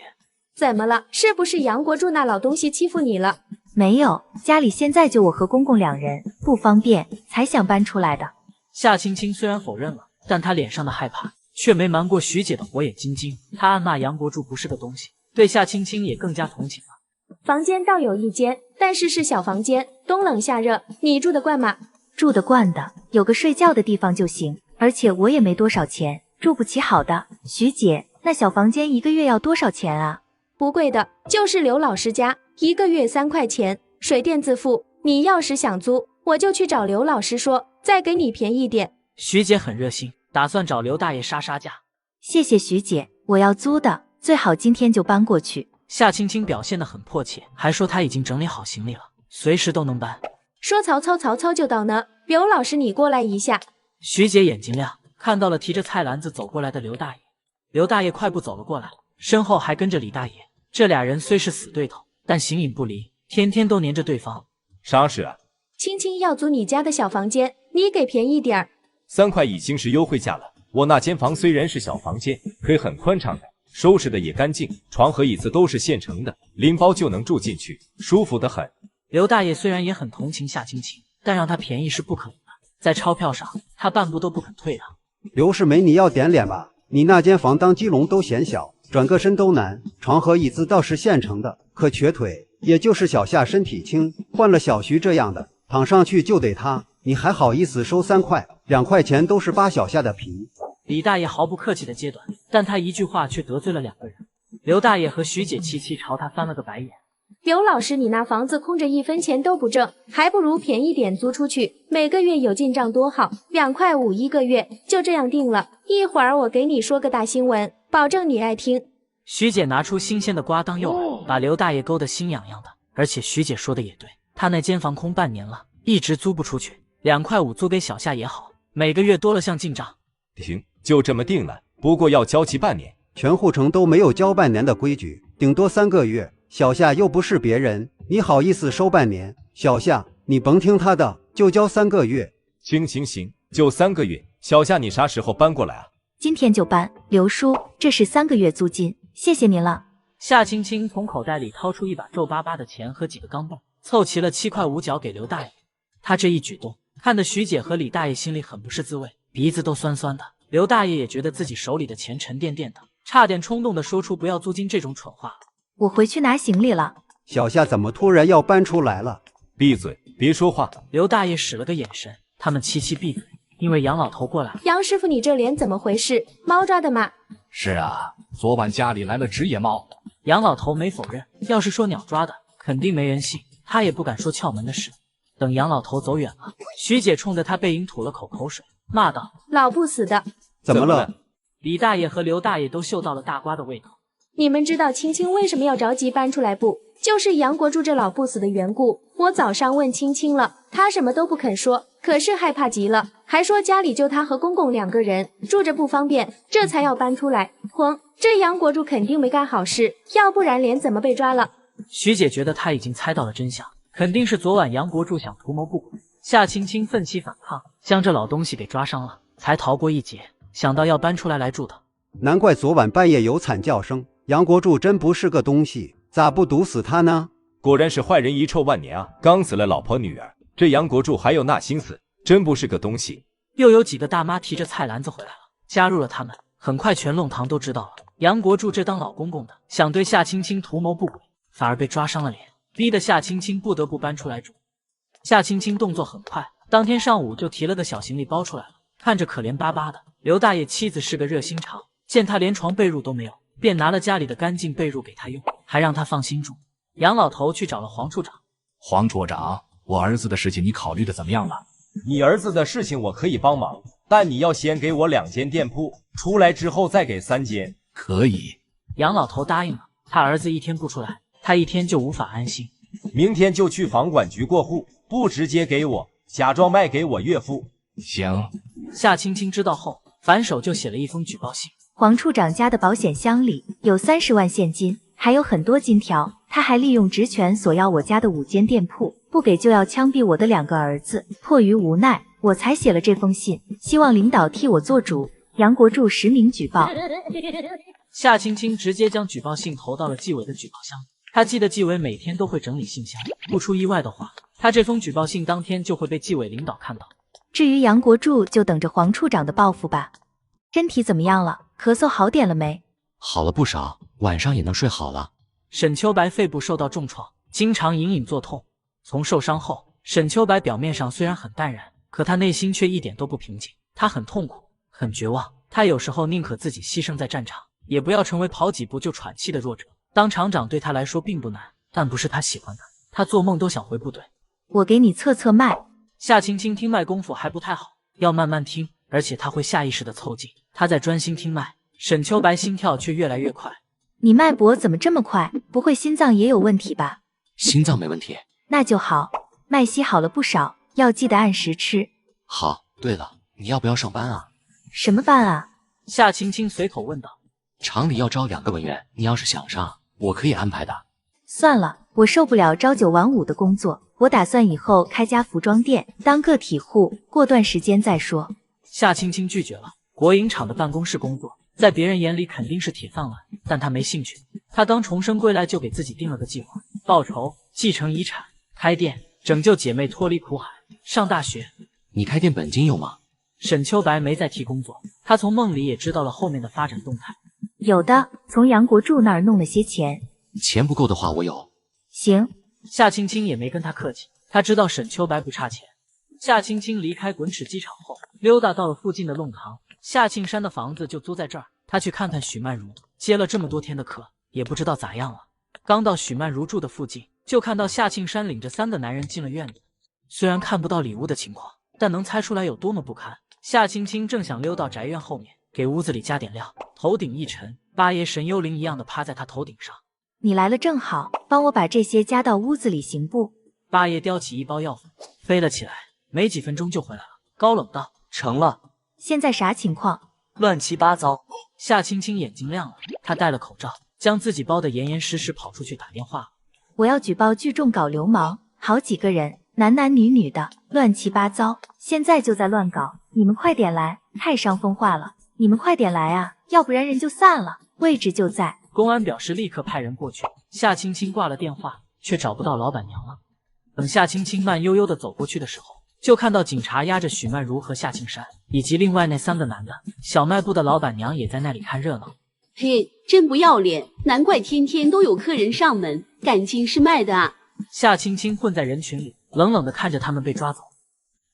怎么了？是不是杨国柱那老东西欺负你了？没有，家里现在就我和公公2人，不方便，才想搬出来的。夏青青虽然否认了，但她脸上的害怕却没瞒过徐姐的火眼金睛。她暗骂杨国柱不是个东西，对夏青青也更加同情了。房间倒有一间，但是是小房间，冬冷夏热，你住得惯吗？住得惯的，有个睡觉的地方就行，而且我也没多少钱，住不起好的。徐姐，那小房间1个月要多少钱啊？不贵的，就是刘老师家，1个月3块钱，水电自付。你要是想租，我就去找刘老师说，再给你便宜点。徐姐很热心，打算找刘大爷杀价。谢谢徐姐，我要租的，最好今天就搬过去。夏青青表现得很迫切，还说她已经整理好行李了，随时都能搬。说曹操，曹操就到呢。刘老师，你过来一下。徐姐眼睛亮，看到了提着菜篮子走过来的刘大爷。刘大爷快步走了过来，身后还跟着李大爷。这俩人虽是死对头，但形影不离，天天都黏着对方。啥事啊？青青要租你家的小房间，你给便宜点儿。3块已经是优惠价了。我那间房虽然是小房间，可很宽敞的，收拾的也干净，床和椅子都是现成的，拎包就能住进去，舒服得很。刘大爷虽然也很同情夏青青，但让他便宜是不可能的，在钞票上他半步都不肯退让。刘世梅，你要点脸吧？你那间房当鸡笼都嫌小，转个身都难，床和椅子倒是现成的，可瘸腿，也就是小夏身体轻，换了小徐这样的，躺上去就得塌，你还好意思收3块？2块钱都是扒小夏的皮。李大爷毫不客气的揭短，但他一句话却得罪了2个人。刘大爷和徐姐齐齐朝他翻了个白眼。刘老师，你那房子空着1分钱都不挣，还不如便宜点租出去，每个月有进账多好，2块51个月，就这样定了。一会儿我给你说个大新闻，保证你爱听。徐姐拿出新鲜的瓜当诱饵，把刘大爷勾得心痒痒的。而且徐姐说的也对，她那间房空半年了，一直租不出去，2块5租给小夏也好，每个月多了项进账。行，就这么定了，不过要交期半年。全护城都没有交半年的规矩，顶多3个月。小夏又不是别人，你好意思收半年？小夏，你甭听他的，就交3个月。行，就3个月。小夏，你啥时候搬过来啊？今天就搬。刘叔，这是3个月租金，谢谢您了。夏青青从口袋里掏出一把皱巴巴的钱和几个钢镚，凑齐了7块5角给刘大爷。他这一举动，看得徐姐和李大爷心里很不是滋味，鼻子都酸酸的。刘大爷也觉得自己手里的钱沉甸甸的，差点冲动的说出不要租金这种蠢话。我回去拿行李了。小夏怎么突然要搬出来了？闭嘴，别说话。刘大爷使了个眼神，他们齐齐闭嘴，因为杨老头过来了。杨师傅，你这脸怎么回事？猫抓的吗？是啊，昨晚家里来了只野猫。杨老头没否认，要是说鸟抓的，肯定没人信，他也不敢说窍门的事。等杨老头走远了，徐姐冲着他背影吐了口水，骂道：老不死的！怎么了？李大爷和刘大爷都嗅到了大瓜的味道。你们知道青青为什么要着急搬出来不？就是杨国柱这老不死的缘故。我早上问青青了，他什么都不肯说，可是害怕极了，还说家里就他和公公2个人，住着不方便，这才要搬出来。哼，这杨国柱肯定没干好事，要不然脸怎么被抓了？徐姐觉得他已经猜到了真相，肯定是昨晚杨国柱想图谋不轨。夏青青奋起反抗，将这老东西给抓伤了，才逃过一劫。想到要搬出来住的，难怪昨晚半夜有惨叫声。杨国柱真不是个东西，咋不毒死他呢？果然是坏人遗臭万年啊！刚死了老婆女儿，这杨国柱还有那心思，真不是个东西。又有几个大妈提着菜篮子回来了，加入了他们。很快全弄堂都知道了，杨国柱这当老公公的想对夏青青图谋不轨，反而被抓伤了脸，逼得夏青青不得不搬出来住。夏青青动作很快，当天上午就提了个小行李包出来了，看着可怜巴巴的，刘大爷妻子是个热心肠，见他连床被褥都没有，便拿了家里的干净被褥给他用，还让他放心住。杨老头去找了黄处长。黄处长，我儿子的事情你考虑的怎么样了？你儿子的事情我可以帮忙，但你要先给我2间店铺，出来之后再给3间。可以。杨老头答应了。他儿子一天不出来，他一天就无法安心。明天就去房管局过户，不直接给我，假装卖给我岳父。行。夏青青知道后，反手就写了一封举报信。黄处长家的保险箱里有30万现金，还有很多金条。他还利用职权索要我家的5间店铺，不给就要枪毙我的2个儿子。迫于无奈，我才写了这封信，希望领导替我做主。杨国柱实名举报。夏青青直接将举报信投到了纪委的举报箱里。他记得纪委每天都会整理信箱，不出意外的话，他这封举报信当天就会被纪委领导看到。至于杨国柱，就等着黄处长的报复吧。身体怎么样了？咳嗽好点了没？好了不少，晚上也能睡好了。沈秋白肺部受到重创，经常隐隐作痛。从受伤后，沈秋白表面上虽然很淡然，可他内心却一点都不平静。他很痛苦，很绝望。他有时候宁可自己牺牲在战场，也不要成为跑几步就喘气的弱者。当厂长对他来说并不难，但不是他喜欢的。他做梦都想回部队。我给你测测脉。夏青青听脉功夫还不太好，要慢慢听，而且他会下意识的凑近。他在专心听脉，沈秋白心跳却越来越快。你脉搏怎么这么快？不会心脏也有问题吧？心脏没问题。那就好，脉息好了不少，要记得按时吃。好，对了，你要不要上班啊？什么班啊？夏青青随口问道。厂里要招2个文员，你要是想上，我可以安排的。算了，我受不了朝9晚5的工作，我打算以后开家服装店，当个体户，过段时间再说。夏青青拒绝了。国营厂的办公室工作，在别人眼里肯定是铁饭碗，但他没兴趣。他刚重生归来就给自己定了个计划：报仇、继承遗产、开店、拯救姐妹脱离苦海、上大学。你开店本金有吗？沈秋白没再提工作，他从梦里也知道了后面的发展动态。有的，从杨国柱那儿弄了些钱。钱不够的话我有。行。夏青青也没跟他客气，他知道沈秋白不差钱。夏青青离开滚齿机场后，溜达到了附近的弄堂。夏庆山的房子就租在这儿，他去看看许曼如，接了这么多天的课，也不知道咋样了。刚到许曼如住的附近，就看到夏庆山领着3个男人进了院子。虽然看不到里屋的情况，但能猜出来有多么不堪。夏青青正想溜到宅院后面，给屋子里加点料，头顶一沉，八爷神幽灵一样的趴在他头顶上。你来了正好，帮我把这些加到屋子里行不？八爷叼起一包药粉，飞了起来，没几分钟就回来了，高冷道：成了。现在啥情况？乱七八糟。夏青青眼睛亮了，她戴了口罩，将自己包得严严实实，跑出去打电话。我要举报聚众搞流氓，好几个人，男男女女的，乱七八糟，现在就在乱搞，你们快点来，太伤风化了，你们快点来啊，要不然人就散了，位置就在。公安表示立刻派人过去。夏青青挂了电话，却找不到老板娘了。等夏青青慢悠悠地走过去的时候，就看到警察押着许曼如和夏庆山，以及另外那3个男的。小卖部的老板娘也在那里看热闹。嘿，真不要脸，难怪天天都有客人上门，感情是卖的啊。夏青青混在人群里，冷冷地看着他们被抓走。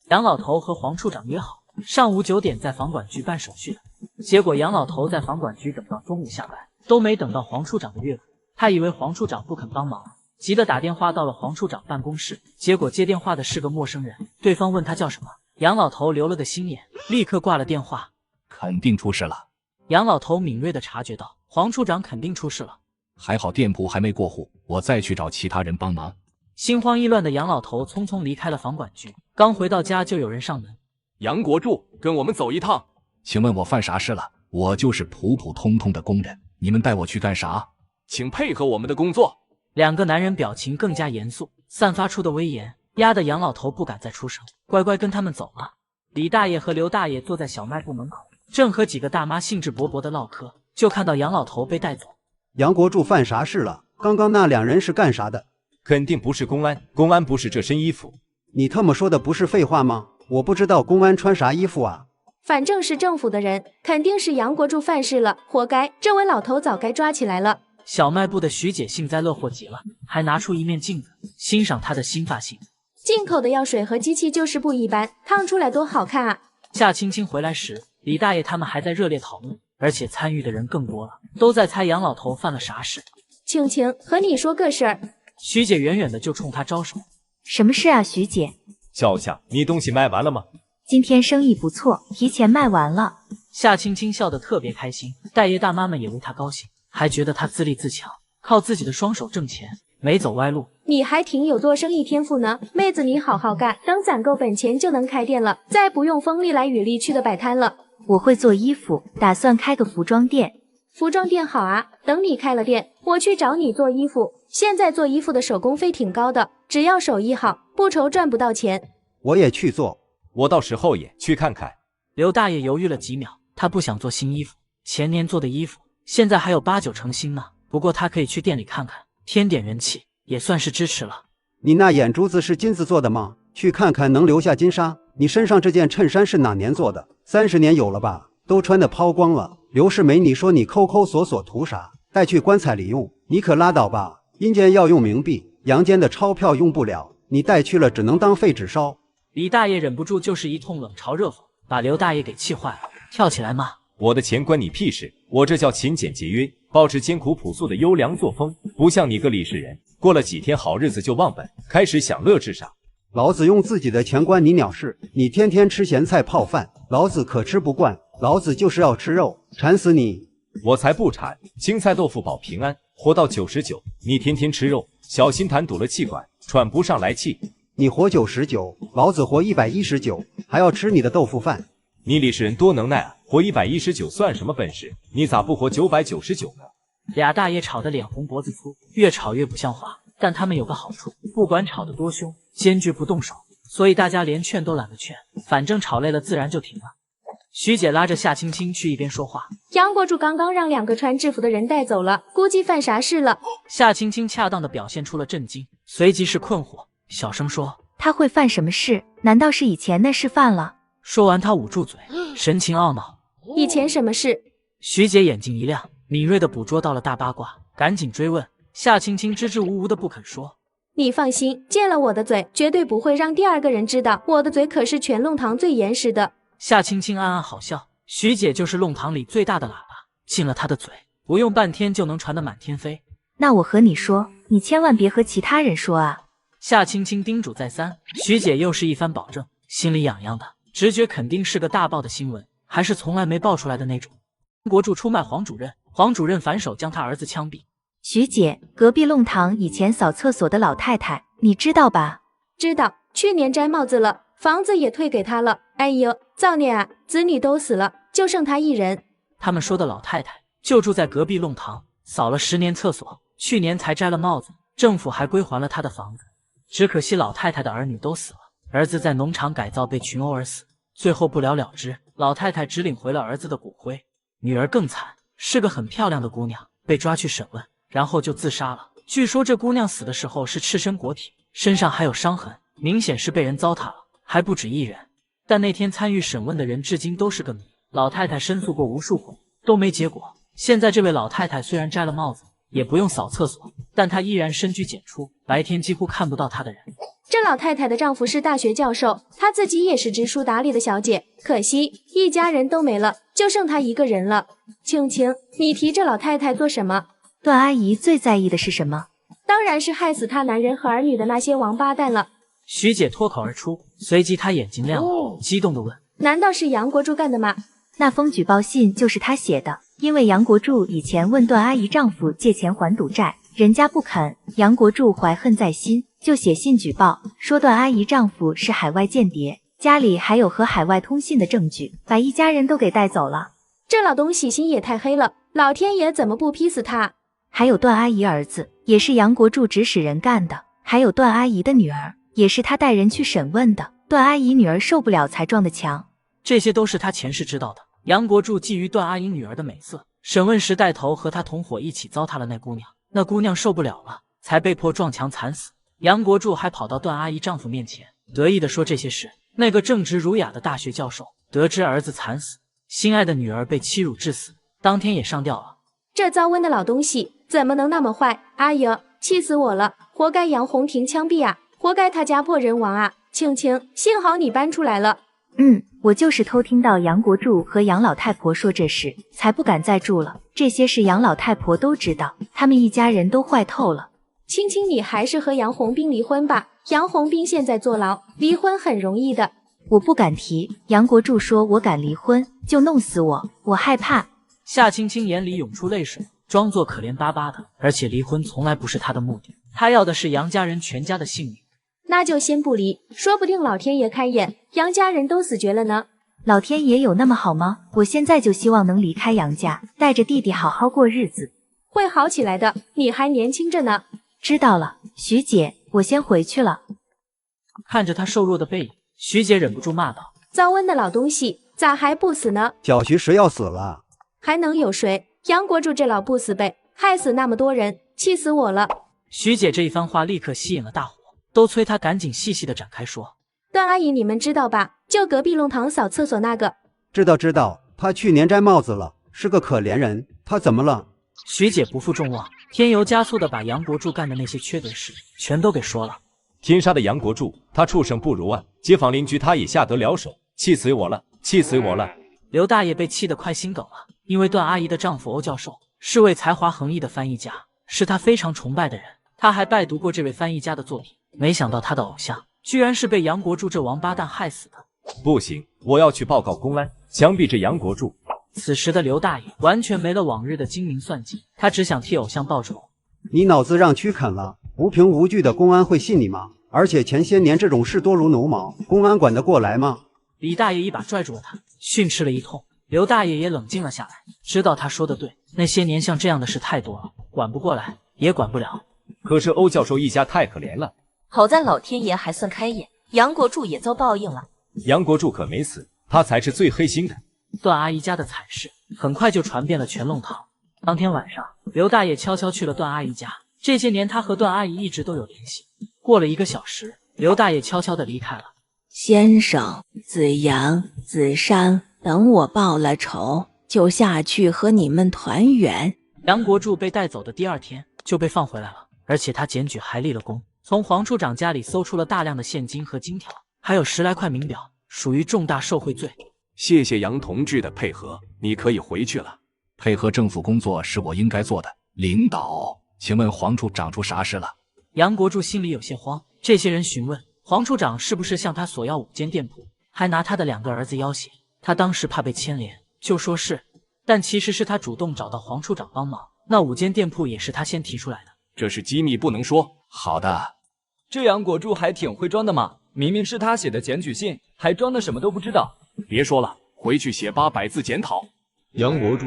杨老头和黄处长约好上午9点在房管局办手续的，结果杨老头在房管局等到中午下班，都没等到黄处长的岳父。他以为黄处长不肯帮忙，急得打电话到了黄处长办公室，结果接电话的是个陌生人，对方问他叫什么，杨老头留了个心眼，立刻挂了电话。肯定出事了。杨老头敏锐地察觉到黄处长肯定出事了，还好店铺还没过户，我再去找其他人帮忙。心慌意乱的杨老头匆匆离开了房管局，刚回到家就有人上门。杨国柱，跟我们走一趟。请问我犯啥事了？我就是普普通通的工人，你们带我去干啥？请配合我们的工作。2个男人表情更加严肃，散发出的威严压得杨老头不敢再出声，乖乖跟他们走了。李大爷和刘大爷坐在小卖部门口，正和几个大妈兴致勃勃的唠嗑，就看到杨老头被带走。杨国柱犯啥事了？刚刚那2人是干啥的？肯定不是公安，公安不是这身衣服。你特么说的不是废话吗？我不知道公安穿啥衣服啊。反正是政府的人，肯定是杨国柱犯事了，活该！这位老头早该抓起来了。小卖部的徐姐幸灾乐祸极了，还拿出一面镜子欣赏她的新发型。进口的药水和机器就是不一般，烫出来多好看啊！夏青青回来时，李大爷他们还在热烈讨论，而且参与的人更多了，都在猜杨老头犯了啥事。青青，和你说个事儿。徐姐远远的就冲他招手。什么事啊，徐姐？笑笑，你东西卖完了吗？今天生意不错，提前卖完了。夏青青笑得特别开心，大爷大妈们也为她高兴，还觉得她自立自强，靠自己的双手挣钱，没走歪路。你还挺有做生意天赋呢，妹子你好好干，等攒够本钱就能开店了，再不用风里来雨里去的摆摊了。我会做衣服，打算开个服装店。服装店好啊，等你开了店，我去找你做衣服。现在做衣服的手工费挺高的，只要手艺好，不愁赚不到钱。我也去做，我到时候也去看看。刘大爷犹豫了几秒，他不想做新衣服，前年做的衣服现在还有8、9成新呢。不过他可以去店里看看，添点人气，也算是支持了。你那眼珠子是金子做的吗？去看看能留下金沙。你身上这件衬衫是哪年做的？30年有了吧？都穿得抛光了。刘世梅，你说你抠抠索索图啥？带去棺材里用，你可拉倒吧。阴间要用冥币，阳间的钞票用不了，你带去了只能当废纸烧。李大爷忍不住就是一通冷嘲热讽，把刘大爷给气坏了，跳起来骂：我的钱关你屁事！我这叫勤俭节约，保持艰苦朴素的优良作风，不像你个李世人，过了几天好日子就忘本，开始享乐至上。老子用自己的钱关你鸟事！你天天吃咸菜泡饭，老子可吃不惯，老子就是要吃肉，馋死你！我才不馋！青菜豆腐保平安，活到99。你天天吃肉，小心痰堵了气管，喘不上来气。你活99，老子活119，还要吃你的豆腐饭。你李世人多能耐啊！活119算什么本事？你咋不活999呢？俩大爷吵得脸红脖子粗，越吵越不像话。但他们有个好处，不管吵得多凶，坚决不动手，所以大家连劝都懒得劝，反正吵累了自然就停了。徐姐拉着夏青青去一边说话。杨国柱刚刚让2个穿制服的人带走了，估计犯啥事了。夏青青恰当的表现出了震惊，随即是困惑，小声说：他会犯什么事？难道是以前那事犯了？说完他捂住嘴，神情懊恼。以前什么事？徐姐眼睛一亮，敏锐的捕捉到了大八卦，赶紧追问。夏青青支支吾吾的不肯说。你放心，借了我的嘴，绝对不会让第2个人知道。我的嘴可是全弄堂最严实的。夏青青暗暗好笑，徐姐就是弄堂里最大的喇叭，进了她的嘴，不用半天就能传得满天飞。那我和你说，你千万别和其他人说啊。夏青青叮嘱再三，徐姐又是一番保证，心里痒痒的，直觉肯定是个大爆的新闻，还是从来没爆出来的那种。国柱出卖黄主任，黄主任反手将他儿子枪毙。徐姐，隔壁弄堂以前扫厕所的老太太，你知道吧？知道，去年摘帽子了，房子也退给他了。哎呦，造孽啊！子女都死了，就剩他一人。他们说的老太太就住在隔壁弄堂，扫了10年厕所，去年才摘了帽子，政府还归还了他的房子。只可惜老太太的儿女都死了，儿子在农场改造被群殴而死，最后不了了之。老太太只领回了儿子的骨灰，女儿更惨，是个很漂亮的姑娘，被抓去审问。然后就自杀了。据说这姑娘死的时候是赤身裸体，身上还有伤痕，明显是被人糟蹋了，还不止一人。但那天参与审问的人至今都是个谜，老太太申诉过无数回，都没结果。现在这位老太太虽然摘了帽子，也不用扫厕所，但她依然深居简出，白天几乎看不到她的人。这老太太的丈夫是大学教授，她自己也是知书达理的小姐，可惜一家人都没了，就剩她一个人了。青青，你提这老太太做什么？段阿姨最在意的是什么？当然是害死她男人和儿女的那些王八蛋了。徐姐脱口而出，随即她眼睛亮了，激动地问：难道是杨国柱干的吗？那封举报信就是他写的，因为杨国柱以前问段阿姨丈夫借钱还赌债，人家不肯，杨国柱怀恨在心，就写信举报，说段阿姨丈夫是海外间谍，家里还有和海外通信的证据，把一家人都给带走了。这老东西心也太黑了，老天爷怎么不劈死他？还有段阿姨儿子也是杨国柱指使人干的，还有段阿姨的女儿也是他带人去审问的，段阿姨女儿受不了才撞的墙。这些都是他前世知道的。杨国柱觊觎段阿姨女儿的美色，审问时带头和他同伙一起糟蹋了那姑娘，那姑娘受不了了，才被迫撞墙惨死。杨国柱还跑到段阿姨丈夫面前，得意地说这些事。那个正直儒雅的大学教授得知儿子惨死，心爱的女儿被欺辱致死，当天也上吊了。这糟瘟的老东西怎么能那么坏？哎呀，气死我了！活该杨红婷枪毙啊！活该他家破人亡啊！青青，幸好你搬出来了。我就是偷听到杨国柱和杨老太婆说这事，才不敢再住了。这些事杨老太婆都知道，他们一家人都坏透了。青青，你还是和杨红兵离婚吧。杨红兵现在坐牢，离婚很容易的。我不敢提，杨国柱说我敢离婚就弄死我，我害怕。夏青青眼里涌出泪水，装作可怜巴巴的。而且离婚从来不是她的目的，她要的是杨家人全家的性命。那就先不离，说不定老天爷开眼，杨家人都死绝了呢。老天爷有那么好吗？我现在就希望能离开杨家，带着弟弟好好过日子。会好起来的，你还年轻着呢。知道了，徐姐，我先回去了。看着他瘦弱的背影，徐姐忍不住骂道：糟温的老东西，咋还不死呢？小徐谁要死了？还能有谁？杨国柱这老不死辈，害死那么多人，气死我了。徐姐这一番话立刻吸引了大伙，都催她赶紧细细的展开说。段阿姨，你们知道吧？就隔壁弄堂扫厕所那个。知道，他去年摘帽子了，是个可怜人。他怎么了？徐姐不负众望，添油加醋的把杨国柱干的那些缺德事全都给说了。天杀的杨国柱，他畜生不如啊！街坊邻居他也下得了手，气死我了，气死我了！刘大爷被气得快心梗了，因为段阿姨的丈夫欧教授是位才华横溢的翻译家，是他非常崇拜的人。他还拜读过这位翻译家的作品，没想到他的偶像居然是被杨国柱这王八蛋害死的。不行，我要去报告公安，枪毙这杨国柱。此时的刘大爷完全没了往日的精明算计，他只想替偶像报仇。你脑子让区啃了，无凭无据的公安会信你吗？而且前些年这种事多如牛毛，公安管得过来吗？李大爷一把拽住了他，训斥了一通。刘大爷也冷静了下来，知道他说的对，那些年像这样的事太多了，管不过来，也管不了。可是欧教授一家太可怜了，好在老天爷还算开眼，杨国柱也遭报应了。杨国柱可没死，他才是最黑心的。段阿姨家的惨事很快就传遍了全弄堂。当天晚上，刘大爷悄悄去了段阿姨家。这些年他和段阿姨一直都有联系。过了1个小时，刘大爷悄悄地离开了。先生，子阳、子珊，等我报了仇，就下去和你们团圆。杨国柱被带走的第2天就被放回来了，而且他检举还立了功，从黄处长家里搜出了大量的现金和金条，还有10来块名表，属于重大受贿罪。谢谢杨同志的配合，你可以回去了。配合政府工作是我应该做的。领导，请问黄处长出啥事了？杨国柱心里有些慌。这些人询问黄处长是不是向他索要5间店铺，还拿他的2个儿子要挟。他当时怕被牵连，就说是，但其实是他主动找到黄处长帮忙。那5间店铺也是他先提出来的。这是机密，不能说。好的。这杨国柱还挺会装的嘛，明明是他写的检举信，还装的什么都不知道。别说了，回去写800字检讨。杨国柱，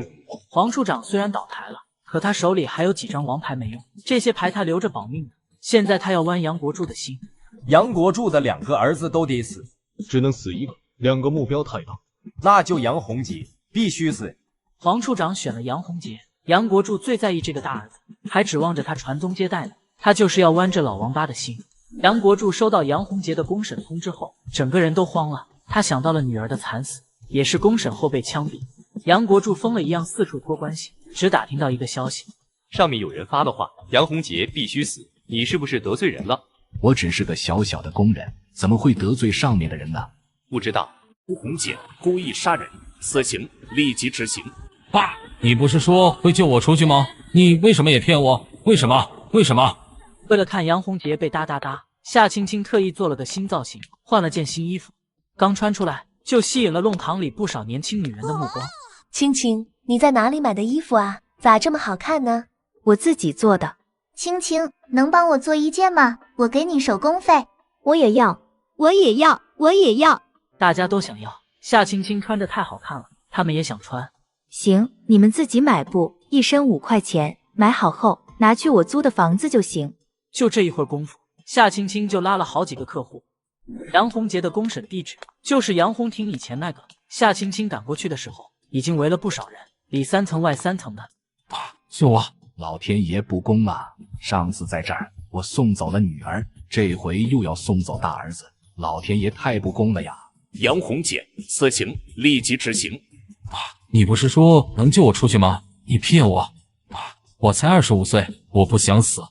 黄处长虽然倒台了，可他手里还有几张王牌没用，这些牌他留着保命的。现在他要剜杨国柱的心。杨国柱的2个儿子都得死，只能死1个，2个目标太大。那就杨洪杰，必须死。黄处长选了杨洪杰，杨国柱最在意这个大儿子，还指望着他传宗接代呢。他就是要剜这老王八的心。杨国柱收到杨洪杰的公审通知后，整个人都慌了。他想到了女儿的惨死，也是公审后被枪毙。杨国柱疯了一样四处托关系，只打听到一个消息，上面有人发的话，杨洪杰必须死。你是不是得罪人了？我只是个小小的工人，怎么会得罪上面的人呢？不知道。洪杰故意杀人，死刑立即执行。爸，你不是说会救我出去吗？你为什么也骗我？为什么？为什么？为了看杨洪杰被哒哒哒，夏青青特意做了个新造型，换了件新衣服，刚穿出来就吸引了弄堂里不少年轻女人的目光。青青，你在哪里买的衣服啊？咋这么好看呢？我自己做的。青青，能帮我做1件吗？我给你手工费。我也要，我也要，我也要。大家都想要。夏青青穿着太好看了，他们也想穿。行，你们自己买布，1身5块钱，买好后拿去我租的房子就行。就这一会儿功夫，夏青青就拉了好几个客户。杨洪杰的公审地址就是杨洪庭以前那个。夏青青赶过去的时候，已经围了不少人，里3层外3层的。救我！老天爷不公啊！上次在这儿我送走了女儿，这回又要送走大儿子，老天爷太不公了呀！杨洪杰，死刑立即执行。爸，你不是说能救我出去吗？你骗我！爸，我才25岁，我不想死。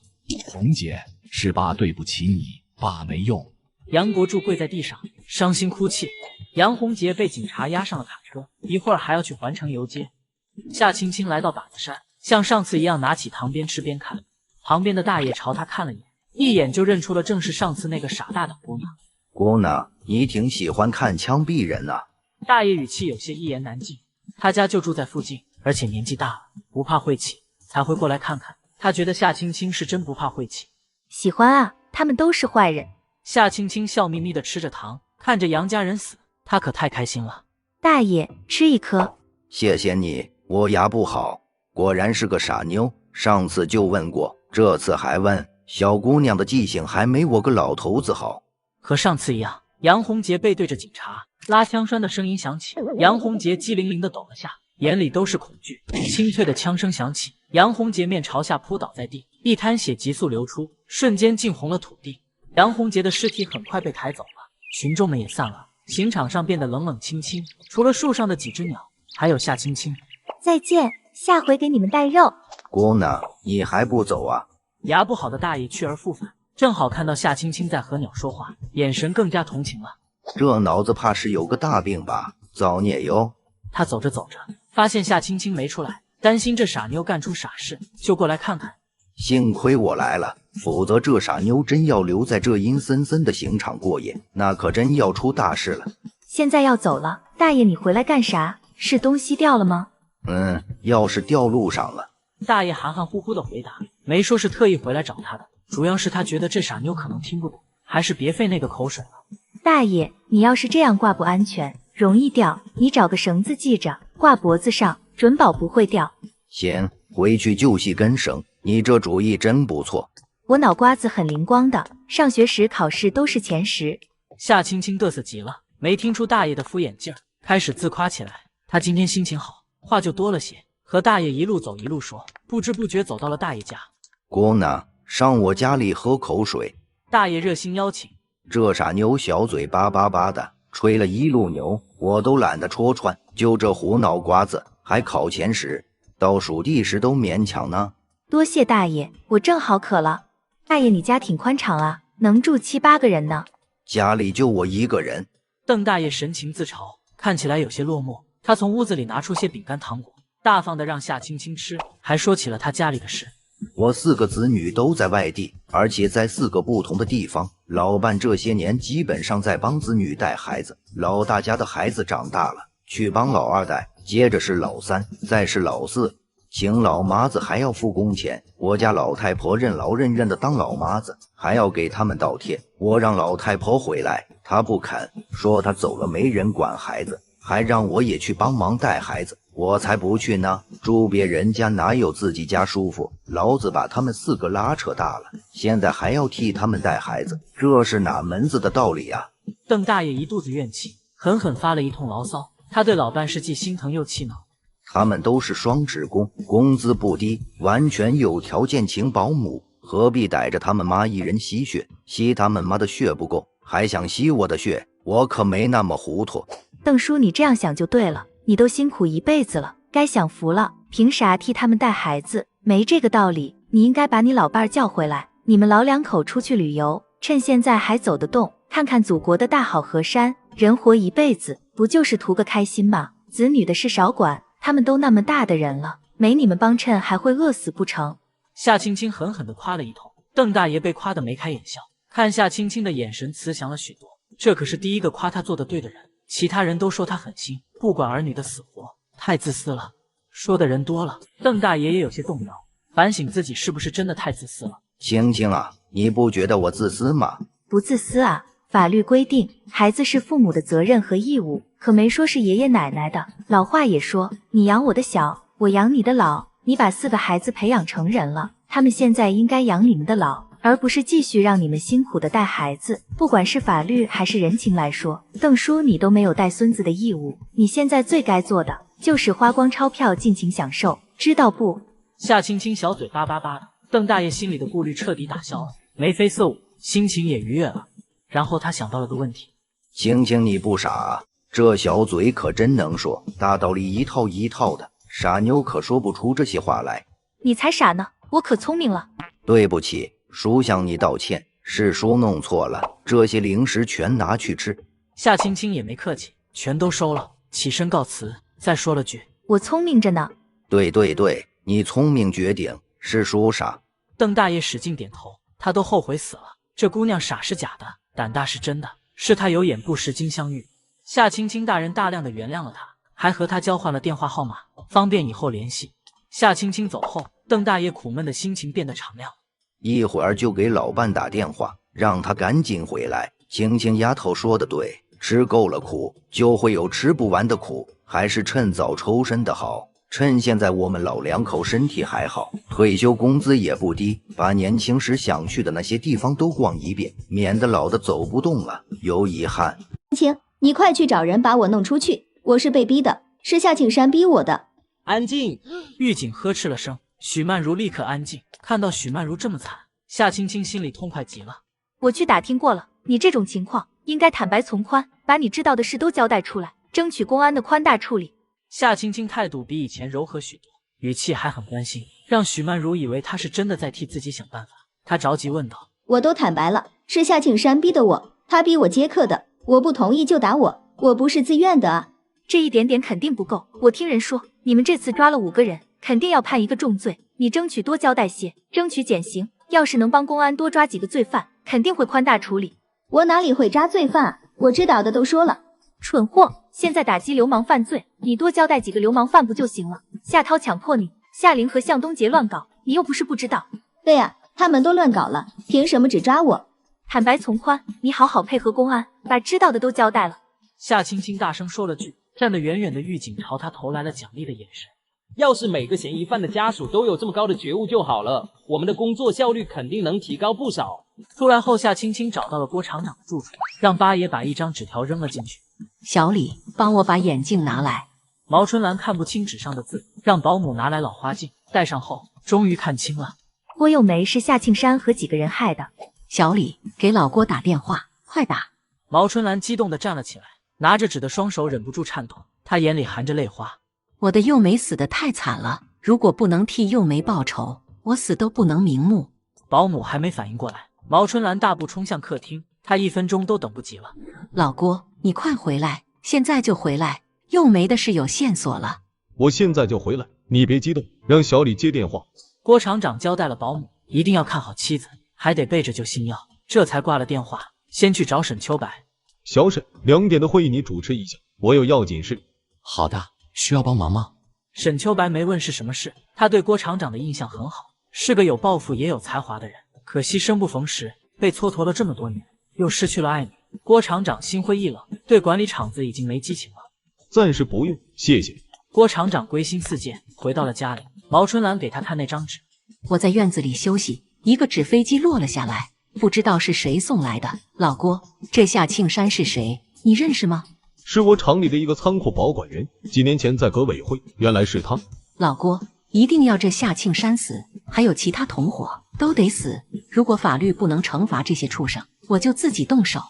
洪杰，是爸对不起你，爸没用。杨国柱跪在地上，伤心哭泣。杨洪杰被警察押上了卡车，一会儿还要去环城游街。夏青青来到靶子山，像上次一样拿起糖边吃边看。旁边的大爷朝他看了眼，一眼就认出了正是上次那个傻大的姑娘。姑娘，你挺喜欢看枪毙人啊？大爷语气有些一言难尽。他家就住在附近，而且年纪大了，不怕晦气，才会过来看看。他觉得夏青青是真不怕晦气。喜欢啊，他们都是坏人。夏青青笑眯眯地吃着糖，看着杨家人死，她可太开心了。大爷，吃一颗。谢谢你，我牙不好，果然是个傻妞。上次就问过，这次还问，小姑娘的记性还没我个老头子好。和上次一样，杨洪杰背对着警察，拉枪栓的声音响起，杨洪杰机灵灵地抖了下，眼里都是恐惧。清脆的枪声响起，杨洪杰面朝下扑倒在地，一滩血急速流出，瞬间浸红了土地。杨洪杰的尸体很快被抬走了，群众们也散了，刑场上变得冷冷清清，除了树上的几只鸟，还有夏青青。再见，下回给你们带肉。姑娘，你还不走啊？牙不好的大爷去而复返，正好看到夏青青在和鸟说话，眼神更加同情了。这脑子怕是有个大病吧？造孽哟！他走着走着，发现夏青青没出来，担心这傻妞干出傻事，就过来看看。幸亏我来了，否则这傻妞真要留在这阴森森的刑场过夜，那可真要出大事了。现在要走了，大爷你回来干啥？是东西掉了吗？要是掉路上了。大爷含含糊糊的回答，没说是特意回来找他的，主要是他觉得这傻妞可能听不懂，还是别费那个口水了。大爷，你要是这样挂不安全，容易掉，你找个绳子系着，挂脖子上，准保不会掉。行，回去就系根绳。你这主意真不错。我脑瓜子很灵光的，上学时考试都是前10。夏青青嘚瑟极了，没听出大爷的敷衍劲儿，开始自夸起来。他今天心情好，话就多了些，和大爷一路走一路说，不知不觉走到了大爷家。姑娘，上我家里喝口水。大爷热心邀请。这傻妞小嘴巴巴巴的，吹了一路牛，我都懒得戳穿，就这胡脑瓜子，还考前10，倒数第10都勉强呢。多谢大爷，我正好渴了。大爷你家挺宽敞啊，能住7、8个人呢。家里就我一个人。邓大爷神情自嘲，看起来有些落寞。他从屋子里拿出些饼干糖果，大方的让夏青青吃，还说起了他家里的事。我4个子女都在外地，而且在4个不同的地方。老伴这些年基本上在帮子女带孩子，老大家的孩子长大了，去帮老2带，接着是老3，再是老4。请老妈子还要付工钱，我家老太婆任劳任怨的当老妈子，还要给他们倒贴。我让老太婆回来，她不肯，说她走了没人管孩子，还让我也去帮忙带孩子，我才不去呢。住别人家哪有自己家舒服？老子把他们4个拉扯大了，现在还要替他们带孩子，这是哪门子的道理啊？邓大爷一肚子怨气，狠狠发了一通牢骚。他对老伴是既心疼又气恼。他们都是双职工，工资不低，完全有条件请保姆，何必逮着他们妈一人吸血？吸他们妈的血不够，还想吸我的血？我可没那么糊涂。邓叔，你这样想就对了，你都辛苦一辈子了，该享福了，凭啥替他们带孩子？没这个道理，你应该把你老伴叫回来，你们老2口出去旅游，趁现在还走得动，看看祖国的大好河山。人活一辈子，不就是图个开心吗？子女的事少管，他们都那么大的人了，没你们帮衬还会饿死不成？夏青青狠狠地夸了一通，邓大爷被夸得眉开眼笑，看夏青青的眼神慈祥了许多。这可是第一个夸他做得对的人，其他人都说他狠心，不管儿女的死活，太自私了。说的人多了，邓大爷也有些动摇，反省自己是不是真的太自私了。青青啊，你不觉得我自私吗？不自私啊，法律规定孩子是父母的责任和义务，可没说是爷爷奶奶的。老话也说，你养我的小，我养你的老。你把4个孩子培养成人了，他们现在应该养你们的老，而不是继续让你们辛苦的带孩子。不管是法律还是人情来说，邓叔你都没有带孙子的义务。你现在最该做的就是花光钞票尽情享受，知道不？夏青青小嘴巴巴巴的，邓大爷心里的顾虑彻底打消了，眉飞色舞，心情也愉悦了。然后他想到了个问题。青青你不傻啊，这小嘴可真能说，大道理一套一套的，傻妞可说不出这些话来。你才傻呢，我可聪明了。对不起，叔向你道歉，是叔弄错了，这些零食全拿去吃。夏青青也没客气，全都收了，起身告辞，再说了句：“我聪明着呢。”对，你聪明绝顶，是叔傻。邓大爷使劲点头，他都后悔死了。这姑娘傻是假的，胆大是真的，是他有眼不识金镶玉。夏青青大人大量的原谅了他，还和他交换了电话号码，方便以后联系。夏青青走后，邓大爷苦闷的心情变得敞亮。一会儿就给老伴打电话，让他赶紧回来。青青丫头说的对，吃够了苦，就会有吃不完的苦，还是趁早抽身的好。趁现在我们老两口身体还好，退休工资也不低，把年轻时想去的那些地方都逛一遍，免得老的走不动了，有遗憾。青，你快去找人把我弄出去，我是被逼的，是夏庆山逼我的。安静！狱警呵斥了声，许曼如立刻安静。看到许曼如这么惨，夏青青心里痛快极了。我去打听过了，你这种情况应该坦白从宽，把你知道的事都交代出来，争取公安的宽大处理。夏青青态度比以前柔和许多，语气还很关心，让许曼如以为她是真的在替自己想办法。她着急问道：“我都坦白了，是夏庆山逼的我，他逼我接客的，我不同意就打我，我不是自愿的啊。”这一点点肯定不够，我听人说你们这次抓了5个人，肯定要判一个重罪，你争取多交代些，争取减刑。要是能帮公安多抓几个罪犯，肯定会宽大处理。我哪里会抓罪犯？我知道的都说了。蠢货！现在打击流氓犯罪，你多交代几个流氓犯不就行了？夏涛强迫你，夏玲和向东杰乱搞，你又不是不知道。对呀，他们都乱搞了，凭什么只抓我？坦白从宽，你好好配合公安，把知道的都交代了。夏青青大声说了句，站得远远的狱警朝他投来了奖励的眼神。要是每个嫌疑犯的家属都有这么高的觉悟就好了，我们的工作效率肯定能提高不少。出来后，夏青青找到了郭厂长的住处，让八爷把一张纸条扔了进去。小李，帮我把眼镜拿来。毛春兰看不清纸上的字，让保姆拿来老花镜，戴上后终于看清了。郭又梅是夏庆山和几个人害的。小李，给老郭打电话，快打！毛春兰激动地站了起来，拿着纸的双手忍不住颤抖，她眼里含着泪花。我的幼梅死得太惨了，如果不能替幼梅报仇，我死都不能瞑目。保姆还没反应过来，毛春兰大步冲向客厅，她1分钟都等不及了。老郭，你快回来，现在就回来，幼梅的事有线索了。我现在就回来，你别激动，让小李接电话。郭厂长交代了保姆，一定要看好妻子，还得备着救心药，这才挂了电话，先去找沈秋白。小沈，2点的会议你主持一下，我有要紧事。好的，需要帮忙吗？沈秋白没问是什么事，他对郭厂长的印象很好，是个有抱负也有才华的人。可惜生不逢时，被蹉跎了这么多年，又失去了爱女。郭厂长心灰意冷，对管理厂子已经没激情了。暂时不用，谢谢。郭厂长归心似箭，回到了家里。毛春兰给他看那张纸。我在院子里休息，一个纸飞机落了下来，不知道是谁送来的。老郭，这夏庆山是谁？你认识吗？是我厂里的一个仓库保管员，几年前在革委会，原来是他。老郭，一定要这夏庆山死，还有其他同伙都得死。如果法律不能惩罚这些畜生，我就自己动手。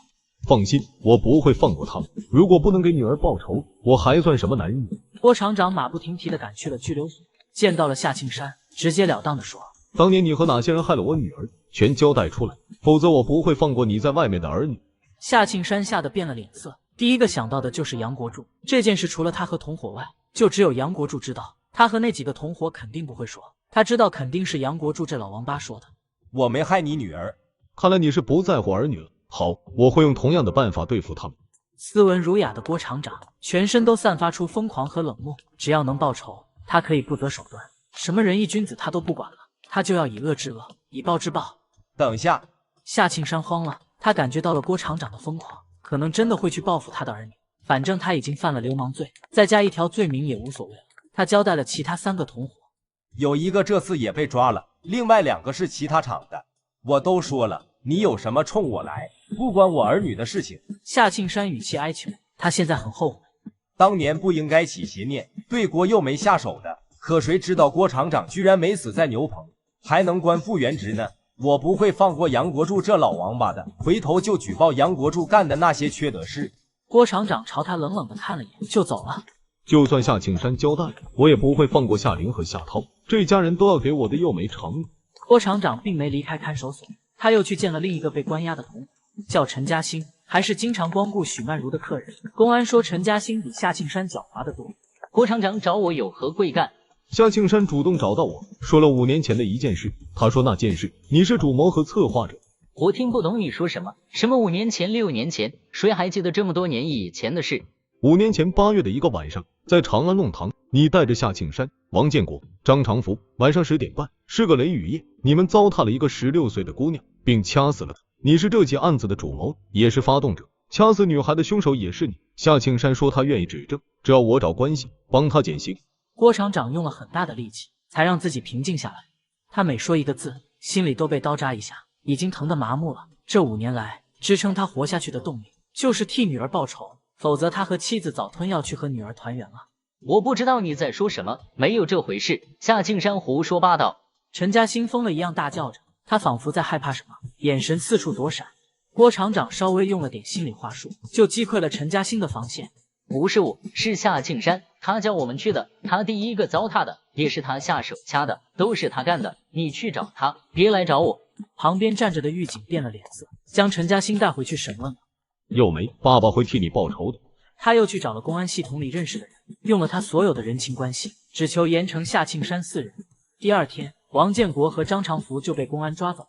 放心，我不会放过他们。如果不能给女儿报仇，我还算什么男人？郭厂长马不停蹄地赶去了拘留所，见到了夏庆山，直截了当地说：当年你和哪些人害了我女儿，全交代出来，否则我不会放过你在外面的儿女。夏庆山吓得变了脸色，第一个想到的就是杨国柱。这件事除了他和同伙外，就只有杨国柱知道，他和那几个同伙肯定不会说，他知道肯定是杨国柱这老王八说的。我没害你女儿。看来你是不在乎儿女了。好，我会用同样的办法对付他们。斯文儒雅的郭厂长全身都散发出疯狂和冷漠，只要能报仇，他可以不择手段，什么仁义君子他都不管了，他就要以恶制恶，以暴制暴。等下，夏庆山慌了，他感觉到了郭厂长的疯狂，可能真的会去报复他的儿女。反正他已经犯了流氓罪，再加一条罪名也无所谓了。他交代了其他3个同伙，有一个这次也被抓了，另外2个是其他厂的。我都说了，你有什么冲我来，不关我儿女的事情。夏庆山语气哀求，他现在很后悔，当年不应该起邪念，对郭又没下手的。可谁知道郭厂长居然没死在牛棚，还能官复原职呢？我不会放过杨国柱这老王八的，回头就举报杨国柱干的那些缺德事。郭厂长朝他冷冷地看了一眼，就走了。就算夏庆山交代，我也不会放过夏玲和夏涛，这家人都要给我的幼梅偿命。郭厂长并没离开看守所，他又去见了另一个被关押的同伙，叫陈嘉欣，还是经常光顾许曼如的客人。公安说陈嘉欣比夏庆山狡猾得多。郭厂长找我有何贵干？夏庆山主动找到我，说了5年前的一件事。他说那件事你是主谋和策划者。我听不懂你说什么？什么5年前、6年前？谁还记得这么多年以前的事？5年前8月的一个晚上，在长安弄堂，你带着夏庆山、王建国、张长福，晚上10点半，是个雷雨夜，你们糟蹋了一个16岁的姑娘，并掐死了她。你是这起案子的主谋，也是发动者，掐死女孩的凶手也是你。夏庆山说他愿意指证，只要我找关系帮他减刑。郭厂长用了很大的力气，才让自己平静下来。他每说一个字，心里都被刀扎一下，已经疼得麻木了。这5年来，支撑他活下去的动力，就是替女儿报仇，否则他和妻子早吞要去和女儿团圆了。我不知道你在说什么，没有这回事。夏庆山胡说八道。陈嘉欣疯了一样大叫着，他仿佛在害怕什么，眼神四处躲闪。郭厂长稍微用了点心理话术，就击溃了陈嘉欣的防线。不是我，是夏庆山，他叫我们去的，他第一个糟蹋的，也是他下手掐的，都是他干的。你去找他，别来找我。旁边站着的狱警变了脸色，将陈嘉欣带回去审问了。幼梅，爸爸会替你报仇的。他又去找了公安系统里认识的人，用了他所有的人情关系，只求严惩夏庆山4人。第2天，王建国和张长福就被公安抓走了。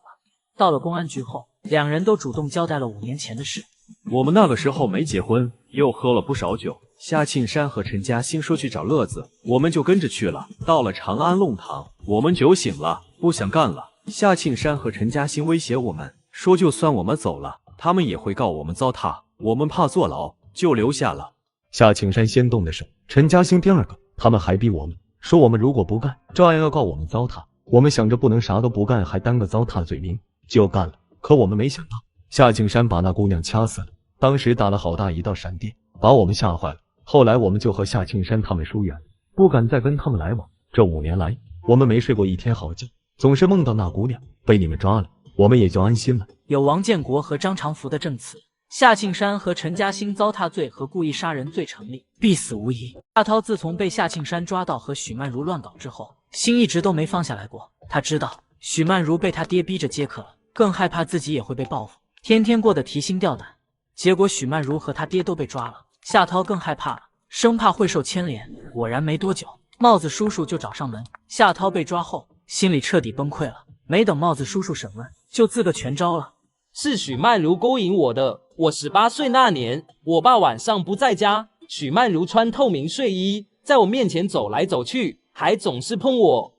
到了公安局后，2人都主动交代了5年前的事。我们那个时候没结婚，又喝了不少酒。夏庆山和陈嘉欣说去找乐子，我们就跟着去了。到了长安弄堂，我们酒醒了，不想干了。夏庆山和陈嘉欣威胁我们，说就算我们走了，他们也会告我们糟蹋。我们怕坐牢，就留下了。夏庆山先动的手，陈嘉欣第2个。他们还逼我们，说我们如果不干，照样要告我们糟蹋。我们想着不能啥都不干，还担个糟蹋的罪名，就干了。可我们没想到，夏庆山把那姑娘掐死了。当时打了好大一道闪电，把我们吓坏了。后来我们就和夏庆山他们疏远，不敢再跟他们来往。这5年来，我们没睡过一天好觉，总是梦到那姑娘被你们抓了，我们也就安心了。有王建国和张长福的证词，夏庆山和陈嘉欣糟蹋罪和故意杀人罪成立，必死无疑。夏涛自从被夏庆山抓到和许曼如乱搞之后，心一直都没放下来过。他知道许曼如被他爹逼着接客了，更害怕自己也会被报复，天天过得提心吊胆。结果许曼如和他爹都被抓了，夏涛更害怕了，生怕会受牵连。果然没多久，帽子叔叔就找上门。夏涛被抓后，心里彻底崩溃了。没等帽子叔叔审问，就自个全招了。是许曼如勾引我的。我18岁那年，我爸晚上不在家，许曼如穿透明睡衣，在我面前走来走去，还总是碰我。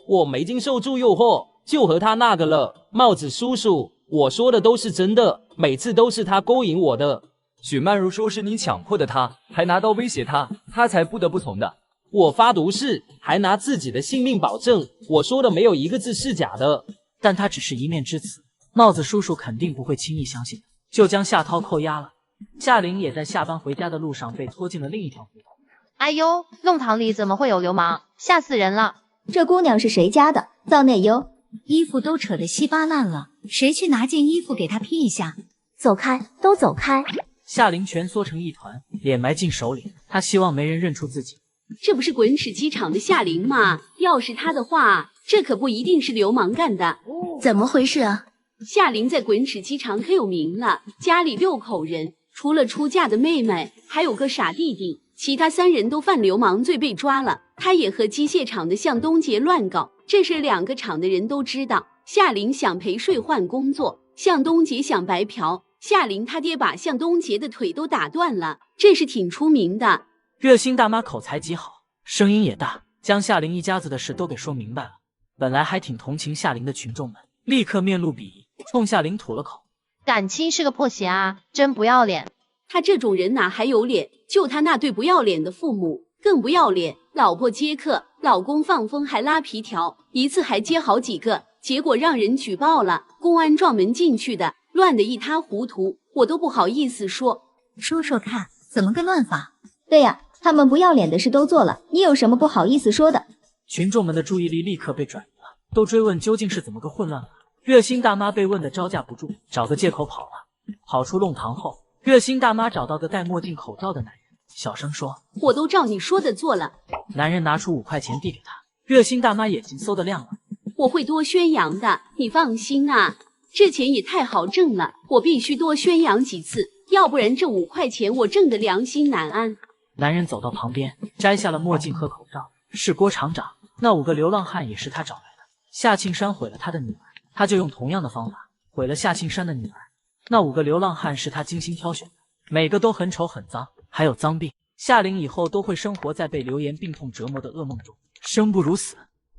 我没经受住诱惑，就和他那个了。帽子叔叔，我说的都是真的，每次都是他勾引我的。许曼如说是你强迫的他，还拿刀威胁他，他才不得不从的。我发毒誓，还拿自己的性命保证，我说的没有一个字是假的。但他只是一面之词，帽子叔叔肯定不会轻易相信的，就将夏涛扣押了。夏玲也在下班回家的路上被拖进了另一条胡同。哎呦，弄堂里怎么会有流氓？吓死人了！这姑娘是谁家的？造内忧，衣服都扯得稀巴烂了，谁去拿件衣服给她披一下？走开，都走开！夏玲蜷缩成一团，脸埋进手里，她希望没人认出自己。这不是滚石机场的夏玲吗？要是她的话，这可不一定是流氓干的。怎么回事啊？夏玲在滚石机场可有名了，家里6口人，除了出嫁的妹妹，还有个傻弟弟，其他3人都犯流氓罪被抓了。他也和机械厂的向东杰乱搞，这事2个厂的人都知道。夏玲想陪睡换工作，向东杰想白嫖，夏玲他爹把向东杰的腿都打断了，这是挺出名的。热心大妈口才极好，声音也大，将夏玲一家子的事都给说明白了。本来还挺同情夏玲的群众们，立刻面露鄙夷，冲夏玲吐了口：敢亲是个破鞋啊，真不要脸！他这种人哪还有脸？就他那对不要脸的父母更不要脸，老婆接客，老公放风还拉皮条，一次还接好几个，结果让人举报了，公安撞门进去的，乱得一塌糊涂，我都不好意思说。说说看，怎么个乱法？对呀，他们不要脸的事都做了，你有什么不好意思说的？群众们的注意力立刻被转移了，都追问究竟是怎么个混乱法。热心大妈被问得招架不住，找个借口跑了。跑出弄堂后，热心大妈找到个戴墨镜口罩的男人，小声说：我都照你说的做了。男人拿出5块钱递给他，热心大妈眼睛嗖得亮了。我会多宣扬的，你放心啊。这钱也太好挣了，我必须多宣扬几次，要不然这5块钱我挣得良心难安。男人走到旁边，摘下了墨镜和口罩，是郭厂长。那5个流浪汉也是他找来的。夏庆山毁了他的女儿，他就用同样的方法毁了夏庆山的女儿。那5个流浪汉是他精心挑选的，每个都很丑很脏，还有脏病。夏玲以后都会生活在被流言病痛折磨的噩梦中，生不如死。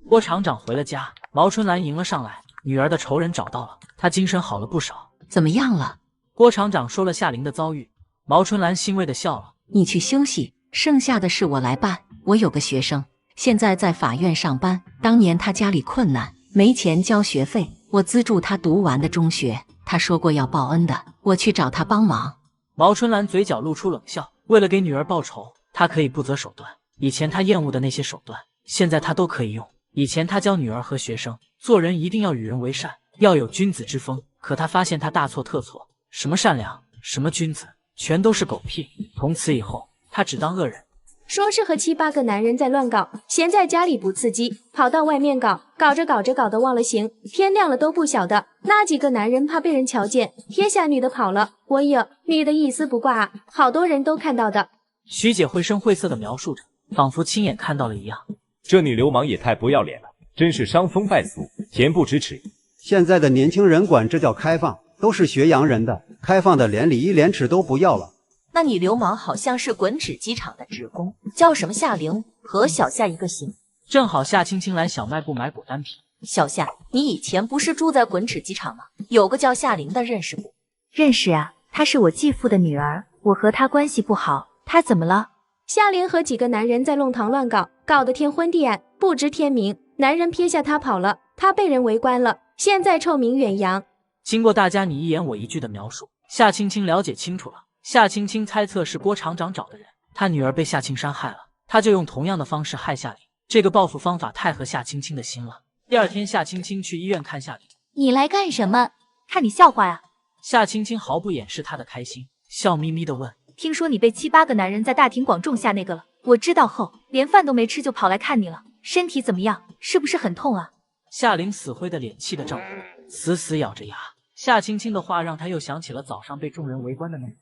郭厂长回了家，毛春兰迎了上来，女儿的仇人找到了，她精神好了不少。怎么样了？郭厂长说了夏玲的遭遇，毛春兰欣慰地笑了。你去休息，剩下的事我来办。我有个学生，现在在法院上班，当年他家里困难，没钱交学费，我资助他读完的中学，他说过要报恩的，我去找他帮忙。毛春兰嘴角露出冷笑，为了给女儿报仇，她可以不择手段。以前她厌恶的那些手段，现在她都可以用。以前她教女儿和学生，做人一定要与人为善，要有君子之风。可她发现她大错特错，什么善良，什么君子，全都是狗屁。从此以后，她只当恶人。说是和7、8个男人在乱搞，闲在家里不刺激，跑到外面搞，搞着搞着搞得忘了形，天亮了都不晓得。那几个男人怕被人瞧见，贴下女的跑了。我有你的一丝不挂啊，好多人都看到的。徐姐绘声绘色地描述着，仿佛亲眼看到了一样。这女流氓也太不要脸了，真是伤风败俗，恬不知耻。现在的年轻人管这叫开放，都是学洋人的，开放的连礼义廉耻都不要了。那女流氓好像是滚纸机厂的职工，叫什么夏玲，和小夏一个姓。正好夏青青来小卖部买果丹皮。小夏，你以前不是住在滚纸机厂吗？有个叫夏玲的认识不？认识啊，她是我继父的女儿，我和她关系不好。她怎么了？夏玲和几个男人在弄堂乱搞，搞得天昏地暗，不知天明。男人撇下她跑了，她被人围观了，现在臭名远扬。经过大家你一言我一句的描述，夏青青了解清楚了。夏青青猜测是郭厂长找的人，他女儿被夏青山害了，他就用同样的方式害夏玲。这个报复方法太合夏青青的心了。第二天，夏青青去医院看夏玲。你来干什么？看你笑话呀！夏青青毫不掩饰她的开心，笑眯眯地问：听说你被7、8个男人在大庭广众下那个了，我知道后连饭都没吃就跑来看你了，身体怎么样？是不是很痛啊？夏玲死灰的脸气得涨红，死死咬着牙。夏青青的话让她又想起了早上被众人围观的那个。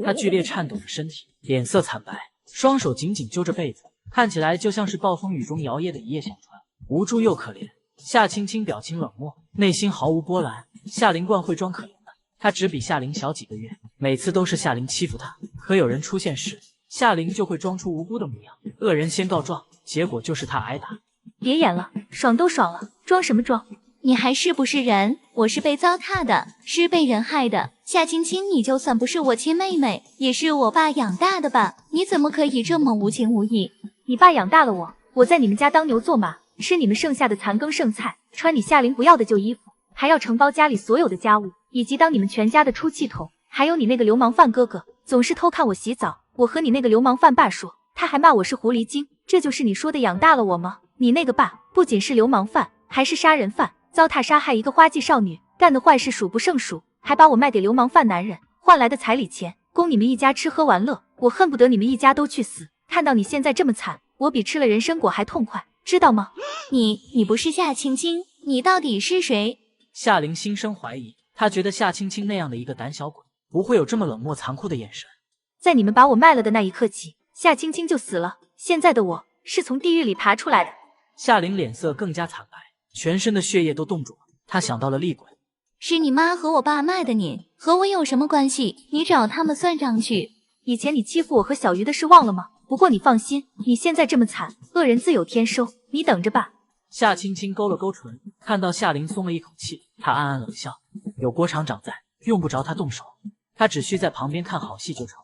他剧烈颤抖着身体，脸色惨白，双手紧紧揪着被子，看起来就像是暴风雨中摇曳的一叶小船，无助又可怜。夏青青表情冷漠，内心毫无波澜。夏玲惯会装可怜的，她只比夏玲小几个月，每次都是夏玲欺负她，可有人出现时，夏玲就会装出无辜的模样。恶人先告状，结果就是她挨打。别演了，爽都爽了，装什么装？你还是不是人？我是被糟蹋的，是被人害的。夏青青，你就算不是我亲妹妹，也是我爸养大的吧？你怎么可以这么无情无义？你爸养大了我，我在你们家当牛做马，吃你们剩下的残羹剩菜，穿你夏玲不要的旧衣服，还要承包家里所有的家务，以及当你们全家的出气筒。还有你那个流氓范哥哥，总是偷看我洗澡。我和你那个流氓范爸说，他还骂我是狐狸精。这就是你说的养大了我吗？你那个爸不仅是流氓犯，还是杀人犯。糟蹋杀害一个花季少女，干的坏事数不胜数，还把我卖给流氓犯男人，换来的彩礼钱供你们一家吃喝玩乐。我恨不得你们一家都去死。看到你现在这么惨，我比吃了人参果还痛快，知道吗？你不是夏青青，你到底是谁？夏玲心生怀疑，她觉得夏青青那样的一个胆小鬼，不会有这么冷漠残酷的眼神。在你们把我卖了的那一刻起，夏青青就死了。现在的我是从地狱里爬出来的。夏玲脸色更加惨白，全身的血液都冻住了。她想到了厉鬼，是你妈和我爸卖的你，和我有什么关系？你找他们算账去。以前你欺负我和小鱼的事忘了吗？不过你放心，你现在这么惨，恶人自有天收，你等着吧。夏青青勾了勾唇，看到夏玲松了一口气，她暗暗冷笑，有郭厂长在，用不着她动手，她只需在旁边看好戏就成。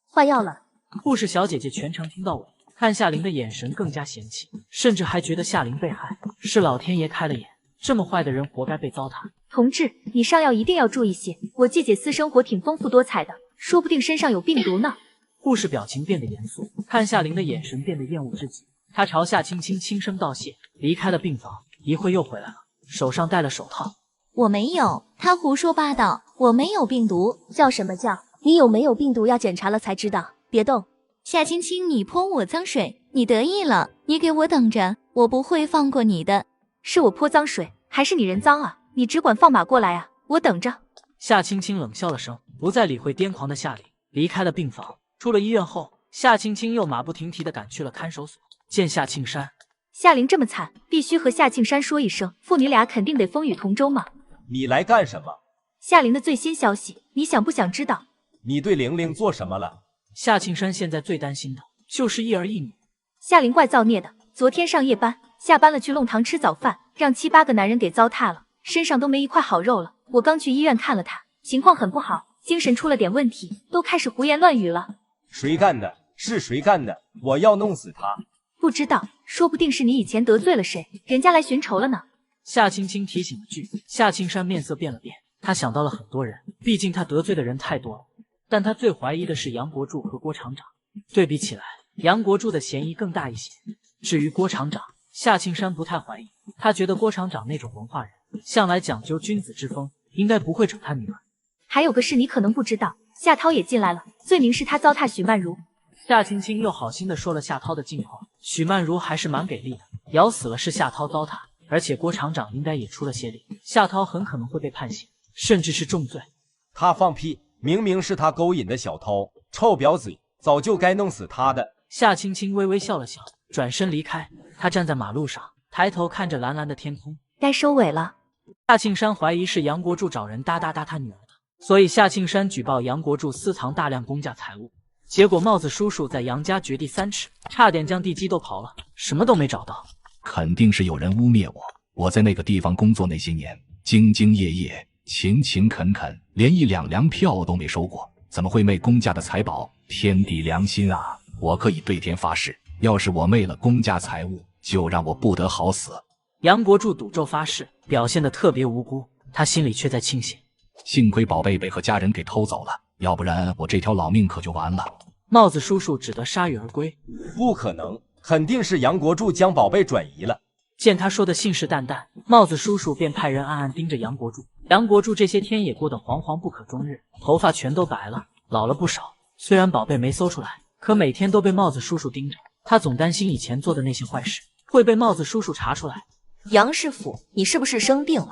换药了。护士小姐姐全程听到尾，看夏玲的眼神更加嫌弃，甚至还觉得夏玲被害是老天爷开了眼，这么坏的人活该被糟蹋。同志，你上药一定要注意些，我季姐私生活挺丰富多彩的，说不定身上有病毒呢。护士表情变得严肃，看夏玲的眼神变得厌恶至极。她朝夏青青轻声道谢，离开了病房。一会又回来了，手上戴了手套。我没有，他胡说八道，我没有病毒。叫什么叫？你有没有病毒要检查了才知道，别动。夏青青，你泼我脏水，你得意了，你给我等着，我不会放过你的。是我泼脏水，还是你人脏啊？你只管放马过来啊！我等着。夏青青冷笑了声，不再理会癫狂的夏琳，离开了病房。出了医院后，夏青青又马不停蹄地赶去了看守所，见夏庆山。夏琳这么惨，必须和夏庆山说一声，父女俩肯定得风雨同舟嘛。你来干什么？夏琳的最新消息，你想不想知道？你对玲玲做什么了？夏庆山现在最担心的就是一儿一女。夏琳怪造孽的，昨天上夜班，下班了去弄堂吃早饭，让7、8个男人给糟蹋了，身上都没一块好肉了。我刚去医院看了他，情况很不好，精神出了点问题，都开始胡言乱语了。谁干的？是谁干的？我要弄死他！不知道，说不定是你以前得罪了谁，人家来寻仇了呢。夏青青提醒了句，夏庆山面色变了变，他想到了很多人，毕竟他得罪的人太多了。但他最怀疑的是杨国柱和郭厂长，对比起来，杨国柱的嫌疑更大一些。至于郭厂长，夏庆山不太怀疑，他觉得郭厂长那种文化人，向来讲究君子之风，应该不会整他女儿。还有个事你可能不知道，夏涛也进来了，罪名是他糟蹋许曼如。夏青青又好心的说了夏涛的近况，许曼如还是蛮给力的，咬死了是夏涛糟蹋，而且郭厂长应该也出了些力，夏涛很可能会被判刑，甚至是重罪。他放屁，明明是他勾引的小涛，臭婊子，早就该弄死他的。夏青青微微笑了笑，转身离开。他站在马路上，抬头看着蓝蓝的天空。该收尾了。夏庆山怀疑是杨国柱找人搭他女儿的，所以夏庆山举报杨国柱私藏大量公家财物。结果帽子叔叔在杨家掘地3尺，差点将地基都刨了，什么都没找到。肯定是有人污蔑我。我在那个地方工作那些年，兢兢业业，勤勤恳恳，连1两粮票都没收过，怎么会昧公家的财宝？天地良心啊！我可以对天发誓，要是我昧了公家财物，就让我不得好死。杨国柱赌咒发誓，表现得特别无辜，他心里却在庆幸，幸亏宝贝被和家人给偷走了，要不然我这条老命可就完了。帽子叔叔只得铩羽而归。不可能，肯定是杨国柱将宝贝转移了。见他说的信誓旦旦，帽子叔叔便派人暗暗盯着杨国柱。杨国柱这些天也过得惶惶不可终日，头发全都白了，老了不少。虽然宝贝没搜出来，可每天都被帽子叔叔盯着，他总担心以前做的那些坏事会被帽子叔叔查出来。杨师傅，你是不是生病了？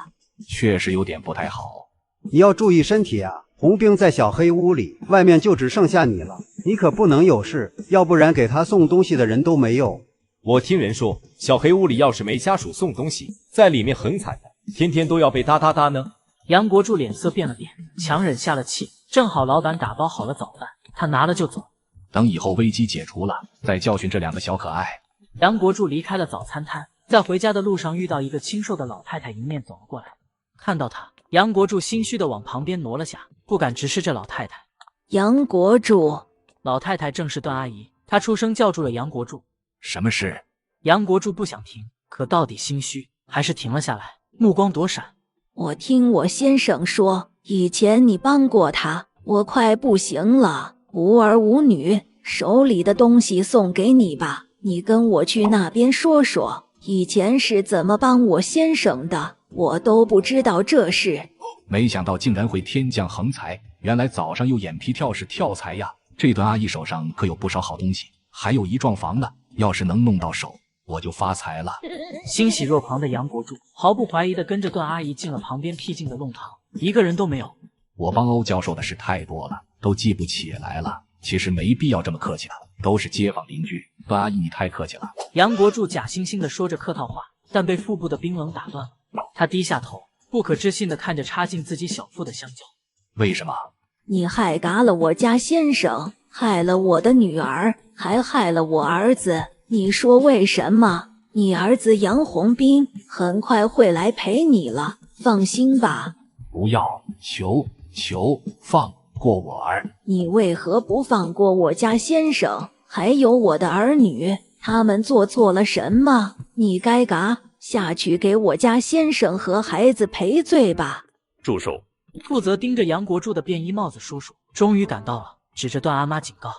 确实有点不太好。你要注意身体啊！红兵在小黑屋里，外面就只剩下你了，你可不能有事，要不然给他送东西的人都没有。我听人说，小黑屋里要是没家属送东西，在里面很惨的，天天都要被哒哒哒呢。杨国柱脸色变了变，强忍下了气。正好老板打包好了早饭，他拿了就走。等以后危机解除了，再教训这2个小可爱。杨国柱离开了早餐摊，在回家的路上遇到一个清瘦的老太太迎面走了过来。看到他，杨国柱心虚的往旁边挪了下，不敢直视这老太太。杨国柱，老太太正是段阿姨，她出声叫住了杨国柱。什么事？杨国柱不想停，可到底心虚，还是停了下来，目光躲闪。我听我先生说，以前你帮过他，我快不行了，无儿无女，手里的东西送给你吧，你跟我去那边说说，以前是怎么帮我先生的，我都不知道这事。没想到竟然会天降横财，原来早上又眼皮跳是跳财呀！这段阿姨手上可有不少好东西，还有一幢房呢，要是能弄到手，我就发财了。欣喜若狂的杨国柱毫不怀疑地跟着段阿姨进了旁边僻静的弄堂，一个人都没有。我帮欧教授的事太多了，都记不起来了。其实没必要这么客气的，都是街坊邻居。段阿姨你太客气了。杨国柱假惺惺地说着客套话，但被腹部的冰冷打断了。他低下头，不可置信地看着插进自己小腹的香蕉。为什么？你害嘎了我家先生，害了我的女儿，还害了我儿子，你说为什么？你儿子杨红兵很快会来陪你了，放心吧。不要，求放过我儿。你为何不放过我家先生，还有我的儿女？他们做错了什么？你该嘎下去给我家先生和孩子赔罪吧。住手！负责盯着杨国柱的便衣帽子叔叔终于赶到了，指着段阿妈警告。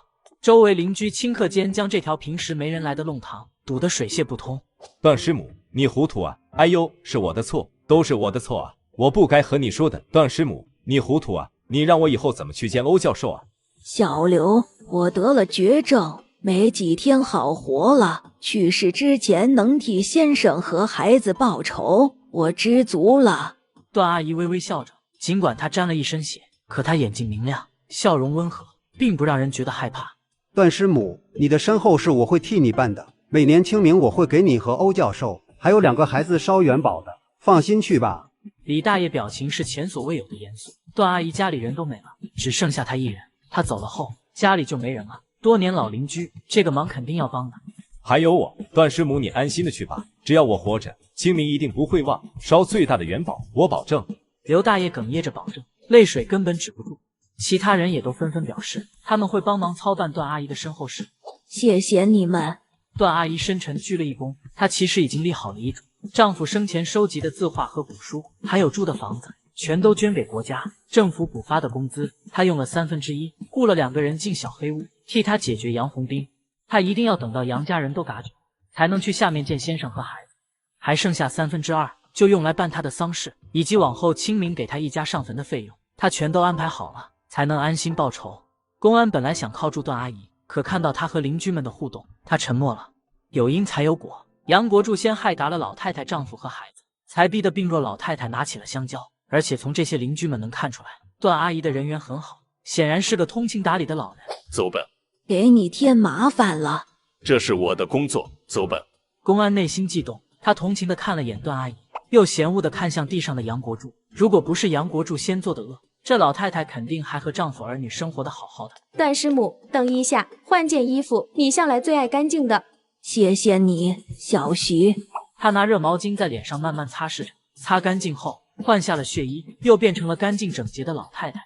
周围邻居顷刻间将这条平时没人来的弄堂堵得水泄不通。段师母，你糊涂啊！哎呦，是我的错，都是我的错啊！我不该和你说的。段师母，你糊涂啊！你让我以后怎么去见欧教授啊？小刘，我得了绝症，没几天好活了。去世之前能替先生和孩子报仇，我知足了。段阿姨微微笑着，尽管他沾了一身血，可他眼睛明亮，笑容温和，并不让人觉得害怕。段师母，你的身后事我会替你办的。每年清明我会给你和欧教授还有2个孩子烧元宝的，放心去吧。李大爷表情是前所未有的严肃。段阿姨家里人都没了，只剩下他一人。他走了后，家里就没人了。多年老邻居，这个忙肯定要帮的。还有我，段师母，你安心的去吧。只要我活着，清明一定不会忘，烧最大的元宝，我保证。刘大爷哽咽着保证，泪水根本止不住。其他人也都纷纷表示，他们会帮忙操办段阿姨的身后事。谢谢你们。段阿姨深沉鞠了一躬，她其实已经立好了遗嘱，丈夫生前收集的字画和古书，还有住的房子，全都捐给国家。政府补发的工资，她用了1/3，雇了2个人进小黑屋，替她解决杨红兵。她一定要等到杨家人都嘎酒，才能去下面见先生和孩子。还剩下2/3，就用来办她的丧事，以及往后清明给她一家上坟的费用，她全都安排好了，才能安心报仇。公安本来想铐住段阿姨，可看到她和邻居们的互动，他沉默了。有因才有果，杨国柱先害打了老太太丈夫和孩子，才逼得病弱老太太拿起了香蕉。而且从这些邻居们能看出来，段阿姨的人缘很好，显然是个通情达理的老人。走吧，给你添麻烦了。这是我的工作，走吧。公安内心悸动，他同情地看了眼段阿姨，又嫌恶地看向地上的杨国柱。如果不是杨国柱先做的恶，这老太太肯定还和丈夫儿女生活得好好的。段师母，等一下，换件衣服，你向来最爱干净的。谢谢你，小徐。他拿热毛巾在脸上慢慢擦拭着，擦干净后换下了血衣，又变成了干净整洁的老太太。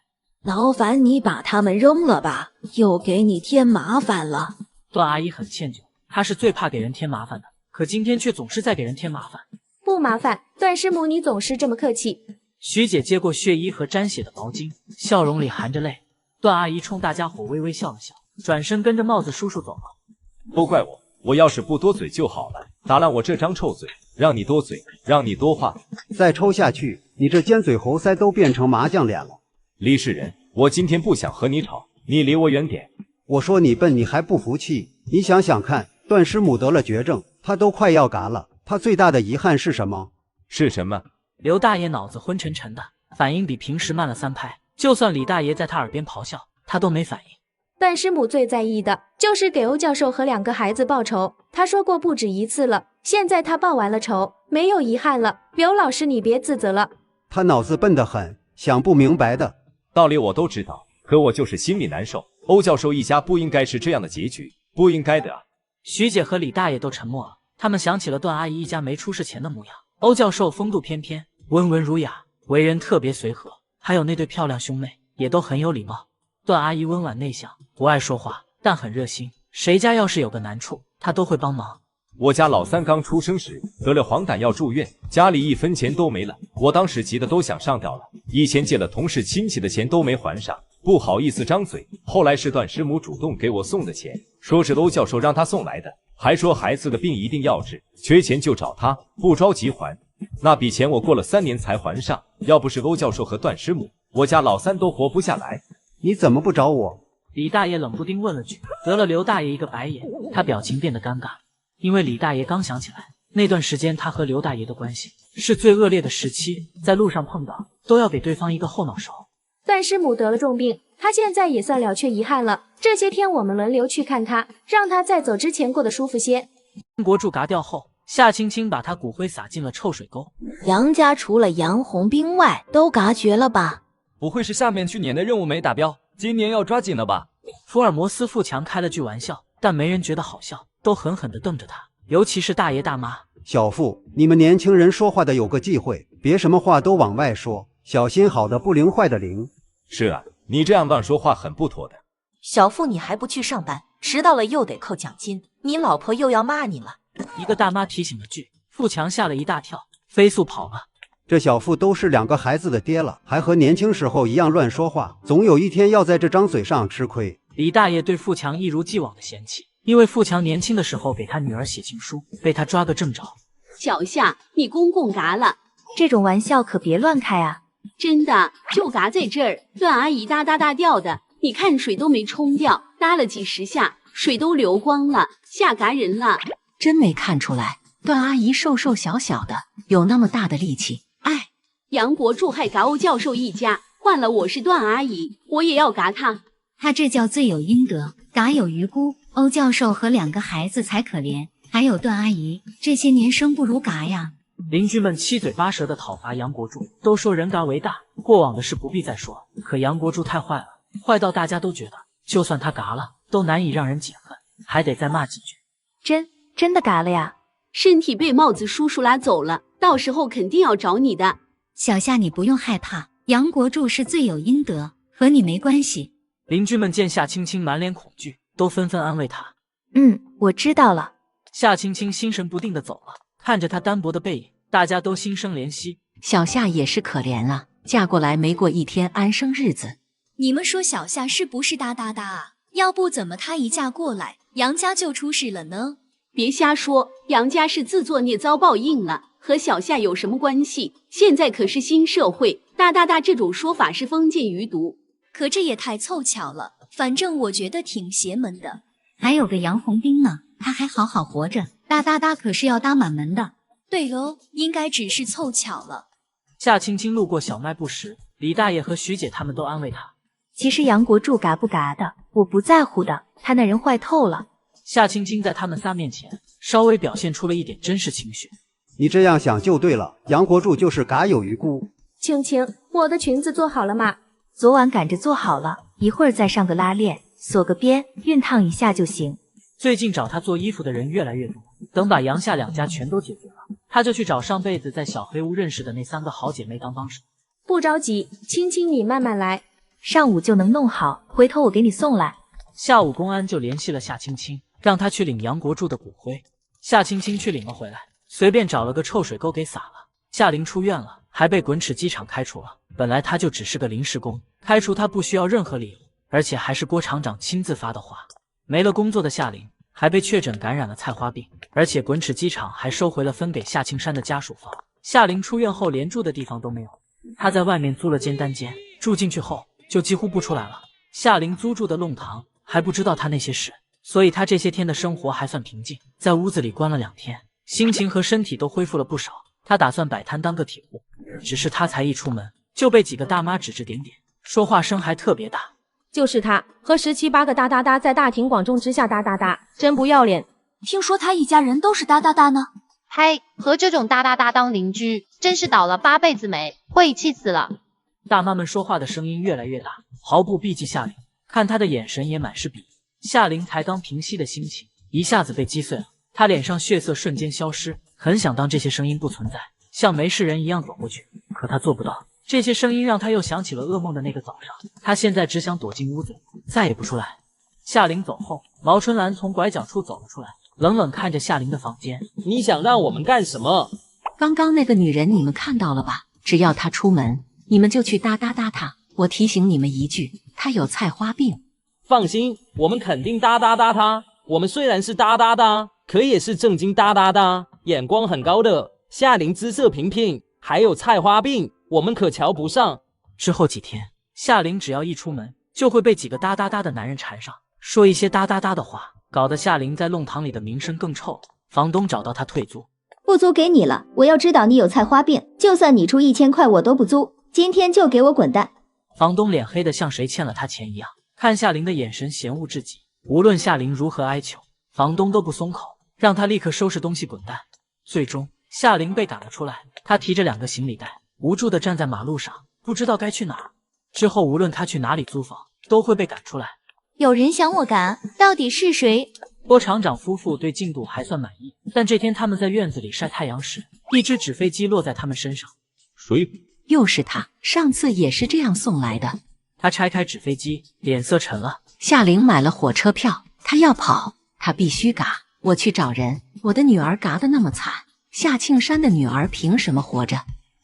劳烦你把他们扔了吧，又给你添麻烦了。段阿姨很歉疚，她是最怕给人添麻烦的，可今天却总是在给人添麻烦。不麻烦，段师母你总是这么客气。徐姐接过血衣和沾血的毛巾，笑容里含着泪。段阿姨冲大家伙微微笑了笑，转身跟着帽子叔叔走了。都怪我，我要是不多嘴就好了，打烂我这张臭嘴，让你多嘴，让你多话。再抽下去，你这尖嘴猴腮都变成麻将脸了。李世仁，我今天不想和你吵，你离我远点。我说你笨，你还不服气？你想想看，段师母得了绝症，她都快要嘎了，她最大的遗憾是什么？是什么？刘大爷脑子昏沉沉的，反应比平时慢了3拍，就算李大爷在他耳边咆哮，他都没反应。段师母最在意的就是给欧教授和2个孩子报仇，他说过不止一次了，现在他报完了仇，没有遗憾了。刘老师你别自责了。他脑子笨得很，想不明白的道理我都知道，可我就是心里难受。欧教授一家不应该是这样的结局，不应该的啊。徐姐和李大爷都沉默了，他们想起了段阿姨一家没出事前的模样。欧教授风度翩翩，温文儒雅，为人特别随和，还有那对漂亮兄妹也都很有礼貌。段阿姨温婉内向，不爱说话，但很热心，谁家要是有个难处，她都会帮忙。我家老三刚出生时得了黄疸要住院，家里1分钱都没了，我当时急得都想上吊了。以前借了同事亲戚的钱都没还上，不好意思张嘴。后来是段师母主动给我送的钱，说是欧教授让他送来的，还说孩子的病一定要治，缺钱就找他，不着急还。那笔钱我过了3年才还上，要不是欧教授和段师母，我家老三都活不下来。你怎么不找我？李大爷冷不丁问了句，得了刘大爷一个白眼，他表情变得尴尬，因为李大爷刚想起来，那段时间他和刘大爷的关系是最恶劣的时期，在路上碰到都要给对方一个后脑勺。段师母得了重病，她现在也算了却遗憾了。这些天我们轮流去看她，让她在走之前过得舒服些。国柱嘎掉后，夏青青把他骨灰撒进了臭水沟。杨家除了杨红兵外，都嘎绝了吧？不会是下面去年的任务没达标，今年要抓紧了吧？福尔摩斯富强开了句玩笑，但没人觉得好笑，都狠狠地瞪着他，尤其是大爷大妈。小傅，你们年轻人说话的有个忌讳，别什么话都往外说，小心好的不灵，坏的灵。是啊，你这样乱说话很不妥的。小傅，你还不去上班，迟到了又得扣奖金，你老婆又要骂你了。一个大妈提醒了句，富强吓了一大跳，飞速跑了。这小傅都是2个孩子的爹了，还和年轻时候一样乱说话，总有一天要在这张嘴上吃亏。李大爷对富强一如既往的嫌弃，因为富强年轻的时候给他女儿写情书，被他抓个正着。小夏，你公公嘎了，这种玩笑可别乱开啊！真的就嘎在这儿，段阿姨哒哒哒掉的，你看水都没冲掉，哒了几10下，水都流光了，吓嘎人了。真没看出来，段阿姨瘦瘦小小的，有那么大的力气。哎，杨国柱害嘎欧教授一家，换了我是段阿姨，我也要嘎他。他这叫罪有应得，嘎有余辜。欧教授和2个孩子才可怜，还有段阿姨，这些年生不如嘎呀。邻居们七嘴八舌的讨伐杨国柱，都说人嘎为大，过往的事不必再说。可杨国柱太坏了，坏到大家都觉得，就算他嘎了，都难以让人解恨，还得再骂几句。真的嘎了呀？身体被帽子叔叔拉走了，到时候肯定要找你的。小夏，你不用害怕，杨国柱是罪有应得，和你没关系。邻居们见夏青青满脸恐惧，都纷纷安慰她。我知道了。夏青青心神不定地走了，看着她单薄的背影，大家都心生怜惜。小夏也是可怜了，嫁过来没过一天安生日子。你们说小夏是不是哒哒哒啊？要不怎么她一嫁过来，杨家就出事了呢？别瞎说，杨家是自作孽遭报应了，和小夏有什么关系？现在可是新社会，哒哒哒这种说法是封建余毒。可这也太凑巧了，反正我觉得挺邪门的。还有个杨红兵呢，他还好好活着，哒哒哒可是要搭满门的。对喽，应该只是凑巧了。夏青青路过小卖部时，李大爷和徐姐他们都安慰她。其实杨国柱嘎不嘎的，我不在乎的，他那人坏透了。夏青青在他们仨面前稍微表现出了一点真实情绪。你这样想就对了，杨国柱就是嘎有余辜。青青，我的裙子做好了吗？昨晚赶着做好了，一会儿再上个拉链，锁个边，熨烫一下就行。最近找他做衣服的人越来越多，等把杨夏2家全都解决了，他就去找上辈子在小黑屋认识的那3个好姐妹当帮手。不着急，青青你慢慢来，上午就能弄好，回头我给你送来。下午公安就联系了夏青青，让他去领杨国柱的骨灰。夏青青去领了回来，随便找了个臭水沟给撒了。夏玲出院了，还被滚齿机厂开除了。本来他就只是个临时工，开除他不需要任何理由，而且还是郭厂长亲自发的话。没了工作的夏玲还被确诊感染了菜花病，而且滚齿机场还收回了分给夏青山的家属房。夏玲出院后连住的地方都没有，她在外面租了间单间，住进去后就几乎不出来了。夏玲租住的弄堂还不知道她那些事，所以她这些天的生活还算平静，在屋子里关了2天，心情和身体都恢复了不少。她打算摆摊当个铁户，只是她才一出门就被几个大妈指指点点，说话声还特别大。就是他和17、18个哒哒哒在大庭广众之下哒哒哒，真不要脸。听说他一家人都是哒哒哒呢。嗨，和这种哒哒哒当邻居，真是倒了8辈子霉，会气死了。大妈们说话的声音越来越大，毫不避忌夏玲，看她的眼神也满是鄙夷。夏玲才刚平息的心情一下子被击碎了，她脸上血色瞬间消失，很想当这些声音不存在，像没事人一样走过去，可她做不到。这些声音让他又想起了噩梦的那个早上，他现在只想躲进屋子里，再也不出来。夏玲走后，毛春兰从拐角处走了出来，冷冷看着夏玲的房间。你想让我们干什么？刚刚那个女人你们看到了吧？只要她出门，你们就去哒哒哒她。我提醒你们一句，她有菜花病。放心，我们肯定哒哒哒她。我们虽然是哒哒哒，可也是正经哒哒哒，眼光很高的。夏玲姿色平平，还有菜花病，我们可瞧不上。之后几天，夏玲只要一出门，就会被几个哒哒哒的男人缠上，说一些哒哒哒的话，搞得夏玲在弄堂里的名声更臭了。房东找到她退租，不租给你了。我要知道你有菜花病，就算你出1000块我都不租。今天就给我滚蛋！房东脸黑的像谁欠了他钱一样，看夏玲的眼神嫌恶至极。无论夏玲如何哀求，房东都不松口，让他立刻收拾东西滚蛋。最终，夏玲被赶了出来，她提着2个行李袋，无助地站在马路上，不知道该去哪儿。之后无论她去哪里租房，都会被赶出来。有人想我赶，到底是谁？郭厂长夫妇对进度还算满意，但这天他们在院子里晒太阳时，一只纸飞机落在他们身上。谁？又是他，上次也是这样送来的。他拆开纸飞机，脸色沉了。夏玲买了火车票，他要跑，他必须嘎。我去找人，我的女儿嘎得那么惨，夏庆山的女儿凭什么活着？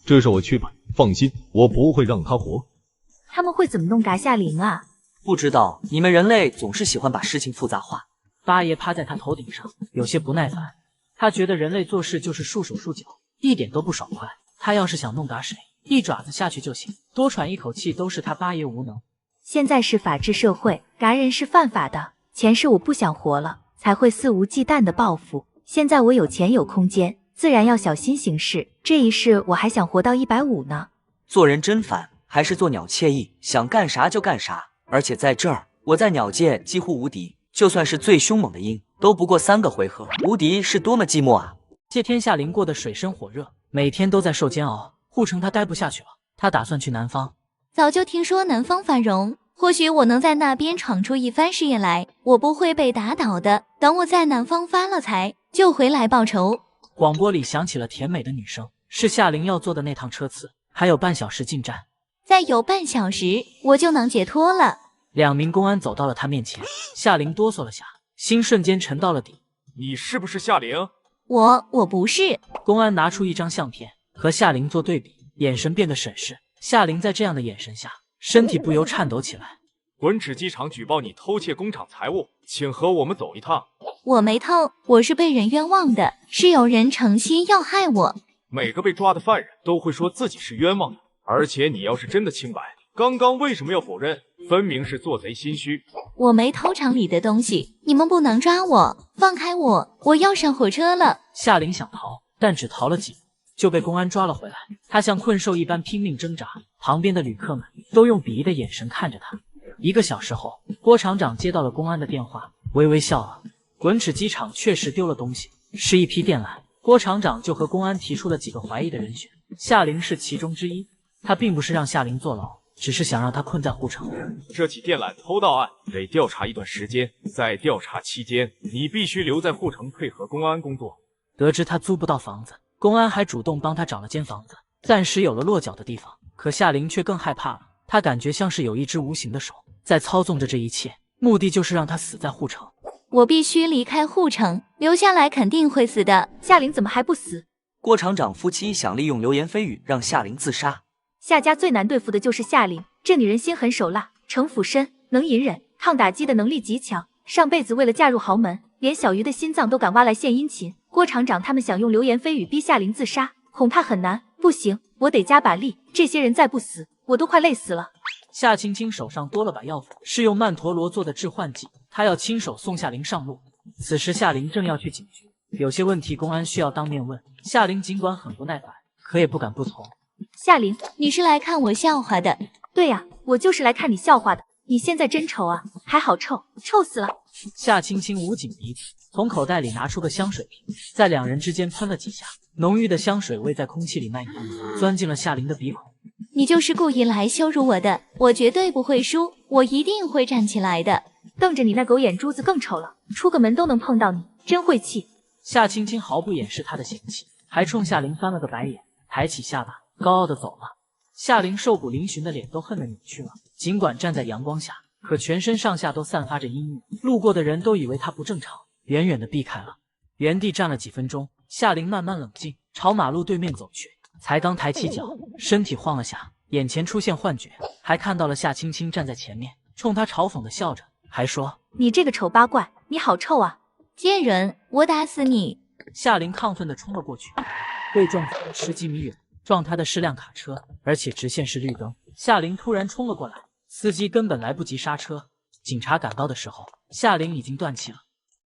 这事我去办，放心，我不会让她活。他们会怎么弄嘎夏玲啊？不知道，你们人类总是喜欢把事情复杂化。八爷趴在他头顶上，有些不耐烦。他觉得人类做事就是束手束脚，一点都不爽快。他要是想弄嘎谁，一爪子下去就行，多喘一口气都是他八爷无能。现在是法治社会，嘎人是犯法的。前世我不想活了，才会肆无忌惮的报复。现在我有钱有空间，自然要小心行事。这一世我还想活到150呢。做人真烦，还是做鸟惬意，想干啥就干啥。而且在这儿，我在鸟界几乎无敌，就算是最凶猛的鹰，都不过3个回合，无敌是多么寂寞啊！谢天夏灵过得水深火热，每天都在受煎熬。护城他待不下去了，他打算去南方。早就听说南方繁荣，或许我能在那边闯出一番事业来，我不会被打倒的。等我在南方发了财，就回来报仇。广播里响起了甜美的女声，是夏灵要坐的那趟车次，还有半小时进站。再有半小时，我就能解脱了。2名公安走到了他面前，夏灵哆嗦了下，心瞬间沉到了底。你是不是夏灵？我不是。公安拿出一张相片和夏灵做对比，眼神变得审视。夏灵在这样的眼神下，身体不由颤抖起来。滚齿机场举报你偷窃工厂财物，请和我们走一趟。我没偷，我是被人冤枉的，是有人诚心要害我。每个被抓的犯人都会说自己是冤枉的，而且你要是真的清白，刚刚为什么要否认？分明是做贼心虚。我没偷厂里的东西，你们不能抓我，放开我，我要上火车了。夏灵想逃，但只逃了几步就被公安抓了回来。他像困兽一般拼命挣扎，旁边的旅客们都用鄙夷的眼神看着他。1个小时后，郭厂长接到了公安的电话，微微笑了。滚齿机场确实丢了东西，是一批电缆。郭厂长就和公安提出了几个怀疑的人选，夏灵是其中之一。他并不是让夏灵坐牢，只是想让他困在护城。这起电缆偷盗案得调查一段时间，在调查期间，你必须留在护城配合公安工作。得知他租不到房子，公安还主动帮他找了间房子，暂时有了落脚的地方。可夏灵却更害怕了，他感觉像是有一只无形的手在操纵着这一切，目的就是让他死在护城。我必须离开护城，留下来肯定会死的。夏灵怎么还不死？郭厂长夫妻想利用流言蜚语让夏灵自杀。夏家最难对付的就是夏灵，这女人心狠手辣，城府深，能隐忍，抗打击的能力极强。上辈子为了嫁入豪门，连小鱼的心脏都敢挖来献殷勤。郭厂长他们想用流言蜚语逼夏灵自杀，恐怕很难。不行，我得加把力。这些人再不死，我都快累死了。夏青青手上多了把药粉，是用曼陀罗做的致幻剂，她要亲手送夏灵上路。此时夏灵正要去警局，有些问题公安需要当面问。夏灵尽管很不耐烦，可也不敢不从。夏灵，你是来看我笑话的？对呀，我就是来看你笑话的。你现在真丑啊，还好臭，臭死了。夏青青捂紧鼻子，从口袋里拿出个香水瓶，在2人之间喷了几下，浓郁的香水味在空气里蔓延，钻进了夏灵的鼻孔。你就是故意来羞辱我的，我绝对不会输，我一定会站起来的。瞪着你那狗眼珠子更丑了，出个门都能碰到你，真晦气。夏青青毫不掩饰她的嫌弃，还冲夏灵翻了个白眼，抬起下巴，高傲的走了。夏灵瘦骨嶙峋的脸都恨得扭曲了，尽管站在阳光下，可全身上下都散发着阴郁，路过的人都以为她不正常，远远的避开了。原地站了几分钟，夏灵慢慢冷静，朝马路对面走去。才刚抬起脚，身体晃了下，眼前出现幻觉，还看到了夏青青站在前面，冲他嘲讽的笑着，还说：“你这个丑八怪，你好臭啊！贱人，我打死你！”夏灵亢奋地冲了过去，被撞飞了10几米远，撞他的是辆卡车，而且直线是绿灯。夏灵突然冲了过来，司机根本来不及刹车。警察赶到的时候，夏灵已经断气了。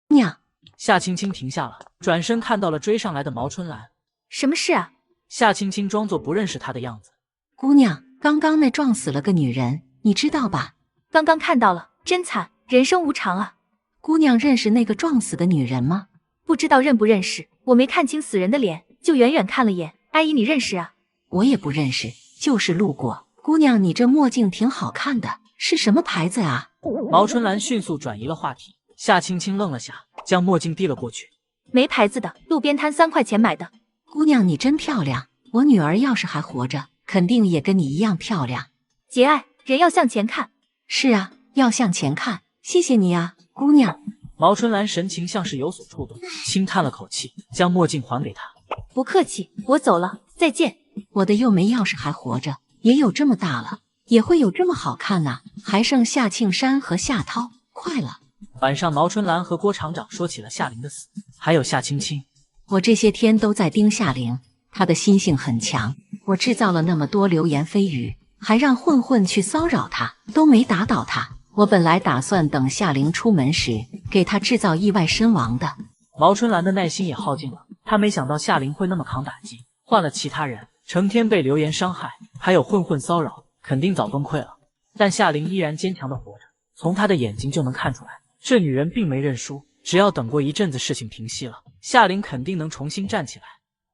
娘，夏青青停下了，转身看到了追上来的毛春兰。什么事啊？夏青青装作不认识他的样子。姑娘，刚刚那撞死了个女人，你知道吧？刚刚看到了，真惨，人生无常啊。姑娘认识那个撞死的女人吗？不知道认不认识，我没看清死人的脸，就远远看了眼。阿姨，你认识啊？我也不认识，就是路过。姑娘，你这墨镜挺好看的，是什么牌子啊？毛春兰迅速转移了话题。夏青青愣了下，将墨镜递了过去。没牌子的，路边摊3块钱买的。姑娘，你真漂亮，我女儿要是还活着，肯定也跟你一样漂亮。节哀，人要向前看。是啊，要向前看。谢谢你啊，姑娘。毛春兰神情像是有所触动，轻叹了口气，将墨镜还给他。不客气，我走了，再见。我的幼梅要是还活着，也有这么大了，也会有这么好看呐。还剩夏庆山和夏涛，快了。晚上，毛春兰和郭厂长说起了夏玲的死，还有夏青青。我这些天都在盯夏玲，她的心性很强。我制造了那么多流言蜚语，还让混混去骚扰她，都没打倒她。我本来打算等夏玲出门时，给她制造意外身亡的。毛春兰的耐心也耗尽了，她没想到夏玲会那么扛打击，换了其他人，成天被流言伤害，还有混混骚扰，肯定早崩溃了。但夏琳依然坚强的活着，从她的眼睛就能看出来，这女人并没认输。只要等过一阵子事情平息了，夏琳肯定能重新站起来。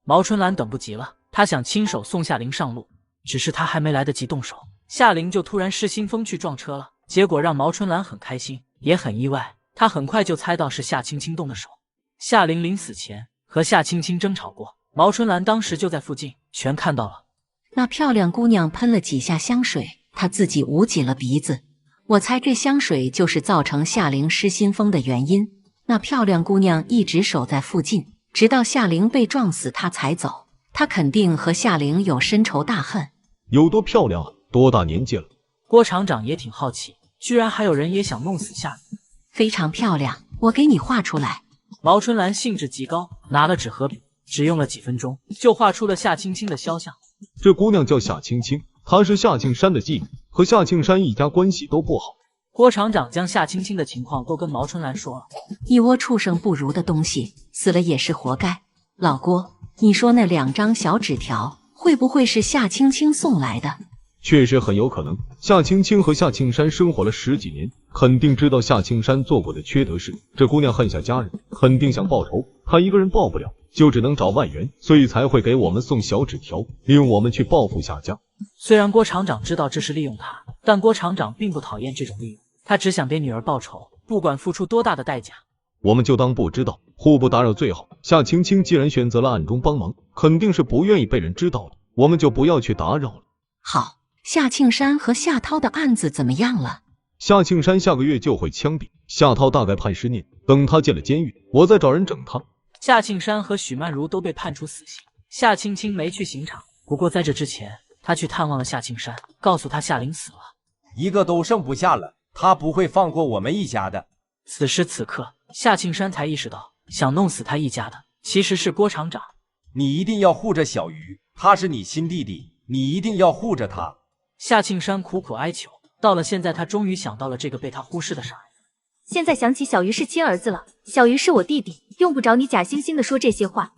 毛春兰等不及了，她想亲手送夏琳上路，只是她还没来得及动手，夏琳就突然失心疯去撞车了，结果让毛春兰很开心，也很意外。她很快就猜到是夏青青动的手。夏琳临死前和夏青青争吵过，毛春兰当时就在附近，全看到了。那漂亮姑娘喷了几下香水，她自己捂紧了鼻子。我猜这香水就是造成夏琳失心疯的原因。那漂亮姑娘一直守在附近，直到夏琳被撞死，她才走。她肯定和夏琳有深仇大恨。有多漂亮啊？多大年纪了？郭厂长也挺好奇，居然还有人也想弄死夏琳。非常漂亮，我给你画出来。毛春兰兴致极高，拿了纸和笔，只用了几分钟就画出了夏青青的肖像。这姑娘叫夏青青，她是夏庆山的继女，和夏庆山一家关系都不好。郭厂长将夏青青的情况都跟毛春兰说了。一窝畜生不如的东西，死了也是活该。老郭，你说那2张小纸条会不会是夏青青送来的？确实很有可能。夏青青和夏庆山生活了10几年，肯定知道夏庆山做过的缺德事。这姑娘恨下家人，肯定想报仇，她一个人报不了，就只能找外援，所以才会给我们送小纸条，利用我们去报复夏家。虽然郭厂长知道这是利用他，但郭厂长并不讨厌这种利用，他只想给女儿报仇，不管付出多大的代价。我们就当不知道，互不打扰最好。夏青青既然选择了暗中帮忙，肯定是不愿意被人知道了，我们就不要去打扰了。好，夏庆山和夏涛的案子怎么样了？夏庆山下个月就会枪毙，夏涛大概判10年，等他进了监狱，我再找人整他。夏庆山和许曼如都被判处死刑，夏青青没去刑场，不过在这之前，他去探望了夏庆山，告诉他夏琳死了，一个都剩不下了，他不会放过我们一家的。此时此刻，夏庆山才意识到，想弄死他一家的其实是郭厂长。你一定要护着小鱼，他是你亲弟弟，你一定要护着他。夏庆山苦苦哀求，到了现在，他终于想到了这个被他忽视的傻儿子。现在想起小鱼是亲儿子了，小鱼是我弟弟，用不着你假惺惺的说这些话。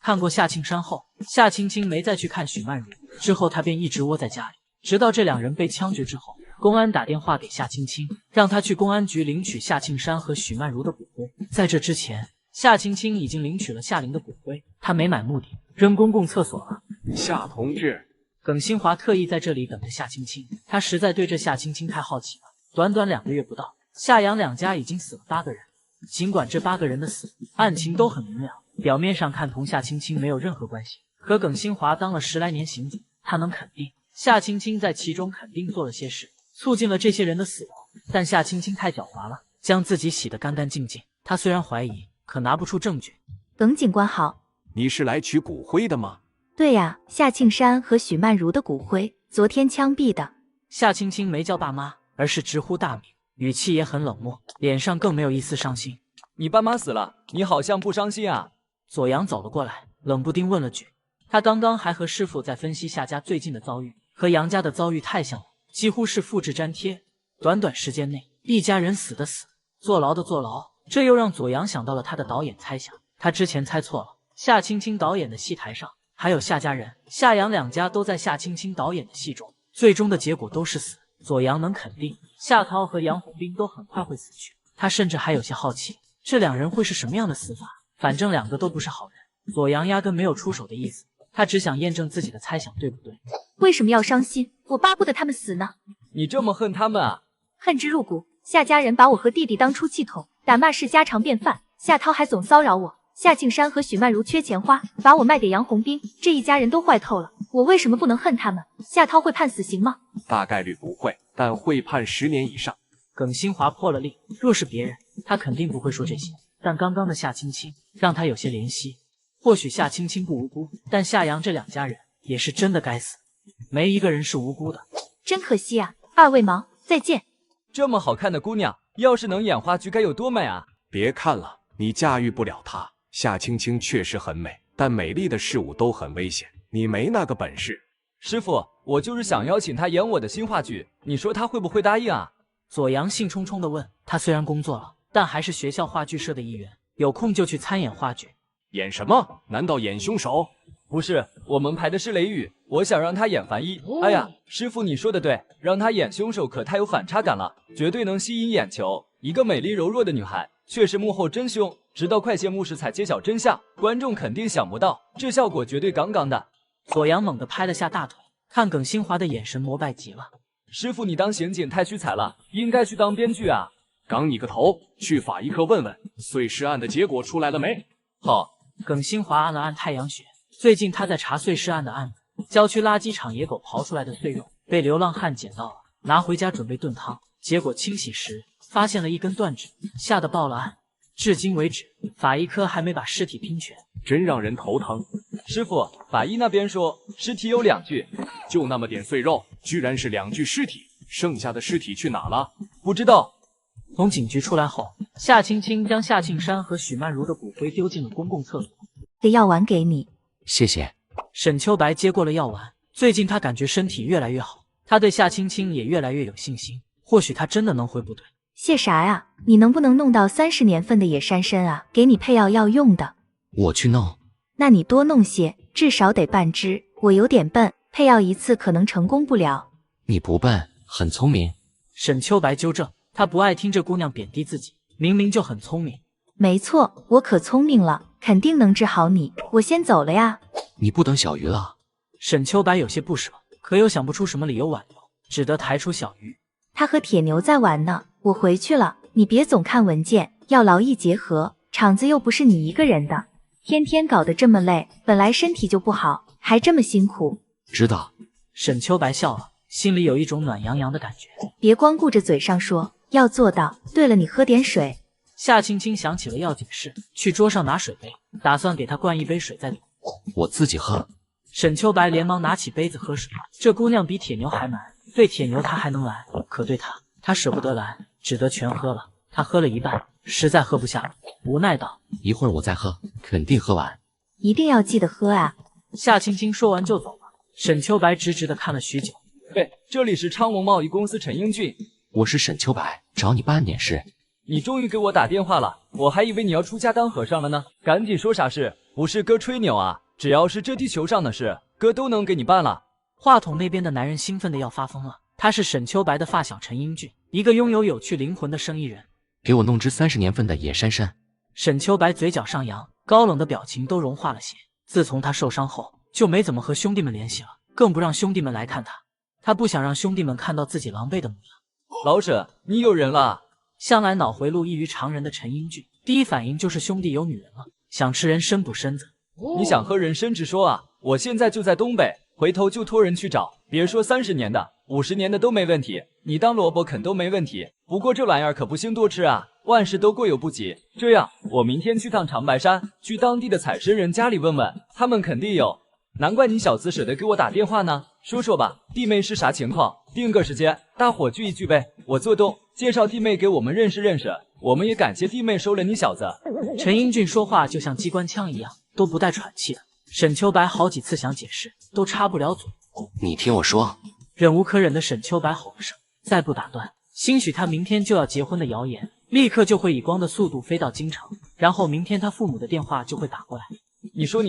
看过夏庆山后，夏青青没再去看许曼如，之后他便一直窝在家里，直到这2人被枪决之后，公安打电话给夏青青，让他去公安局领取夏庆山和许曼如的骨灰。在这之前，夏青青已经领取了夏琳的骨灰，他没买墓地，扔公共厕所了。夏同志，耿新华特意在这里等着夏青青，他实在对这夏青青太好奇了。短短2个月不到，夏杨2家已经死了8个人，尽管这8个人的死案情都很明了，表面上看同夏青青没有任何关系，可耿新华当了10来年刑警，他能肯定夏青青在其中肯定做了些事，促进了这些人的死亡。但夏青青太狡猾了，将自己洗得干干净净。他虽然怀疑，可拿不出证据。耿警官好，你是来取骨灰的吗？对呀，夏庆山和许曼如的骨灰，昨天枪毙的。夏青青没叫爸妈，而是直呼大名，语气也很冷漠，脸上更没有一丝伤心。你爸妈死了，你好像不伤心啊？左阳走了过来，冷不丁问了句。他刚刚还和师傅在分析夏家最近的遭遇，和杨家的遭遇太像了，几乎是复制粘贴。短短时间内，一家人死的死，坐牢的坐牢，这又让左阳想到了他的导演猜想。他之前猜错了，夏青青导演的戏台上还有夏家人，夏杨2家都在夏青青导演的戏中，最终的结果都是死。左阳能肯定，夏涛和杨红兵都很快会死去。他甚至还有些好奇，这2人会是什么样的死法？反正2个都不是好人。左阳压根没有出手的意思，他只想验证自己的猜想对不对。为什么要伤心？我巴不得他们死呢。你这么恨他们啊？恨之入骨。夏家人把我和弟弟当出气筒，打骂是家常便饭。夏涛还总骚扰我。夏庆山和许曼如缺钱花，把我卖给杨红兵，这一家人都坏透了。我为什么不能恨他们？夏涛会判死刑吗？大概率不会，但会判10年以上。耿新华破了例，若是别人，他肯定不会说这些。但刚刚的夏青青让他有些怜惜。或许夏青青不无辜，但夏阳这2家人也是真的该死，没一个人是无辜的。真可惜啊，2位忙，再见。这么好看的姑娘，要是能演话剧该有多美啊！别看了，你驾驭不了她。夏青青确实很美，但美丽的事物都很危险，你没那个本事。师傅，我就是想邀请她演我的新话剧，你说她会不会答应啊？左阳兴冲冲地问。他虽然工作了，但还是学校话剧社的一员，有空就去参演话剧。演什么？难道演凶手？不是，我们排的是雷雨，我想让他演樊一。哎呀，师傅你说的对，让他演凶手可太有反差感了，绝对能吸引眼球。一个美丽柔弱的女孩，却是幕后真凶。直到快谢幕时才揭晓真相，观众肯定想不到，这效果绝对杠杠的。左阳猛地拍了下大腿，看耿新华的眼神膜拜极了。师傅，你当刑警太屈才了，应该去当编剧啊。刚你个头，去法医科问问碎尸案的结果出来了没？好。耿新华按了按太阳穴，最近他在查碎尸案的案子。郊区垃圾场野狗刨出来的碎肉被流浪汉捡到了，拿回家准备炖汤，结果清洗时发现了一根断指，吓得报了案。至今为止，法医科还没把尸体拼全，真让人头疼。师傅，法医那边说尸体有2具，就那么点碎肉，居然是2具尸体，剩下的尸体去哪了？不知道。从警局出来后，夏青青将夏庆山和许曼如的骨灰丢进了公共厕所。这药丸给你，谢谢。沈秋白接过了药丸，最近他感觉身体越来越好，他对夏青青也越来越有信心，或许他真的能回部队。谢啥呀？你能不能弄到30年份的野山参啊？给你配药要用的。我去弄。那你多弄些，至少得半支。我有点笨，配药一次可能成功不了。你不笨，很聪明。沈秋白纠正，他不爱听这姑娘贬低自己，明明就很聪明。没错，我可聪明了，肯定能治好你。我先走了呀。你不等小鱼了？沈秋白有些不舍，可又想不出什么理由挽留，只得抬出小鱼。他和铁牛在玩呢，我回去了，你别总看文件，要劳逸结合，厂子又不是你一个人的，天天搞得这么累，本来身体就不好，还这么辛苦。知道。沈秋白笑了，心里有一种暖洋洋的感觉。别光顾着嘴上说，要做到。对了，你喝点水。夏青青想起了要紧事，去桌上拿水杯，打算给他灌一杯水再走。我自己喝。沈秋白连忙拿起杯子喝水。这姑娘比铁牛还蛮，对铁牛他还能拦，可对他舍不得拦，只得全喝了。他喝了一半，实在喝不下了，无奈道：一会儿我再喝，肯定喝完。一定要记得喝啊。夏青青说完就走了。沈秋白直直的看了许久。对，这里是昌隆贸易公司陈英俊。我是沈秋白，找你办点事。你终于给我打电话了，我还以为你要出家当和尚了呢。赶紧说啥事，不是哥吹牛啊，只要是这地球上的事，哥都能给你办了。话筒那边的男人兴奋的要发疯了，他是沈秋白的发小陈英俊，一个拥有有趣灵魂的生意人。给我弄支30年份的野山参。沈秋白嘴角上扬，高冷的表情都融化了些。自从他受伤后，就没怎么和兄弟们联系了，更不让兄弟们来看他。他不想让兄弟们看到自己狼狈的模样。老沈，你有人了。向来脑回路异于常人的陈英俊，第一反应就是兄弟有女人了，想吃人参补身子。你想喝人参直说啊，我现在就在东北，回头就托人去找。别说30年的，50年的都没问题，你当萝卜啃都没问题。不过这玩意儿可不兴多吃啊，万事都过犹不及。这样，我明天去趟长白山，去当地的采参人家里问问，他们肯定有。难怪你小子舍得给我打电话呢，说说吧，弟妹是啥情况？定个时间，大伙聚一聚呗。我做东，介绍弟妹给我们认识认识。我们也感谢弟妹收了你小子。陈英俊说话就像机关枪一样，都不带喘气的。沈秋白好几次想解释，都插不了嘴。你听我说。忍无可忍的沈秋白吼了声，再不打断，兴许他明天就要结婚的谣言，立刻就会以光的速度飞到京城，然后明天他父母的电话就会打过来。你说，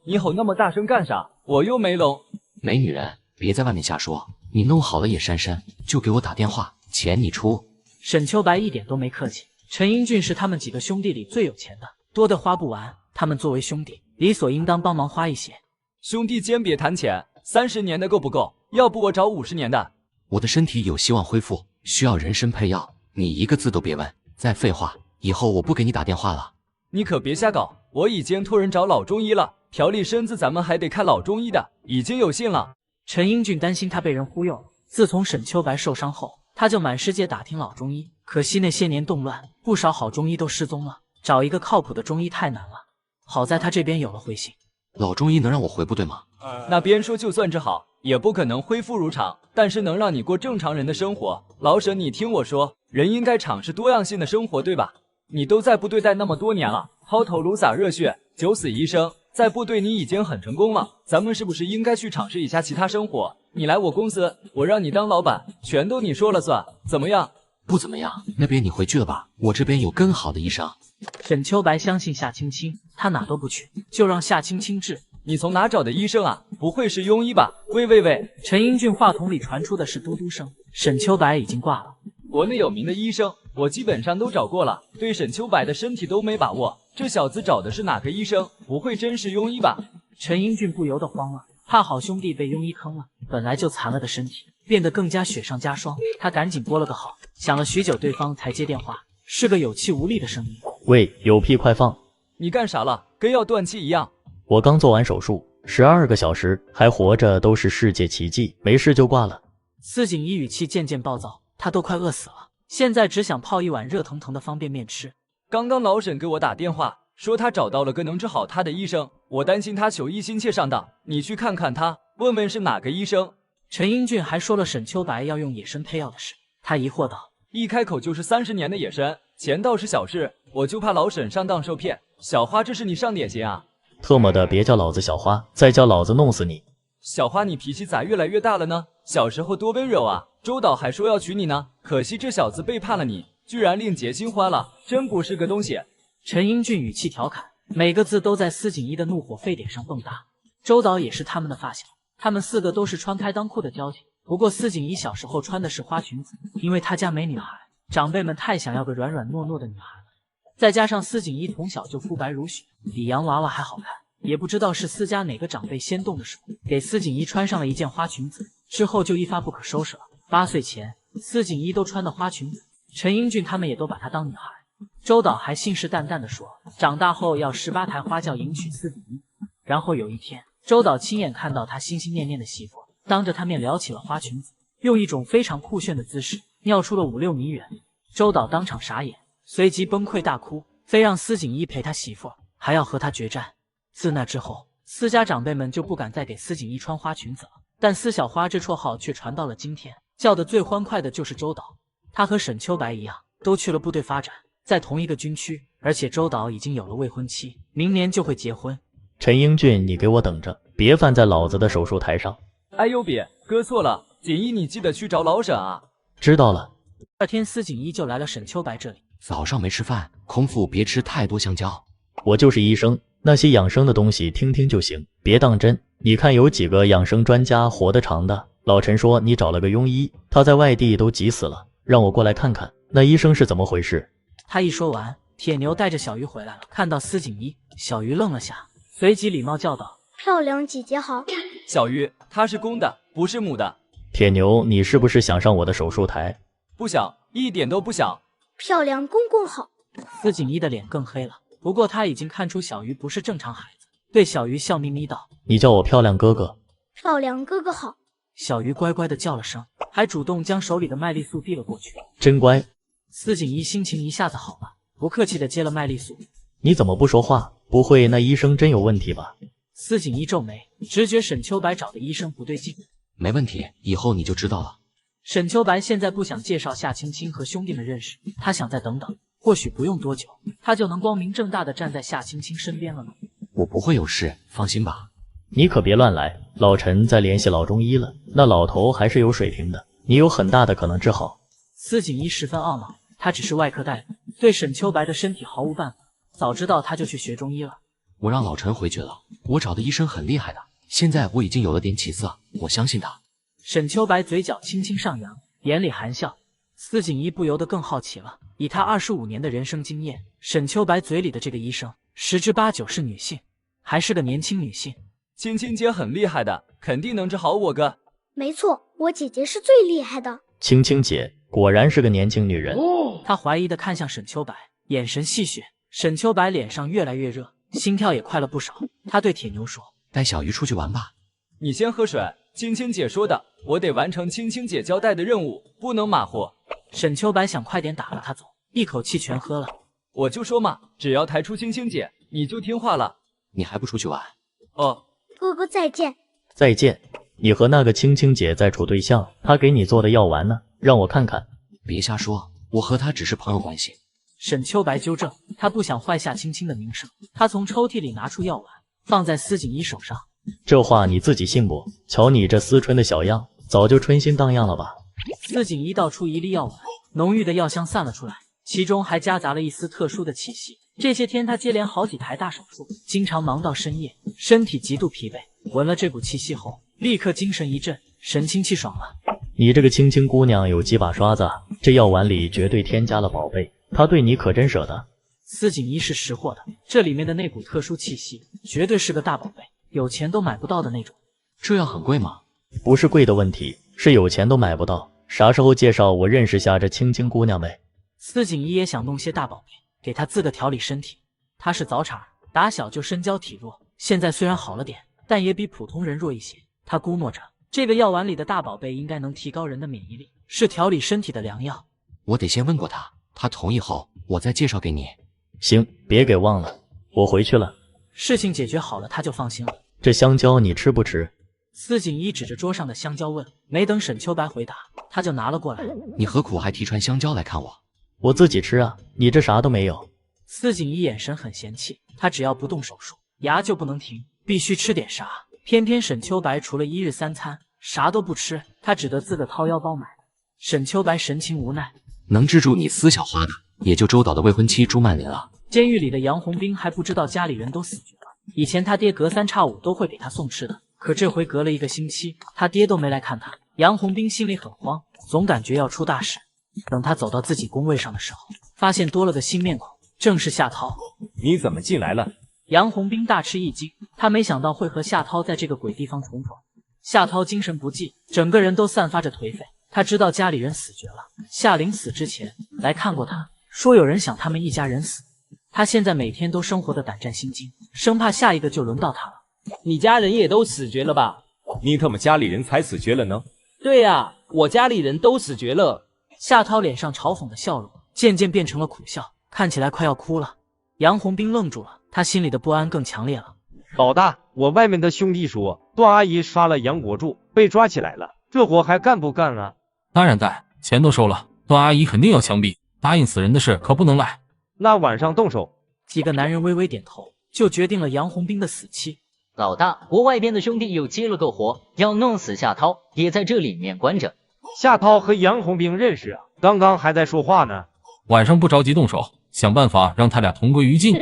你吼那么大声干啥？我又没聋。美女人，别在外面瞎说。你弄好了野山参，就给我打电话，钱你出。沈秋白一点都没客气。陈英俊是他们几个兄弟里最有钱的，多得花不完。他们作为兄弟，理所应当帮忙花一些。兄弟间别谈钱，30年的够不够？要不我找50年的。我的身体有希望恢复，需要人参配药，你一个字都别问。再废话，以后我不给你打电话了。你可别瞎搞，我已经托人找老中医了，调理身子咱们还得看老中医的，已经有信了。陈英俊担心他被人忽悠，自从沈秋白受伤后，他就满世界打听老中医，可惜那些年动乱，不少好中医都失踪了，找一个靠谱的中医太难了。好在他这边有了回信。老中医能让我回部队吗？那边说就算治好，也不可能恢复如常，但是能让你过正常人的生活。老沈，你听我说，人应该尝试多样性的生活，对吧？你都在部队待那么多年了，抛头颅洒热血，九死一生，在部队你已经很成功了，咱们是不是应该去尝试一下其他生活？你来我公司，我让你当老板，全都你说了算，怎么样？不怎么样，那边你回去了吧，我这边有更好的医生。沈秋白相信夏青青，他哪都不去，就让夏青青治。你从哪找的医生啊？不会是庸医吧？喂！陈英俊话筒里传出的是嘟嘟声，沈秋白已经挂了。国内有名的医生，我基本上都找过了，对沈秋白的身体都没把握。这小子找的是哪个医生？不会真是庸医吧？陈英俊不由得慌了，怕好兄弟被庸医坑了，本来就残了的身体变得更加雪上加霜。他赶紧拨了个好，想了许久，对方才接电话，是个有气无力的声音。喂，有屁快放！你干啥了？跟要断气一样。我刚做完手术，12个小时还活着都是世界奇迹，没事就挂了。司锦衣语气渐渐暴躁，他都快饿死了，现在只想泡一碗热腾腾的方便面吃。刚刚老沈给我打电话，说他找到了个能治好他的医生，我担心他求医心切上当，你去看看他，问问是哪个医生。陈英俊还说了沈秋白要用野参配药的事，他疑惑道：一开口就是30年的野参，钱倒是小事，我就怕老沈上当受骗。小花，这是你上点心啊？特么的，别叫老子小花，再叫老子弄死你！小花，你脾气咋越来越大了呢？小时候多温柔啊！周导还说要娶你呢，可惜这小子背叛了你，居然另结新欢了，真不是个东西。陈英俊语气调侃，每个字都在司锦衣的怒火沸点上蹦跶。周导也是他们的发小，他们4个都是穿开裆裤的交情。不过司锦衣小时候穿的是花裙子，因为他家没女孩，长辈们太想要个软软糯糯的女孩了。再加上司锦衣从小就肤白如雪，比洋娃娃还好看，也不知道是司家哪个长辈先动的手，给司锦衣穿上了一件花裙子，之后就一发不可收拾了。8岁前，司锦衣都穿的花裙子，陈英俊他们也都把她当女孩。周导还信誓旦旦地说，长大后要18抬花轿迎娶司锦衣。然后有一天，周导亲眼看到他心心念念的媳妇当着他面撩起了花裙子，用一种非常酷炫的姿势尿出了5-6米远。周导当场傻眼，随即崩溃大哭，非让司锦衣陪他媳妇，还要和他决战。自那之后，司家长辈们就不敢再给司锦衣穿花裙子了。但司小花这绰号却传到了今天，叫得最欢快的就是周导。他和沈秋白一样，都去了部队发展，在同一个军区，而且周导已经有了未婚妻，明年就会结婚。陈英俊，你给我等着，别犯在老子的手术台上。哎呦别，哥错了，锦衣你记得去找老沈啊。知道了。第二天，司锦衣就来了沈秋白这里。早上没吃饭，空腹别吃太多香蕉。我就是医生，那些养生的东西听听就行，别当真。你看有几个养生专家活得长的？老陈说你找了个庸医，他在外地都急死了，让我过来看看那医生是怎么回事。他一说完，铁牛带着小鱼回来了。看到司锦衣，小鱼愣了下，随即礼貌叫道：漂亮姐姐好。小鱼，他是公的，不是母的。铁牛，你是不是想上我的手术台？不想，一点都不想。漂亮公公好。司锦衣的脸更黑了，不过他已经看出小鱼不是正常孩子，对小鱼笑眯眯道：你叫我漂亮哥哥。漂亮哥哥好。小鱼乖乖的叫了声，还主动将手里的麦丽素递了过去。真乖。司锦衣心情一下子好了，不客气的接了麦丽素。你怎么不说话？不会那医生真有问题吧？司锦衣皱眉，直觉沈秋白找的医生不对劲。没问题，以后你就知道了。沈秋白现在不想介绍夏青青和兄弟们认识，他想再等等，或许不用多久，他就能光明正大的站在夏青青身边了呢。我不会有事，放心吧。你可别乱来，老陈在联系老中医了，那老头还是有水平的，你有很大的可能治好。司锦衣十分懊恼，他只是外科大夫，对沈秋白的身体毫无办法，早知道他就去学中医了。我让老陈回去了，我找的医生很厉害的，现在我已经有了点起色，我相信他。沈秋白嘴角轻轻上扬，眼里含笑。司锦衣不由得更好奇了，以他25年的人生经验，沈秋白嘴里的这个医生10之8九是女性，还是个年轻女性。青青姐很厉害的，肯定能治好我哥。没错，我姐姐是最厉害的。青青姐果然是个年轻女人。他怀疑的看向沈秋白，眼神戏谑。沈秋白脸上越来越热，心跳也快了不少。他对铁牛说：带小鱼出去玩吧。你先喝水，青青姐说的，我得完成青青姐交代的任务，不能马虎。沈秋白想快点打发他走，一口气全喝了。我就说嘛，只要抬出青青姐，你就听话了。你还不出去玩？哦，哥哥再见。再见。你和那个青青姐在处对象，她给你做的药丸呢？让我看看。别瞎说，我和她只是朋友关系。沈秋白纠正，他不想坏夏青青的名声。他从抽屉里拿出药丸，放在司锦衣手上。这话你自己信不？瞧你这思春的小样，早就春心荡漾了吧？司锦衣倒出一粒药丸，浓郁的药香散了出来，其中还夹杂了一丝特殊的气息。这些天他接连好几台大手术，经常忙到深夜，身体极度疲惫。闻了这股气息后，立刻精神一振，神清气爽了。你这个青青姑娘有几把刷子，这药丸里绝对添加了宝贝，她对你可真舍得。司锦衣是识货的，这里面的那股特殊气息，绝对是个大宝贝，有钱都买不到的那种。这药很贵吗？不是贵的问题，是有钱都买不到。啥时候介绍我认识下这青青姑娘呗？司锦衣也想弄些大宝贝，给她自个调理身体。她是早产儿，打小就身娇体弱，现在虽然好了点，但也比普通人弱一些。她估摸着这个药丸里的大宝贝应该能提高人的免疫力，是调理身体的良药。我得先问过她，她同意后我再介绍给你。行，别给忘了。我回去了。事情解决好了，他就放心了。这香蕉你吃不吃？司锦衣指着桌上的香蕉问。没等沈秋白回答，他就拿了过来。你何苦还提串香蕉来看我？我自己吃啊，你这啥都没有。司锦衣眼神很嫌弃，他只要不动手术，牙就不能停，必须吃点啥。偏偏沈秋白除了1日3餐啥都不吃，他只得自个掏腰包买。沈秋白神情无奈，能治住你司小花的，也就周导的未婚妻朱曼琳了。监狱里的杨红兵还不知道家里人都死绝了。以前他爹隔3差5都会给他送吃的，可这回隔了1个星期，他爹都没来看他。杨红兵心里很慌，总感觉要出大事。等他走到自己工位上的时候，发现多了个新面孔，正是夏涛。你怎么进来了？杨红兵大吃一惊，他没想到会和夏涛在这个鬼地方重逢。夏涛精神不济，整个人都散发着颓废。他知道家里人死绝了，夏玲死之前来看过他，说有人想他们一家人死。他现在每天都生活的胆战心惊，生怕下一个就轮到他了。你家人也都死绝了吧？你他妈家里人才死绝了呢？对呀，我家里人都死绝了。夏涛脸上嘲讽的笑容渐渐变成了苦笑，看起来快要哭了。杨红兵愣住了，他心里的不安更强烈了。老大，我外面的兄弟说，段阿姨杀了杨国柱，被抓起来了，这活还干不干啊？当然干，钱都收了，段阿姨肯定要枪毙，答应死人的事可不能赖。那晚上动手。几个男人微微点头，就决定了杨红兵的死期。老大，我外边的兄弟又接了个活，要弄死夏涛，也在这里面关着。夏涛和杨红兵认识啊，刚刚还在说话呢。晚上不着急动手，想办法让他俩同归于尽。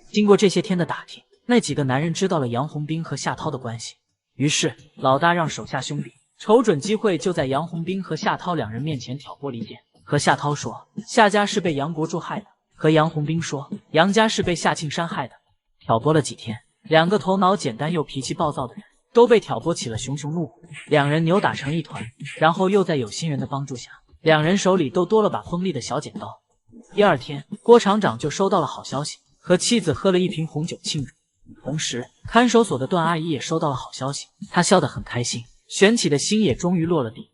经过这些天的打听，那几个男人知道了杨红兵和夏涛的关系，于是老大让手下兄弟瞅准机会，就在杨红兵和夏涛两人面前挑拨离间，和夏涛说夏家是被杨国柱害的，和杨红兵说杨家是被夏庆山害的。挑拨了几天，两个头脑简单又脾气暴躁的人都被挑拨起了熊熊怒火，两人扭打成一团，然后又在有心人的帮助下，两人手里都多了把锋利的小剪刀。第二天，郭厂长就收到了好消息，和妻子喝了一瓶红酒庆祝。同时，看守所的段阿姨也收到了好消息，她笑得很开心，悬起的心也终于落了地。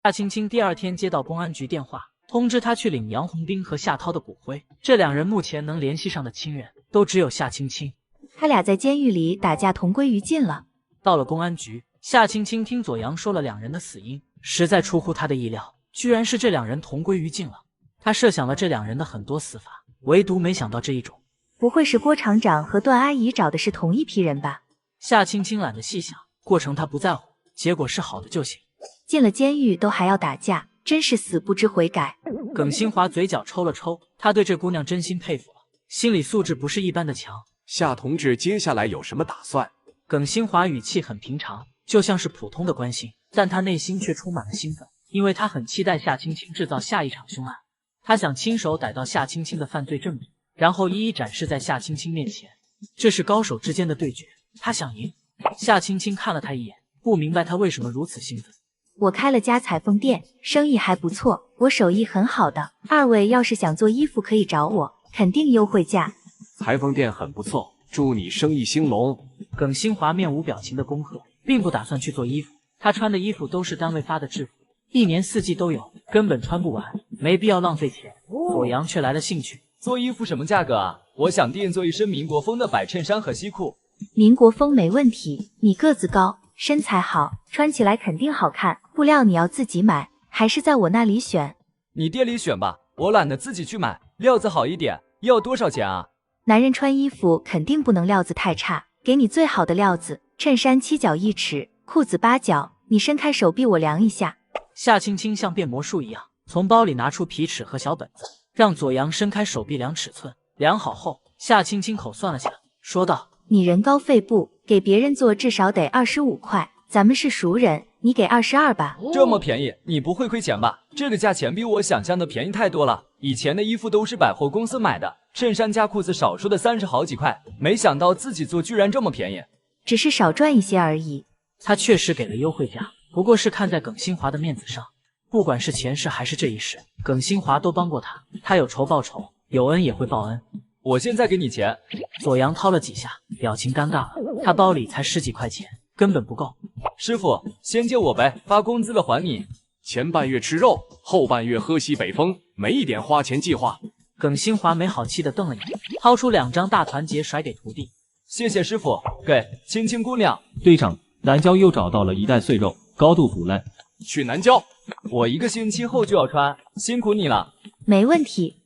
夏青青第二天接到公安局电话，通知她去领杨红兵和夏涛的骨灰。这两人目前能联系上的亲人，都只有夏青青。他俩在监狱里打架同归于尽了。到了公安局，夏青青听左阳说了两人的死因，实在出乎他的意料，居然是这两人同归于尽了。他设想了这两人的很多死法，唯独没想到这一种。不会是郭厂长和段阿姨找的是同一批人吧？夏青青懒得细想，过程他不在乎，结果是好的就行。进了监狱都还要打架，真是死不知悔改。耿新华嘴角抽了抽，他对这姑娘真心佩服了，心理素质不是一般的强。夏同志接下来有什么打算？耿新华语气很平常，就像是普通的关心，但他内心却充满了兴奋，因为他很期待夏青青制造下一场凶案。他想亲手逮到夏青青的犯罪证据，然后一一展示在夏青青面前。这是高手之间的对决，他想赢。夏青青看了他一眼，不明白他为什么如此兴奋。我开了家裁缝店，生意还不错，我手艺很好的。二位要是想做衣服，可以找我，肯定优惠价。裁缝店很不错，祝你生意兴隆。耿新华面无表情的恭贺，并不打算去做衣服。他穿的衣服都是单位发的制服，一年四季都有，根本穿不完，没必要浪费钱。左阳却来了兴趣。做衣服什么价格啊？我想定做一身民国风的白衬衫和西裤。民国风没问题，你个子高，身材好，穿起来肯定好看。布料你要自己买，还是在我那里选？你店里选吧，我懒得自己去买。料子好一点，要多少钱啊？男人穿衣服肯定不能料子太差，给你最好的料子。衬衫7角1尺，裤子8角。你伸开手臂，我量一下。夏青青像变魔术一样，从包里拿出皮尺和小本子，让左阳伸开手臂量尺寸。量好后，夏青青口算了下，说道：“你人高肺部，给别人做至少得25块，咱们是熟人，你给22吧。这么便宜，你不会亏钱吧？这个价钱比我想象的便宜太多了。以前的衣服都是百货公司买的，衬衫加裤子少说的30好几块，没想到自己做居然这么便宜。只是少赚一些而已。他确实给了优惠价，不过是看在耿新华的面子上。不管是前世还是这一世，耿新华都帮过他，他有仇报仇，有恩也会报恩。我现在给你钱。左阳掏了几下，表情尴尬了。他包里才10几块钱，根本不够。师傅，先借我呗，发工资了还你。前半月吃肉，后半月喝西北风，没一点花钱计划。耿新华没好气的瞪了眼，掏出2张大团结甩给徒弟。谢谢师傅，给青青姑娘。队长，南郊又找到了一袋碎肉，高度腐烂。去南郊，我1个星期后就要穿，辛苦你了。没问题。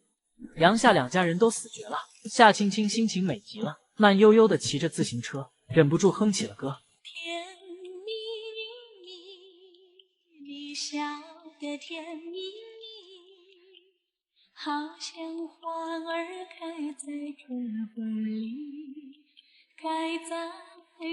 杨夏2家人都死绝了，夏青青心情美极了，慢悠悠的骑着自行车，忍不住哼起了歌。甜蜜蜜，你笑得甜蜜蜜，好像花儿开在春风里，开在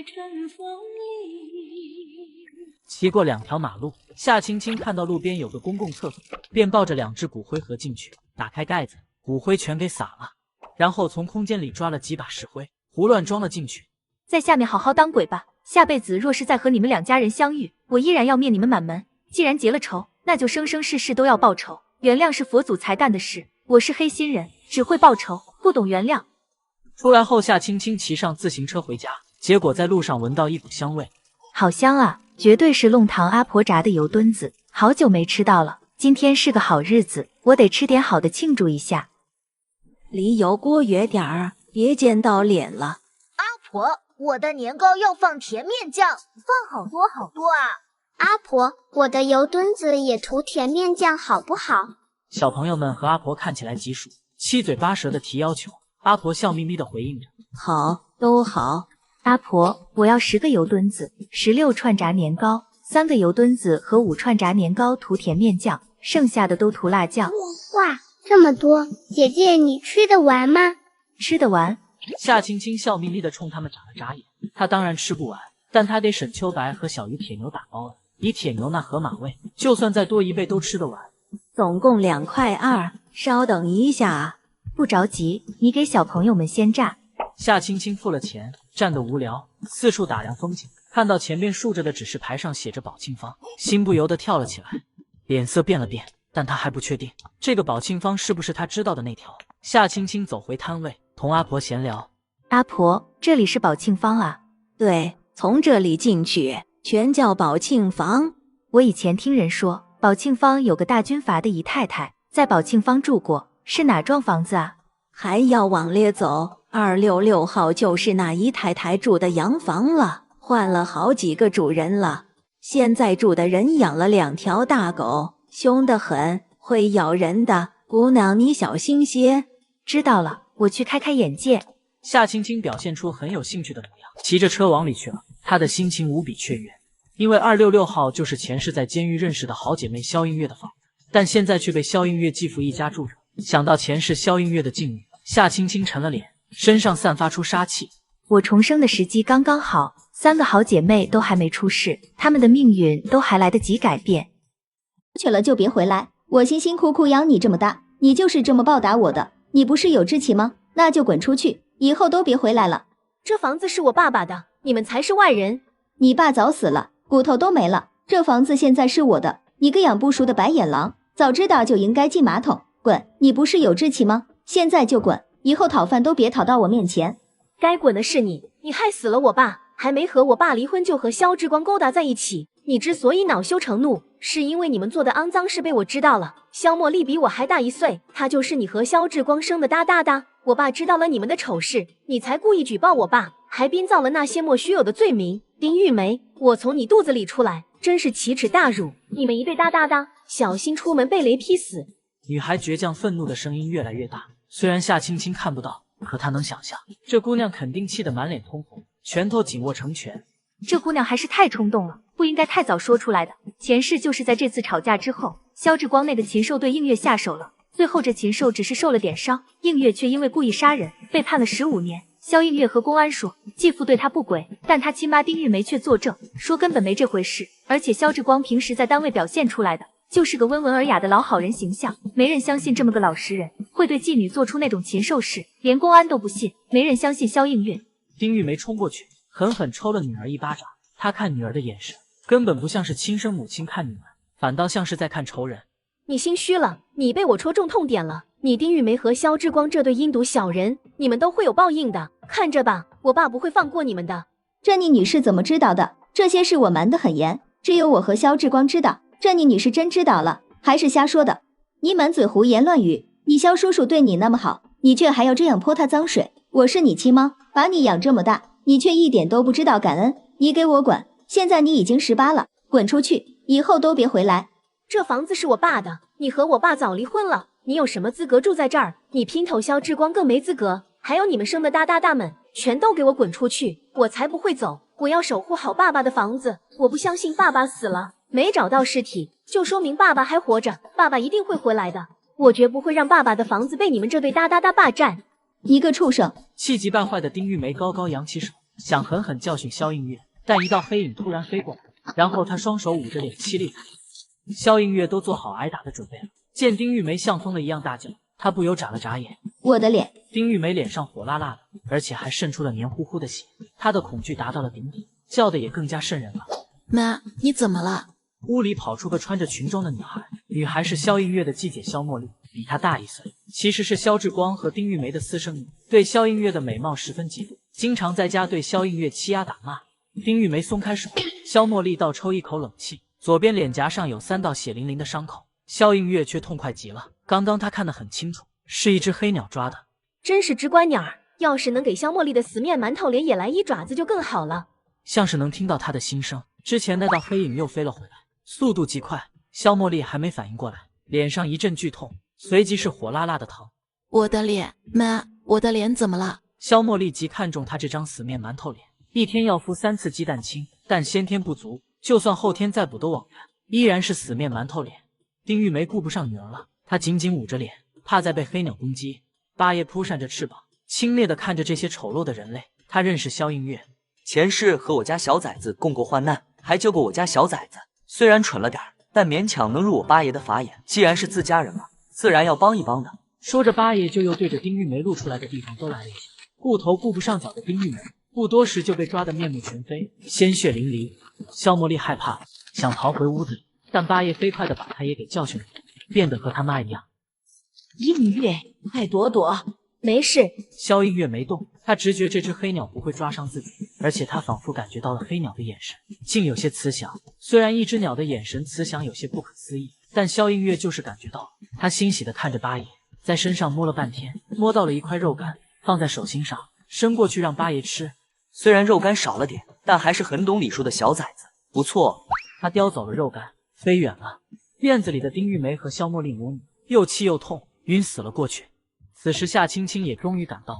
春风里。骑过2条马路，夏青青看到路边有个公共厕所，便抱着2只骨灰盒进去，打开盖子，骨灰全给撒了，然后从空间里抓了几把石灰，胡乱装了进去。在下面好好当鬼吧，下辈子若是再和你们2家人相遇，我依然要灭你们满门。既然结了仇，那就生生世世都要报仇。原谅是佛祖才干的事，我是黑心人，只会报仇，不懂原谅。出来后，夏青青骑上自行车回家，结果在路上闻到一股香味，好香啊，绝对是弄堂阿婆炸的油墩子，好久没吃到了。今天是个好日子，我得吃点好的庆祝一下。离油锅远点儿，别溅到脸了。阿婆，我的年糕要放甜面酱，放好多好多啊！阿婆，我的油墩子也涂甜面酱好不好？小朋友们和阿婆看起来极熟，七嘴八舌的提要求，阿婆笑眯眯的回应着：好，都好。阿婆，我要10个油墩子，16串炸年糕，3个油墩子和5串炸年糕涂甜面酱，剩下的都涂辣酱。哇，这么多，姐姐你吃得完吗？吃得完。夏青青笑眯眯的冲他们眨了眨眼，她当然吃不完，但她得沈秋白和小鱼铁牛打包了，以铁牛那河马味，就算再多1倍都吃得完。总共2块2，稍等一下。不着急，你给小朋友们先炸。夏青青付了钱，站得无聊，四处打量风景，看到前边竖着的指示牌上写着宝庆坊，心不由得跳了起来，脸色变了变，但他还不确定这个宝庆坊是不是他知道的那条。夏青青走回摊位，同阿婆闲聊。阿婆，这里是宝庆坊啊？对，从这里进去全叫宝庆坊。我以前听人说，宝庆坊有个大军阀的姨太太在宝庆坊住过，是哪幢房子啊？还要往列走，266号就是那姨太太住的洋房了，换了好几个主人了。现在住的人养了2条大狗，凶得很，会咬人的。姑娘，你小心些。知道了，我去开开眼界。夏青青表现出很有兴趣的模样，骑着车往里去了。她的心情无比雀跃，因为266号就是前世在监狱认识的好姐妹萧映月的房子，但现在却被萧映月继父一家住着。想到前世萧映月的境遇，夏青青沉了脸，身上散发出杀气。我重生的时机刚刚好，3个好姐妹都还没出世，她们的命运都还来得及改变。去了就别回来，我辛辛苦苦养你这么大，你就是这么报答我的。你不是有志气吗？那就滚出去，以后都别回来了。这房子是我爸爸的，你们才是外人。你爸早死了，骨头都没了，这房子现在是我的。你个养不熟的白眼狼，早知道就应该进马桶。滚！你不是有志气吗？现在就滚，以后讨饭都别讨到我面前。该滚的是你，你害死了我爸，还没和我爸离婚就和萧志光勾搭在一起。你之所以恼羞成怒，是因为你们做的肮脏事被我知道了。萧茉莉比我还大1岁，她就是你和萧志光生的哒哒哒。我爸知道了你们的丑事，你才故意举报我爸，还编造了那些莫须有的罪名。丁玉梅，我从你肚子里出来，真是奇耻大辱！你们一对哒哒哒，小心出门被雷劈死！女孩倔强愤怒的声音越来越大，虽然夏青青看不到，可她能想象，这姑娘肯定气得满脸通红，拳头紧握成拳。这姑娘还是太冲动了，不应该太早说出来的。前世就是在这次吵架之后，萧志光那个禽兽对映月下手了，最后这禽兽只是受了点伤，映月却因为故意杀人被判了15年。萧映月和公安说继父对他不轨，但他亲妈丁玉梅却作证说根本没这回事。而且萧志光平时在单位表现出来的就是个温文尔雅的老好人形象，没人相信这么个老实人会对妓女做出那种禽兽事，连公安都不信，没人相信萧映月。丁玉梅冲过去，狠狠抽了女儿一巴掌。她看女儿的眼神根本不像是亲生母亲看女儿，反倒像是在看仇人。你心虚了，你被我戳中痛点了。你丁玉梅和萧志光这对阴毒小人，你们都会有报应的，看着吧，我爸不会放过你们的。珍妮女士怎么知道的？这些事我瞒得很严，只有我和萧志光知道。珍妮女士真知道了，还是瞎说的？你满嘴胡言乱语！你萧叔叔对你那么好，你却还要这样泼他脏水。我是你亲妈，把你养这么大，你却一点都不知道感恩。你给我滚！现在你已经18了，滚出去，以后都别回来。这房子是我爸的，你和我爸早离婚了，你有什么资格住在这儿？你姘头萧志光更没资格，还有你们生的大们，全都给我滚出去！我才不会走，我要守护好爸爸的房子。我不相信爸爸死了，没找到尸体，就说明爸爸还活着，爸爸一定会回来的。我绝不会让爸爸的房子被你们这对大霸占。一个畜生！气急败坏的丁玉梅高高扬起手，想狠狠教训萧映月，但一道黑影突然飞过来，然后他双手捂着脸凄厉惨。萧映月都做好挨打的准备了，见丁玉梅像疯了一样大叫，他不由眨了眨眼。我的脸！丁玉梅脸上火辣辣的，而且还渗出了黏糊糊的血，她的恐惧达到了顶点，叫的也更加瘆人了。妈，你怎么了？屋里跑出个穿着裙装的女孩，女孩是萧映月的继姐萧茉莉，比她大1岁，其实是萧志光和丁玉梅的私生女，对萧映月的美貌十分嫉妒，经常在家对萧映月欺压打骂。丁玉梅松开手，萧茉莉倒抽一口冷气，左边脸颊上有3道血淋淋的伤口，萧映月却痛快极了。刚刚她看得很清楚，是一只黑鸟抓的，真是只乖鸟儿。要是能给萧茉莉的死面馒头脸也来1爪子就更好了。像是能听到她的心声，之前那道黑影又飞了回来，速度极快。萧茉莉还没反应过来，脸上一阵剧痛，随即是火辣辣的疼。我的脸，妈，我的脸怎么了？萧茉莉极看重她这张死面馒头脸，一天要敷3次鸡蛋清，但先天不足，就算后天再补都枉然，依然是死面馒头脸。丁玉梅顾不上女儿了，她紧紧捂着脸，怕再被黑鸟攻击。八爷扑扇着翅膀，轻蔑地看着这些丑陋的人类。他认识萧映月，前世和我家小崽子共过患难，还救过我家小崽子。虽然蠢了点，但勉强能入我八爷的法眼。既然是自家人了，自然要帮一帮的。说着，八爷就又对着丁玉梅露出来的地方都来了一下。顾头顾不上脚的丁玉梅，不多时就被抓得面目全非，鲜血淋漓。萧茉莉害怕，想逃回屋子里，但八爷飞快地把她也给教训了，变得和他妈一样。映月，快躲躲，没事。萧映月没动，他直觉这只黑鸟不会抓伤自己，而且他仿佛感觉到了黑鸟的眼神，竟有些慈祥。虽然一只鸟的眼神慈祥有些不可思议，但萧映月就是感觉到了。他欣喜地看着八爷，在身上摸了半天，摸到了一块肉干，放在手心上，伸过去让八爷吃。虽然肉干少了点，但还是很懂礼数的小崽子，不错。他叼走了肉干，飞远了。院子里的丁玉梅和萧茉莉母女又气又痛，晕死了过去。此时夏青青也终于赶到了。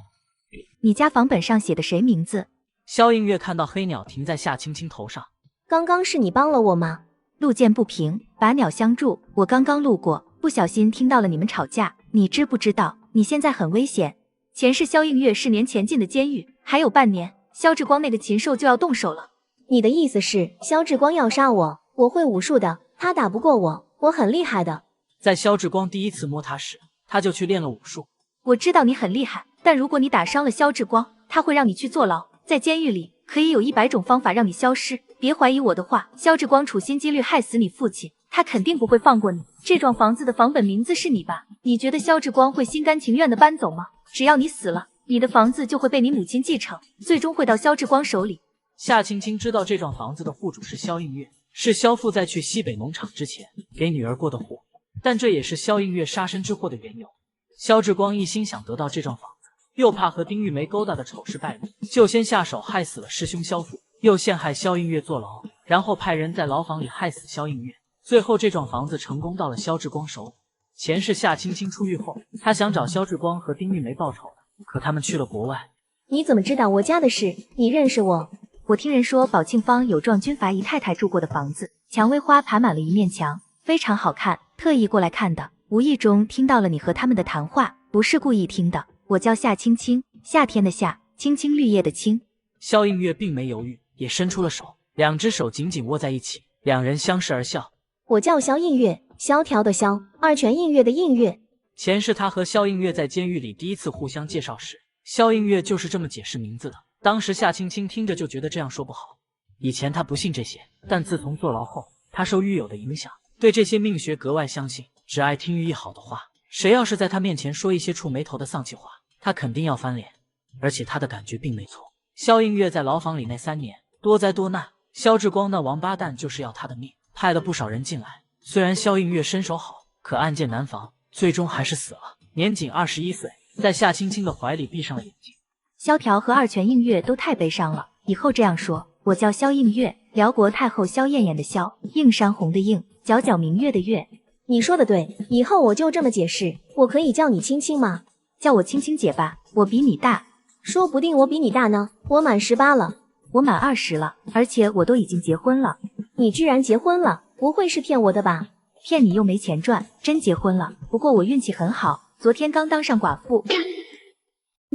你家房本上写的谁名字？萧映月看到黑鸟停在夏青青头上。刚刚是你帮了我吗？路见不平，拔鸟相助。我刚刚路过，不小心听到了你们吵架。你知不知道你现在很危险？前世萧映月是年前进的监狱，还有半年，萧志光那个禽兽就要动手了。你的意思是萧志光要杀我？我会武术的，他打不过我，我很厉害的。在萧志光第一次摸他时，他就去练了武术。我知道你很厉害，但如果你打伤了萧志光，他会让你去坐牢。在监狱里可以有100种方法让你消失。别怀疑我的话，萧志光处心积虑害死你父亲，他肯定不会放过你。这幢房子的房本名字是你吧？你觉得萧志光会心甘情愿地搬走吗？只要你死了，你的房子就会被你母亲继承，最终会到萧志光手里。夏青青知道这幢房子的户主是萧映月，是萧父在去西北农场之前给女儿过的户，但这也是萧映月杀身之祸的缘由。萧志光一心想得到这幢房子，又怕和丁玉梅勾搭的丑事败露，就先下手害死了师兄萧父，又陷害萧映月坐牢，然后派人在牢房里害死萧映月。最后这幢房子成功到了萧志光手里。前世夏青青出狱后，他想找萧志光和丁玉梅报仇的，可他们去了国外。你怎么知道我家的事？你认识我？我听人说宝庆坊有壮军阀姨太太住过的房子，蔷薇花爬满了一面墙，非常好看，特意过来看的。无意中听到了你和他们的谈话，不是故意听的。我叫夏青青，夏天的夏，青青绿叶的青。萧映月并没犹豫，也伸出了手，两只手紧紧握在一起，两人相视而笑。我叫萧映月，萧条的萧，二泉映月的映月。前世他和萧映月在监狱里第一次互相介绍时，萧映月就是这么解释名字的。当时夏青青听着就觉得这样说不好。以前他不信这些，但自从坐牢后，他受狱友的影响，对这些命学格外相信，只爱听寓意好的话。谁要是在他面前说一些触眉头的丧气话，他肯定要翻脸。而且他的感觉并没错，萧映月在牢房里那3年多灾多难，萧志光那王八蛋就是要他的命，派了不少人进来。虽然萧映月身手好，可暗箭难防，最终还是死了，年仅21岁，在夏青青的怀里闭上了眼睛。萧条和二泉映月都太悲伤了，以后这样说，我叫萧映月，辽国太后萧燕燕的萧，映山红的映，皎皎明月的月。你说的对，以后我就这么解释。我可以叫你青青吗？叫我青青姐吧，我比你大。说不定我比你大呢，我满18了。我满20了，而且我都已经结婚了。你居然结婚了，不会是骗我的吧？骗你又没钱赚，真结婚了。不过我运气很好，昨天刚当上寡妇。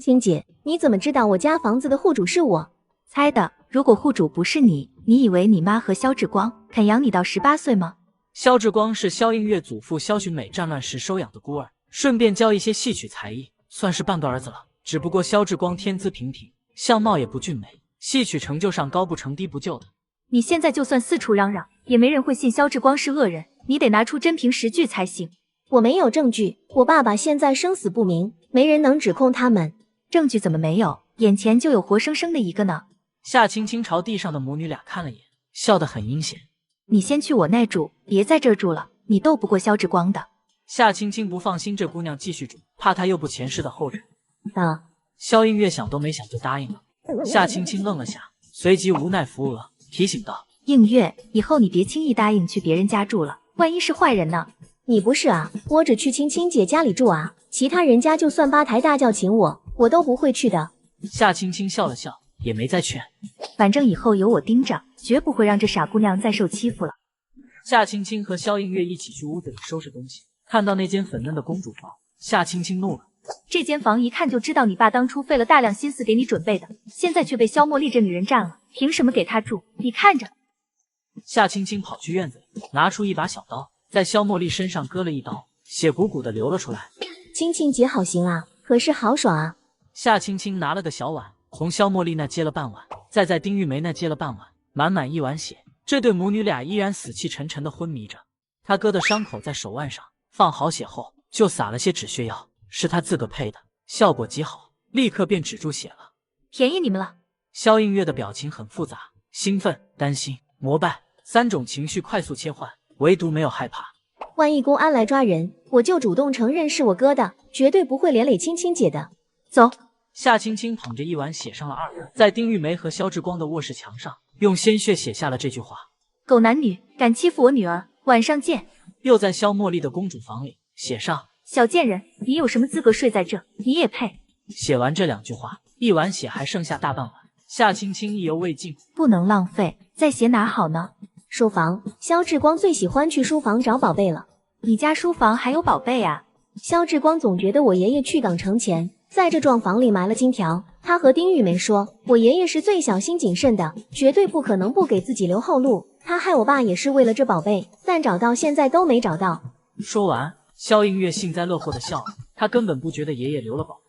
青姐，你怎么知道我家房子的户主是我？猜的。如果户主不是你，你以为你妈和萧志光肯养你到18岁吗？萧志光是萧映月祖父萧寻美战乱时收养的孤儿，顺便教一些戏曲才艺，算是半个儿子了。只不过萧志光天资平平，相貌也不俊美，戏曲成就上高不成低不就的。你现在就算四处嚷嚷，也没人会信萧志光是恶人，你得拿出真凭实据才行。我没有证据，我爸爸现在生死不明，没人能指控他们。证据怎么没有？眼前就有活生生的一个呢。夏青青朝地上的母女俩看了眼，笑得很阴险。你先去我那住，别在这儿住了，你斗不过萧志光的。夏青青不放心这姑娘继续住，怕她又不前世的后尘。萧映月想都没想就答应了。夏青青愣了下，随即无奈扶额，提醒道：映月，以后你别轻易答应去别人家住了，万一是坏人呢？你不是啊，我只去青青姐家里住啊，其他人家就算八抬大轿请我都不会去的。夏青青笑了笑，也没再劝。反正以后有我盯着，绝不会让这傻姑娘再受欺负了。夏青青和萧映月一起去屋子里收拾东西，看到那间粉嫩的公主房，夏青青怒了。这间房一看就知道你爸当初费了大量心思给你准备的，现在却被萧茉莉这女人占了，凭什么给她住？你看着。夏青青跑去院子里，拿出一把小刀，在萧茉莉身上割了一刀，血鼓鼓的流了出来。青青姐好行啊，可是好爽啊。夏青青拿了个小碗，从萧茉莉那接了半碗，再在丁玉梅那接了半碗，满满一碗血。这对母女俩依然死气沉沉的昏迷着。她割的伤口在手腕上放好血后，就撒了些止血药，是她自个配的，效果极好，立刻便止住血了。便宜你们了。萧映月的表情很复杂，兴奋、担心、膜拜3种情绪快速切换，唯独没有害怕。万一公安来抓人，我就主动承认是我割的，绝对不会连累青青姐的。走。夏青青捧着一碗写上了2个，在丁玉梅和萧志光的卧室墙上用鲜血写下了这句话：狗男女，敢欺负我女儿，晚上见。又在萧茉莉的公主房里写上：小贱人，你有什么资格睡在这？你也配。写完这2句话，一碗血还剩下大半碗。夏青青意犹未尽，不能浪费，再写哪好呢？书房，萧志光最喜欢去书房找宝贝了。你家书房还有宝贝啊？萧志光总觉得我爷爷去港城前在这幢房里埋了金条，他和丁玉梅说，我爷爷是最小心谨慎的，绝对不可能不给自己留后路。他害我爸也是为了这宝贝，但找到现在都没找到。说完，萧映月幸灾乐祸的笑了，他根本不觉得爷爷留了宝贝。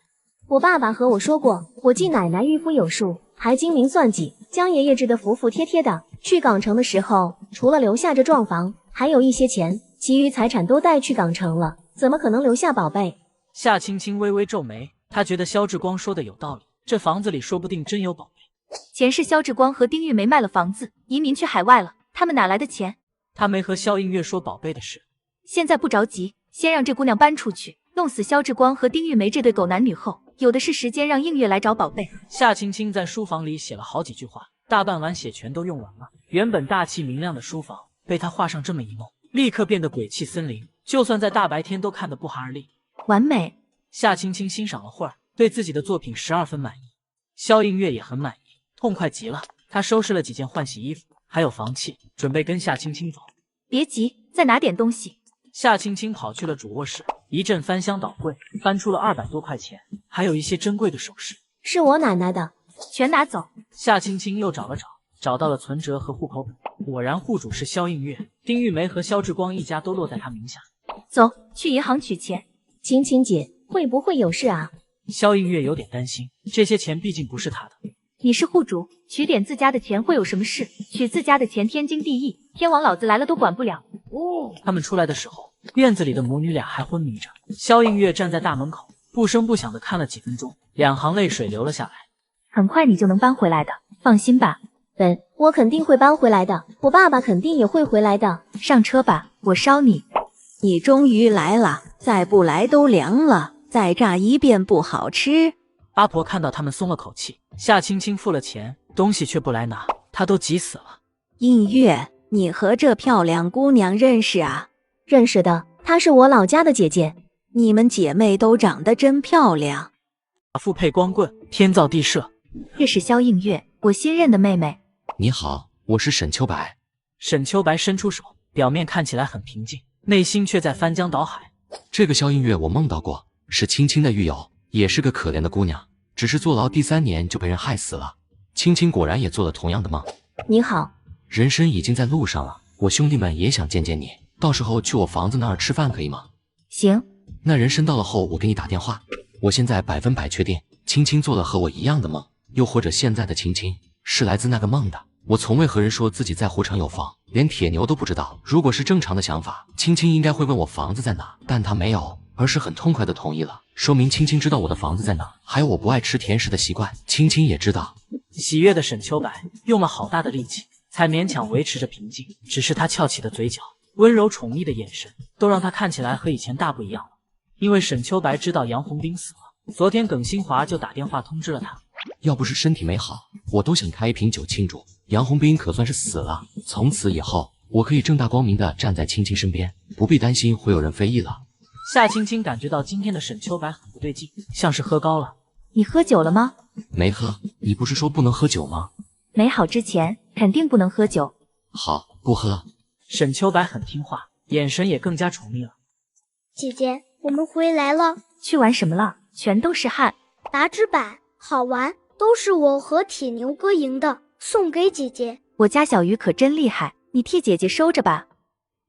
我爸爸和我说过，我继奶奶御夫有术，还精明算计，将爷爷治得服服帖帖的。去港城的时候，除了留下这幢房，还有一些钱，其余财产都带去港城了，怎么可能留下宝贝？夏青青微微皱眉，她觉得萧志光说的有道理，这房子里说不定真有宝贝。前世萧志光和丁玉梅卖了房子，移民去海外了，他们哪来的钱？他没和萧映月说宝贝的事。现在不着急，先让这姑娘搬出去，弄死萧志光和丁玉梅这对狗男女后，有的是时间让映月来找宝贝。夏青青在书房里写了好几句话，大半碗血全都用完了。原本大气明亮的书房，被她画上这么一弄，立刻变得鬼气森林，就算在大白天都看得不寒而栗。完美。夏青青欣赏了会儿，对自己的作品12分满意。萧映月也很满意，痛快极了。她收拾了几件换洗衣服，还有房契，准备跟夏青青走。别急，再拿点东西。夏青青跑去了主卧室，一阵翻箱倒柜，翻出了200多块钱，还有一些珍贵的首饰。是我奶奶的，全拿走。夏青青又找了找，找到了存折和户口本，果然户主是萧映月，丁玉梅和萧志光一家都落在他名下。走，去银行取钱。青青姐，会不会有事啊？萧映月有点担心，这些钱毕竟不是他的。你是户主，取点自家的钱会有什么事？取自家的钱天经地义，天王老子来了都管不了。他们出来的时候，院子里的母女俩还昏迷着。萧映月站在大门口，不声不响地看了几分钟，两行泪水流了下来。很快你就能搬回来的，放心吧。我肯定会搬回来的，我爸爸肯定也会回来的。上车吧，我捎你。你终于来了，再不来都凉了，再炸一遍不好吃。阿婆看到他们松了口气，夏青青付了钱，东西却不来拿，她都急死了。映月，你和这漂亮姑娘认识啊？认识的，她是我老家的姐姐。你们姐妹都长得真漂亮。寡妇配光棍，天造地设。这是萧映月，我新认的妹妹。你好，我是沈秋白。沈秋白伸出手，表面看起来很平静，内心却在翻江倒海。这个萧映月我梦到过，是青青的狱友，也是个可怜的姑娘，只是坐牢第3年就被人害死了。青青果然也做了同样的梦。你好，人参已经在路上了，我兄弟们也想见见你，到时候去我房子那儿吃饭可以吗？行。那人参到了后我给你打电话。我现在100%确定，青青做了和我一样的梦，又或者现在的青青是来自那个梦的。我从未和人说自己在湖城有房，连铁牛都不知道。如果是正常的想法，青青应该会问我房子在哪，但她没有，而是很痛快的同意了，说明青青知道我的房子在哪，还有我不爱吃甜食的习惯，青青也知道。喜悦的沈秋白用了好大的力气，才勉强维持着平静，只是他翘起的嘴角，温柔宠溺的眼神，都让他看起来和以前大不一样了。因为沈秋白知道杨红兵死了，昨天耿新华就打电话通知了他。要不是身体没好，我都想开一瓶酒庆祝。杨红兵可算是死了，从此以后，我可以正大光明的站在青青身边，不必担心会有人非议了。夏青青感觉到今天的沈秋白很不对劲，像是喝高了。你喝酒了吗？没喝，你不是说不能喝酒吗？没好之前肯定不能喝酒。好，不喝。沈秋白很听话，眼神也更加宠溺了。姐姐，我们回来了。去玩什么了？全都是汗。打纸板好玩，都是我和铁牛哥赢的，送给姐姐。我家小鱼可真厉害，你替姐姐收着吧。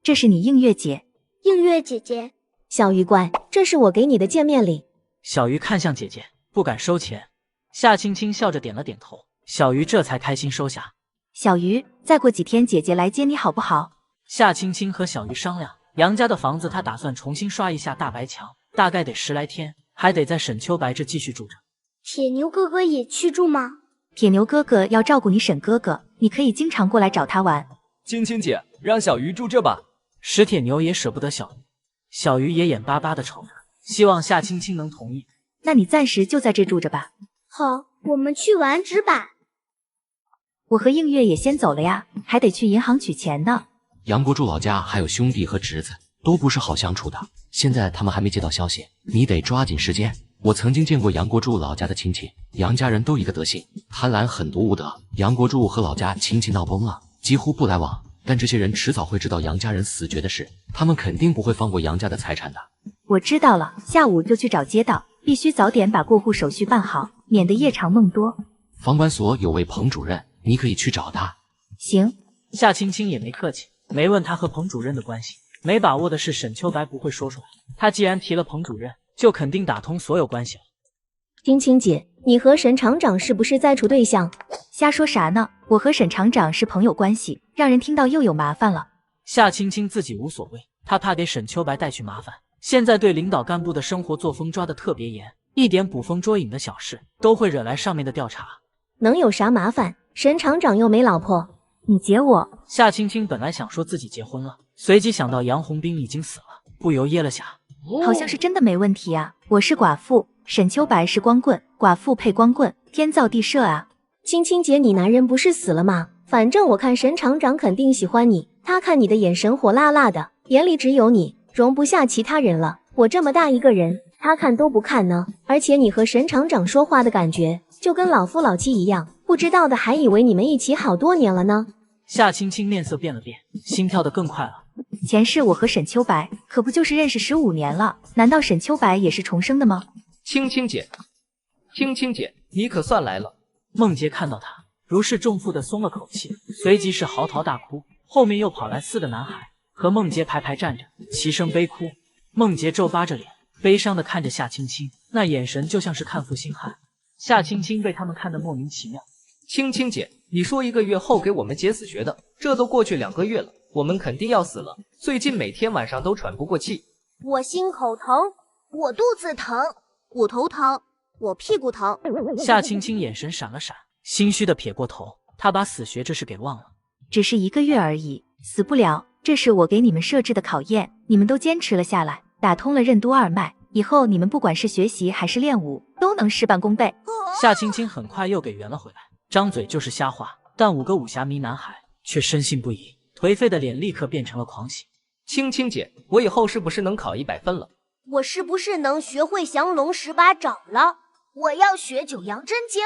这是你映月姐。映月姐姐，小鱼乖，这是我给你的见面礼。小鱼看向姐姐，不敢收钱。夏青青笑着点了点头，小鱼这才开心收下。小鱼，再过几天姐姐来接你好不好？夏青青和小鱼商量，杨家的房子她打算重新刷一下大白墙，大概得10来天，还得在沈秋白这继续住着。铁牛哥哥也去住吗？铁牛哥哥要照顾你沈哥哥，你可以经常过来找他玩。青青姐，让小鱼住这吧。石铁牛也舍不得小鱼，小鱼也眼巴巴的瞅着，希望夏青青能同意。那你暂时就在这住着吧。好，我们去玩纸板。我和映月也先走了呀，还得去银行取钱呢。杨国柱老家还有兄弟和侄子，都不是好相处的。现在他们还没接到消息，你得抓紧时间。我曾经见过杨国柱老家的亲戚，杨家人都一个德性，贪婪狠毒无德。杨国柱和老家亲戚闹崩了，几乎不来往。但这些人迟早会知道杨家人死绝的事，他们肯定不会放过杨家的财产的。我知道了，下午就去找街道，必须早点把过户手续办好，免得夜长梦多。房管所有位彭主任，你可以去找他。行。夏青青也没客气，没问他和彭主任的关系，没把握的是沈秋白不会说出来。他既然提了彭主任，就肯定打通所有关系了。青青姐，你和沈厂长是不是在处对象？瞎说啥呢？我和沈厂长是朋友关系，让人听到又有麻烦了。夏青青自己无所谓，她怕给沈秋白带去麻烦。现在对领导干部的生活作风抓得特别严，一点捕风捉影的小事都会惹来上面的调查。能有啥麻烦？沈厂长又没老婆。你结我。夏青青本来想说自己结婚了，随即想到杨红兵已经死了，不由噎了下。好像是真的没问题啊。我是寡妇，沈秋白是光棍，寡妇配光棍，天造地设啊。青青姐，你男人不是死了吗？反正我看沈厂长肯定喜欢你，他看你的眼神火辣辣的，眼里只有你，容不下其他人了。我这么大一个人，他看都不看呢。而且你和沈厂长说话的感觉，就跟老夫老妻一样，不知道的还以为你们一起好多年了呢。夏青青面色变了变，心跳得更快了。前世我和沈秋白可不就是认识15年了？难道沈秋白也是重生的吗？青青姐，青青姐，你可算来了。梦洁看到他，如释重负的松了口气，随即是嚎啕大哭。后面又跑来4个男孩，和梦洁排排站着，齐声悲哭。梦洁皱巴着脸，悲伤的看着夏青青，那眼神就像是看负心汉。夏青青被他们看得莫名其妙。青青姐，你说1个月后给我们解死穴的，这都过去2个月了，我们肯定要死了。最近每天晚上都喘不过气。我心口疼，我肚子疼，我头疼，我屁股疼。夏青青眼神闪了闪，心虚的撇过头，她把死穴这事给忘了。只是1个月而已，死不了。这是我给你们设置的考验，你们都坚持了下来，打通了任督二脉，以后你们不管是学习还是练武，都能事半功倍。夏青青很快又给圆了回来，张嘴就是瞎话，但5个武侠迷男孩却深信不疑，颓废的脸立刻变成了狂喜。青青姐，我以后是不是能考100分了？我是不是能学会降龙18掌了？我要学九阳真经，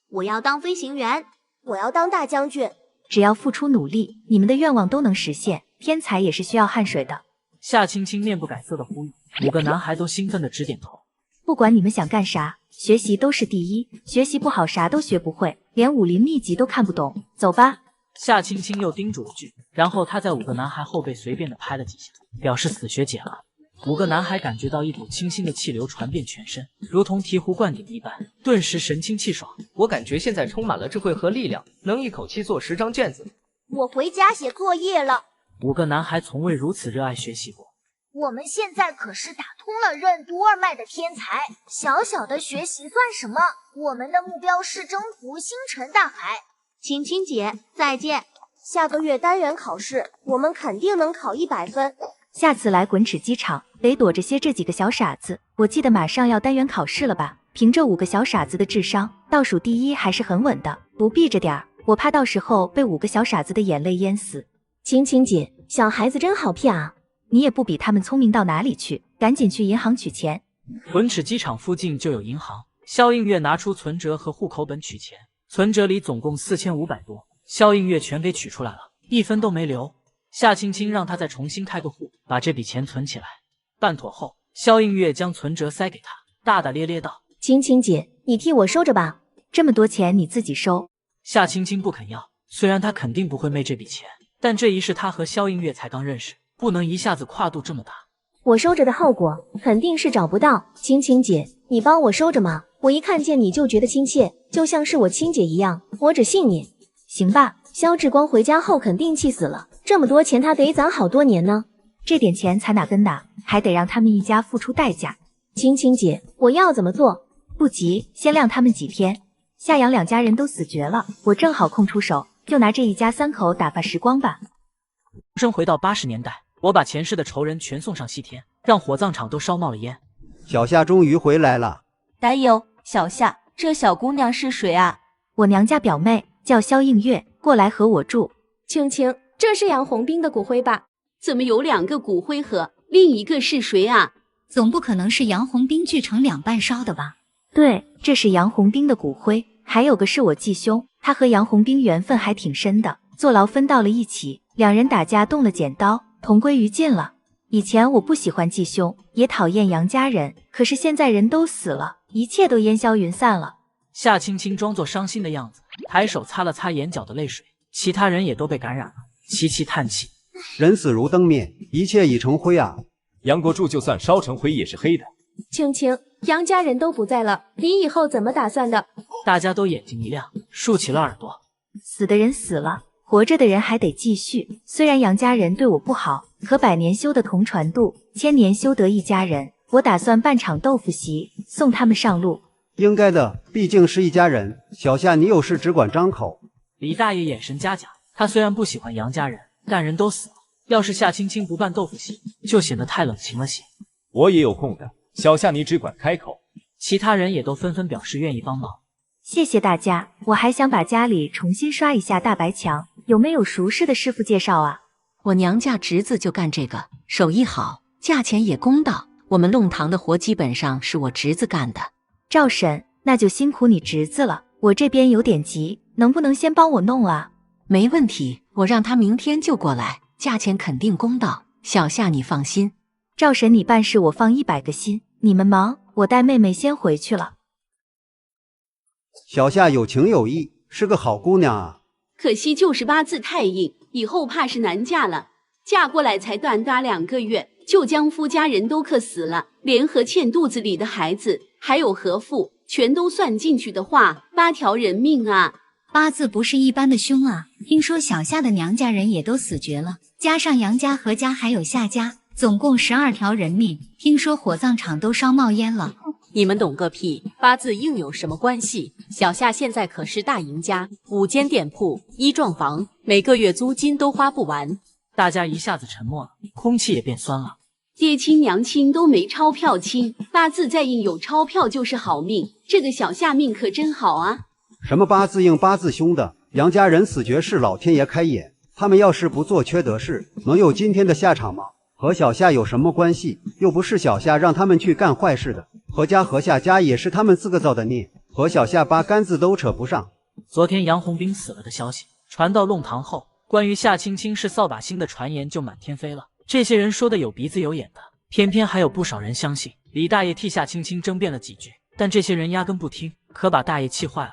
我要当飞行员，我要当大将军。只要付出努力，你们的愿望都能实现。天才也是需要汗水的。夏青青面不改色的呼吁，5个男孩都兴奋的直点头。不管你们想干啥，学习都是第一，学习不好啥都学不会，连武林秘籍都看不懂。走吧。夏青青又叮嘱了句，然后她在5个男孩后背随便的拍了几下，表示死穴解了。5个男孩感觉到一股清新的气流传遍全身，如同醍醐灌顶一般，顿时神清气爽。我感觉现在充满了智慧和力量，能一口气做10张卷子。我回家写作业了。 5个男孩从未如此热爱学习过。我们现在可是打通了任督二脉的天才，小小的学习算什么？我们的目标是征服星辰大海。青青姐，再见。下个月单元考试，我们肯定能考100分。下次来滚尺机场，得躲着些这几个小傻子。我记得马上要单元考试了吧？凭这5个小傻子的智商，倒数第一还是很稳的。不避着点儿，我怕到时候被5个小傻子的眼泪淹死。青青姐，小孩子真好骗啊！你也不比他们聪明到哪里去，赶紧去银行取钱。滚尺机场附近就有银行，肖映月拿出存折和户口本取钱，存折里总共4500多，肖映月全给取出来了，1分都没留。夏青青让他再重新开个户，把这笔钱存起来。办妥后，肖映月将存折塞给他，大大咧咧道：“青青姐，你替我收着吧，这么多钱你自己收。”夏青青不肯要，虽然他肯定不会昧这笔钱，但这一世他和肖映月才刚认识，不能一下子跨度这么大。我收着的后果肯定是找不到。青青姐，你帮我收着嘛，我一看见你就觉得亲切，就像是我亲姐一样，我只信你。行吧。肖志光回家后肯定气死了，这么多钱他得攒好多年呢。这点钱才哪跟哪，还得让他们一家付出代价。青青姐，我要怎么做？不急，先晾他们几天。夏阳2家人都死绝了，我正好空出手，就拿这一家3口打发时光吧。生回到80年代，我把前世的仇人全送上西天，让火葬场都烧冒了烟。小夏终于回来了。大友，小夏，这小姑娘是谁啊？我娘家表妹，叫肖映月，过来和我住。青青，这是杨红兵的骨灰吧？怎么有2个骨灰盒？另一个是谁啊？总不可能是杨红兵锯成2半烧的吧？对，这是杨红兵的骨灰，还有个是我继兄，他和杨红兵缘分还挺深的，坐牢分到了一起，2人打架动了剪刀，同归于尽了。以前我不喜欢继兄，也讨厌杨家人，可是现在人都死了，一切都烟消云散了。夏青青装作伤心的样子，抬手擦了擦眼角的泪水，其他人也都被感染了，齐齐叹气。人死如灯灭，一切已成灰啊！杨国柱就算烧成灰也是黑的。青青，杨家人都不在了，你以后怎么打算的？大家都眼睛一亮，竖起了耳朵。死的人死了，活着的人还得继续。虽然杨家人对我不好，可百年修得同船渡，千年修得一家人。我打算办场豆腐席，送他们上路。应该的，毕竟是一家人。小夏，你有事只管张口。李大爷眼神嘉奖，他虽然不喜欢杨家人，但人都死了，要是夏青青不办豆腐席，就显得太冷情了些。我也有空的，小夏你只管开口。其他人也都纷纷表示愿意帮忙。谢谢大家，我还想把家里重新刷一下大白墙，有没有熟识的师傅介绍啊？我娘家侄子就干这个，手艺好，价钱也公道。我们弄堂的活基本上是我侄子干的。赵婶，那就辛苦你侄子了，我这边有点急，能不能先帮我弄啊？没问题，我让他明天就过来，价钱肯定公道。小夏你放心。赵婶，你办事我放100个心。你们忙，我带妹妹先回去了。小夏有情有义，是个好姑娘啊。可惜就是八字太硬，以后怕是难嫁了。嫁过来才短短2个月，就将夫家人都克死了，连和倩肚子里的孩子，还有和父，全都算进去的话，8条人命啊！八字不是一般的凶啊！听说小夏的娘家人也都死绝了，加上杨家、何家还有夏家，总共12条人命。听说火葬场都烧冒烟了。你们懂个屁！八字硬有什么关系？小夏现在可是大赢家，5间店铺，1幢房，每个月租金都花不完。大家一下子沉默了，空气也变酸了。爹亲娘亲都没钞票亲，八字再硬有钞票就是好命。这个小夏命可真好啊！什么八字硬八字凶的，杨家人死绝是老天爷开眼，他们要是不做缺德事，能有今天的下场吗？和小夏有什么关系？又不是小夏让他们去干坏事的，何家和夏家也是他们自个造的孽，和小夏八竿子都扯不上。昨天杨红兵死了的消息传到弄堂后，关于夏青青是扫把星的传言就满天飞了。这些人说的有鼻子有眼的，偏偏还有不少人相信。李大爷替夏青青争辩了几句，但这些人压根不听，可把大爷气坏了。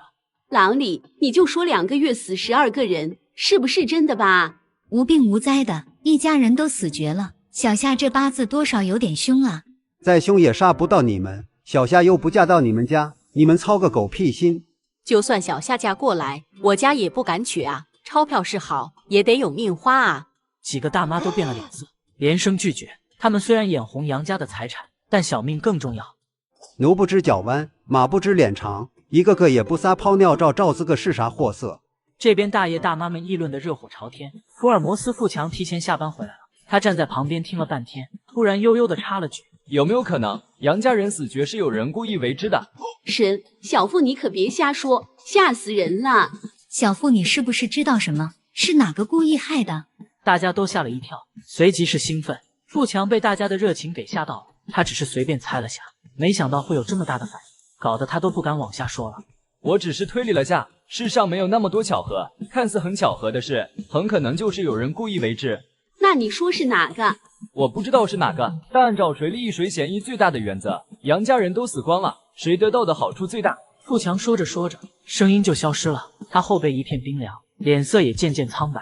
老李，你就说2个月死12个人，是不是真的吧？无病无灾的，一家人都死绝了。小夏这八字多少有点凶啊！再凶也杀不到你们，小夏又不嫁到你们家，你们操个狗屁心！就算小夏嫁过来，我家也不敢娶啊！钞票是好，也得有命花啊！几个大妈都变了脸色，连声拒绝。他们虽然眼红杨家的财产，但小命更重要。牛不知脚弯，马不知脸长，一个个也不撒泡尿照，照自个是啥货色？这边大爷大妈们议论得热火朝天。福尔摩斯富强提前下班回来了，他站在旁边听了半天，突然悠悠地插了句：“有没有可能杨家人死绝是有人故意为之的？”神，小妇你可别瞎说，吓死人了！小妇你是不是知道什么？是哪个故意害的？大家都吓了一跳，随即是兴奋。富强被大家的热情给吓到了，他只是随便猜了下，没想到会有这么大的反应，搞得他都不敢往下说了。我只是推理了下，世上没有那么多巧合，看似很巧合的事，很可能就是有人故意为之。那你说是哪个？我不知道是哪个，但按照谁利益谁嫌疑最大的原则，杨家人都死光了，谁得到的好处最大？富强说着说着，声音就消失了，他后背一片冰凉，脸色也渐渐苍白。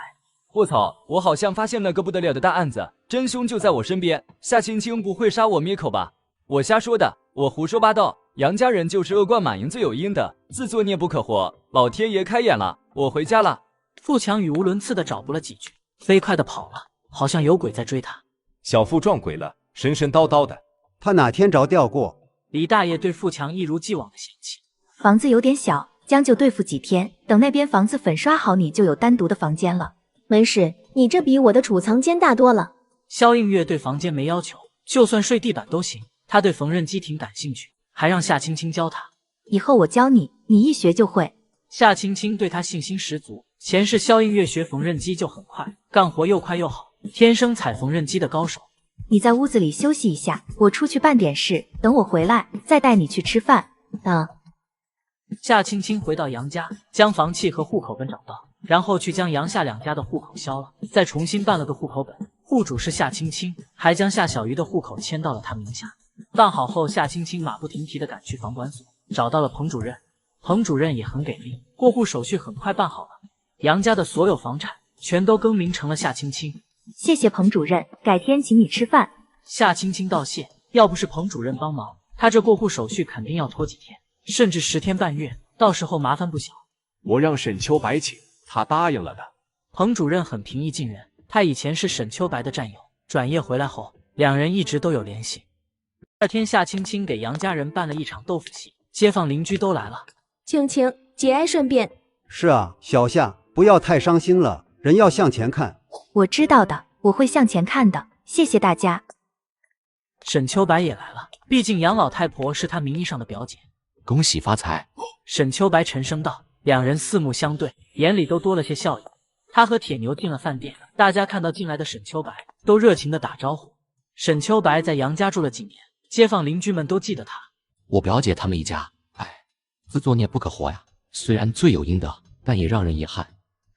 卧槽，我好像发现了个不得了的大案子，真凶就在我身边，夏青青不会杀我灭口吧？我瞎说的，我胡说八道，杨家人就是恶贯满盈罪有应得，自作孽不可活，老天爷开眼了，我回家了。富强语无伦次的找补了几句，飞快的跑了，好像有鬼在追他。小妇撞鬼了，神神叨叨的，他哪天着调过？李大爷对富强一如既往的嫌弃。房子有点小，将就对付几天，等那边房子粉刷好，你就有单独的房间了。没事，你这比我的储藏间大多了。萧映月对房间没要求，就算睡地板都行。他对缝纫机挺感兴趣，还让夏青青教他。以后我教你，你一学就会。夏青青对他信心十足，前世萧映月学缝纫机就很快，干活又快又好，天生踩缝纫机的高手。你在屋子里休息一下，我出去办点事，等我回来再带你去吃饭。夏青青回到杨家，将房契和户口本找到，然后去将杨夏两家的户口销了，再重新办了个户口本，户主是夏青青，还将夏小鱼的户口迁到了他名下。办好后，夏青青马不停蹄地赶去房管所，找到了彭主任。彭主任也很给力，过户手续很快办好了，杨家的所有房产全都更名成了夏青青。谢谢彭主任，改天请你吃饭。夏青青道谢，要不是彭主任帮忙，他这过户手续肯定要拖几天，甚至10天半月，到时候麻烦不小。我让沈秋白请，他答应了的。彭主任很平易近人，他以前是沈秋白的战友，转业回来后，两人一直都有联系。第二天，夏青青给杨家人办了一场豆腐戏，街坊邻居都来了。青青，节哀顺变。是啊，小夏，不要太伤心了，人要向前看。我知道的，我会向前看的，谢谢大家。沈秋白也来了，毕竟杨老太婆是他名义上的表姐。恭喜发财！沈秋白沉声道，两人四目相对，眼里都多了些笑意。他和铁牛进了饭店，大家看到进来的沈秋白，都热情地打招呼。沈秋白在杨家住了几年，街坊邻居们都记得他。我表姐他们一家，自作孽不可活呀。虽然罪有应得，但也让人遗憾。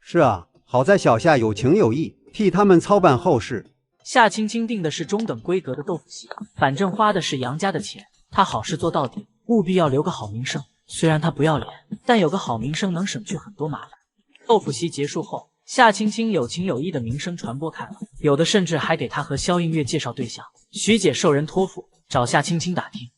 是啊，好在小夏有情有义，替他们操办后事。夏青青订的是中等规格的豆腐席，反正花的是杨家的钱，他好事做到底，务必要留个好名声。虽然他不要脸，但有个好名声能省去很多麻烦。豆腐席结束后，夏青青有情有义的名声传播开了，有的甚至还给她和萧映月介绍对象。徐姐受人托付找夏青青打听。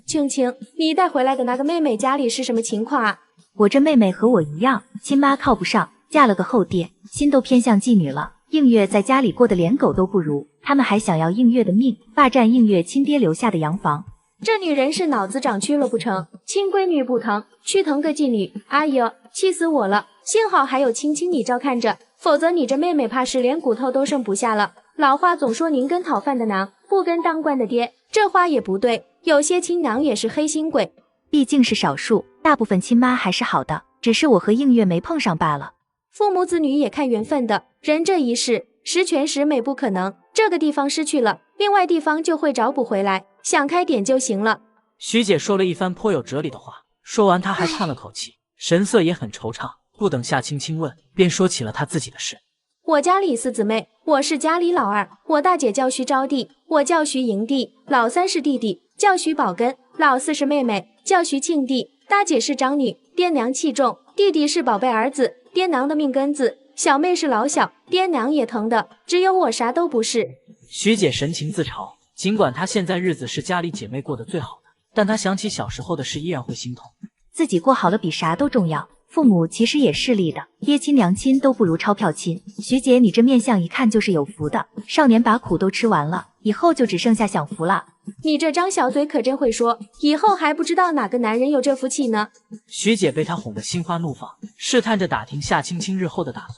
青青，你带回来的那个妹妹家里是什么情况啊？我这妹妹和我一样，亲妈靠不上，嫁了个后爹，心都偏向妓女了。映月在家里过得连狗都不如，他们还想要映月的命，霸占映月亲爹留下的洋房。这女人是脑子长蛆了不成？亲闺女不疼，去疼个妓女，哎呦，气死我了！幸好还有青青你照看着，否则你这妹妹怕是连骨头都剩不下了。老话总说宁跟讨饭的娘，不跟当官的爹，这话也不对，有些亲娘也是黑心鬼。毕竟是少数，大部分亲妈还是好的，只是我和映月没碰上罢了。父母子女也看缘分的，人这一世，十全十美不可能，这个地方失去了，另外地方就会找补回来，想开点就行了。徐姐说了一番颇有哲理的话，说完她还叹了口气，神色也很惆怅。不等夏青青问，便说起了她自己的事。我家里4姊妹，我是家里老二，我大姐叫徐招娣，我叫徐迎娣，老3是弟弟，叫徐宝根，老4是妹妹，叫徐庆娣。大姐是长女，爹娘器重，弟弟是宝贝儿子，爹娘的命根子，小妹是老小，爹娘也疼的，只有我啥都不是。徐姐神情自嘲，尽管她现在日子是家里姐妹过得最好的，但她想起小时候的事依然会心痛。自己过好了比啥都重要。父母其实也势利的，爹亲娘亲都不如钞票亲。徐姐，你这面相一看就是有福的，少年把苦都吃完了，以后就只剩下享福了。你这张小嘴可真会说，以后还不知道哪个男人有这福气呢。徐姐被他哄得心花怒放，试探着打听夏青青日后的打算。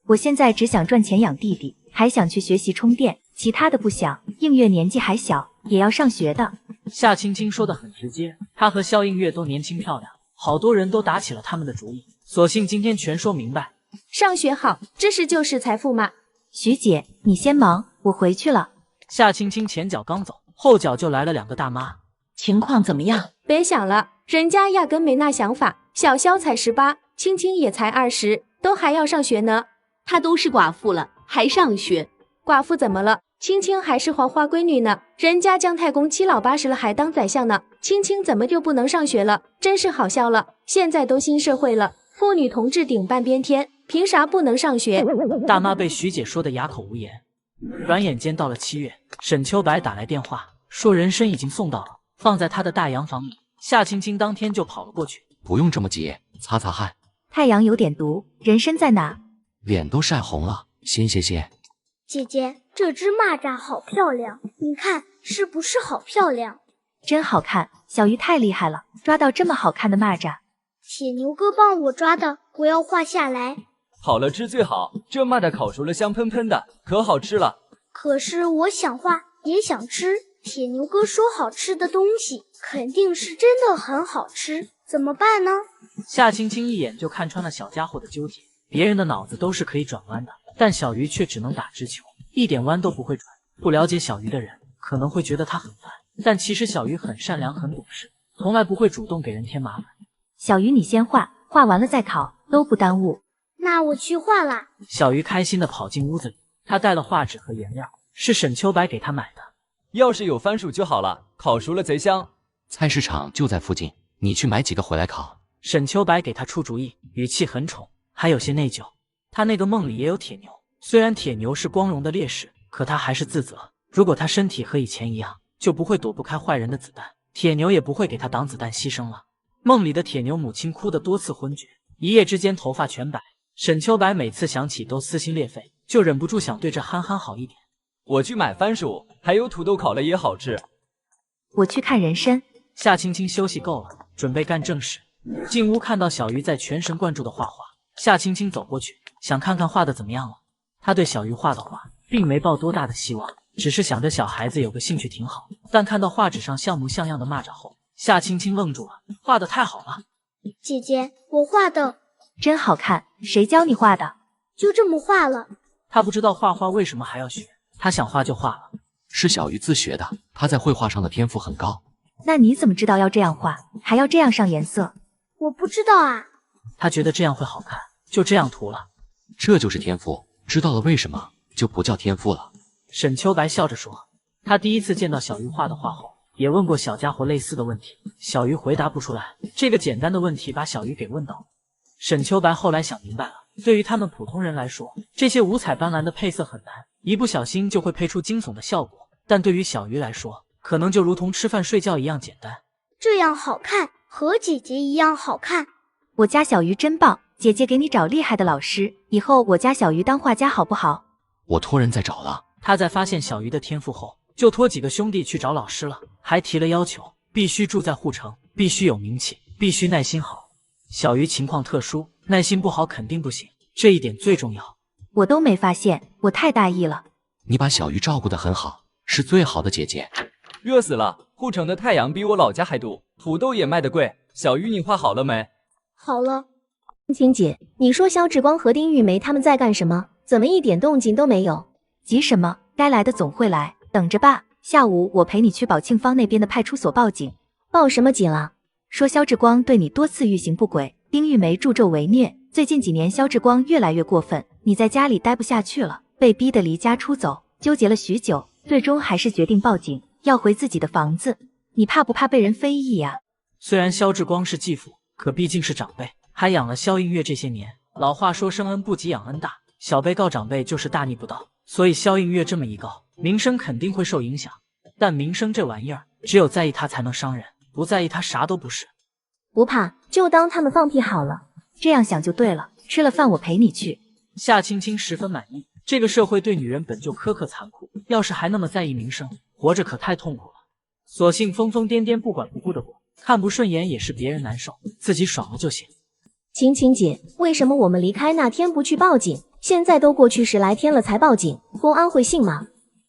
我现在只想赚钱养弟弟，还想去学习充电，其他的不想。映月年纪还小，也要上学的。夏青青说得很直接，她和萧映月都年轻漂亮，好多人都打起了他们的主意，索性今天全说明白。上学好，知识就是财富嘛。徐姐，你先忙，我回去了。夏青青前脚刚走，后脚就来了2个大妈。情况怎么样？别想了，人家压根没那想法。小萧才18，青青也才20，都还要上学呢。她都是寡妇了，还上学？寡妇怎么了？青青还是黄花闺女呢，人家姜太公7老80了还当宰相呢，青青怎么就不能上学了？真是好笑了！现在都新社会了，妇女同志顶半边天，凭啥不能上学？大妈被徐姐说得哑口无言。转眼间到了7月，沈秋白打来电话，说人参已经送到了，放在他的大洋房里。夏青青当天就跑了过去。不用这么急，擦擦汗。太阳有点毒，人参在哪？脸都晒红了，先歇歇。姐姐，这只蚂蚱好漂亮，你看是不是好漂亮？真好看，小鱼太厉害了，抓到这么好看的蚂蚱。铁牛哥帮我抓的，我要画下来。好了吃最好，这蚂蚱烤熟了香喷喷的，可好吃了。可是我想画也想吃，铁牛哥说好吃的东西肯定是真的很好吃，怎么办呢？夏青青一眼就看穿了小家伙的纠结，别人的脑子都是可以转弯的，但小鱼却只能打直球，一点弯都不会转。不了解小鱼的人可能会觉得他很烦，但其实小鱼很善良很懂事，从来不会主动给人添麻烦。小鱼你先画，画完了再烤，都不耽误。那我去画啦。小鱼开心地跑进屋子里，他带了画纸和颜料，是沈秋白给他买的。要是有番薯就好了，烤熟了贼香。菜市场就在附近，你去买几个回来烤。沈秋白给他出主意，语气很宠，还有些内疚。他那个梦里也有铁牛，虽然铁牛是光荣的烈士，可他还是自责，如果他身体和以前一样，就不会躲不开坏人的子弹，铁牛也不会给他挡子弹牺牲了。梦里的铁牛母亲哭得多次昏厥，一夜之间头发全白。沈秋白每次想起都撕心裂肺，就忍不住想对这憨憨好一点。我去买番薯，还有土豆烤了也好吃。我去看人参。夏青青休息够了，准备干正事。进屋看到小鱼在全神贯注的画画，夏青青走过去，想看看画的怎么样了。她对小鱼画的画并没抱多大的希望，只是想着小孩子有个兴趣挺好。但看到画纸上像模像样的蚂蚱后，夏青青愣住了，画的太好了。姐姐，我画的真好看，谁教你画的？就这么画了。她不知道画画为什么还要学，她想画就画了。是小鱼自学的，她在绘画上的天赋很高。那你怎么知道要这样画，还要这样上颜色？我不知道啊。她觉得这样会好看，就这样涂了。这就是天赋，知道了为什么就不叫天赋了。沈秋白笑着说，他第一次见到小鱼画的画后，也问过小家伙类似的问题，小鱼回答不出来。这个简单的问题把小鱼给问到了。沈秋白后来想明白了，对于他们普通人来说，这些五彩斑斓的配色很难，一不小心就会配出惊悚的效果。但对于小鱼来说，可能就如同吃饭睡觉一样简单。这样好看，和姐姐一样好看。我家小鱼真棒，姐姐给你找厉害的老师，以后我家小鱼当画家好不好？我托人在找了。他在发现小鱼的天赋后，就托几个兄弟去找老师了，还提了要求，必须住在护城，必须有名气，必须耐心好。小鱼情况特殊，耐心不好肯定不行，这一点最重要。我都没发现，我太大意了。你把小鱼照顾得很好，是最好的姐姐。热死了！护城的太阳比我老家还毒，土豆也卖得贵。小鱼，你画好了没？好了。青姐，你说肖志光和丁玉梅他们在干什么？怎么一点动静都没有？急什么？该来的总会来，等着吧。下午我陪你去宝庆坊那边的派出所报警。报什么警了？说肖志光对你多次欲行不轨，丁玉梅助纣为虐。最近几年肖志光越来越过分，你在家里待不下去了，被逼得离家出走，纠结了许久，最终还是决定报警，要回自己的房子。你怕不怕被人非议呀？虽然肖志光是继父，可毕竟是长辈，还养了肖映月这些年。老话说生恩不及养恩大，小辈告长辈就是大逆不道，所以肖映月这么一告，名声肯定会受影响。但名声这玩意儿，只有在意他才能伤人，不在意他啥都不是。不怕，就当他们放屁好了。这样想就对了，吃了饭我陪你去。夏青青十分满意，这个社会对女人本就苛刻残酷，要是还那么在意名声，活着可太痛苦了。索性疯疯癫癫不管不顾的过，看不顺眼也是别人难受，自己爽了就行。青青姐，为什么我们离开那天不去报警？现在都过去10来天了才报警，公安会信吗？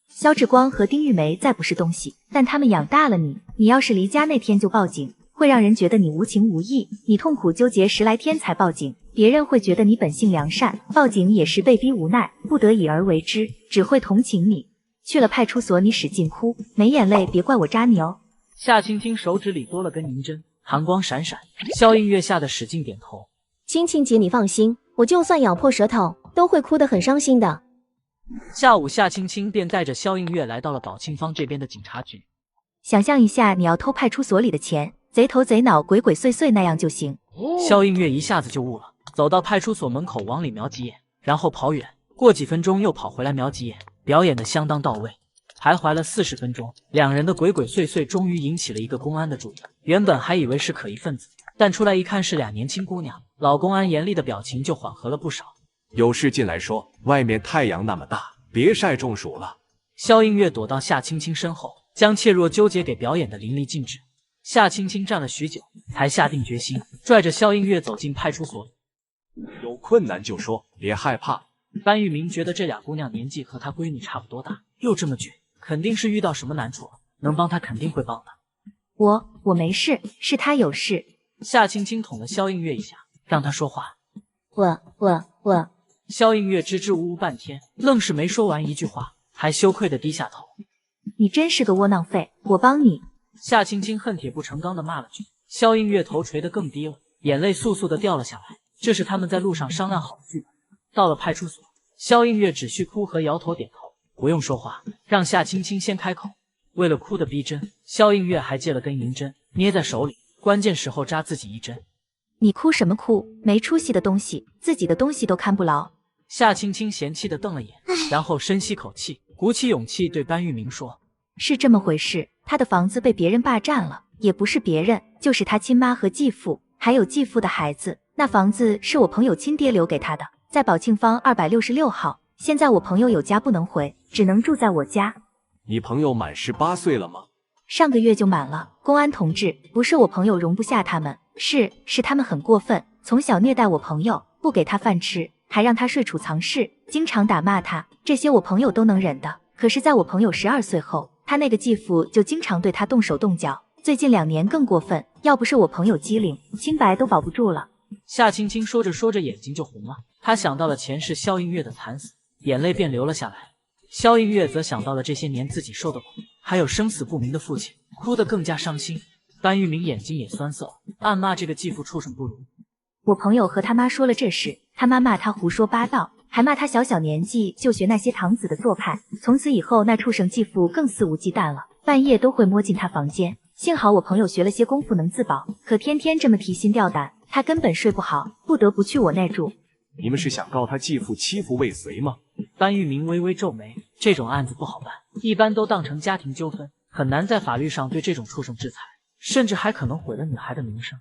肖志光和丁玉梅再不是东西，但他们养大了你，你要是离家那天就报警，会让人觉得你无情无义，你痛苦纠结10来天才报警，别人会觉得你本性良善，报警也是被逼无奈，不得已而为之，只会同情你。去了派出所你使劲哭，没眼泪别怪我扎你哦。夏青青手指里多了根银针，寒光闪闪，肖映月吓得使劲点头。青青姐你放心，我就算咬破舌头，都会哭得很伤心的。下午夏青青便带着肖映月来到了宝庆坊这边的警察局。想象一下你要偷派出所里的钱，贼头贼脑鬼鬼祟祟那样就行。肖映月一下子就悟了，走到派出所门口往里瞄几眼，然后跑远，过几分钟又跑回来瞄几眼，表演的相当到位。徘徊了40分钟，两人的鬼鬼祟祟终于引起了一个公安的注意。原本还以为是可疑分子，但出来一看是俩年轻姑娘，老公安严厉的表情就缓和了不少。有事进来说，外面太阳那么大，别晒中暑了。肖映月躲到夏青青身后，将怯弱纠结给表演的淋漓尽致。夏青青站了许久，才下定决心，拽着肖映月走进派出所。有困难就说，别害怕。班玉明觉得这俩姑娘年纪和他闺女差不多大，又这么倔，肯定是遇到什么难处了，能帮他肯定会帮的。我没事，是他有事。夏青青捅了肖映月一下，让他说话。我。肖映月支支吾吾半天，愣是没说完一句话，还羞愧地低下头。你真是个窝囊废，我帮你。夏青青恨铁不成钢地骂了句。肖映月头垂得更低了，眼泪簌簌地掉了下来。这是他们在路上商量好的剧本。到了派出所，肖映月只需哭和摇头点头，不用说话，让夏青青先开口。为了哭的逼真，肖映月还借了根银针，捏在手里，关键时候扎自己一针。你哭什么哭？没出息的东西，自己的东西都看不牢。夏青青嫌弃地瞪了眼，然后深吸口气，鼓起勇气对班玉明说：“是这么回事，他的房子被别人霸占了，也不是别人，就是他亲妈和继父，还有继父的孩子。那房子是我朋友亲爹留给他的，在宝庆坊266号。现在我朋友有家不能回，只能住在我家。”你朋友满18岁了吗？上个月就满了。公安同志，不是我朋友容不下他们，是他们很过分，从小虐待我朋友，不给他饭吃，还让他睡储藏室，经常打骂他，这些我朋友都能忍的。可是在我朋友12岁后，他那个继父就经常对他动手动脚，最近2年更过分，要不是我朋友机灵，清白都保不住了。夏青青说着说着眼睛就红了，她想到了前世肖映月的惨死，眼泪便流了下来。肖映月则想到了这些年自己受的苦，还有生死不明的父亲，哭得更加伤心。班玉明眼睛也酸涩，暗骂这个继父畜生不如。我朋友和他妈说了这事，他妈骂他胡说八道，还骂他小年纪就学那些堂子的做派。从此以后，那畜生继父更肆无忌惮了，半夜都会摸进他房间。幸好我朋友学了些功夫能自保，可天天这么提心吊胆，他根本睡不好，不得不去我那住。你们是想告他继父欺负未遂吗？班玉明微微皱眉，这种案子不好办，一般都当成家庭纠纷，很难在法律上对这种畜生制裁，甚至还可能毁了女孩的名声。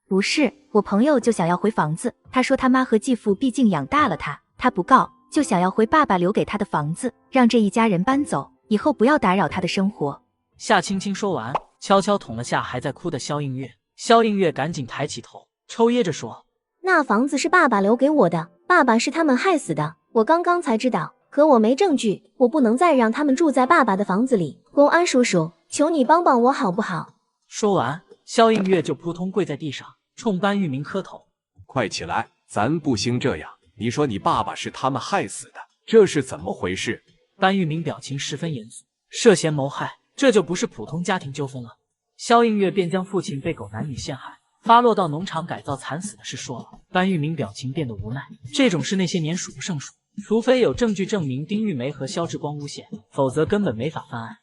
不是，我朋友就想要回房子，他说他妈和继父毕竟养大了他，他不告，就想要回爸爸留给他的房子，让这一家人搬走，以后不要打扰他的生活。夏青青说完，悄悄捅了下还在哭的萧映月。萧映月赶紧抬起头，抽噎着说：那房子是爸爸留给我的，爸爸是他们害死的，我刚刚才知道，可我没证据，我不能再让他们住在爸爸的房子里。公安叔叔，求你帮帮我好不好？说完，萧映月就扑通跪在地上，冲班玉明磕头。快起来，咱不兴这样。你说你爸爸是他们害死的，这是怎么回事？班玉明表情十分严肃，涉嫌谋害，这就不是普通家庭纠纷了。萧映月便将父亲被狗男女陷害，发落到农场改造惨死的事说了。班玉明表情变得无奈，这种事那些年数不胜数，除非有证据证明丁玉梅和萧志光诬陷，否则根本没法翻案。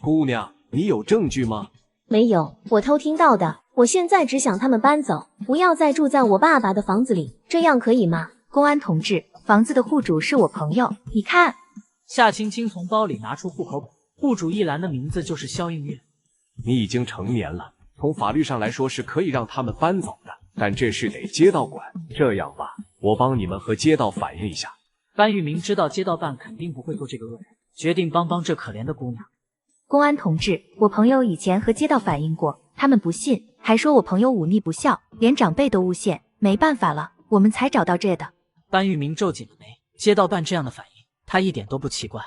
姑娘，你有证据吗？没有，我偷听到的。我现在只想他们搬走，不要再住在我爸爸的房子里，这样可以吗？公安同志，房子的户主是我朋友，你看。夏青青从包里拿出户口本，户主一栏的名字就是萧映月。你已经成年了，从法律上来说是可以让他们搬走的，但这事得街道管。这样吧，我帮你们和街道反映一下。班玉明知道街道办肯定不会做这个恶人，决定帮这可怜的姑娘。公安同志，我朋友以前和街道反映过，他们不信，还说我朋友忤逆不孝，连长辈都诬陷，没办法了，我们才找到这的。班玉明皱紧了眉，街道办这样的反应，他一点都不奇怪。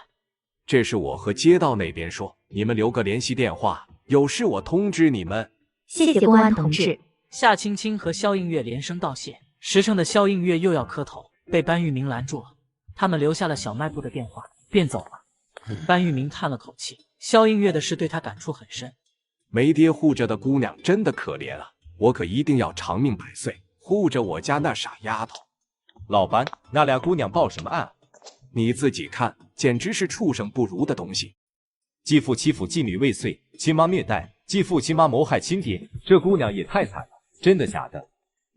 这是我和街道那边说，你们留个联系电话，有事我通知你们。谢谢公安同志。夏青青和萧映月连声道谢，实诚的萧映月又要磕头，被班玉明拦住了。他们留下了小卖部的电话，便走了。班玉明叹了口气，萧映月的事对他感触很深。没爹护着的姑娘真的可怜啊，我可一定要长命百岁，护着我家那傻丫头。老班，那俩姑娘报什么案？你自己看，简直是畜生不如的东西。继父欺负继女未遂，亲妈虐待，继父亲妈谋害亲爹，这姑娘也太惨了。真的假的？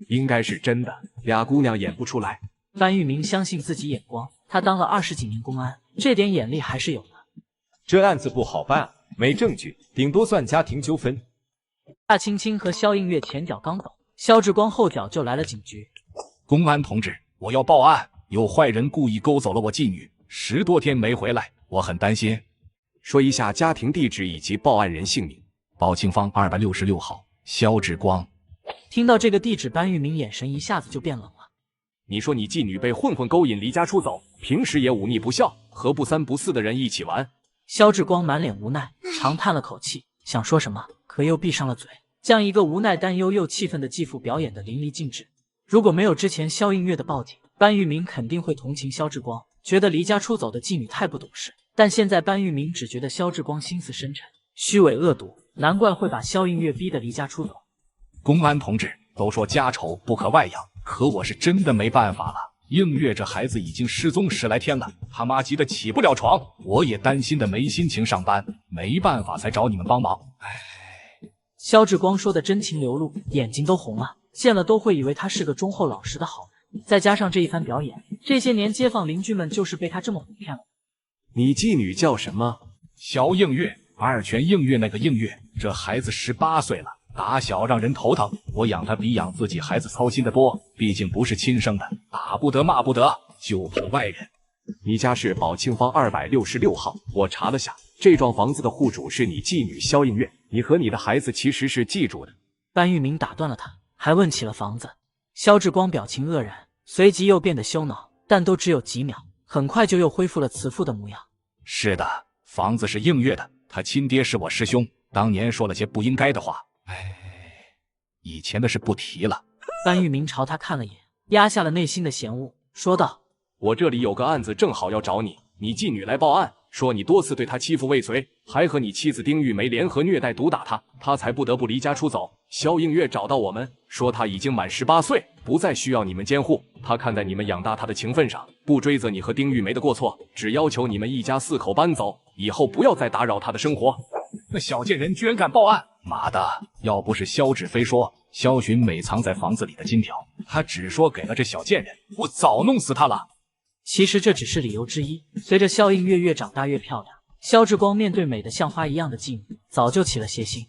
应该是真的，俩姑娘演不出来。班玉明相信自己眼光，他当了20几年公安，这点眼力还是有的。这案子不好办，没证据，顶多算家庭纠纷。夏青青和萧映月前脚刚走，萧志光后脚就来了警局。公安同志，我要报案，有坏人故意勾走了我继女，10多天没回来，我很担心。说一下家庭地址以及报案人姓名。宝庆坊266号，萧志光。听到这个地址，班玉明眼神一下子就变冷了。你说你继女被混混勾引离家出走，平时也忤逆不孝，和不三不四的人一起玩？萧志光满脸无奈，长叹了口气，想说什么，可又闭上了嘴，将一个无奈、担忧又气愤的继父表演得淋漓尽致。如果没有之前萧映月的报警，班玉明肯定会同情萧志光，觉得离家出走的继女太不懂事。但现在班玉明只觉得萧志光心思深沉，虚伪恶毒，难怪会把萧映月逼得离家出走。公安同志，都说家丑不可外扬，可我是真的没办法了。映月这孩子已经失踪10来天了，他妈急得起不了床，我也担心的没心情上班，没办法才找你们帮忙。萧志光说的真情流露，眼睛都红了，见了都会以为他是个忠厚老实的好人。再加上这一番表演，这些年街坊邻居们就是被他这么哄骗了。你继女叫什么？萧映月，2泉映月那个映月。这孩子18岁了，打小让人头疼，我养他比养自己孩子操心的多，毕竟不是亲生的，打不得骂不得，就怕外人。你家是宝庆坊266号，我查了下，这幢房子的户主是你继女萧映月，你和你的孩子其实是记住的。班玉明打断了他，还问起了房子。萧志光表情愕然，随即又变得羞恼，但都只有几秒，很快就又恢复了慈父的模样。是的，房子是映月的，他亲爹是我师兄，当年说了些不应该的话，以前的事不提了。班玉明朝他看了眼，压下了内心的嫌恶，说道：我这里有个案子正好要找你，你继女来报案，说你多次对她欺负未遂，还和你妻子丁玉梅联合虐待毒打她，她才不得不离家出走。萧映月找到我们，说她已经满18岁，不再需要你们监护，她看在你们养大她的情分上，不追责你和丁玉梅的过错，只要求你们一家4口搬走，以后不要再打扰她的生活。那小贱人居然敢报案！妈的，要不是萧志飞说萧寻美藏在房子里的金条，他只说给了这小贱人，我早弄死他了。其实这只是理由之一。随着萧映月越长大越漂亮，萧志光面对美的像花一样的妓女，早就起了邪心。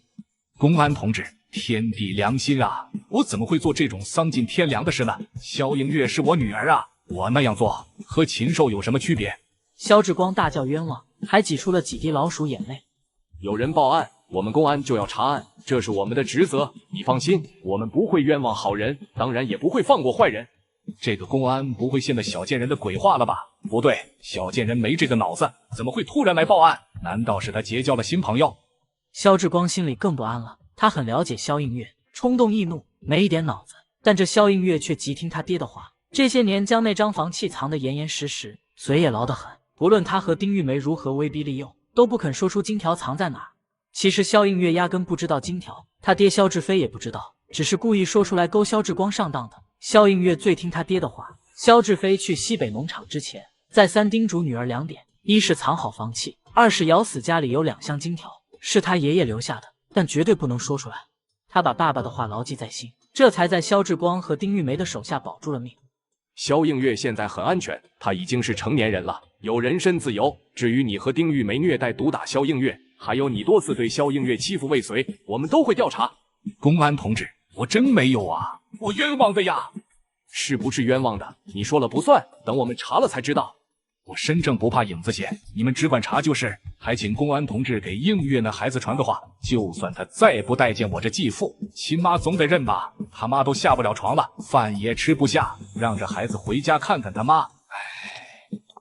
公安同志，天地良心啊！我怎么会做这种丧尽天良的事呢？萧映月是我女儿啊，我那样做和禽兽有什么区别？萧志光大叫冤枉，还挤出了几滴老鼠眼泪。有人报案，我们公安就要查案，这是我们的职责。你放心，我们不会冤枉好人，当然也不会放过坏人。这个公安不会信了小贱人的鬼话了吧？不对，小贱人没这个脑子，怎么会突然来报案？难道是他结交了新朋友？萧志光心里更不安了，他很了解萧映月，冲动易怒，没一点脑子，但这萧映月却极听他爹的话。这些年将那张房契藏得严严实实，嘴也牢得很，不论他和丁玉梅如何威逼利诱，都不肯说出金条藏在哪儿。其实萧映月压根不知道金条，他爹萧志飞也不知道，只是故意说出来勾萧志光上当的。萧映月最听他爹的话，萧志飞去西北农场之前，再三叮嘱女儿2点：一是藏好房契，二是咬死家里有2箱金条，是他爷爷留下的，但绝对不能说出来。他把爸爸的话牢记在心，这才在萧志光和丁玉梅的手下保住了命。萧映月现在很安全，她已经是成年人了，有人身自由。至于你和丁玉梅虐待毒打萧映月，还有你多次对萧映月欺负未遂，我们都会调查。公安同志，我真没有啊，我冤枉的呀！是不是冤枉的？你说了不算，等我们查了才知道。我身正不怕影子斜，你们只管查就是。还请公安同志给映月那孩子传个话，就算他再不待见我这继父，亲妈总得认吧？他妈都下不了床了，饭也吃不下，让这孩子回家看看他妈。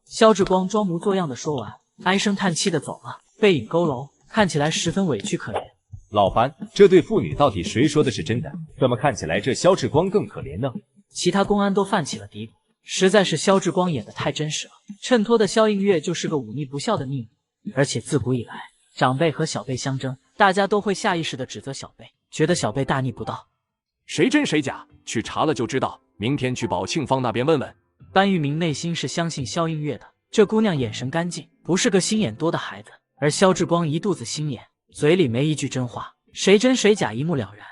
萧志光装模作样的说完，唉声叹气的走了，背影佝偻，看起来十分委屈可怜。老樊，这对父女到底谁说的是真的？怎么看起来这萧志光更可怜呢？其他公安都泛起了嘀咕，实在是萧志光演得太真实了，衬托的萧映月就是个忤逆不孝的逆女。而且自古以来，长辈和小辈相争，大家都会下意识地指责小辈，觉得小辈大逆不道。谁真谁假，去查了就知道。明天去宝庆坊那边问问。班玉明内心是相信萧映月的，这姑娘眼神干净，不是个心眼多的孩子。而萧志光一肚子心眼，嘴里没一句真话，谁真谁假一目了然。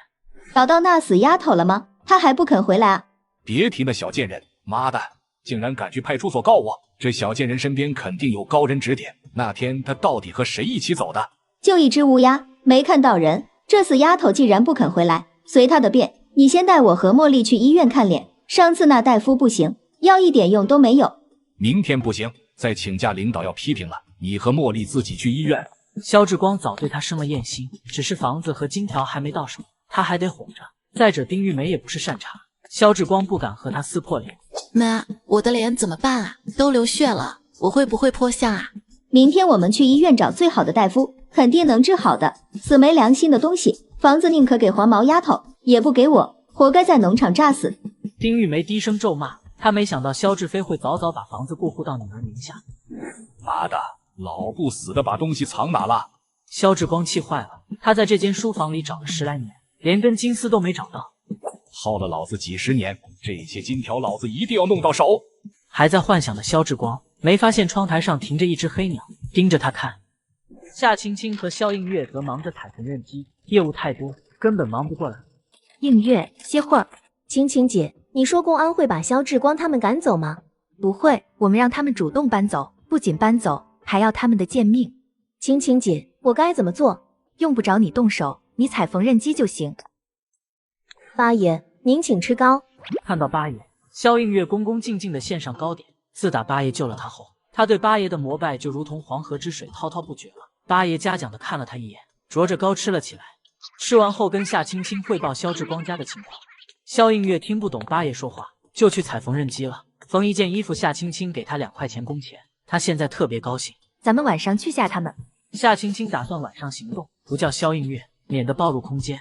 找到那死丫头了吗？她还不肯回来啊！别提那小贱人，妈的，竟然敢去派出所告我！这小贱人身边肯定有高人指点。那天她到底和谁一起走的？就一只乌鸦，没看到人。这死丫头既然不肯回来，随她的便。你先带我和茉莉去医院看脸。上次那大夫不行，药一点用都没有。明天不行，再请假，领导要批评了。你和茉莉自己去医院。萧志光早对她生了厌心，只是房子和金条还没到手，他还得哄着。再者，丁玉梅也不是善茬，萧志光不敢和她撕破脸。妈，我的脸怎么办啊？都流血了，我会不会脱相啊？明天我们去医院找最好的大夫，肯定能治好的。死没良心的东西，房子宁可给黄毛丫头，也不给我，活该在农场炸死。丁玉梅低声咒骂，她没想到萧志飞会早早把房子过户到女儿名下。妈的，老不死的把东西藏哪了？萧志光气坏了，他在这间书房里找了10来年，连根金丝都没找到。耗了老子几十年，这些金条老子一定要弄到手。还在幻想的萧志光没发现窗台上停着一只黑鸟，盯着他看。夏青青和萧映月则忙着踩缝纫机，业务太多，根本忙不过来。映月，歇会儿。青青姐，你说公安会把萧志光他们赶走吗？不会，我们让他们主动搬走，不仅搬走，还要他们的贱命。青青姐，我该怎么做？用不着你动手，你踩缝纫机就行。八爷，您请吃糕。看到八爷，萧映月恭恭敬敬地献上糕点。自打八爷救了他后，他对八爷的膜拜就如同黄河之水，滔滔不绝了。八爷嘉奖地看了他一眼，啄着糕吃了起来。吃完后跟夏青青汇报萧志光家的情况。萧映月听不懂八爷说话，就去踩缝纫机了。缝一件衣服，夏青青给他2块钱工钱，他现在特别高兴。咱们晚上去吓他们。夏青青打算晚上行动，不叫萧映月，免得暴露空间。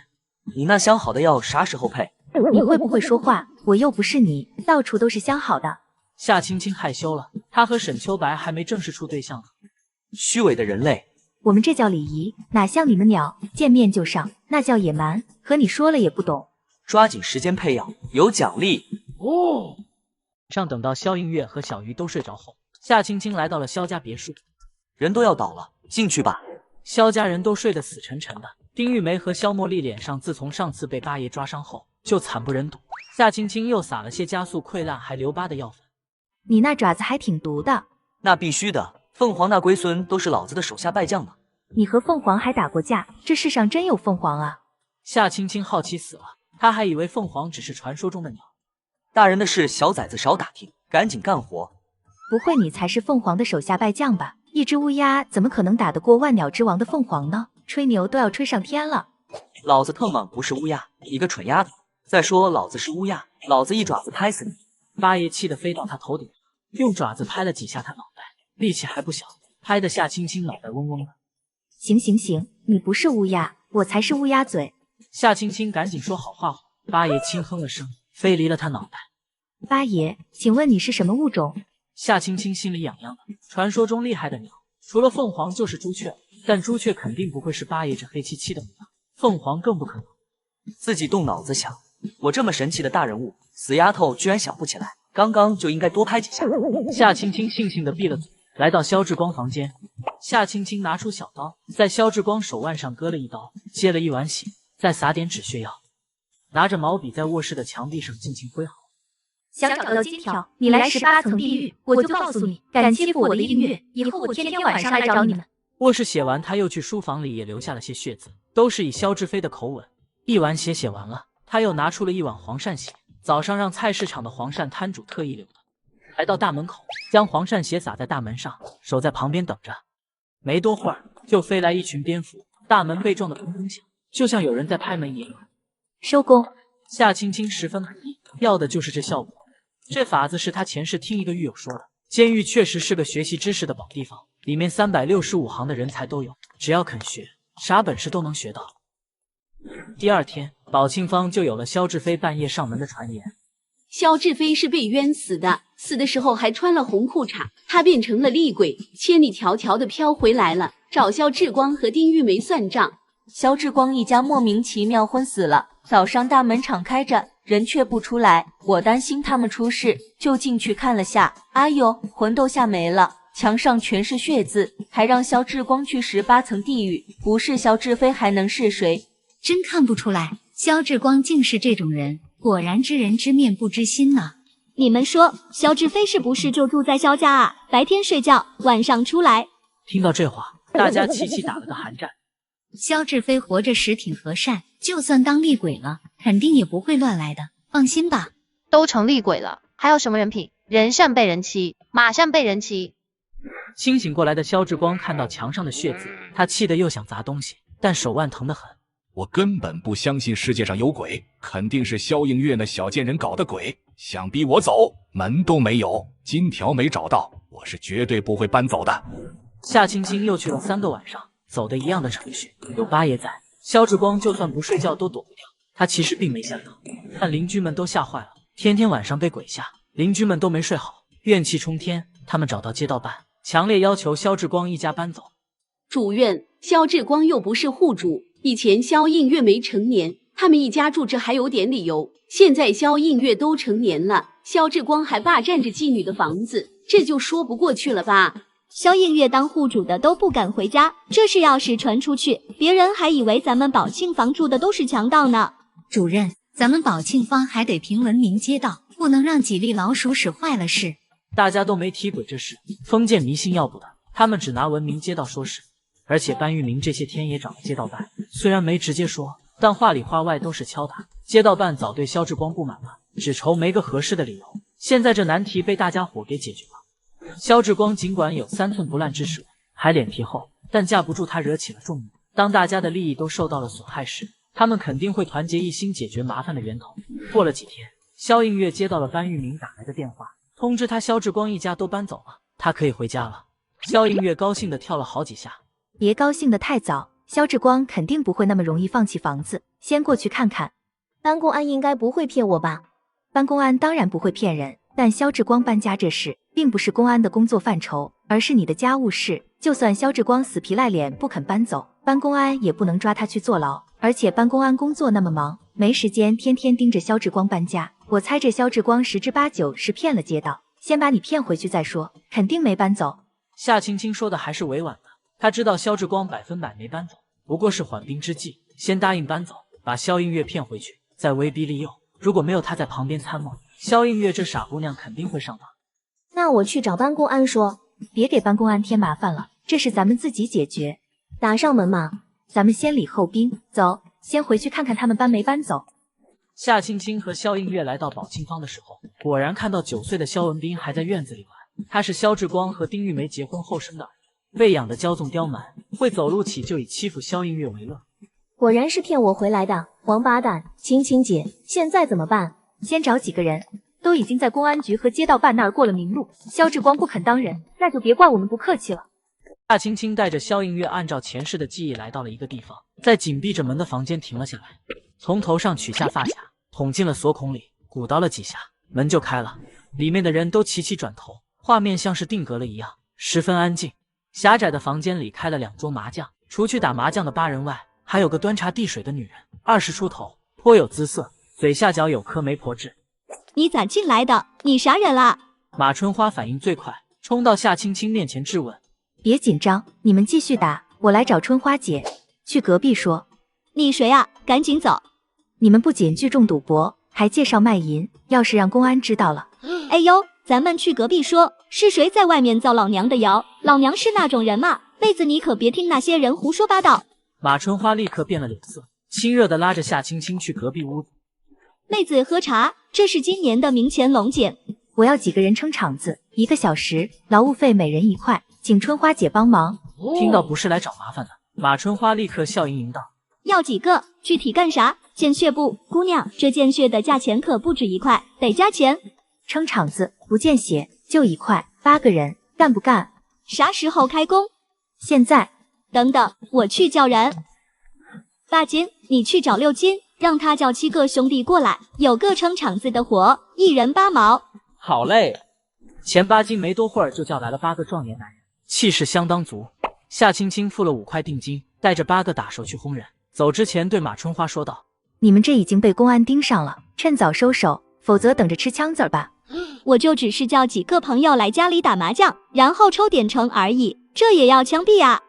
你那相好的药啥时候配？你会不会说话？我又不是你，到处都是相好的。夏青青害羞了，她和沈秋白还没正式处对象呢。虚伪的人类，我们这叫礼仪，哪像你们鸟，见面就上，那叫野蛮。和你说了也不懂。抓紧时间配药，有奖励哦。上等到萧映月和小鱼都睡着后，夏青青来到了萧家别墅。人都要倒了，进去吧。萧家人都睡得死沉沉的。丁玉梅和萧茉莉脸上自从上次被八爷抓伤后就惨不忍睹，夏青青又撒了些加速溃烂还留疤的药粉。你那爪子还挺毒的。那必须的，凤凰那龟孙都是老子的手下败将呢。你和凤凰还打过架？这世上真有凤凰啊！夏青青好奇死了，她还以为凤凰只是传说中的鸟。大人的事，小崽子少打听，赶紧干活。不会你才是凤凰的手下败将吧？一只乌鸦怎么可能打得过万鸟之王的凤凰呢？吹牛都要吹上天了。老子特么不是乌鸦，你个蠢丫头！再说老子是乌鸦，老子一爪子拍死你！八爷气得飞到他头顶，用爪子拍了几下他脑袋，力气还不小，拍得夏青青脑袋嗡嗡的。行行行，你不是乌鸦，我才是乌鸦嘴。夏青青赶紧说好话。八爷轻哼了声，飞离了他脑袋。八爷，请问你是什么物种？夏青青心里痒痒的。传说中厉害的鸟，除了凤凰就是朱雀，但朱雀肯定不会是八爷这黑漆漆的模样，凤凰更不可能。自己动脑子想，我这么神奇的大人物，死丫头居然想不起来，刚刚就应该多拍几下。夏青青悻悻地闭了嘴，来到萧志光房间。夏青青拿出小刀，在萧志光手腕上割了一刀，接了一碗血，再撒点止血药，拿着毛笔在卧室的墙壁上尽情挥毫。想找到金条，你来18层地狱，我就告诉你，敢欺负我的音乐，以后我天天晚上来找你们。卧室写完，他又去书房里也留下了些血字，都是以萧志飞的口吻。一碗血写完了，他又拿出了一碗黄鳝血，早上让菜市场的黄鳝摊主特意留的。来到大门口，将黄鳝血撒在大门上，守在旁边等着。没多会儿，就飞来一群蝙蝠，大门被撞得砰砰响，就像有人在拍门一样。收工。夏青青十分满意，要的就是这效果。这法子是他前世听一个狱友说的，监狱确实是个学习知识的宝地方，里面365行的人才都有，只要肯学，啥本事都能学到。第二天，宝庆坊就有了萧志飞半夜上门的传言。萧志飞是被冤死的，死的时候还穿了红裤衩，他变成了厉鬼，千里迢迢的飘回来了，找萧志光和丁玉梅算账。萧志光一家莫名其妙昏死了，早上大门敞开着，人却不出来，我担心他们出事，就进去看了下，哎呦，魂都吓没了，墙上全是血渍，还让萧志光去18层地狱，不是萧志飞还能是谁？真看不出来，萧志光竟是这种人，果然知人知面不知心呢。你们说，萧志飞是不是就住在萧家啊？白天睡觉，晚上出来。听到这话，大家齐齐打了个寒战。萧志飞活着时挺和善，就算当厉鬼了，肯定也不会乱来的，放心吧。都成厉鬼了，还有什么人品？人善被人欺，马善被人骑。清醒过来的萧志光看到墙上的血渍，他气得又想砸东西，但手腕疼得很。我根本不相信世界上有鬼，肯定是萧映月那小贱人搞的鬼，想逼我走，门都没有，金条没找到，我是绝对不会搬走的。夏青青又去了3个晚上，走的一样的程序，有八爷在，萧志光就算不睡觉都躲不掉。他其实并没吓到，但邻居们都吓坏了，天天晚上被鬼吓，邻居们都没睡好，怨气冲天。他们找到街道办，强烈要求萧志光一家搬走。主任，萧志光又不是户主，以前萧映月没成年，他们一家住这还有点理由，现在萧映月都成年了，萧志光还霸占着妓女的房子，这就说不过去了吧？萧映月当户主的都不敢回家，这事要是传出去，别人还以为咱们宝庆坊住的都是强盗呢。主任，咱们宝庆坊还得凭文明街道，不能让几粒老鼠使坏了事。大家都没提鬼这事，封建迷信要不得，他们只拿文明街道说事。而且班玉明这些天也找了街道办，虽然没直接说，但话里话外都是敲打。街道办早对萧志光不满了，只愁没个合适的理由。现在这难题被大家伙给解决了。萧志光尽管有3寸不烂之舌，还脸皮厚，但架不住他惹起了众怒。当大家的利益都受到了损害时，他们肯定会团结一心解决麻烦的源头。过了几天，萧映月接到了班玉明打来的电话，通知他萧志光一家都搬走了，他可以回家了。萧映月高兴地跳了好几下。别高兴得太早，萧志光肯定不会那么容易放弃房子，先过去看看。班公安应该不会骗我吧？班公安当然不会骗人，但萧志光搬家这事并不是公安的工作范畴，而是你的家务事。就算萧志光死皮赖脸不肯搬走，班公安也不能抓他去坐牢。而且班公安工作那么忙，没时间天天盯着萧志光搬家。我猜这萧志光10之8九是骗了街道，先把你骗回去再说，肯定没搬走。夏青青说的还是委婉的，他知道萧志光100%没搬走，不过是缓兵之计，先答应搬走，把萧映月骗回去，再威逼利诱。如果没有他在旁边参谋，萧映月这傻姑娘肯定会上当。那我去找班公安说，别给班公安添麻烦了，这事咱们自己解决。打上门嘛，咱们先礼后兵，走，先回去看看他们搬没搬走。夏青青和萧映月来到宝庆坊的时候，果然看到9岁的萧文斌还在院子里玩。他是萧志光和丁玉梅结婚后生的儿子，喂养的骄纵刁蛮，会走路起就以欺负萧映月为乐。果然是骗我回来的，王八蛋！青青姐，现在怎么办？先找几个人，都已经在公安局和街道办那儿过了名录。萧志光不肯当人，那就别怪我们不客气了。夏青青带着萧映月按照前世的记忆来到了一个地方，在紧闭着门的房间停了下来，从头上取下发卡，捅进了锁孔里，鼓捣了几下，门就开了。里面的人都齐齐转头，画面像是定格了一样，十分安静。狭窄的房间里开了2桌麻将，除去打麻将的8人外，还有个端茶递水的女人，20出头，颇有姿色，嘴下角有颗媒婆痣。你咋进来的？你啥人啦？马春花反应最快，冲到夏青青面前质问。别紧张，你们继续打，我来找春花姐。去隔壁说。你谁啊？赶紧走！你们不仅聚众赌博，还介绍卖淫，要是让公安知道了……哎呦，咱们去隔壁说，是谁在外面造老娘的谣？老娘是那种人吗？妹子你可别听那些人胡说八道。马春花立刻变了脸色，亲热地拉着夏青青去隔壁屋子。妹子喝茶，这是今年的明前龙检。我要几个人撑场子，1个小时，劳务费每人1块，请春花姐帮忙。听到不是来找麻烦的，马春花立刻笑盈盈道：要几个？具体干啥？见血不？姑娘，这见血的价钱可不止1块，得加钱。撑场子不见血就1块，8个人，干不干？啥时候开工？现在。等等，我去叫人。大金，你去找6金，让他叫7个兄弟过来，有个撑场子的活，1人8毛。好嘞。前8金没多会儿就叫来了8个壮年男人，气势相当足。夏青青付了5块定金，带着8个打手去轰人。走之前对马春花说道：你们这已经被公安盯上了，趁早收手，否则等着吃枪子儿吧。我就只是叫几个朋友来家里打麻将，然后抽点成而已，这也要枪毙啊？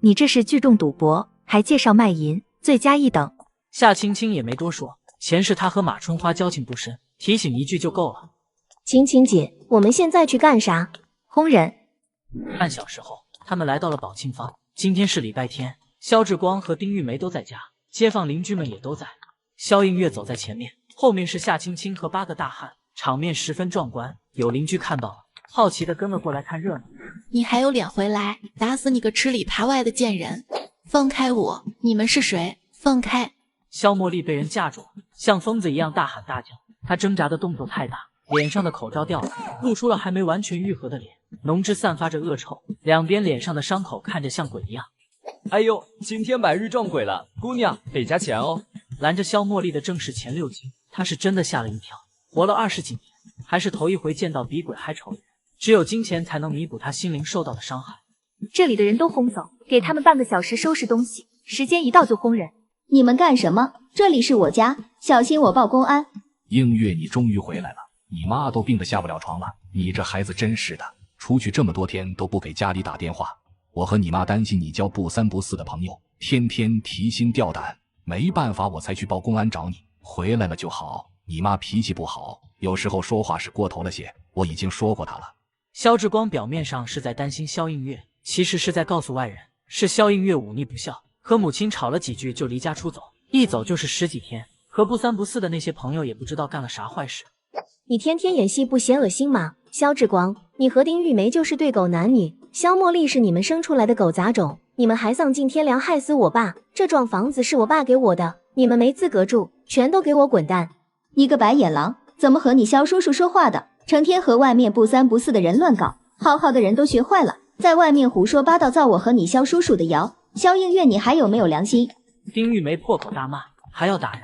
你这是聚众赌博，还介绍卖淫，罪加1等。夏青青也没多说，前世她和马春花交情不深，提醒1句就够了。青青姐，我们现在去干啥？轰人。半小时后，他们来到了宝庆坊。今天是礼拜天，萧志光和丁玉梅都在家，街坊邻居们也都在。萧映月走在前面，后面是夏青青和8个大汉，场面十分壮观。有邻居看到了，好奇的跟了过来看热闹。你还有脸回来？打死你个吃里扒外的贱人！放开我！你们是谁？放开！萧茉莉被人架住了，像疯子一样大喊大叫。她挣扎的动作太大，脸上的口罩掉了，露出了还没完全愈合的脸，浓汁散发着恶臭，两边脸上的伤口看着像鬼一样。哎呦，今天百日撞鬼了，姑娘得加钱哦。拦着萧茉莉的正是前6金，她是真的吓了一跳，活了20几年，还是头一回见到比鬼还丑的人，只有金钱才能弥补她心灵受到的伤害。这里的人都轰走，给他们半个小时收拾东西，时间一到就轰人。你们干什么？这里是我家，小心我报公安。映月，你终于回来了，你妈都病得下不了床了，你这孩子真是的，出去这么多天都不给家里打电话。我和你妈担心你交不三不四的朋友，天天提心吊胆，没办法我才去报公安找你。回来了就好，你妈脾气不好，有时候说话是过头了些，我已经说过她了。萧志光表面上是在担心萧映月，其实是在告诉外人，是萧映月忤逆不孝，和母亲吵了几句就离家出走，一走就是10几天，和不三不四的那些朋友也不知道干了啥坏事。你天天演戏不嫌恶心吗？萧志光，你和丁玉梅就是对狗男女，萧茉莉是你们生出来的狗杂种，你们还丧尽天良，害死我爸。这幢房子是我爸给我的，你们没资格住，全都给我滚蛋！你个白眼狼，怎么和你萧叔叔说话的？成天和外面不三不四的人乱搞，好好的人都学坏了，在外面胡说八道，造我和你萧叔叔的谣。萧映月，你还有没有良心？丁玉梅破口大骂，还要打人，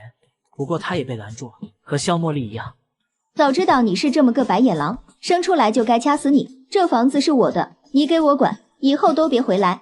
不过她也被拦住了，和萧茉莉一样。早知道你是这么个白眼狼，生出来就该掐死你。这房子是我的，你给我管，以后都别回来。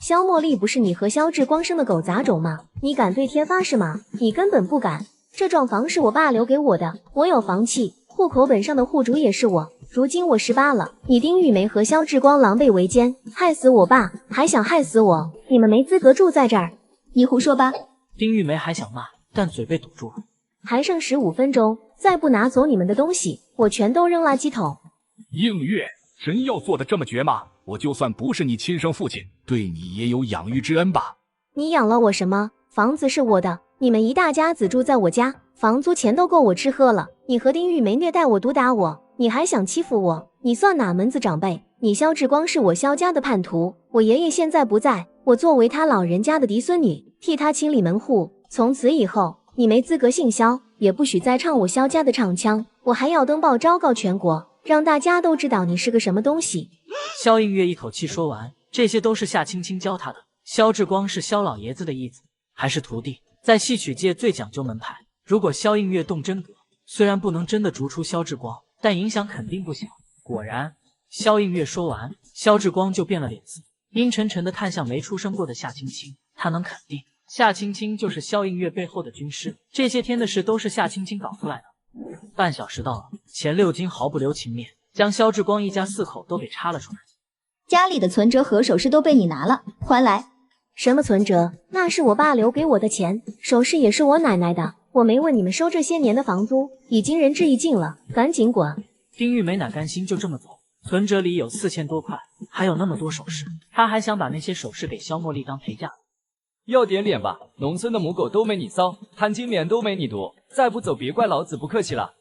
萧茉莉不是你和萧志光生的狗杂种吗？你敢对天发誓吗？你根本不敢。这幢房是我爸留给我的，我有房契，户口本上的户主也是我。如今我18了，你丁玉梅和萧志光狼狈为奸，害死我爸，还想害死我，你们没资格住在这儿。你胡说八！丁玉梅还想骂，但嘴被堵住了。还剩15分钟，再不拿走你们的东西，我全都扔垃圾桶。映月，真要做的这么绝吗？我就算不是你亲生父亲，对你也有养育之恩吧？你养了我什么？房子是我的，你们一大家子住在我家，房租钱都够我吃喝了。你和丁玉梅虐待我、毒打我，你还想欺负我？你算哪门子长辈？你萧志光是我萧家的叛徒，我爷爷现在不在，我作为他老人家的嫡孙女，替他清理门户。从此以后，你没资格姓萧，也不许再唱我萧家的唱腔，我还要登报昭告全国，让大家都知道你是个什么东西。萧映月一口气说完，这些都是夏青青教他的。萧志光是萧老爷子的义子，还是徒弟，在戏曲界最讲究门派。如果萧映月动真格，虽然不能真的逐出萧志光，但影响肯定不小。果然，萧映月说完，萧志光就变了脸色，阴沉沉的看向没出生过的夏青青。他能肯定，夏青青就是萧映月背后的军师，这些天的事都是夏青青搞出来的。半小时到了，钱六金毫不留情面，将萧志光一家4口都给插了出来。家里的存折和首饰都被你拿了，还来。什么存折？那是我爸留给我的钱，首饰也是我奶奶的。我没问你们收这些年的房租，已经仁至义尽了，赶紧滚！丁玉梅哪甘心就这么走？存折里有4000多块，还有那么多首饰，她还想把那些首饰给萧茉莉当陪嫁。要点脸吧，农村的母狗都没你骚，潘金莲都没你毒，再不走别怪老子不客气了。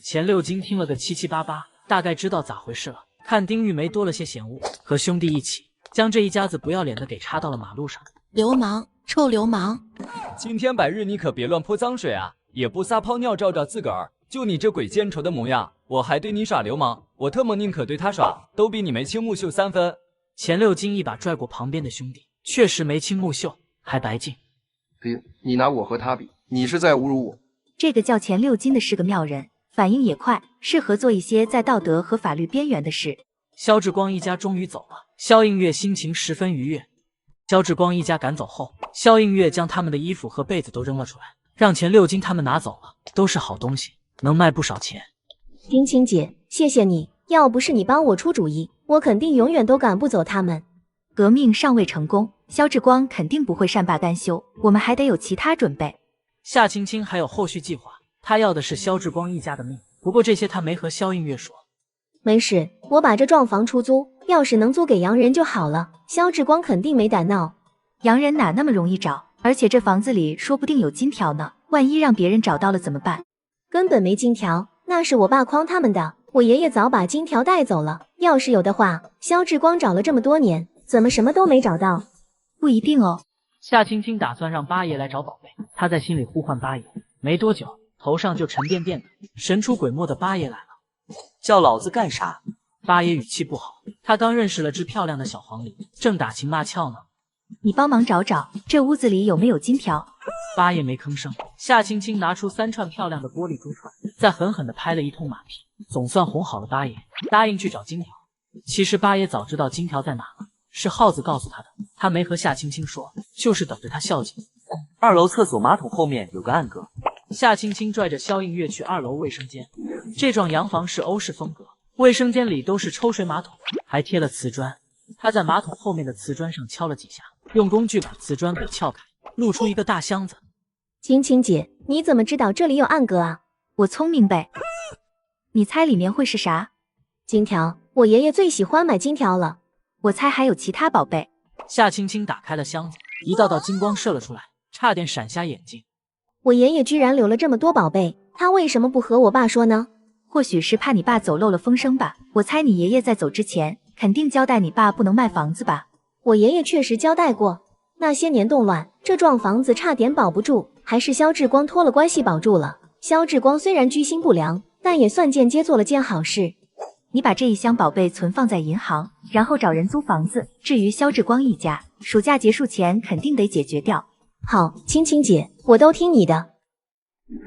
钱六金听了个七七八八，大概知道咋回事了。看丁玉梅多了些嫌恶，和兄弟一起将这一家子不要脸的给插到了马路上。流氓，臭流氓！今天百日你可别乱泼脏水啊，也不撒泡尿照照自个儿。就你这鬼见愁的模样，我还对你耍流氓，我特么宁可对他耍，都比你眉清目秀3分。钱六金一把拽过旁边的兄弟，确实眉清目秀，还白净。你拿我和他比，你是在侮辱我。这个叫钱六金的是个妙人，反应也快，适合做一些在道德和法律边缘的事。萧志光一家终于走了，萧映月心情十分愉悦。萧志光一家赶走后，萧映月将他们的衣服和被子都扔了出来，让钱六金他们拿走了，都是好东西，能卖不少钱。丁青姐，谢谢你，要不是你帮我出主意，我肯定永远都赶不走他们。革命尚未成功，萧志光肯定不会善罢甘休，我们还得有其他准备。夏青青还有后续计划，她要的是萧志光一家的命，不过这些她没和萧映月说。没事，我把这幢房出租，要是能租给洋人就好了。萧志光肯定没胆闹，洋人哪那么容易找？而且这房子里说不定有金条呢，万一让别人找到了怎么办？根本没金条，那是我爸诓他们的。我爷爷早把金条带走了，要是有的话，萧志光找了这么多年，怎么什么都没找到？不一定哦。夏青青打算让八爷来找宝贝，她在心里呼唤八爷，没多久，头上就沉甸甸的，神出鬼没的八爷来了。叫老子干啥？八爷语气不好，他刚认识了只漂亮的小黄鹂，正打情骂俏呢。你帮忙找找，这屋子里有没有金条？八爷没吭声。夏青青拿出3串漂亮的玻璃珠串，再狠狠地拍了一通马屁，总算哄好了八爷，答应去找金条。其实八爷早知道金条在哪了，是耗子告诉他的，他没和夏青青说，就是等着他孝敬。2楼厕所马桶后面有个暗格。夏青青拽着萧映月去2楼卫生间，这幢洋房是欧式风格，卫生间里都是抽水马桶，还贴了瓷砖。他在马桶后面的瓷砖上敲了几下，用工具把瓷砖给撬开，露出一个大箱子。青青姐，你怎么知道这里有暗格啊？我聪明呗。你猜里面会是啥？金条，我爷爷最喜欢买金条了。我猜还有其他宝贝。夏青青打开了箱子，一道道金光射了出来，差点闪瞎眼睛。我爷爷居然留了这么多宝贝，他为什么不和我爸说呢？或许是怕你爸走漏了风声吧。我猜你爷爷在走之前肯定交代你爸不能卖房子吧。我爷爷确实交代过，那些年动乱，这幢房子差点保不住，还是萧志光托了关系保住了。萧志光虽然居心不良，但也算间接做了件好事。你把这一箱宝贝存放在银行，然后找人租房子。至于萧志光一家，暑假结束前肯定得解决掉。好，青青姐，我都听你的。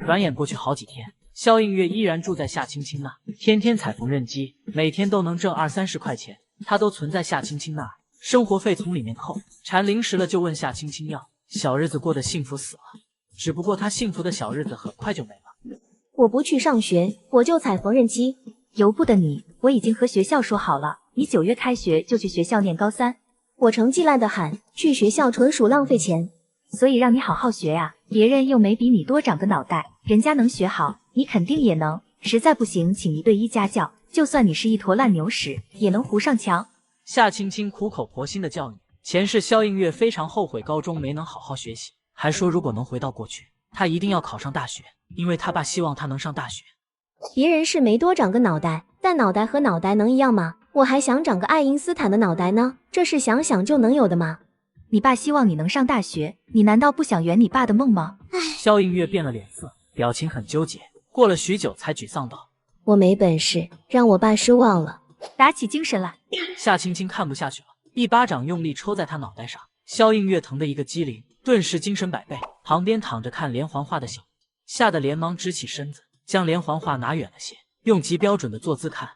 转眼过去好几天，萧映月依然住在夏青青那，天天踩缝纫机，每天都能挣20-30块钱，他都存在夏青青那儿，生活费从里面扣，馋零食了就问夏青青要，小日子过得幸福死了。只不过他幸福的小日子很快就没了。我不去上学，我就踩缝纫机。由不得你，我已经和学校说好了，你9月开学就去学校念高3。我成绩烂得很，去学校纯属浪费钱。所以让你好好学呀，别人又没比你多长个脑袋，人家能学好，你肯定也能。实在不行，请1对1家教，就算你是一坨烂牛屎，也能糊上墙。夏青青苦口婆心的教育。前世萧映月非常后悔高中没能好好学习，还说如果能回到过去，他一定要考上大学，因为他爸希望他能上大学。别人是没多长个脑袋，但脑袋和脑袋能一样吗？我还想长个爱因斯坦的脑袋呢，这是想想就能有的吗？你爸希望你能上大学，你难道不想圆你爸的梦吗？萧映月变了脸色，表情很纠结，过了许久才沮丧道：我没本事，让我爸失望了。打起精神来。夏青青看不下去了，一巴掌用力抽在他脑袋上，萧映月疼得一个机灵，顿时精神百倍。旁边躺着看连环画的小吓得连忙直起身子，将连环画拿远了些，用极标准的坐姿看。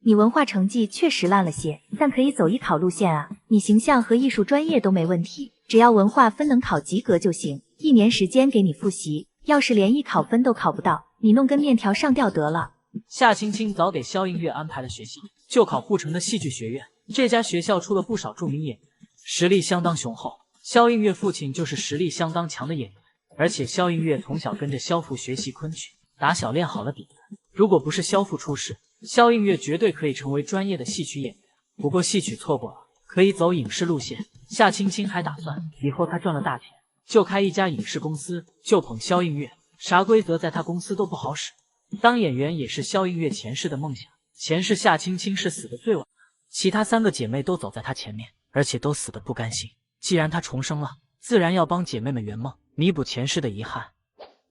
你文化成绩确实烂了些，但可以走艺考路线啊，你形象和艺术专业都没问题，只要文化分能考及格就行，1年时间给你复习，要是连艺考分都考不到，你弄根面条上吊得了。夏青青早给萧映月安排了学校，就考护城的戏剧学院。这家学校出了不少著名演员，实力相当雄厚。萧映月父亲就是实力相当强的演员，而且萧映月从小跟着萧父学习昆曲，打小练好了底子。如果不是萧父出事，萧映月绝对可以成为专业的戏曲演员。不过戏曲错过了，可以走影视路线。夏青青还打算以后他赚了大钱，就开一家影视公司，就捧萧映月，啥规则在他公司都不好使。当演员也是萧映月前世的梦想，前世夏青青是死的最晚的，其他3个姐妹都走在她前面，而且都死得不甘心。既然她重生了，自然要帮姐妹们圆梦，弥补前世的遗憾。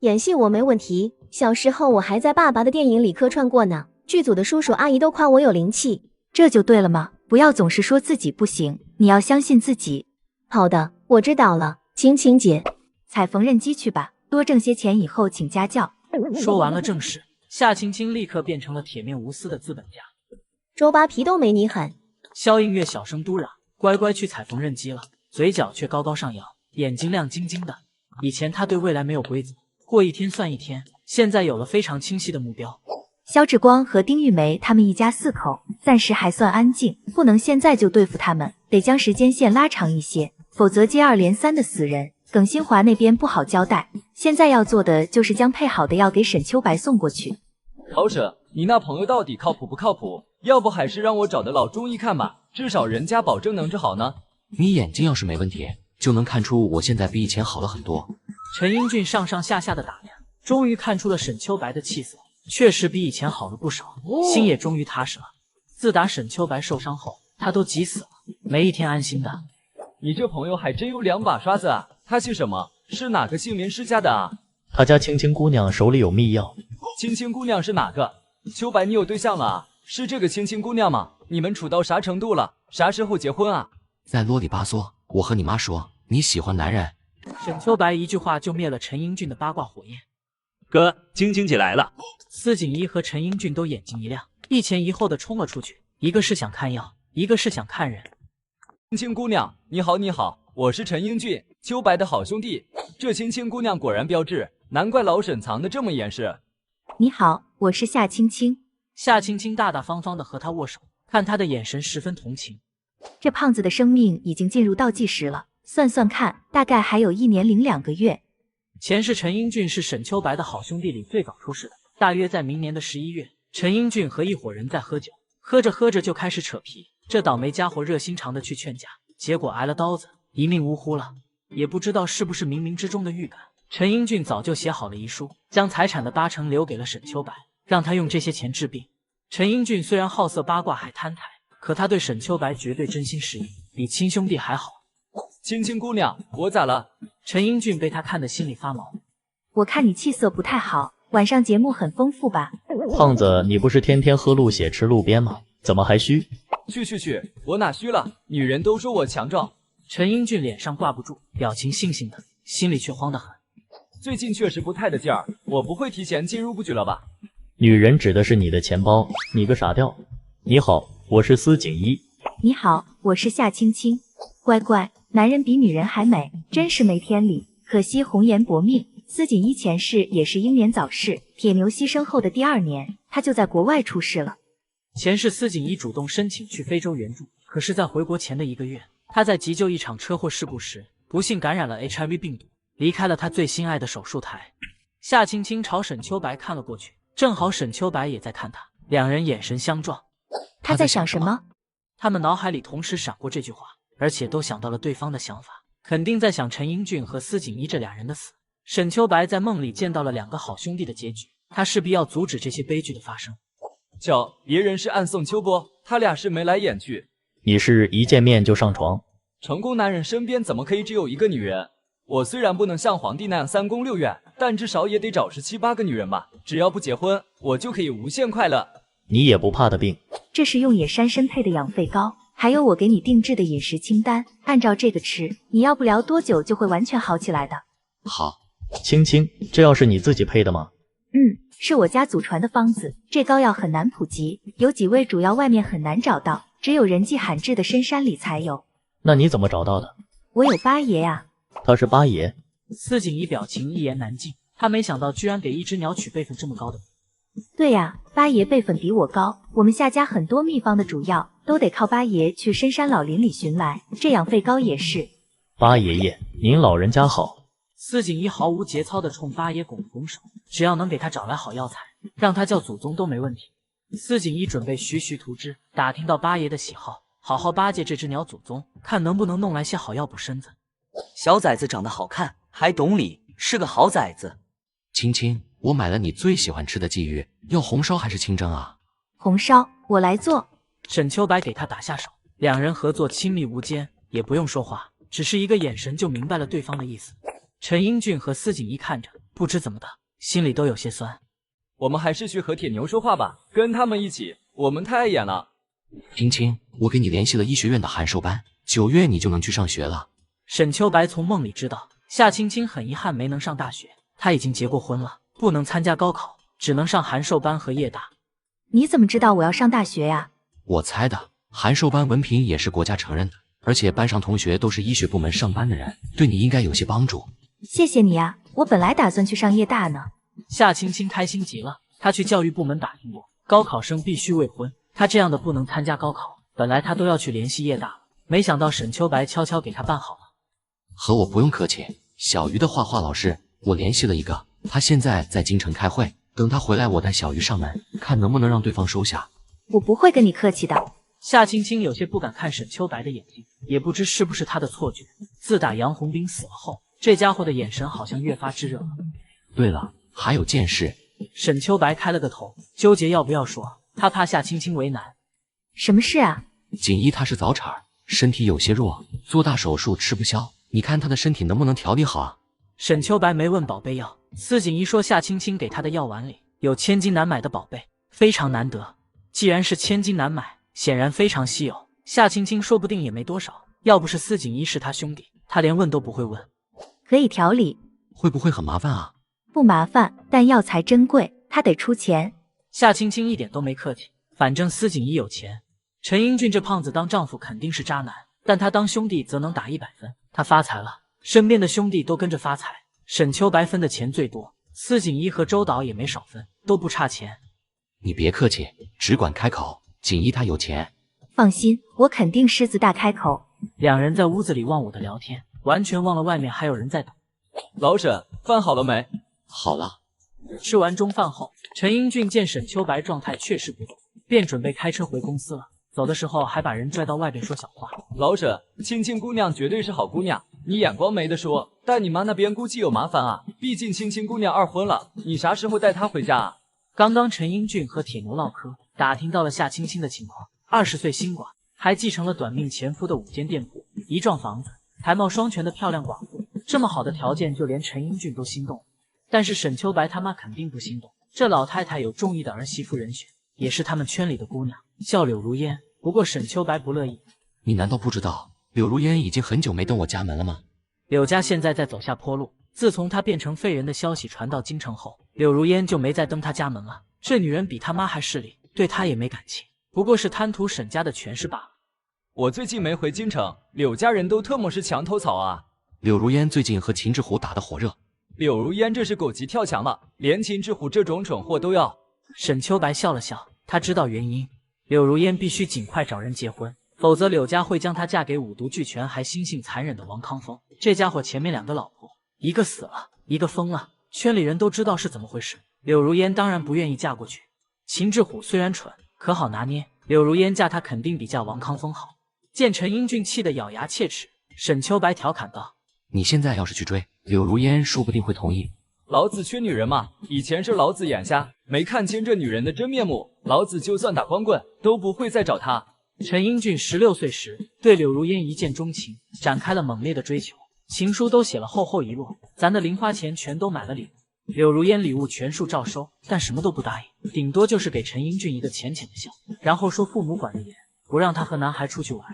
演戏我没问题，小时候我还在爸爸的电影里客串过呢，剧组的叔叔阿姨都夸我有灵气。这就对了嘛，不要总是说自己不行，你要相信自己。好的，我知道了，青青姐。踩缝纫机去吧，多挣些钱以后请家教。说完了正事，夏青青立刻变成了铁面无私的资本家。周扒皮都没你狠。萧映月小声嘟嚷，乖乖去踩缝纫机了，嘴角却高高上扬，眼睛亮晶晶的。以前他对未来没有规则，过一天算一天，现在有了非常清晰的目标。萧志光和丁玉梅他们一家4口暂时还算安静，不能现在就对付他们，得将时间线拉长一些，否则接二连三的死人，耿新华那边不好交代。现在要做的就是将配好的药给沈秋白送过去。陶婶，你那朋友到底靠谱不靠谱？要不还是让我找的老中医看吧，至少人家保证能治好呢。你眼睛要是没问题，就能看出我现在比以前好了很多。陈英俊上上下下的打量，终于看出了沈秋白的气色确实比以前好了不少，心也终于踏实了。自打沈秋白受伤后，他都急死了，没一天安心的。你这朋友还真有2把刷子啊！他姓什么？是哪个姓连世家的啊？他家青青姑娘手里有秘药。青青姑娘是哪个？秋白，你有对象了啊？是这个青青姑娘吗？你们处到啥程度了？啥时候结婚啊？再啰里吧嗦，我和你妈说你喜欢男人。沈秋白一句话就灭了陈英俊的八卦火焰。哥，青青姐来了。司锦衣和陈英俊都眼睛一亮，一前一后的冲了出去，一个是想看药，一个是想看人。青青姑娘，你好，你好，我是陈英俊，秋白的好兄弟。这青青姑娘果然标致，难怪老沈藏得这么严实。你好，我是夏青青。夏青青大大方方的和他握手，看他的眼神十分同情。这胖子的生命已经进入倒计时了，算算看，大概还有1年零2个月。前世陈英俊是沈秋白的好兄弟里最早出事的，大约在明年的11月，陈英俊和一伙人在喝酒，喝着喝着就开始扯皮。这倒霉家伙热心肠的去劝架，结果挨了刀子，一命呜呼了。也不知道是不是冥冥之中的预感，陈英俊早就写好了遗书，将财产的80%留给了沈秋白，让他用这些钱治病。陈英俊虽然好色八卦还贪财，可他对沈秋白绝对真心实意，比亲兄弟还好。青青姑娘，我咋了？陈英俊被他看得心里发毛。我看你气色不太好，晚上节目很丰富吧？胖子，你不是天天喝路血吃路边吗？怎么还虚？去，我哪虚了？女人都说我强壮。陈英俊脸上挂不住，表情悻悻的，心里却慌得很。最近确实不太得劲儿，我不会提前进入布局了吧？女人指的是你的钱包，你个傻吊。你好，我是司锦衣。你好，我是夏青青。乖乖，男人比女人还美，真是没天理。可惜红颜薄命，司锦衣前世也是英年早逝，铁牛牺牲后的第2年，他就在国外出事了。前世司锦衣主动申请去非洲援助，可是在回国前的1个月，他在急救一场车祸事故时，不幸感染了 HIV 病毒，离开了他最心爱的手术台。夏青青朝沈秋白看了过去，正好沈秋白也在看他，两人眼神相撞。他在想什么？他们脑海里同时闪过这句话，而且都想到了对方的想法，肯定在想陈英俊和司锦衣这俩人的死。沈秋白在梦里见到了2个好兄弟的结局，他势必要阻止这些悲剧的发生。别人是暗送秋波，他俩是眉来眼去。你是一见面就上床？成功男人身边怎么可以只有1个女人？我虽然不能像皇帝那样3宫6院，但至少也得找17、8个女人吧。只要不结婚，我就可以无限快乐。你也不怕的病？这是用野山参配的养肺膏，还有我给你定制的饮食清单，按照这个吃，你要不了多久就会完全好起来的。好。青青，这药是你自己配的吗？是我家祖传的方子，这膏药很难普及，有几味主药外面很难找到，只有人迹罕至的深山里才有。那你怎么找到的？我有八爷啊。他是八爷？司锦衣表情一言难尽，他没想到居然给一只鸟取辈分这么高的。对呀，八爷辈分比我高，我们夏家很多秘方的主药都得靠八爷去深山老林里寻来，这养肺膏也是。八爷爷，您老人家好。司锦衣毫无节操地冲八爷拱了拱手，只要能给他找来好药材，让他叫祖宗都没问题。司锦衣准备徐徐图之，打听到八爷的喜好，好好巴结这只鸟祖宗，看能不能弄来些好药补身子。小崽子长得好看，还懂礼，是个好崽子。青青，我买了你最喜欢吃的鲫鱼，要红烧还是清蒸啊？红烧，我来做。沈秋白给他打下手，两人合作亲密无间，也不用说话，只是一个眼神就明白了对方的意思。陈英俊和司锦衣看着，不知怎么的，心里都有些酸。我们还是去和铁牛说话吧，跟他们一起，我们太碍眼了。青青，我给你联系了医学院的函授班，9月你就能去上学了。沈秋白从梦里知道，夏青青很遗憾没能上大学，她已经结过婚了，不能参加高考，只能上函授班和夜大。你怎么知道我要上大学呀？我猜的，函授班文凭也是国家承认的，而且班上同学都是医学部门上班的人，对你应该有些帮助。谢谢你啊，我本来打算去上夜大呢。夏青青开心极了，她去教育部门打听过，高考生必须未婚，她这样的不能参加高考。本来她都要去联系夜大了，没想到沈秋白悄悄给她办好了。和我不用客气，小鱼的画画老师，我联系了一个，他现在在京城开会，等他回来我带小鱼上门，看能不能让对方收下。我不会跟你客气的。夏青青有些不敢看沈秋白的眼睛，也不知是不是她的错觉，自打杨红兵死了后，这家伙的眼神好像越发炙热了。对了，还有件事。沈秋白开了个头，纠结要不要说，他怕夏青青为难。什么事啊？锦衣他是早产，身体有些弱，做大手术吃不消，你看他的身体能不能调理好啊？沈秋白没问宝贝药，司锦衣说夏青青给他的药丸里有千金难买的宝贝，非常难得。既然是千金难买，显然非常稀有，夏青青说不定也没多少。要不是司锦衣是他兄弟，他连问都不会问。可以调理。会不会很麻烦啊？不麻烦，但药材珍贵，他得出钱。夏青青一点都没客气，反正司锦衣有钱。陈英俊这胖子当丈夫肯定是渣男，但他当兄弟则能打100分，他发财了，身边的兄弟都跟着发财。沈秋白分的钱最多，司锦衣和周导也没少分，都不差钱。你别客气，只管开口，锦衣他有钱。放心，我肯定狮子大开口。两人在屋子里忘我的聊天，完全忘了外面还有人在等。老沈，饭好了没？好了。吃完中饭后，陈英俊见沈秋白状态确实不错，便准备开车回公司了。走的时候还把人拽到外边说小话。老沈，青青姑娘绝对是好姑娘，你眼光没得说，但你妈那边估计有麻烦啊，毕竟青青姑娘2婚了，你啥时候带她回家啊？刚刚陈英俊和铁牛唠嗑，打听到了夏青青的情况，20岁新寡，还继承了短命前夫的5间店铺、1幢房子，才貌双全的漂亮寡妇，这么好的条件，就连陈英俊都心动。但是沈秋白他妈肯定不心动，这老太太有中意的儿媳妇人选，也是他们圈里的姑娘，叫柳如烟。不过沈秋白不乐意。你难道不知道柳如烟已经很久没登我家门了吗？柳家现在在走下坡路，自从她变成废人的消息传到京城后，柳如烟就没再登她家门了。这女人比她妈还势利，对她也没感情，不过是贪图沈家的权势罢了。我最近没回京城，柳家人都特么是墙头草啊。柳如烟最近和秦志虎打得火热。柳如烟这是狗急跳墙了，连秦志虎这种蠢货都要。沈秋白笑了笑，他知道原因。柳如烟必须尽快找人结婚，否则柳家会将她嫁给五毒俱全还心性残忍的王康峰。这家伙前面2个老婆，一个死了，一个疯了，圈里人都知道是怎么回事。柳如烟当然不愿意嫁过去。秦志虎虽然蠢，可好拿捏，柳如烟嫁他肯定比嫁王康峰好。见陈英俊气得咬牙切齿，沈秋白调侃道：“你现在要是去追，柳如烟说不定会同意。老子缺女人嘛，以前是老子眼瞎，没看清这女人的真面目，老子就算打光棍都不会再找她。”陈英俊16岁时对柳如烟一见钟情，展开了猛烈的追求，情书都写了厚厚一摞，咱的零花钱全都买了礼物。柳如烟礼物全数照收，但什么都不答应，顶多就是给陈英俊一个浅浅的笑，然后说父母管得严，不让他和男孩出去玩。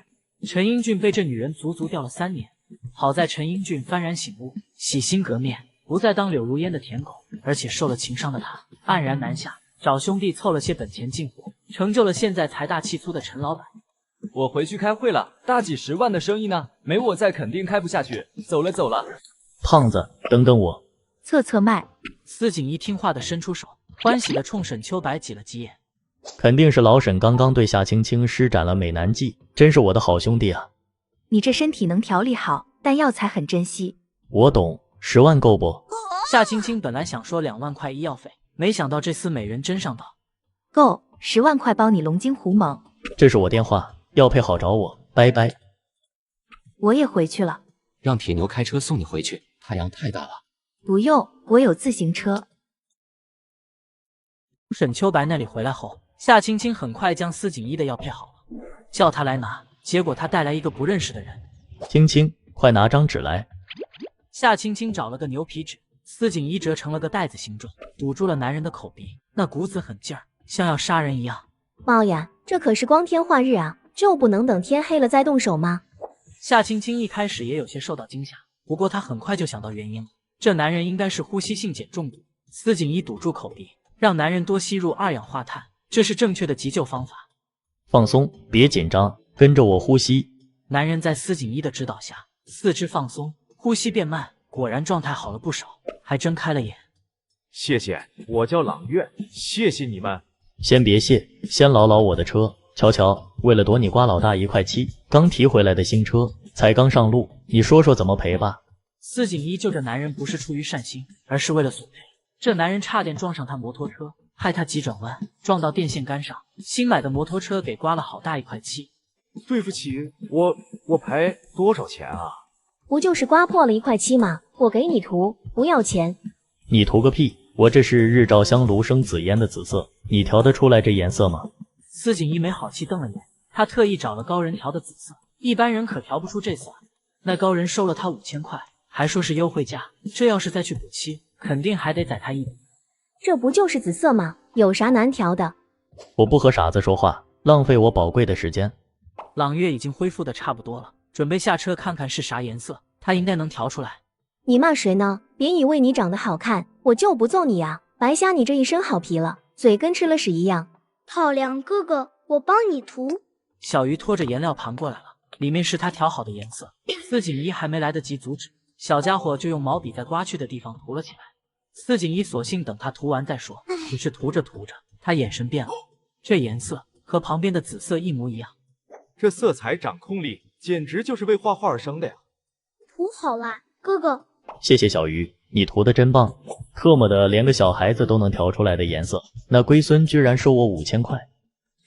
陈英俊被这女人足足吊了3年，好在陈英俊幡然醒悟，洗心革面，不再当柳如烟的舔狗，而且受了情伤的他黯然南下，找兄弟凑了些本钱进货，成就了现在财大气粗的陈老板。我回去开会了，大几10万的生意呢，没我在肯定开不下去，走了。胖子，等等我。侧侧麦，司锦衣听话的伸出手，欢喜的冲沈秋白挤了挤眼。肯定是老沈刚刚对夏青青施展了美男计，真是我的好兄弟啊！你这身体能调理好，但药材很珍惜。我懂，10万够不？夏青青本来想说2万块医药费，没想到这厮美人真上道。够，10万块包你龙精虎猛。这是我电话，要配好找我，拜拜。我也回去了。让铁牛开车送你回去，太阳太大了。不用，我有自行车。沈秋白那里回来后，夏青青很快将司锦衣的药配好了，叫他来拿。结果他带来一个不认识的人。青青，快拿张纸来。夏青青找了个牛皮纸，司锦衣折成了个袋子形状，堵住了男人的口鼻，那股子狠劲儿，像要杀人一样。猫呀，这可是光天化日啊，就不能等天黑了再动手吗？夏青青一开始也有些受到惊吓，不过她很快就想到原因了，这男人应该是呼吸性碱中毒。司锦衣堵住口鼻，让男人多吸入2氧化碳，这是正确的急救方法。放松，别紧张，跟着我呼吸。男人在司锦衣的指导下，四肢放松，呼吸变慢，果然状态好了不少，还睁开了眼。谢谢，我叫朗月，谢谢你们。先别谢，先劳劳我的车。瞧瞧，为了躲你瓜老大1块7，刚提回来的新车，才刚上路，你说说怎么赔吧？司锦衣救这男人不是出于善心，而是为了索赔。这男人差点撞上他摩托车，害他急转弯撞到电线杆上，新买的摩托车给刮了好大1块7。对不起，我赔多少钱啊？不就是刮破了1块7吗？我给你涂，不要钱。你涂个屁！我这是日照香炉生紫烟的紫色，你调得出来这颜色吗？司锦衣没好气瞪了眼，他特意找了高人调的紫色，一般人可调不出这色。那高人收了他5000块，还说是优惠价，这要是再去补漆，肯定还得宰他一笔。这不就是紫色吗？有啥难调的？我不和傻子说话，浪费我宝贵的时间。朗月已经恢复的差不多了，准备下车看看是啥颜色，他应该能调出来。你骂谁呢？别以为你长得好看，我就不揍你呀！白瞎你这一身好皮了，嘴跟吃了屎一样。好凉哥哥，我帮你涂。小鱼拖着颜料盘过来了，里面是他调好的颜色。司锦衣还没来得及阻止，小家伙就用毛笔在刮去的地方涂了起来。司锦衣索性等他涂完再说，只是涂着涂着，他眼神变了，这颜色和旁边的紫色一模一样。这色彩掌控力简直就是为画画而生的呀！涂好啦，哥哥。谢谢小鱼，你涂的真棒，特么的连个小孩子都能调出来的颜色，那龟孙居然收我5000块。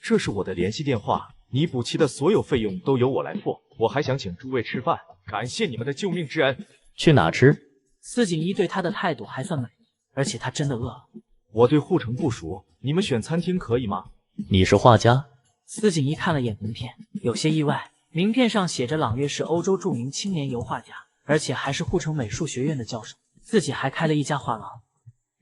这是我的联系电话，你补漆的所有费用都由我来付。我还想请诸位吃饭，感谢你们的救命之恩。去哪吃？司锦衣对他的态度还算满意，而且他真的饿了。我对护城不熟，你们选餐厅可以吗？你是画家？司锦衣看了眼名片，有些意外，名片上写着朗月是欧洲著名青年油画家，而且还是护城美术学院的教授，自己还开了一家画廊。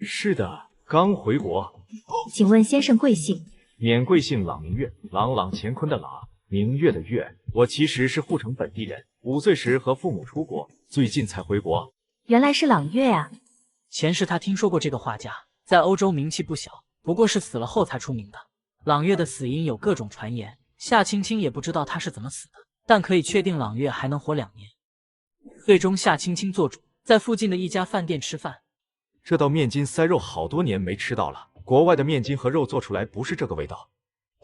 是的，刚回国。请问先生贵姓？免贵姓朗明月，朗朗乾坤的朗，明月的月。我其实是护城本地人，5岁时和父母出国，最近才回国。原来是朗月啊！前世他听说过这个画家，在欧洲名气不小，不过是死了后才出名的。朗月的死因有各种传言，夏青青也不知道他是怎么死的，但可以确定朗月还能活2年。最终夏青青做主，在附近的一家饭店吃饭。这道面筋塞肉好多年没吃到了，国外的面筋和肉做出来不是这个味道。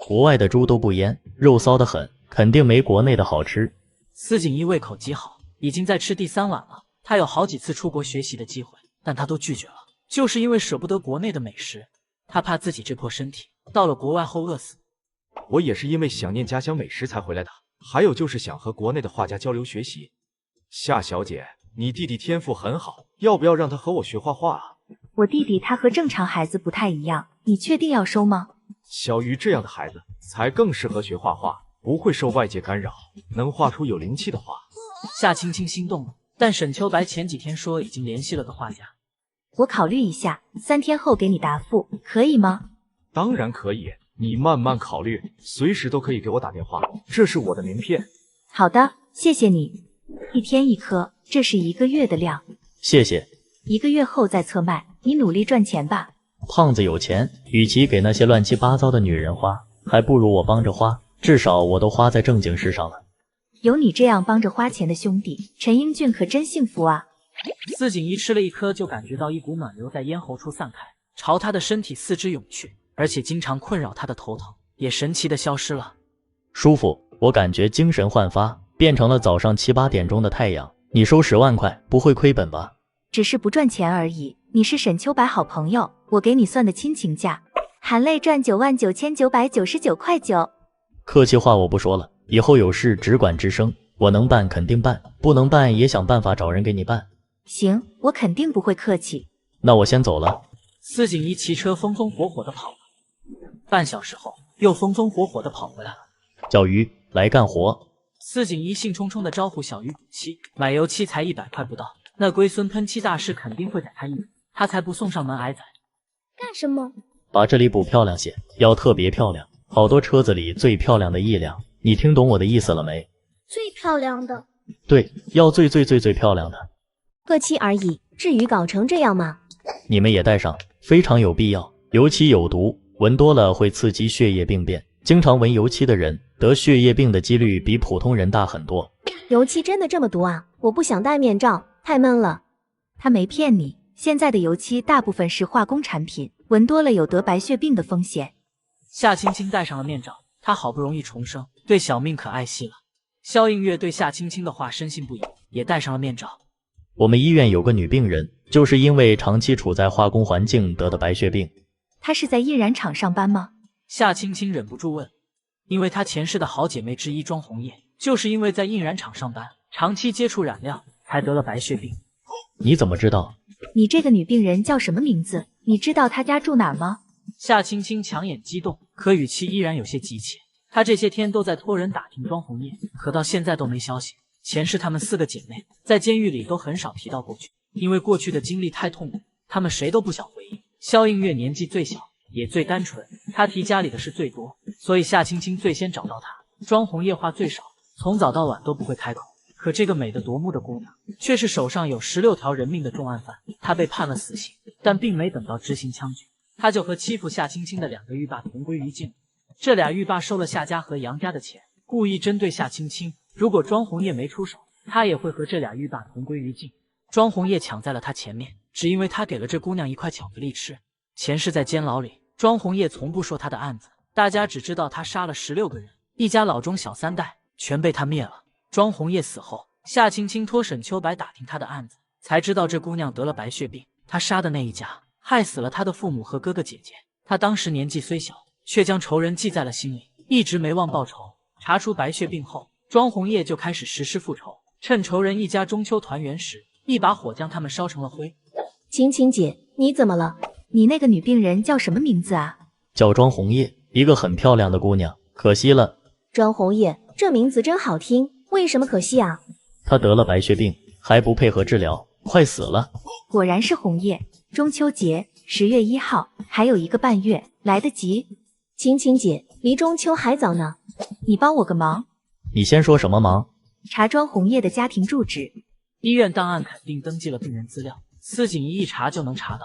国外的猪都不腌，肉骚得很，肯定没国内的好吃。司锦衣胃口极好，已经在吃第3碗了。他有好几次出国学习的机会，但他都拒绝了，就是因为舍不得国内的美食，他怕自己这破身体到了国外后饿死。我也是因为想念家乡美食才回来的，还有就是想和国内的画家交流学习。夏小姐，你弟弟天赋很好，要不要让他和我学画画啊？我弟弟他和正常孩子不太一样，你确定要收吗？小鱼这样的孩子才更适合学画画，不会受外界干扰，能画出有灵气的画。夏青青心动了，但沈秋白前几天说已经联系了个画家。我考虑一下，3天后给你答复，可以吗？当然可以，你慢慢考虑，随时都可以给我打电话，这是我的名片。好的，谢谢你。1天1颗，这是1个月的量。谢谢。1个月后再侧卖，你努力赚钱吧。胖子有钱，与其给那些乱七八糟的女人花，还不如我帮着花，至少我都花在正经事上了。有你这样帮着花钱的兄弟，陈英俊可真幸福啊！司锦衣吃了1颗，就感觉到一股暖流在咽喉处散开，朝他的身体四肢涌去，而且经常困扰他的头疼也神奇的消失了。舒服，我感觉精神焕发，变成了早上7、8点钟的太阳。你收10万块，不会亏本吧？只是不赚钱而已。你是沈秋白好朋友，我给你算的亲情价，含泪赚99999.9块9。客气话我不说了，以后有事只管吱声，我能办肯定办，不能办也想办法找人给你办。行，我肯定不会客气。那我先走了。司锦衣骑车风风火火的跑了，半小时后又风风火火的跑回来了。小鱼，来干活。司锦衣兴冲冲的招呼小鱼补漆，买油漆才100块不到，那龟孙喷漆大师肯定会宰他一笔，他才不送上门挨宰。干什么？把这里补漂亮些，要特别漂亮，好多车子里最漂亮的1辆，你听懂我的意思了没？最漂亮的。对，要最漂亮的。个漆而已，至于搞成这样吗？你们也带上，非常有必要。油漆有毒，闻多了会刺激血液病变，经常闻油漆的人得血液病的几率比普通人大很多。油漆真的这么毒啊？我不想戴面罩，太闷了。他没骗你，现在的油漆大部分是化工产品，闻多了有得白血病的风险。夏青青戴上了面罩，她好不容易重生，对小命可爱惜了。肖映月对夏青青的话深信不疑，也戴上了面罩。我们医院有个女病人，就是因为长期处在化工环境得的白血病。她是在印染厂上班吗？夏青青忍不住问，因为她前世的好姐妹之一庄红叶，就是因为在印染厂上班，长期接触染料，才得了白血病。你怎么知道？你这个女病人叫什么名字？你知道她家住哪儿吗？夏青青强眼激动，可语气依然有些急切。她这些天都在托人打听庄红叶，可到现在都没消息。前世她们4个姐妹在监狱里都很少提到过去，因为过去的经历太痛苦，她们谁都不想回忆。肖映月年纪最小，也最单纯，她提家里的事最多，所以夏青青最先找到她。庄红叶话最少，从早到晚都不会开口。可这个美得夺目的姑娘，却是手上有16条人命的重案犯。她被判了死刑，但并没等到执行枪决，她就和欺负夏青青的2个狱霸同归于尽。这俩狱霸收了夏家和杨家的钱，故意针对夏青青。如果庄红叶没出手，她也会和这俩狱霸同归于尽。庄红叶抢在了她前面，只因为她给了这姑娘1块巧克力吃。前世在监牢里，庄红叶从不说她的案子，大家只知道她杀了16个人，一家老中小3代全被她灭了。庄红叶死后，夏青青托沈秋白打听她的案子，才知道这姑娘得了白血病。她杀的那一家，害死了她的父母和哥哥姐姐。她当时年纪虽小，却将仇人记在了心里，一直没忘报仇。查出白血病后，庄红叶就开始实施复仇，趁仇人一家中秋团圆时，一把火将他们烧成了灰。青青姐，你怎么了？你那个女病人叫什么名字啊？叫庄红叶，一个很漂亮的姑娘，可惜了。庄红叶，这名字真好听，为什么可惜啊？她得了白血病，还不配合治疗，快死了。果然是红叶。中秋节10月1号，还有1个半月，来得及。青青姐，离中秋还早呢，你帮我个忙。你先说什么忙？查庄红叶的家庭住址。医院档案肯定登记了病人资料，司锦衣一查就能查到。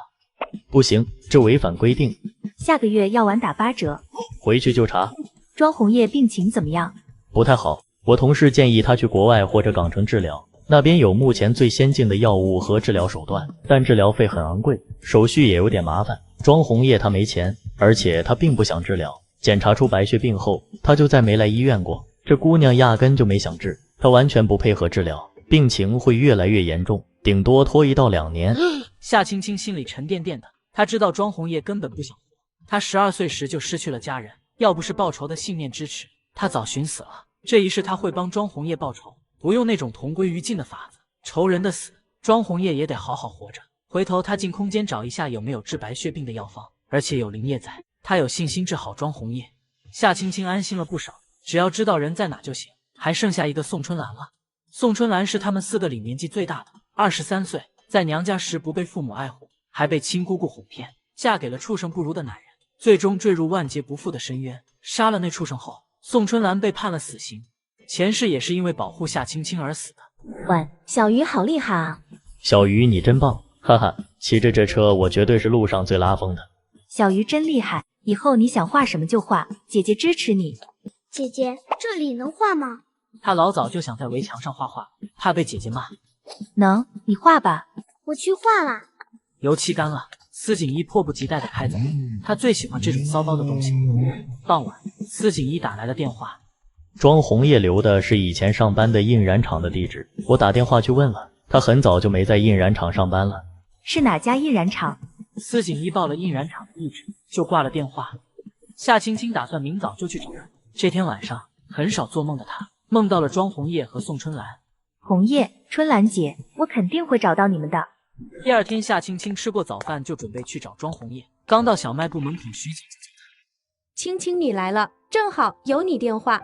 不行，这违反规定。下个月药丸打8折。回去就查。庄红叶病情怎么样？不太好，我同事建议她去国外或者港城治疗，那边有目前最先进的药物和治疗手段，但治疗费很昂贵，手续也有点麻烦。庄红叶她没钱，而且她并不想治疗，检查出白血病后，她就再没来医院过。这姑娘压根就没想治，她完全不配合治疗，病情会越来越严重，顶多拖1到2年。夏青青心里沉甸甸的，她知道庄红叶根本不想活。她12岁时就失去了家人，要不是报仇的信念支持，她早寻死了。这一世她会帮庄红叶报仇，不用那种同归于尽的法子。仇人的死，庄红叶也得好好活着。回头她进空间找一下有没有治白血病的药方，而且有灵叶在，她有信心治好庄红叶。夏青青安心了不少，只要知道人在哪就行。还剩下一个宋春兰了。宋春兰是他们4个里年纪最大的，23岁，在娘家时不被父母爱护，还被亲姑姑哄骗，嫁给了畜生不如的男人，最终坠入万劫不复的深渊。杀了那畜生后，宋春兰被判了死刑，前世也是因为保护夏青青而死的。喂，小鱼好厉害啊！小鱼你真棒，哈哈，骑着这车我绝对是路上最拉风的。小鱼真厉害，以后你想画什么就画，姐姐支持你。姐姐，这里能画吗？他老早就想在围墙上画画，怕被姐姐骂。能，你画吧。我去画啦。油漆干了，司锦衣迫不及待地开走，他最喜欢这种骚包的东西。傍晚，司锦衣打来了电话，庄红叶留的是以前上班的印染厂的地址，我打电话去问了，他很早就没在印染厂上班了。是哪家印染厂？司锦衣报了印染厂的地址，就挂了电话。夏青青打算明早就去找人。这天晚上，很少做梦的她梦到了庄红叶和宋春兰。红叶、春兰姐，我肯定会找到你们的。第二天，夏青青吃过早饭就准备去找庄红叶，刚到小卖部门口，徐姐青青你来了，正好有你电话。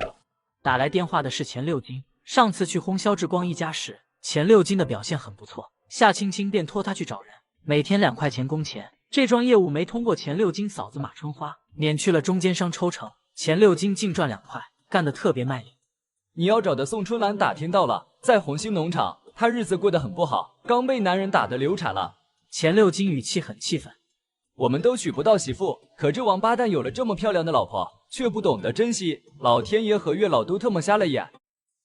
打来电话的是钱六金。上次去轰肖志光一家时，钱六金的表现很不错，夏青青便托他去找人，每天2块钱工钱。这桩业务没通过钱六金嫂子马春花，免去了中间商抽成，钱六金净赚2块，干得特别卖力。你要找的宋春兰打听到了，在红星农场，她日子过得很不好，刚被男人打得流产了。钱六金语气很气愤。我们都娶不到媳妇，可这王八蛋有了这么漂亮的老婆，却不懂得珍惜，老天爷和月老都特么瞎了眼。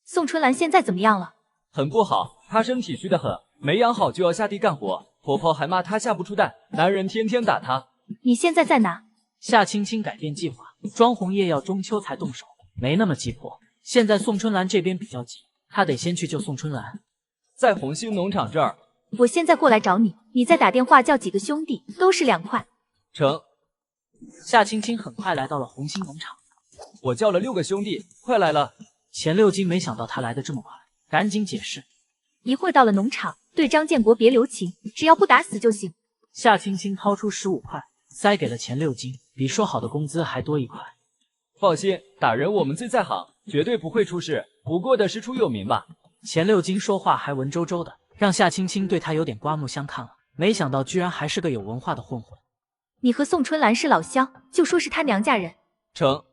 宋春兰现在怎么样了？很不好，她身体虚得很，没养好就要下地干活，婆婆还骂她下不出蛋，男人天天打她。你现在在哪？夏青青改变计划，庄红叶要中秋才动手，没那么急迫。现在宋春兰这边比较急，她得先去救宋春兰。在红星农场这儿。我现在过来找你，你再打电话叫几个兄弟，都是2块。成。夏青青很快来到了红星农场，我叫了6个兄弟，快来了。钱六金没想到他来的这么快，赶紧解释。一会儿到了农场，对张建国别留情，只要不打死就行。夏青青掏出15块，塞给了钱六金，比说好的工资还多1块。放心，打人我们最在行，绝对不会出事，不过的师出有名吧。钱六金说话还文绉绉的，让夏青青对他有点刮目相看了。没想到居然还是个有文化的混混。你和宋春兰是老乡，就说是他娘家人。成。